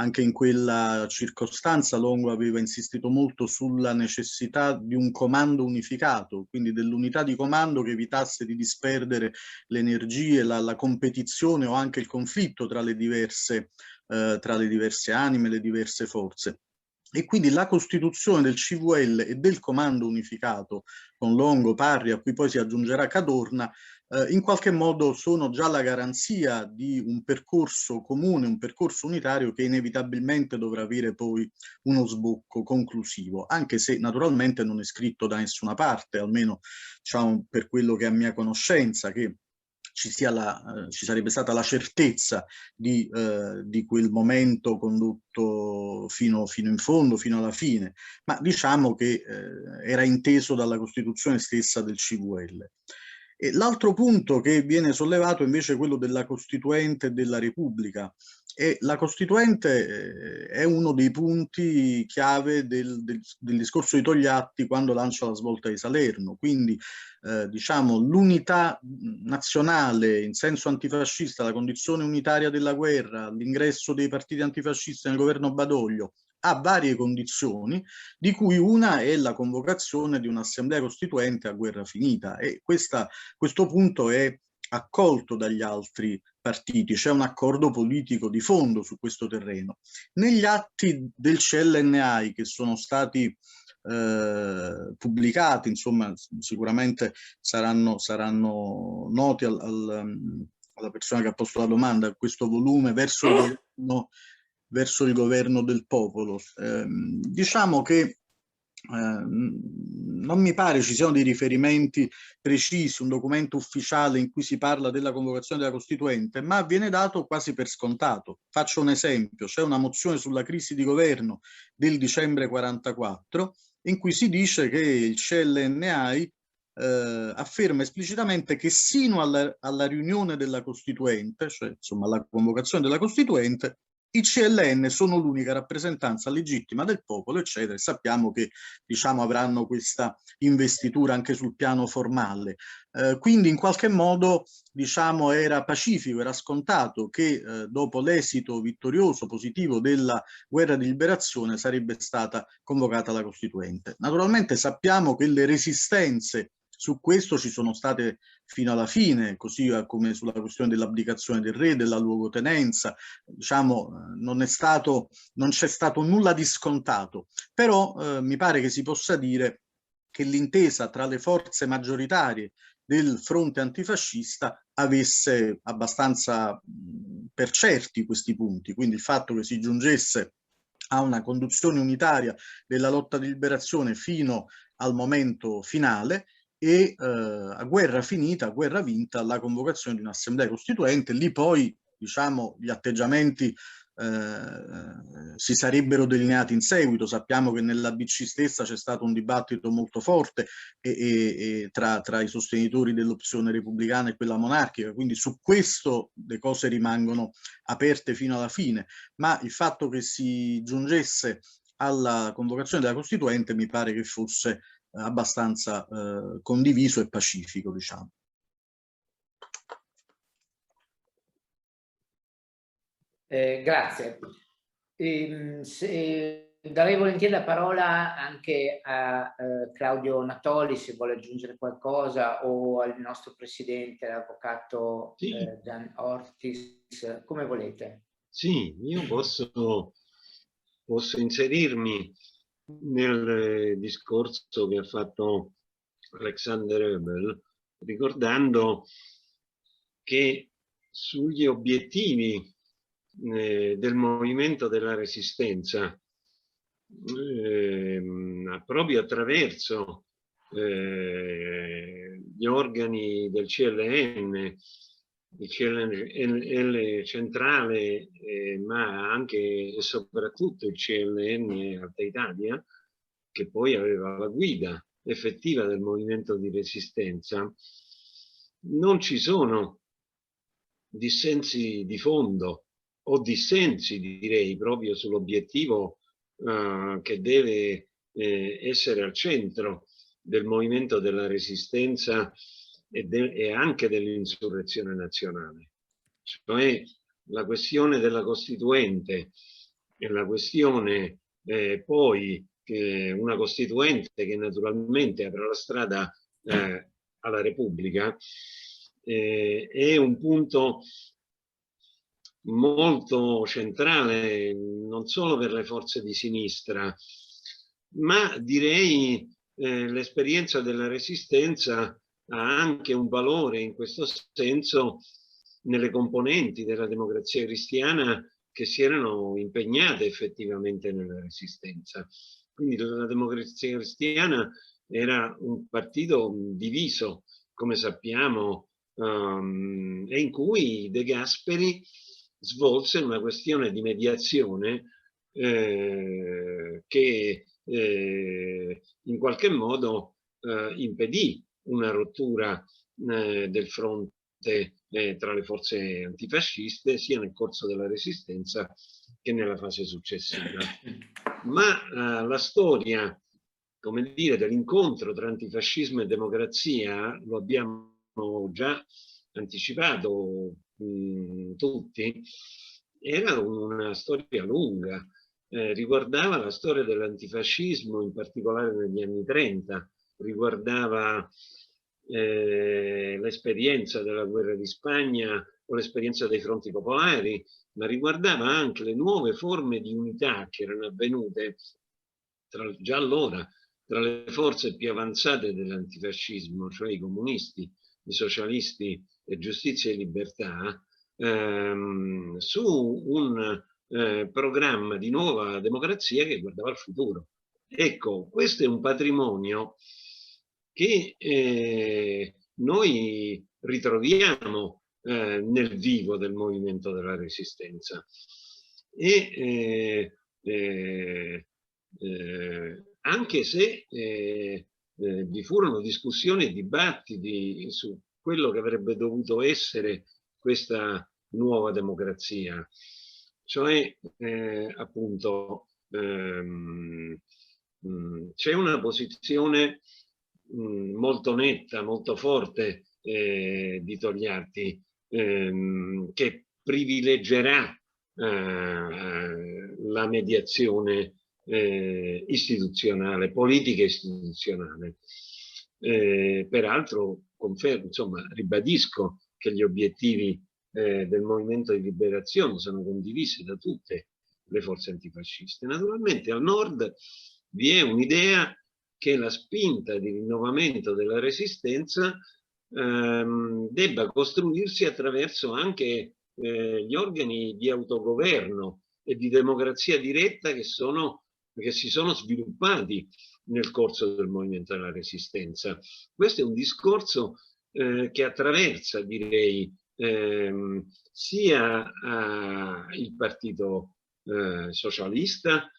Anche in quella circostanza Longo aveva insistito molto sulla necessità di un comando unificato, quindi dell'unità di comando che evitasse di disperdere le energie, la competizione o anche il conflitto tra le diverse anime, le diverse forze. E quindi la costituzione del CVL e del comando unificato con Longo, Parri, a cui poi si aggiungerà Cadorna, in qualche modo sono già la garanzia di un percorso comune, un percorso unitario che inevitabilmente dovrà avere poi uno sbocco conclusivo, anche se naturalmente non è scritto da nessuna parte, almeno diciamo per quello che è a mia conoscenza, che ci sarebbe stata la certezza di quel momento condotto fino in fondo, fino alla fine, ma diciamo che era inteso dalla Costituzione stessa del CVL. E l'altro punto che viene sollevato invece è quello della Costituente della Repubblica. E la Costituente è uno dei punti chiave del discorso di Togliatti quando lancia la svolta di Salerno, quindi diciamo l'unità nazionale in senso antifascista, la condizione unitaria della guerra, l'ingresso dei partiti antifascisti nel governo Badoglio, ha varie condizioni, di cui una è la convocazione di un'assemblea costituente a guerra finita, e questo punto è accolto dagli altri partiti, c'è un accordo politico di fondo su questo terreno. Negli atti del CLNI che sono stati pubblicati, insomma sicuramente saranno noti alla persona che ha posto la domanda, questo volume verso il governo del popolo. Diciamo che non mi pare ci siano dei riferimenti precisi, un documento ufficiale in cui si parla della convocazione della Costituente, ma viene dato quasi per scontato. Faccio un esempio: c'è una mozione sulla crisi di governo del dicembre 44 in cui si dice che il CLNI afferma esplicitamente che sino alla riunione della Costituente, cioè insomma alla convocazione della Costituente, i CLN sono l'unica rappresentanza legittima del popolo, eccetera, e sappiamo che diciamo avranno questa investitura anche sul piano formale. Quindi in qualche modo diciamo era pacifico, era scontato che dopo l'esito vittorioso, positivo della guerra di liberazione sarebbe stata convocata la Costituente. Naturalmente sappiamo che le resistenze su questo ci sono state fino alla fine, così come sulla questione dell'abdicazione del re, della luogotenenza, diciamo non c'è stato nulla di scontato, però mi pare che si possa dire che l'intesa tra le forze maggioritarie del fronte antifascista avesse abbastanza per certi questi punti, quindi il fatto che si giungesse a una conduzione unitaria della lotta di liberazione fino al momento finale e a guerra finita, a guerra vinta, la convocazione di un'assemblea costituente. Lì poi, diciamo, gli atteggiamenti si sarebbero delineati in seguito. Sappiamo che nella BC stessa c'è stato un dibattito molto forte tra i sostenitori dell'opzione repubblicana e quella monarchica, quindi su questo le cose rimangono aperte fino alla fine, ma il fatto che si giungesse alla convocazione della Costituente mi pare che fosse abbastanza condiviso e pacifico, diciamo. Grazie. Darei volentieri la parola anche a Claudio Natoli, se vuole aggiungere qualcosa, o al nostro presidente, l'avvocato Gian Ortis, come volete. Sì, io posso inserirmi nel discorso che ha fatto Alexander Hebel, ricordando che sugli obiettivi del movimento della resistenza, proprio attraverso gli organi del CLN, il CLN centrale, ma anche e soprattutto il CLN Alta Italia, che poi aveva la guida effettiva del movimento di resistenza, non ci sono dissensi di fondo o dissensi, direi, proprio sull'obiettivo che deve essere al centro del movimento della resistenza e anche dell'insurrezione nazionale, cioè la questione della Costituente e la questione poi una Costituente che naturalmente apre la strada alla Repubblica, è un punto molto centrale non solo per le forze di sinistra, ma direi l'esperienza della resistenza ha anche un valore in questo senso nelle componenti della Democrazia Cristiana che si erano impegnate effettivamente nella resistenza. Quindi la Democrazia Cristiana era un partito diviso, come sappiamo, e in cui De Gasperi svolse una questione di mediazione che in qualche modo impedì una rottura del fronte tra le forze antifasciste sia nel corso della resistenza che nella fase successiva. Ma la storia, come dire, dell'incontro tra antifascismo e democrazia lo abbiamo già anticipato tutti, era una storia lunga, riguardava la storia dell'antifascismo in particolare negli anni 30, riguardava l'esperienza della guerra di Spagna o l'esperienza dei fronti popolari, ma riguardava anche le nuove forme di unità che erano avvenute già allora tra le forze più avanzate dell'antifascismo, cioè i comunisti, i socialisti e Giustizia e Libertà, su un programma di nuova democrazia che guardava al futuro. Ecco, questo è un patrimonio che noi ritroviamo nel vivo del movimento della resistenza e anche se vi furono discussioni e dibattiti su quello che avrebbe dovuto essere questa nuova democrazia, cioè appunto c'è una posizione molto netta, molto forte di Togliatti che privilegerà la mediazione istituzionale, politica istituzionale. Peraltro confermo, insomma, ribadisco che gli obiettivi del movimento di liberazione sono condivisi da tutte le forze antifasciste. Naturalmente al nord vi è un'idea che la spinta di rinnovamento della resistenza debba costruirsi attraverso anche gli organi di autogoverno e di democrazia diretta che si sono sviluppati nel corso del movimento della Resistenza. Questo è un discorso che attraversa, direi, sia il Partito Socialista,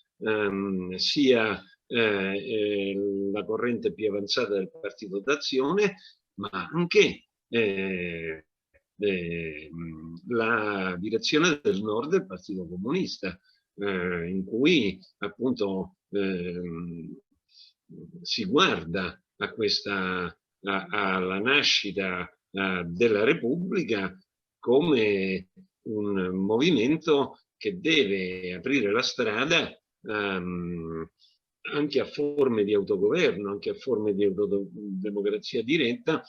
sia la corrente più avanzata del Partito d'Azione, ma anche la direzione del nord del Partito Comunista, in cui appunto si guarda a alla nascita della Repubblica come un movimento che deve aprire la strada anche a forme di autogoverno, anche a forme di democrazia diretta,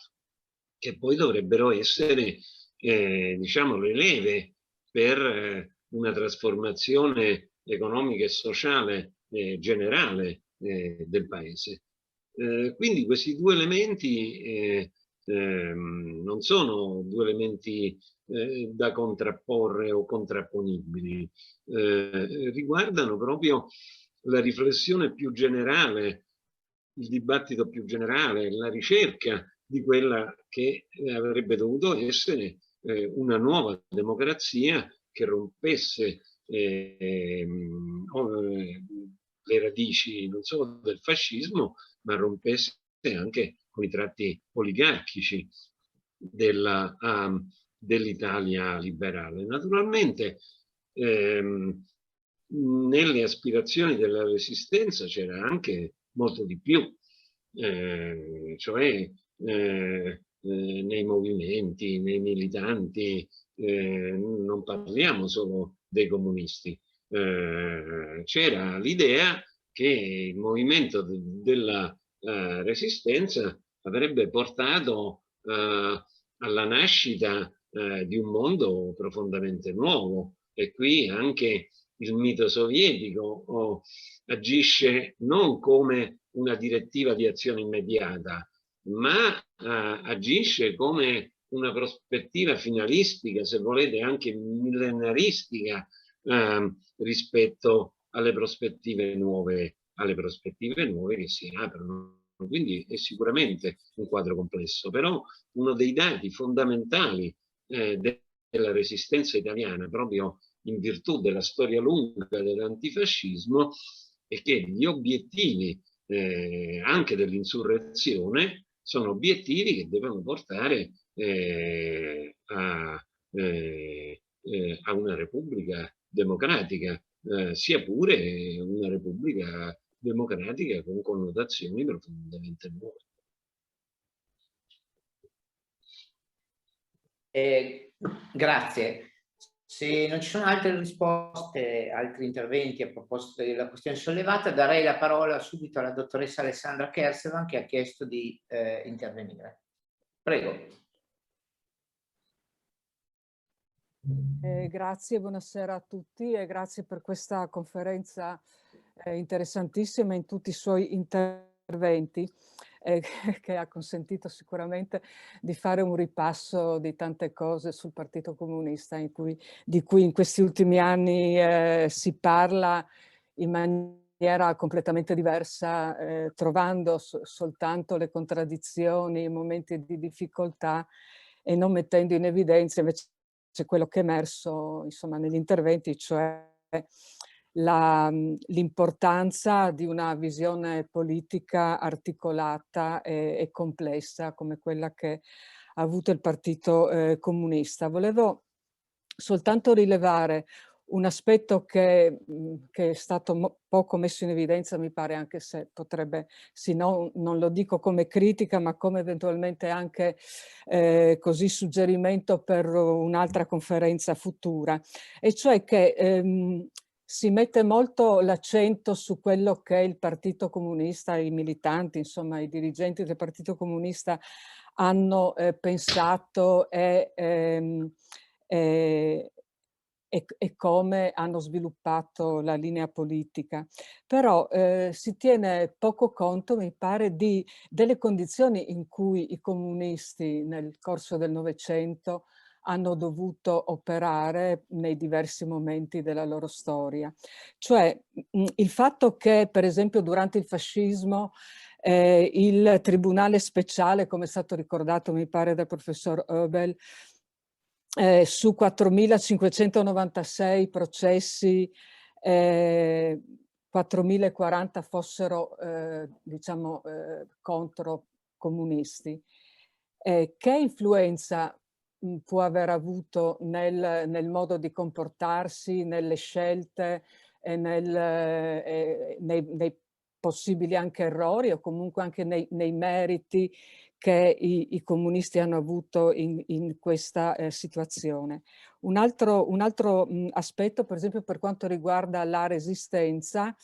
che poi dovrebbero essere, diciamo, le leve per una trasformazione economica e sociale generale del paese. Quindi questi due elementi non sono due elementi da contrapporre o contrapponibili, riguardano proprio la riflessione più generale, il dibattito più generale, la ricerca di quella che avrebbe dovuto essere una nuova democrazia che rompesse le radici non solo del fascismo, ma rompesse anche con i tratti oligarchici dell'Italia liberale. Naturalmente nelle aspirazioni della Resistenza c'era anche molto di più, cioè nei movimenti, nei militanti, non parliamo solo dei comunisti, c'era l'idea che il movimento della Resistenza avrebbe portato alla nascita di un mondo profondamente nuovo, e qui anche il mito sovietico agisce non come una direttiva di azione immediata, ma agisce come una prospettiva finalistica, se volete anche millenaristica, rispetto alle prospettive nuove che si aprono. Quindi è sicuramente un quadro complesso, però uno dei dati fondamentali della Resistenza italiana, proprio in virtù della storia lunga dell'antifascismo, è che gli obiettivi anche dell'insurrezione sono obiettivi che devono portare a una repubblica democratica, sia pure una repubblica democratica con connotazioni profondamente nuove. Grazie. Se non ci sono altre risposte, altri interventi a proposito della questione sollevata, darei la parola subito alla dottoressa Alessandra Kersevan, che ha chiesto di intervenire. Prego. Grazie, buonasera a tutti e grazie per questa conferenza interessantissima in tutti i suoi interventi, che ha consentito sicuramente di fare un ripasso di tante cose sul Partito Comunista di cui in questi ultimi anni si parla in maniera completamente diversa, trovando soltanto le contraddizioni, i momenti di difficoltà e non mettendo in evidenza invece quello che è emerso, insomma, negli interventi, cioè l'importanza di una visione politica articolata e complessa come quella che ha avuto il Partito Comunista. Volevo soltanto rilevare un aspetto che è stato poco messo in evidenza, mi pare, anche se potrebbe, sì, non lo dico come critica, ma come eventualmente anche così suggerimento per un'altra conferenza futura, e cioè che si mette molto l'accento su quello che il Partito Comunista, i militanti, insomma i dirigenti del Partito Comunista hanno pensato e come hanno sviluppato la linea politica. Però si tiene poco conto, mi pare, delle condizioni in cui i comunisti nel corso del Novecento hanno dovuto operare nei diversi momenti della loro storia. Cioè il fatto che, per esempio, durante il fascismo il Tribunale Speciale, come è stato ricordato mi pare dal professor Oebel, su 4.596 processi 4.040 fossero diciamo contro comunisti. Che influenza può aver avuto nel modo di comportarsi, nelle scelte e nei possibili anche errori o comunque anche nei meriti che i comunisti hanno avuto in questa situazione. Un altro aspetto, per esempio, per quanto riguarda la resistenza,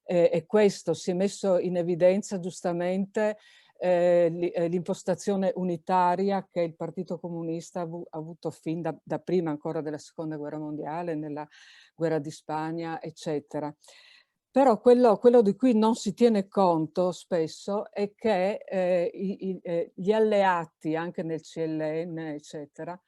e questo si è messo in evidenza giustamente l'impostazione unitaria che il Partito Comunista ha avuto fin da prima ancora della Seconda Guerra Mondiale, nella guerra di Spagna, eccetera. Però quello di cui non si tiene conto spesso è che gli alleati, anche nel CLN, eccetera,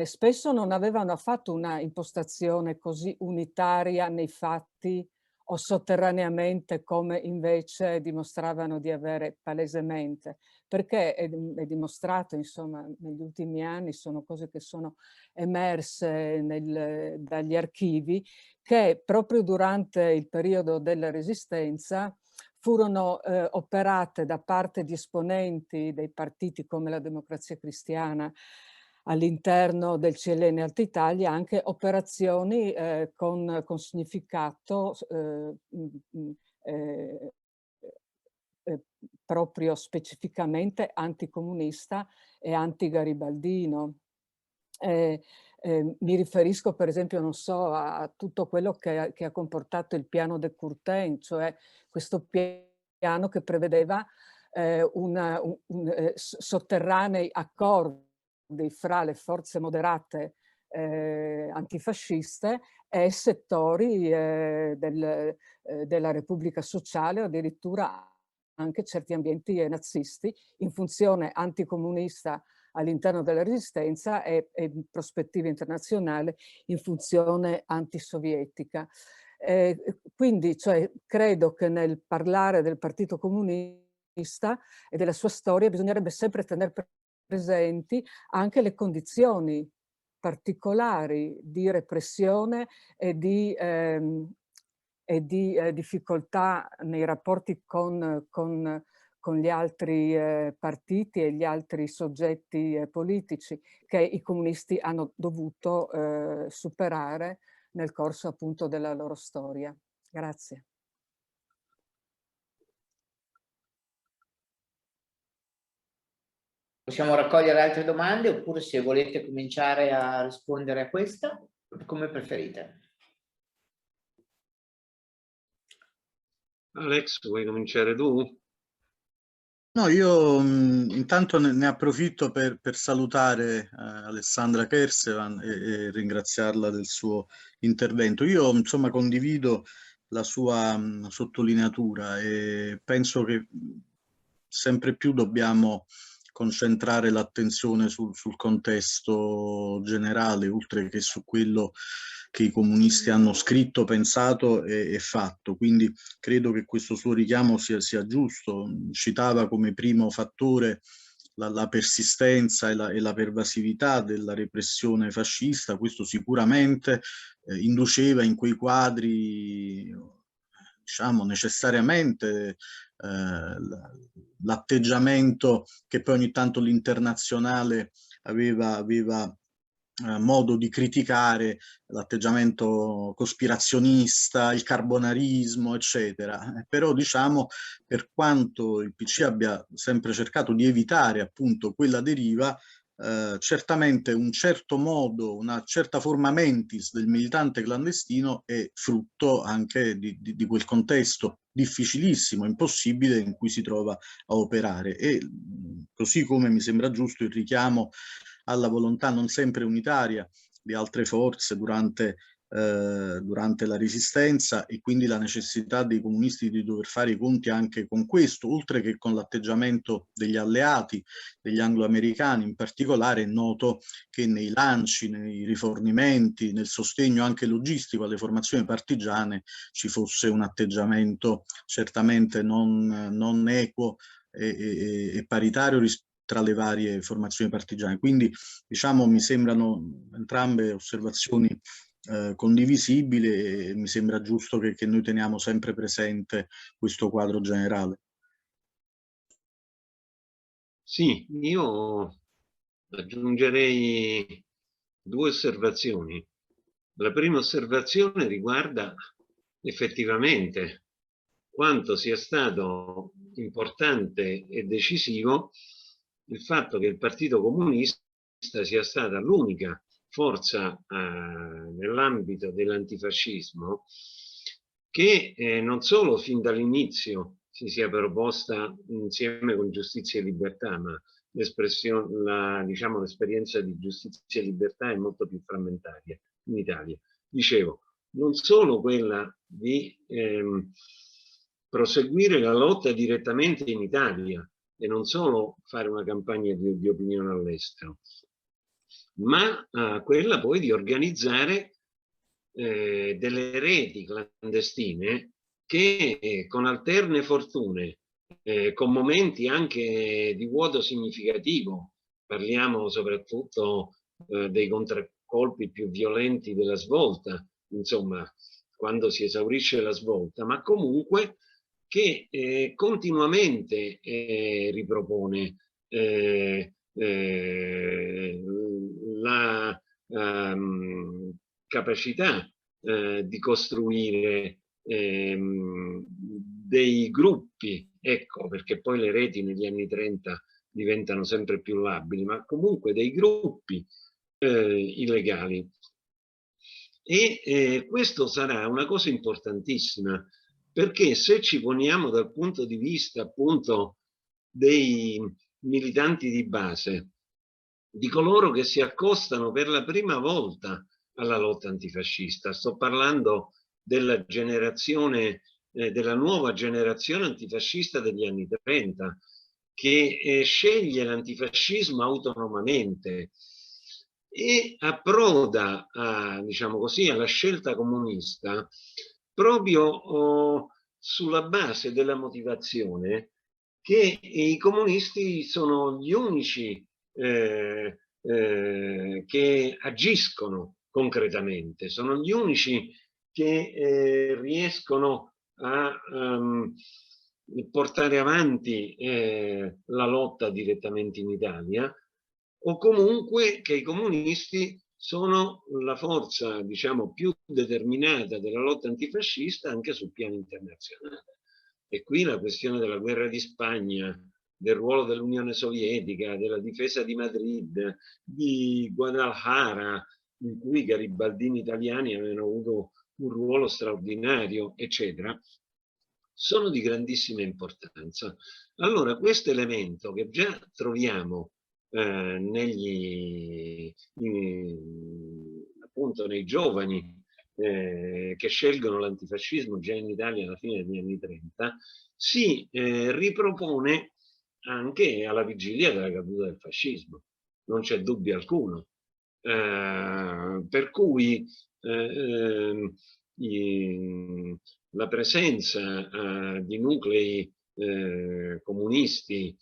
spesso non avevano affatto una impostazione così unitaria nei fatti o sotterraneamente come invece dimostravano di avere palesemente, perché è dimostrato, insomma, negli ultimi anni, sono cose che sono emerse dagli archivi, che proprio durante il periodo della Resistenza furono operate da parte di esponenti dei partiti come la Democrazia Cristiana all'interno del CLN Alta Italia anche operazioni con significato proprio specificamente anticomunista e antigaribaldino. Mi riferisco per esempio, non so, a tutto quello che ha comportato il piano de Courtin, cioè questo piano che prevedeva sotterranei accordi fra le forze moderate antifasciste e settori della Repubblica Sociale o addirittura anche certi ambienti nazisti in funzione anticomunista all'interno della Resistenza e in prospettiva internazionale in funzione antisovietica. Quindi cioè, credo che nel parlare del Partito Comunista e della sua storia bisognerebbe sempre tenere presenti anche le condizioni particolari di repressione e di difficoltà nei rapporti con gli altri partiti e gli altri soggetti politici che i comunisti hanno dovuto superare nel corso appunto della loro storia. Grazie. Possiamo raccogliere altre domande oppure se volete cominciare a rispondere a questa, come preferite. Alex, vuoi cominciare tu? No, io intanto ne approfitto per salutare Alessandra Kersevan e ringraziarla del suo intervento. Io insomma condivido la sua sottolineatura e penso che sempre più dobbiamo concentrare l'attenzione sul contesto generale, oltre che su quello che i comunisti hanno scritto, pensato e fatto. Quindi credo che questo suo richiamo sia giusto. Citava come primo fattore la persistenza e la pervasività della repressione fascista. Questo sicuramente induceva in quei quadri, diciamo, necessariamente l'atteggiamento che poi ogni tanto l'Internazionale aveva modo di criticare, l'atteggiamento cospirazionista, il carbonarismo, eccetera. Però diciamo, per quanto il PC abbia sempre cercato di evitare appunto quella deriva, certamente un certo modo, una certa forma mentis del militante clandestino è frutto anche di quel contesto difficilissimo, impossibile in cui si trova a operare. E così come mi sembra giusto il richiamo alla volontà non sempre unitaria di altre forze durante durante la Resistenza, e quindi la necessità dei comunisti di dover fare i conti anche con questo, oltre che con l'atteggiamento degli alleati, degli anglo-americani in particolare. È noto che nei lanci, nei rifornimenti, nel sostegno anche logistico alle formazioni partigiane ci fosse un atteggiamento certamente non equo e paritario tra le varie formazioni partigiane. Quindi, diciamo, mi sembrano entrambe osservazioni condivisibili, e mi sembra giusto che noi teniamo sempre presente questo quadro generale. Sì, io aggiungerei 2 osservazioni. La prima osservazione riguarda effettivamente quanto sia stato importante e decisivo il fatto che il Partito Comunista sia stata l'unica forza nell'ambito dell'antifascismo che non solo fin dall'inizio si sia proposta insieme con Giustizia e Libertà, ma l'esperienza di Giustizia e Libertà è molto più frammentaria in Italia. Dicevo, non solo quella di proseguire la lotta direttamente in Italia e non solo fare una campagna di opinione all'estero, ma quella poi di organizzare delle reti clandestine che con alterne fortune, con momenti anche di vuoto significativo, parliamo soprattutto dei contraccolpi più violenti della svolta, insomma, quando si esaurisce la svolta, ma comunque che continuamente ripropone la capacità di costruire dei gruppi, ecco, perché poi le reti negli anni 30 diventano sempre più labili, ma comunque dei gruppi illegali. E questo sarà una cosa importantissima, perché se ci poniamo dal punto di vista appunto dei militanti di base, di coloro che si accostano per la prima volta alla lotta antifascista, sto parlando della generazione, della nuova generazione antifascista degli anni 30, che sceglie l'antifascismo autonomamente e approda diciamo così, alla scelta comunista proprio sulla base della motivazione che i comunisti sono gli unici che agiscono concretamente, sono gli unici che riescono a portare avanti la lotta direttamente in Italia, o comunque che i comunisti sono la forza, diciamo, più determinata della lotta antifascista anche sul piano internazionale. E qui la questione della guerra di Spagna, del ruolo dell'Unione Sovietica, della difesa di Madrid, di Guadalajara, in cui i garibaldini italiani avevano avuto un ruolo straordinario, eccetera, sono di grandissima importanza. Allora, questo elemento che già troviamo appunto nei giovani che scelgono l'antifascismo già in Italia alla fine degli anni 30, si ripropone anche alla vigilia della caduta del fascismo, non c'è dubbio alcuno. Per cui la presenza di nuclei comunisti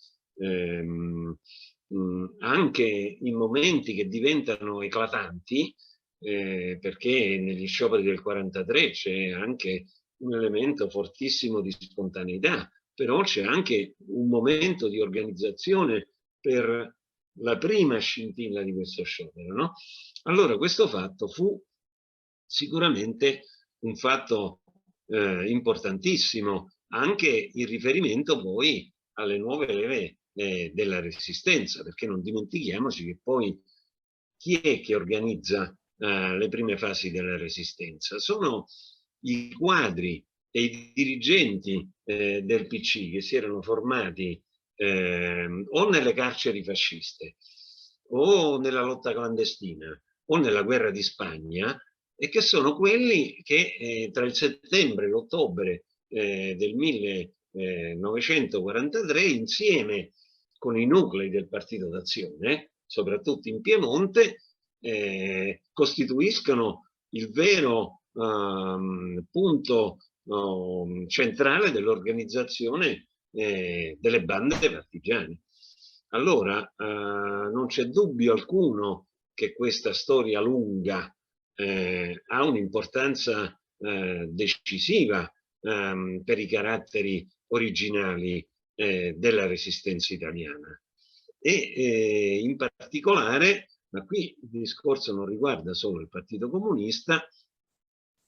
anche in momenti che diventano eclatanti, perché negli scioperi del 43 c'è anche un elemento fortissimo di spontaneità, però c'è anche un momento di organizzazione per la prima scintilla di questo sciopero, no? Allora questo fatto fu sicuramente un fatto importantissimo, anche in riferimento poi alle nuove leve della resistenza, perché non dimentichiamoci che poi chi è che organizza le prime fasi della resistenza? Sono i quadri e i dirigenti del PC che si erano formati o nelle carceri fasciste o nella lotta clandestina o nella guerra di Spagna, e che sono quelli che tra il settembre e l'ottobre del 1943, insieme con i nuclei del Partito d'Azione, soprattutto in Piemonte, costituiscono il vero punto centrale dell'organizzazione delle bande partigiane. Allora, non c'è dubbio alcuno che questa storia lunga ha un'importanza decisiva per i caratteri originali della resistenza italiana. E in particolare, ma qui il discorso non riguarda solo il Partito Comunista,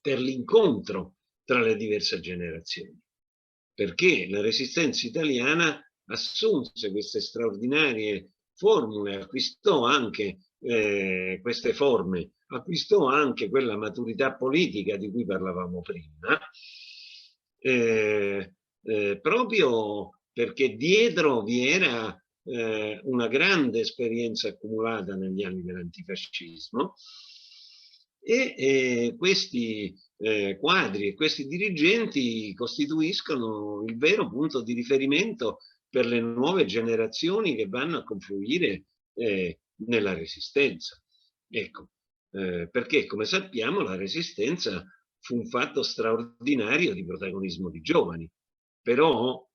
per l'incontro tra le diverse generazioni, perché la resistenza italiana assunse queste straordinarie formule, acquistò anche queste forme, acquistò anche quella maturità politica di cui parlavamo prima, proprio perché dietro vi era una grande esperienza accumulata negli anni dell'antifascismo, e questi quadri e questi dirigenti costituiscono il vero punto di riferimento per le nuove generazioni che vanno a confluire nella resistenza. Ecco, perché come sappiamo la resistenza fu un fatto straordinario di protagonismo di giovani, però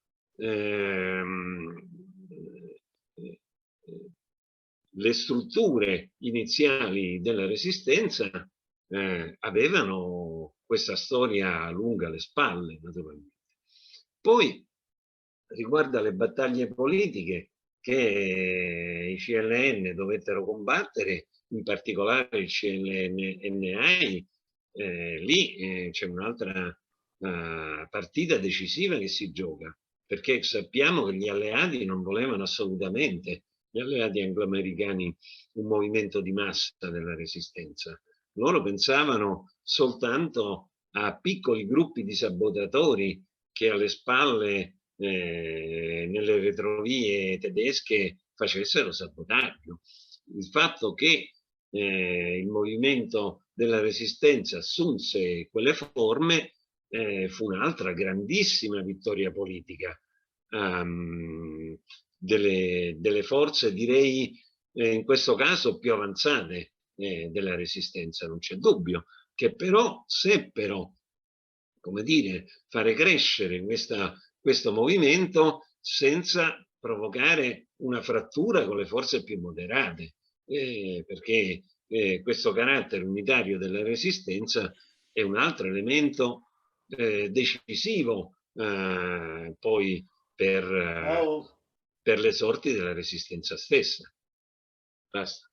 le strutture iniziali della resistenza avevano questa storia lunga alle spalle, naturalmente. Poi, riguardo alle battaglie politiche che i CLN dovettero combattere, in particolare il CLN-NAI, lì c'è un'altra partita decisiva che si gioca, perché sappiamo che gli alleati non volevano assolutamente, gli alleati angloamericani, un movimento di massa della resistenza. Loro pensavano soltanto a piccoli gruppi di sabotatori che alle spalle, nelle retrovie tedesche, facessero sabotaggio. Il fatto che il movimento della resistenza assunse quelle forme fu un'altra grandissima vittoria politica delle forze, direi in questo caso più avanzate della resistenza. Non c'è dubbio che però seppero, come dire, fare crescere questo movimento senza provocare una frattura con le forze più moderate, perché questo carattere unitario della resistenza è un altro elemento decisivo poi per le sorti della resistenza stessa. Basta.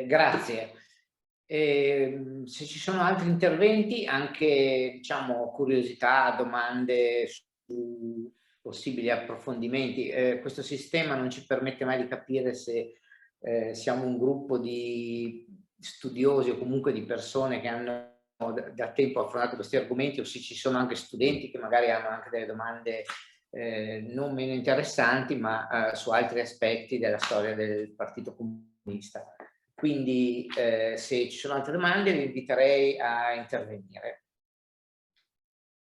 Grazie. Se ci sono altri interventi, anche diciamo curiosità, domande su possibili approfondimenti, questo sistema non ci permette mai di capire se siamo un gruppo di studiosi o comunque di persone che hanno da tempo affrontato questi argomenti, o se ci sono anche studenti che magari hanno anche delle domande non meno interessanti, ma su altri aspetti della storia del Partito Comunista. Quindi se ci sono altre domande vi inviterei a intervenire,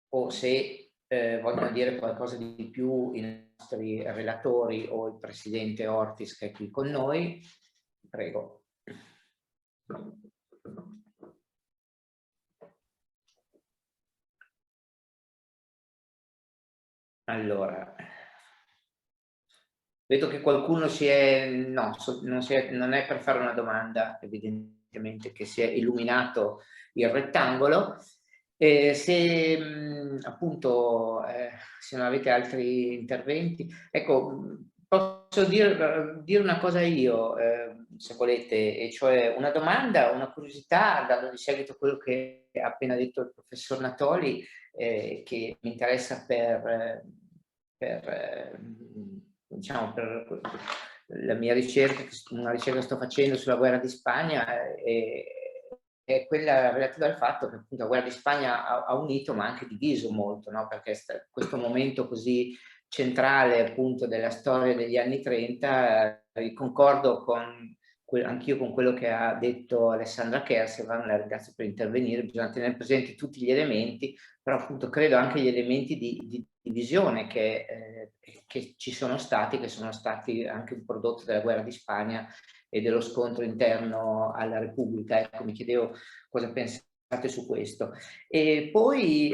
o se vogliono dire qualcosa di più i nostri relatori o il presidente Ortis che è qui con noi, prego. Allora, vedo che qualcuno non è per fare una domanda, evidentemente, che si è illuminato il rettangolo. Se appunto se non avete altri interventi, ecco, posso dire una cosa io, se volete, e cioè una domanda, una curiosità, dando di seguito a quello che ha appena detto il professor Natoli, che mi interessa diciamo, per la mia ricerca, una ricerca che sto facendo sulla guerra di Spagna, è quella relativa al fatto che appunto la guerra di Spagna ha unito ma anche diviso molto, no? Perché questo momento così centrale appunto della storia degli anni 30, concordo con anch'io con quello che ha detto Alessandra Kersevan, la ringrazio per intervenire. Bisogna tenere presenti tutti gli elementi, però appunto credo anche gli elementi di divisione che ci sono stati, che sono stati anche un prodotto della guerra di Spagna e dello scontro interno alla Repubblica. Ecco, mi chiedevo cosa pensate su questo. E poi,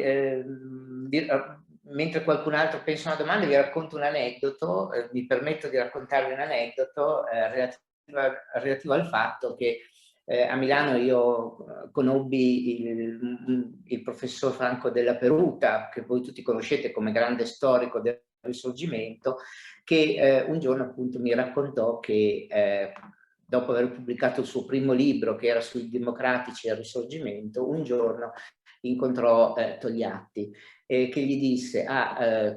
mentre qualcun altro pensa una domanda, vi racconto un aneddoto, mi permetto di raccontarvi un aneddoto relativo al fatto che a Milano io conobbi il professor Franco della Peruta, che voi tutti conoscete come grande storico del Risorgimento, che un giorno appunto mi raccontò che dopo aver pubblicato il suo primo libro, che era sui democratici e il Risorgimento, un giorno incontrò Togliatti, che gli disse: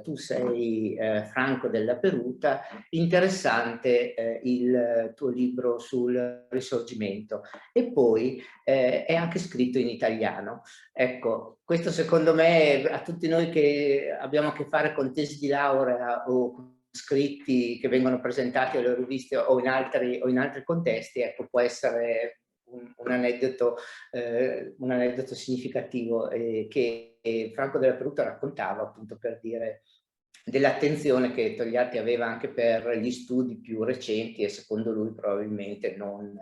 tu sei Franco della Peruta, interessante il tuo libro sul Risorgimento, e poi è anche scritto in italiano. Ecco, questo secondo me, a tutti noi che abbiamo a che fare con tesi di laurea o scritti che vengono presentati alle riviste o in altri contesti, ecco, può essere un aneddoto significativo che Franco della Peruta raccontava, appunto, per dire dell'attenzione che Togliatti aveva anche per gli studi più recenti e secondo lui probabilmente non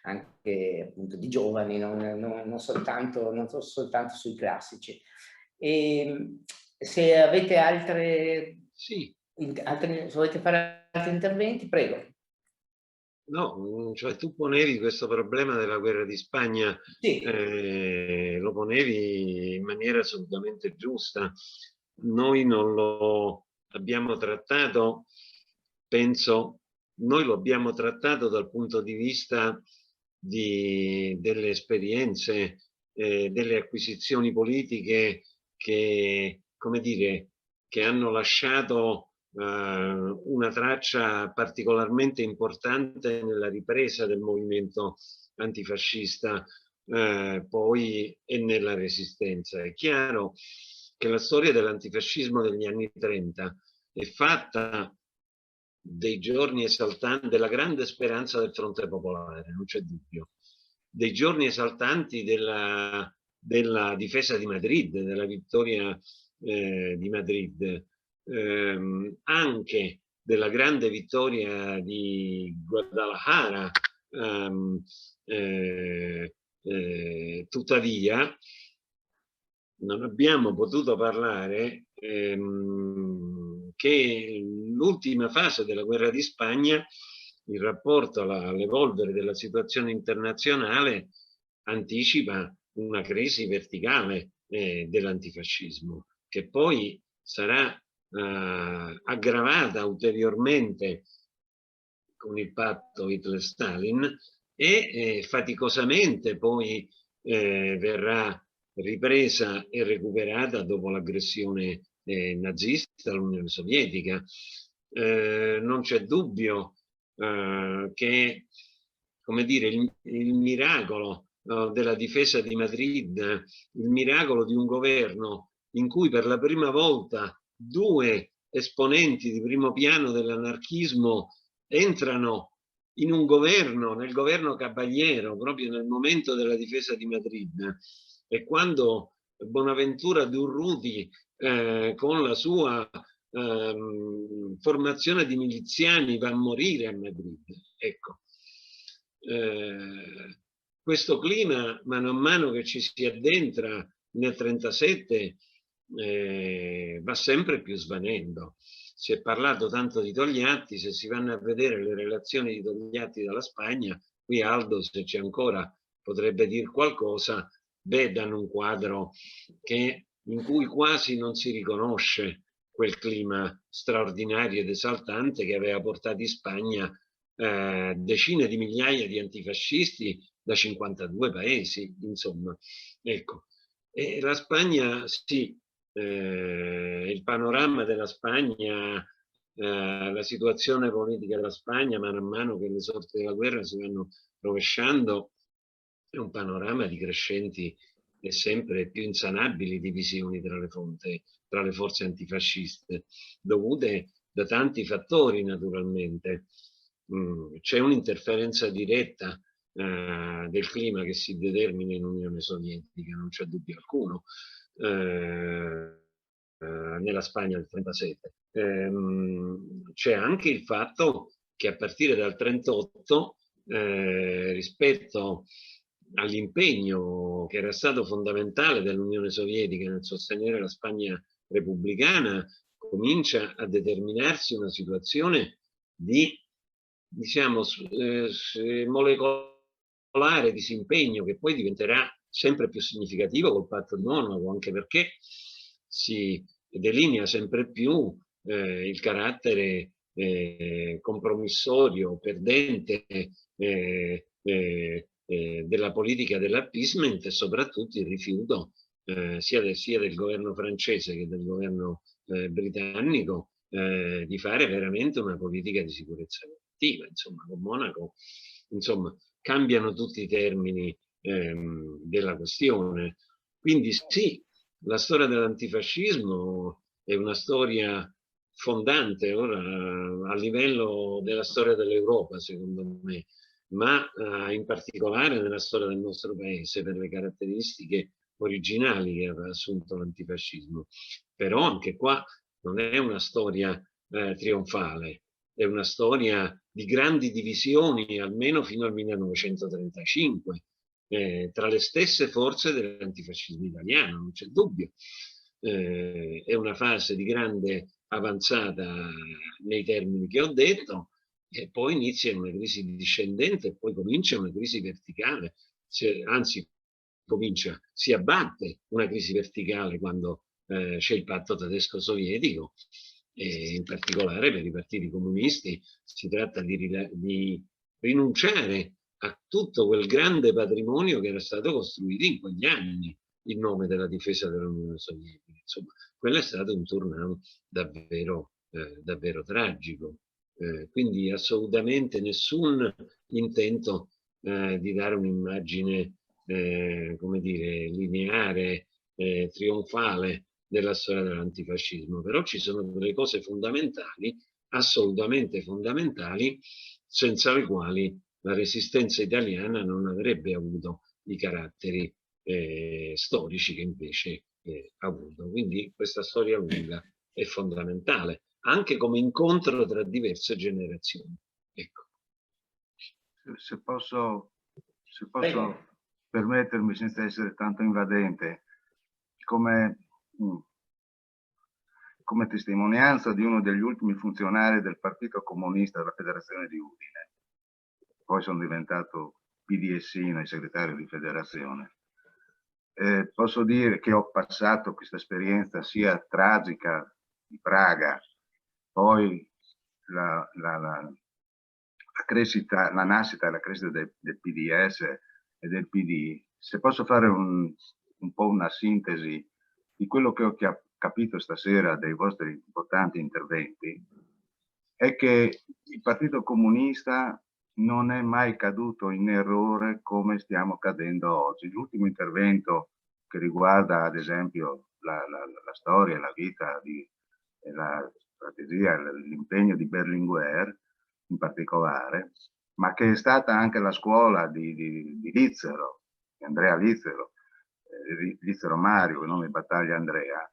anche appunto di giovani, non soltanto sui classici. E se avete se volete fare altri interventi, prego. No, cioè tu ponevi questo problema della guerra di Spagna, sì. Lo ponevi in maniera assolutamente giusta. Noi non lo abbiamo trattato, penso, noi lo abbiamo trattato dal punto di vista delle esperienze, delle acquisizioni politiche che, come dire, che hanno lasciato una traccia particolarmente importante nella ripresa del movimento antifascista poi e nella resistenza. È chiaro che la storia dell'antifascismo degli anni 30 è fatta dei giorni esaltanti, della grande speranza del fronte popolare, non c'è dubbio, dei giorni esaltanti della difesa di Madrid, della vittoria di Madrid, anche della grande vittoria di Guadalajara. Tuttavia non abbiamo potuto parlare che l'ultima fase della guerra di Spagna, il rapporto all'evolvere della situazione internazionale, anticipa una crisi verticale dell'antifascismo, che poi sarà aggravata ulteriormente con il patto Hitler-Stalin e faticosamente poi verrà ripresa e recuperata dopo l'aggressione nazista all'Unione Sovietica. Non c'è dubbio che, come dire, il miracolo della difesa di Madrid, il miracolo di un governo in cui per la prima volta due esponenti di primo piano dell'anarchismo entrano in un governo, nel governo Caballero, proprio nel momento della difesa di Madrid, e quando Bonaventura Durruti con la sua formazione di miliziani va a morire a Madrid. Ecco, questo clima, mano a mano che ci si addentra nel 1937, va sempre più svanendo. Si è parlato tanto di Togliatti, se si vanno a vedere le relazioni di Togliatti dalla Spagna, qui Aldo, se c'è ancora, potrebbe dire qualcosa, vedano un quadro in cui quasi non si riconosce quel clima straordinario ed esaltante che aveva portato in Spagna decine di migliaia di antifascisti da 52 paesi, insomma. Ecco. E la Spagna, sì, il panorama della Spagna, la situazione politica della Spagna, man mano che le sorti della guerra si vanno rovesciando, è un panorama di crescenti e sempre più insanabili divisioni tra le forze antifasciste, dovute da tanti fattori naturalmente. c'è un'interferenza diretta del clima che si determina in Unione Sovietica, non c'è dubbio alcuno, nella Spagna del 37. C'è anche il fatto che a partire dal 38, rispetto all'impegno che era stato fondamentale dell'Unione Sovietica nel sostenere la Spagna repubblicana, comincia a determinarsi una situazione di, diciamo, molecolare disimpegno, che poi diventerà sempre più significativo col patto di Monaco, anche perché si delinea sempre più il carattere compromissorio, perdente della politica dell'appeasement, e soprattutto il rifiuto sia del governo francese che del governo britannico di fare veramente una politica di sicurezza collettiva. Insomma, con Monaco, insomma, cambiano tutti i termini della questione. Quindi sì, la storia dell'antifascismo è una storia fondante ora a livello della storia dell'Europa, secondo me, ma in particolare nella storia del nostro paese, per le caratteristiche originali che aveva assunto l'antifascismo. Però anche qua non è una storia trionfale, è una storia di grandi divisioni, almeno fino al 1935, tra le stesse forze dell'antifascismo italiano, non c'è dubbio. È una fase di grande avanzata nei termini che ho detto, e poi inizia una crisi discendente e poi comincia una crisi verticale, anzi si abbatte una crisi verticale quando c'è il patto tedesco-sovietico, e in particolare per i partiti comunisti si tratta di rinunciare a tutto quel grande patrimonio che era stato costruito in quegli anni in nome della difesa dell'Unione Sovietica. Insomma, quello è stato un turnout davvero, davvero tragico. Quindi assolutamente nessun intento di dare un'immagine, come dire, lineare, trionfale della storia dell'antifascismo, però ci sono delle cose fondamentali, assolutamente fondamentali, senza le quali la resistenza italiana non avrebbe avuto i caratteri storici che invece ha avuto. Quindi questa storia lunga è fondamentale, anche come incontro tra diverse generazioni. Ecco. Se posso permettermi, senza essere tanto invadente, come testimonianza di uno degli ultimi funzionari del Partito Comunista della Federazione di Udine, poi sono diventato PDSino e segretario di federazione. Posso dire che ho passato questa esperienza sia tragica di Praga, poi la nascita e la crescita del PDS e del PD. Se posso fare un po' una sintesi di quello che ho capito stasera dai vostri importanti interventi, è che il Partito Comunista non è mai caduto in errore come stiamo cadendo oggi. L'ultimo intervento che riguarda ad esempio la storia e la vita, la strategia, l'impegno di Berlinguer in particolare, ma che è stata anche la scuola di Lizzero, di Andrea Lizzero, Lizzero Mario, il nome Battaglia Andrea,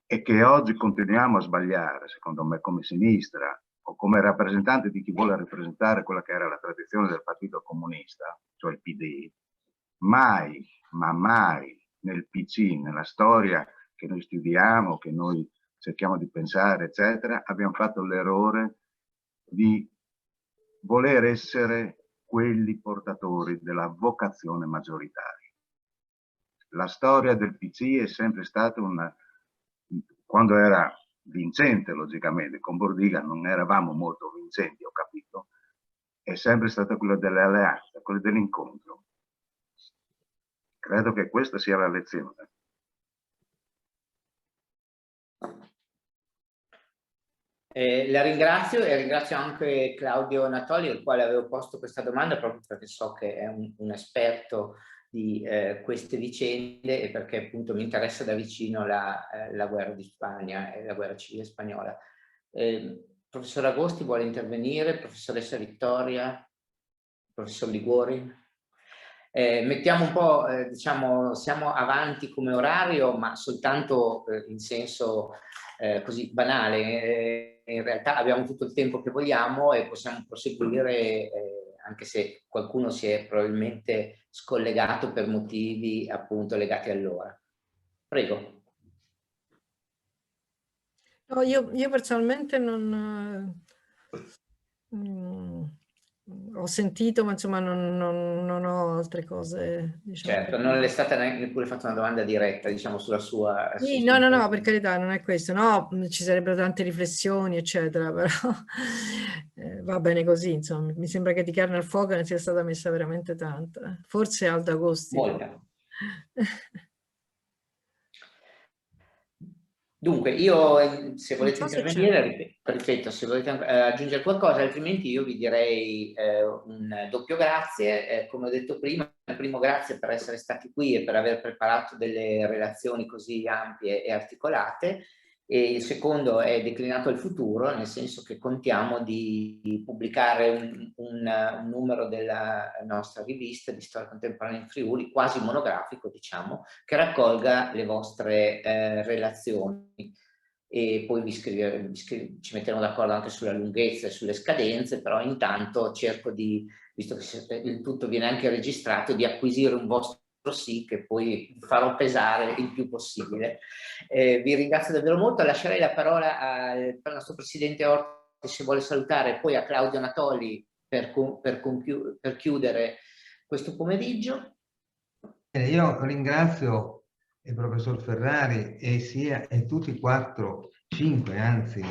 e che oggi continuiamo a sbagliare, secondo me, come sinistra o come rappresentante di chi vuole rappresentare quella che era la tradizione del Partito Comunista, cioè il PD. Mai, ma mai nel PC, nella storia che noi studiamo, che noi cerchiamo di pensare, eccetera, abbiamo fatto l'errore di voler essere quelli portatori della vocazione maggioritaria. La storia del PC è sempre stata quando era vincente, logicamente, con Bordiga non eravamo molto vincenti, ho capito, è sempre stata quella dell'alleanza, quella dell'incontro. Credo che questa sia la lezione. La ringrazio e ringrazio anche Claudio Natoli, al quale avevo posto questa domanda proprio perché so che è un esperto di queste vicende e perché appunto mi interessa da vicino la guerra di Spagna e la guerra civile spagnola. Professor Agosti vuole intervenire, professoressa Vittoria, professor Liguori? Mettiamo un po', diciamo, siamo avanti come orario, ma soltanto in senso così banale. In realtà abbiamo tutto il tempo che vogliamo e possiamo proseguire, anche se qualcuno si è probabilmente scollegato per motivi appunto legati all'ora. Prego. No, io personalmente non ho sentito, ma insomma non ho altre cose. Diciamo. Certo, non le è stata neppure fatta una domanda diretta, diciamo, sulla sua... Sì, no, per carità, non è questo. No, ci sarebbero tante riflessioni, eccetera, però va bene così, insomma. Mi sembra che di carne al fuoco ne sia stata messa veramente tanta. Forse Aldo Agosti. Molta. Dunque, io se volete intervenire, ripeto, se volete aggiungere qualcosa, altrimenti io vi direi un doppio grazie. Come ho detto prima, il primo grazie per essere stati qui e per aver preparato delle relazioni così ampie e articolate, e il secondo è declinato al futuro, nel senso che contiamo di pubblicare un numero della nostra rivista di storia contemporanea in Friuli, quasi monografico, diciamo, che raccolga le vostre relazioni, e poi ci metteremo d'accordo anche sulla lunghezza e sulle scadenze, però intanto cerco di, visto che il tutto viene anche registrato, di acquisire un vostro sì che poi farò pesare il più possibile. Vi ringrazio davvero molto, lascerei la parola al nostro Presidente Orti se vuole salutare, e poi a Claudio Natoli per chiudere questo pomeriggio. Io ringrazio il professor Ferrari e tutti i 5 anzi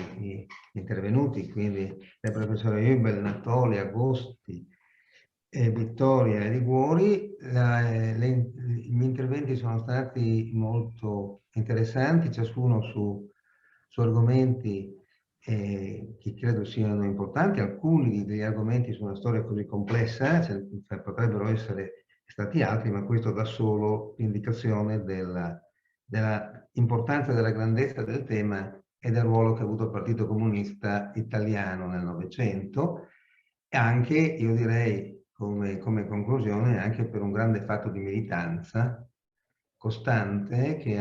intervenuti, quindi il professore Hübel, Natoli, Agosti, Vittoria e Liguori. I miei interventi sono stati molto interessanti, ciascuno su argomenti che credo siano importanti. Alcuni degli argomenti su una storia così complessa potrebbero essere stati altri, ma questo dà solo l'indicazione della importanza, della grandezza del tema e del ruolo che ha avuto il Partito Comunista Italiano nel Novecento, e anche, io direi, come conclusione, anche per un grande fatto di militanza costante che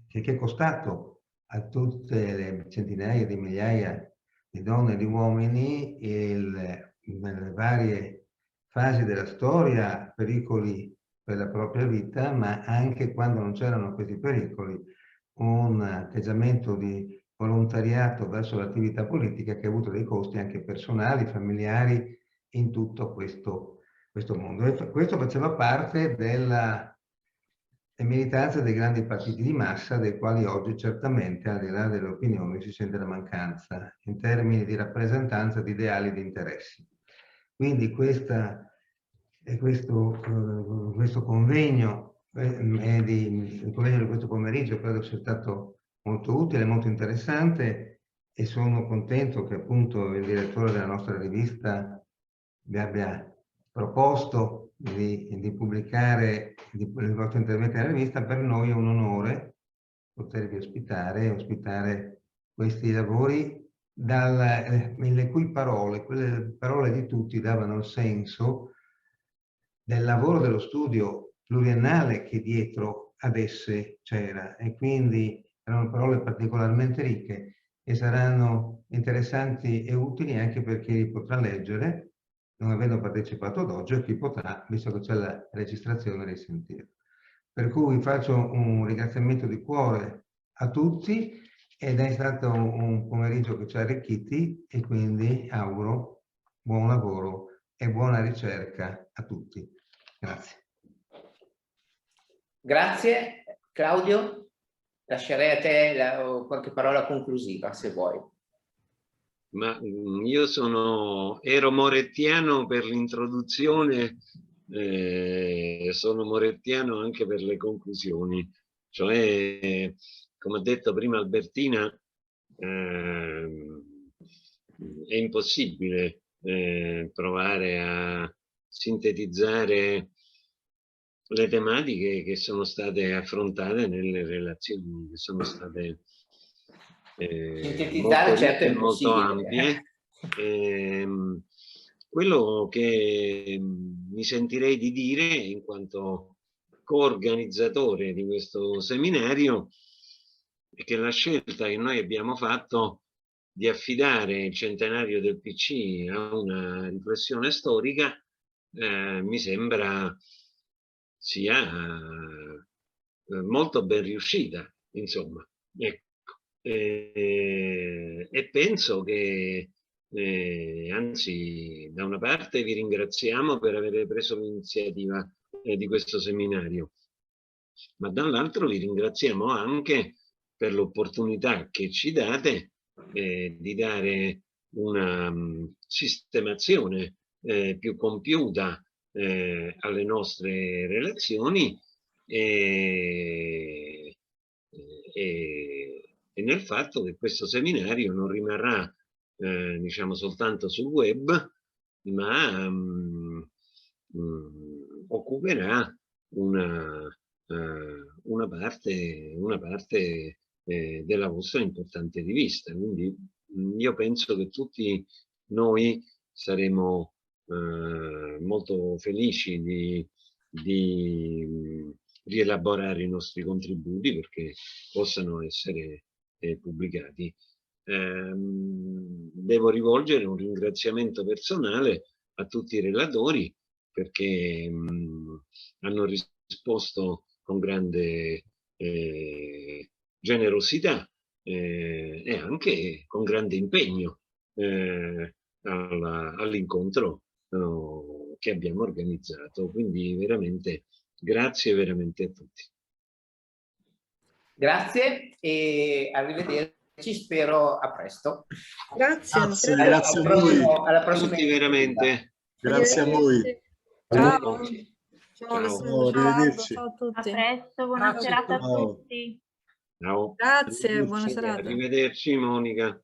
è costato a tutte le centinaia di migliaia di donne e di uomini nelle varie fasi della storia, pericoli per la propria vita, ma anche quando non c'erano questi pericoli, un atteggiamento di volontariato verso l'attività politica che ha avuto dei costi anche personali, familiari, in tutto questo mondo. E questo faceva parte della militanza dei grandi partiti di massa, dei quali oggi certamente, al di là delle opinioni, si sente la mancanza in termini di rappresentanza di ideali e di interessi. Quindi questo convegno di questo pomeriggio credo sia stato molto utile, molto interessante, e sono contento che appunto il direttore della nostra rivista vi abbia proposto di pubblicare il vostro intervento nella rivista. Per noi è un onore potervi ospitare questi lavori, le cui parole, quelle parole di tutti, davano il senso del lavoro dello studio pluriennale che dietro ad esse c'era, e quindi erano parole particolarmente ricche e saranno interessanti e utili anche per chi potrà leggere, non avendo partecipato ad oggi, e chi potrà, visto che c'è la registrazione, risentire. Per cui faccio un ringraziamento di cuore a tutti, ed è stato un pomeriggio che ci ha arricchiti, e quindi auguro buon lavoro e buona ricerca a tutti. Grazie. Grazie. Claudio, lascerei a te qualche parola conclusiva, se vuoi. Ma io ero morettiano per l'introduzione, sono morettiano anche per le conclusioni. Cioè, come ha detto prima Albertina, è impossibile provare a sintetizzare le tematiche che sono state affrontate nelle relazioni che sono state Sintetizzare certo è molto impossibile. ampie. Quello che mi sentirei di dire in quanto coorganizzatore di questo seminario è che la scelta che noi abbiamo fatto di affidare il centenario del PC a una riflessione storica mi sembra sia molto ben riuscita, insomma. Ecco. E penso che, anzi, da una parte vi ringraziamo per aver preso l'iniziativa di questo seminario, ma dall'altro vi ringraziamo anche per l'opportunità che ci date di dare una sistemazione più compiuta alle nostre relazioni e nel fatto che questo seminario non rimarrà diciamo soltanto sul web, ma occuperà una parte della vostra importante rivista. Quindi io penso che tutti noi saremo molto felici di rielaborare i nostri contributi perché possano essere pubblicati. Devo rivolgere un ringraziamento personale a tutti i relatori perché hanno risposto con grande generosità e anche con grande impegno all'incontro che abbiamo organizzato. Quindi veramente grazie veramente a tutti. Grazie e arrivederci, spero a presto. Grazie. Grazie a voi. Alla prossima. Tutti veramente. Grazie a voi. Ciao. Ciao. Arrivederci. Ciao a tutti. A presto, buona serata a Ciao. tutti. Ciao. Grazie, buona serata. Arrivederci Monica.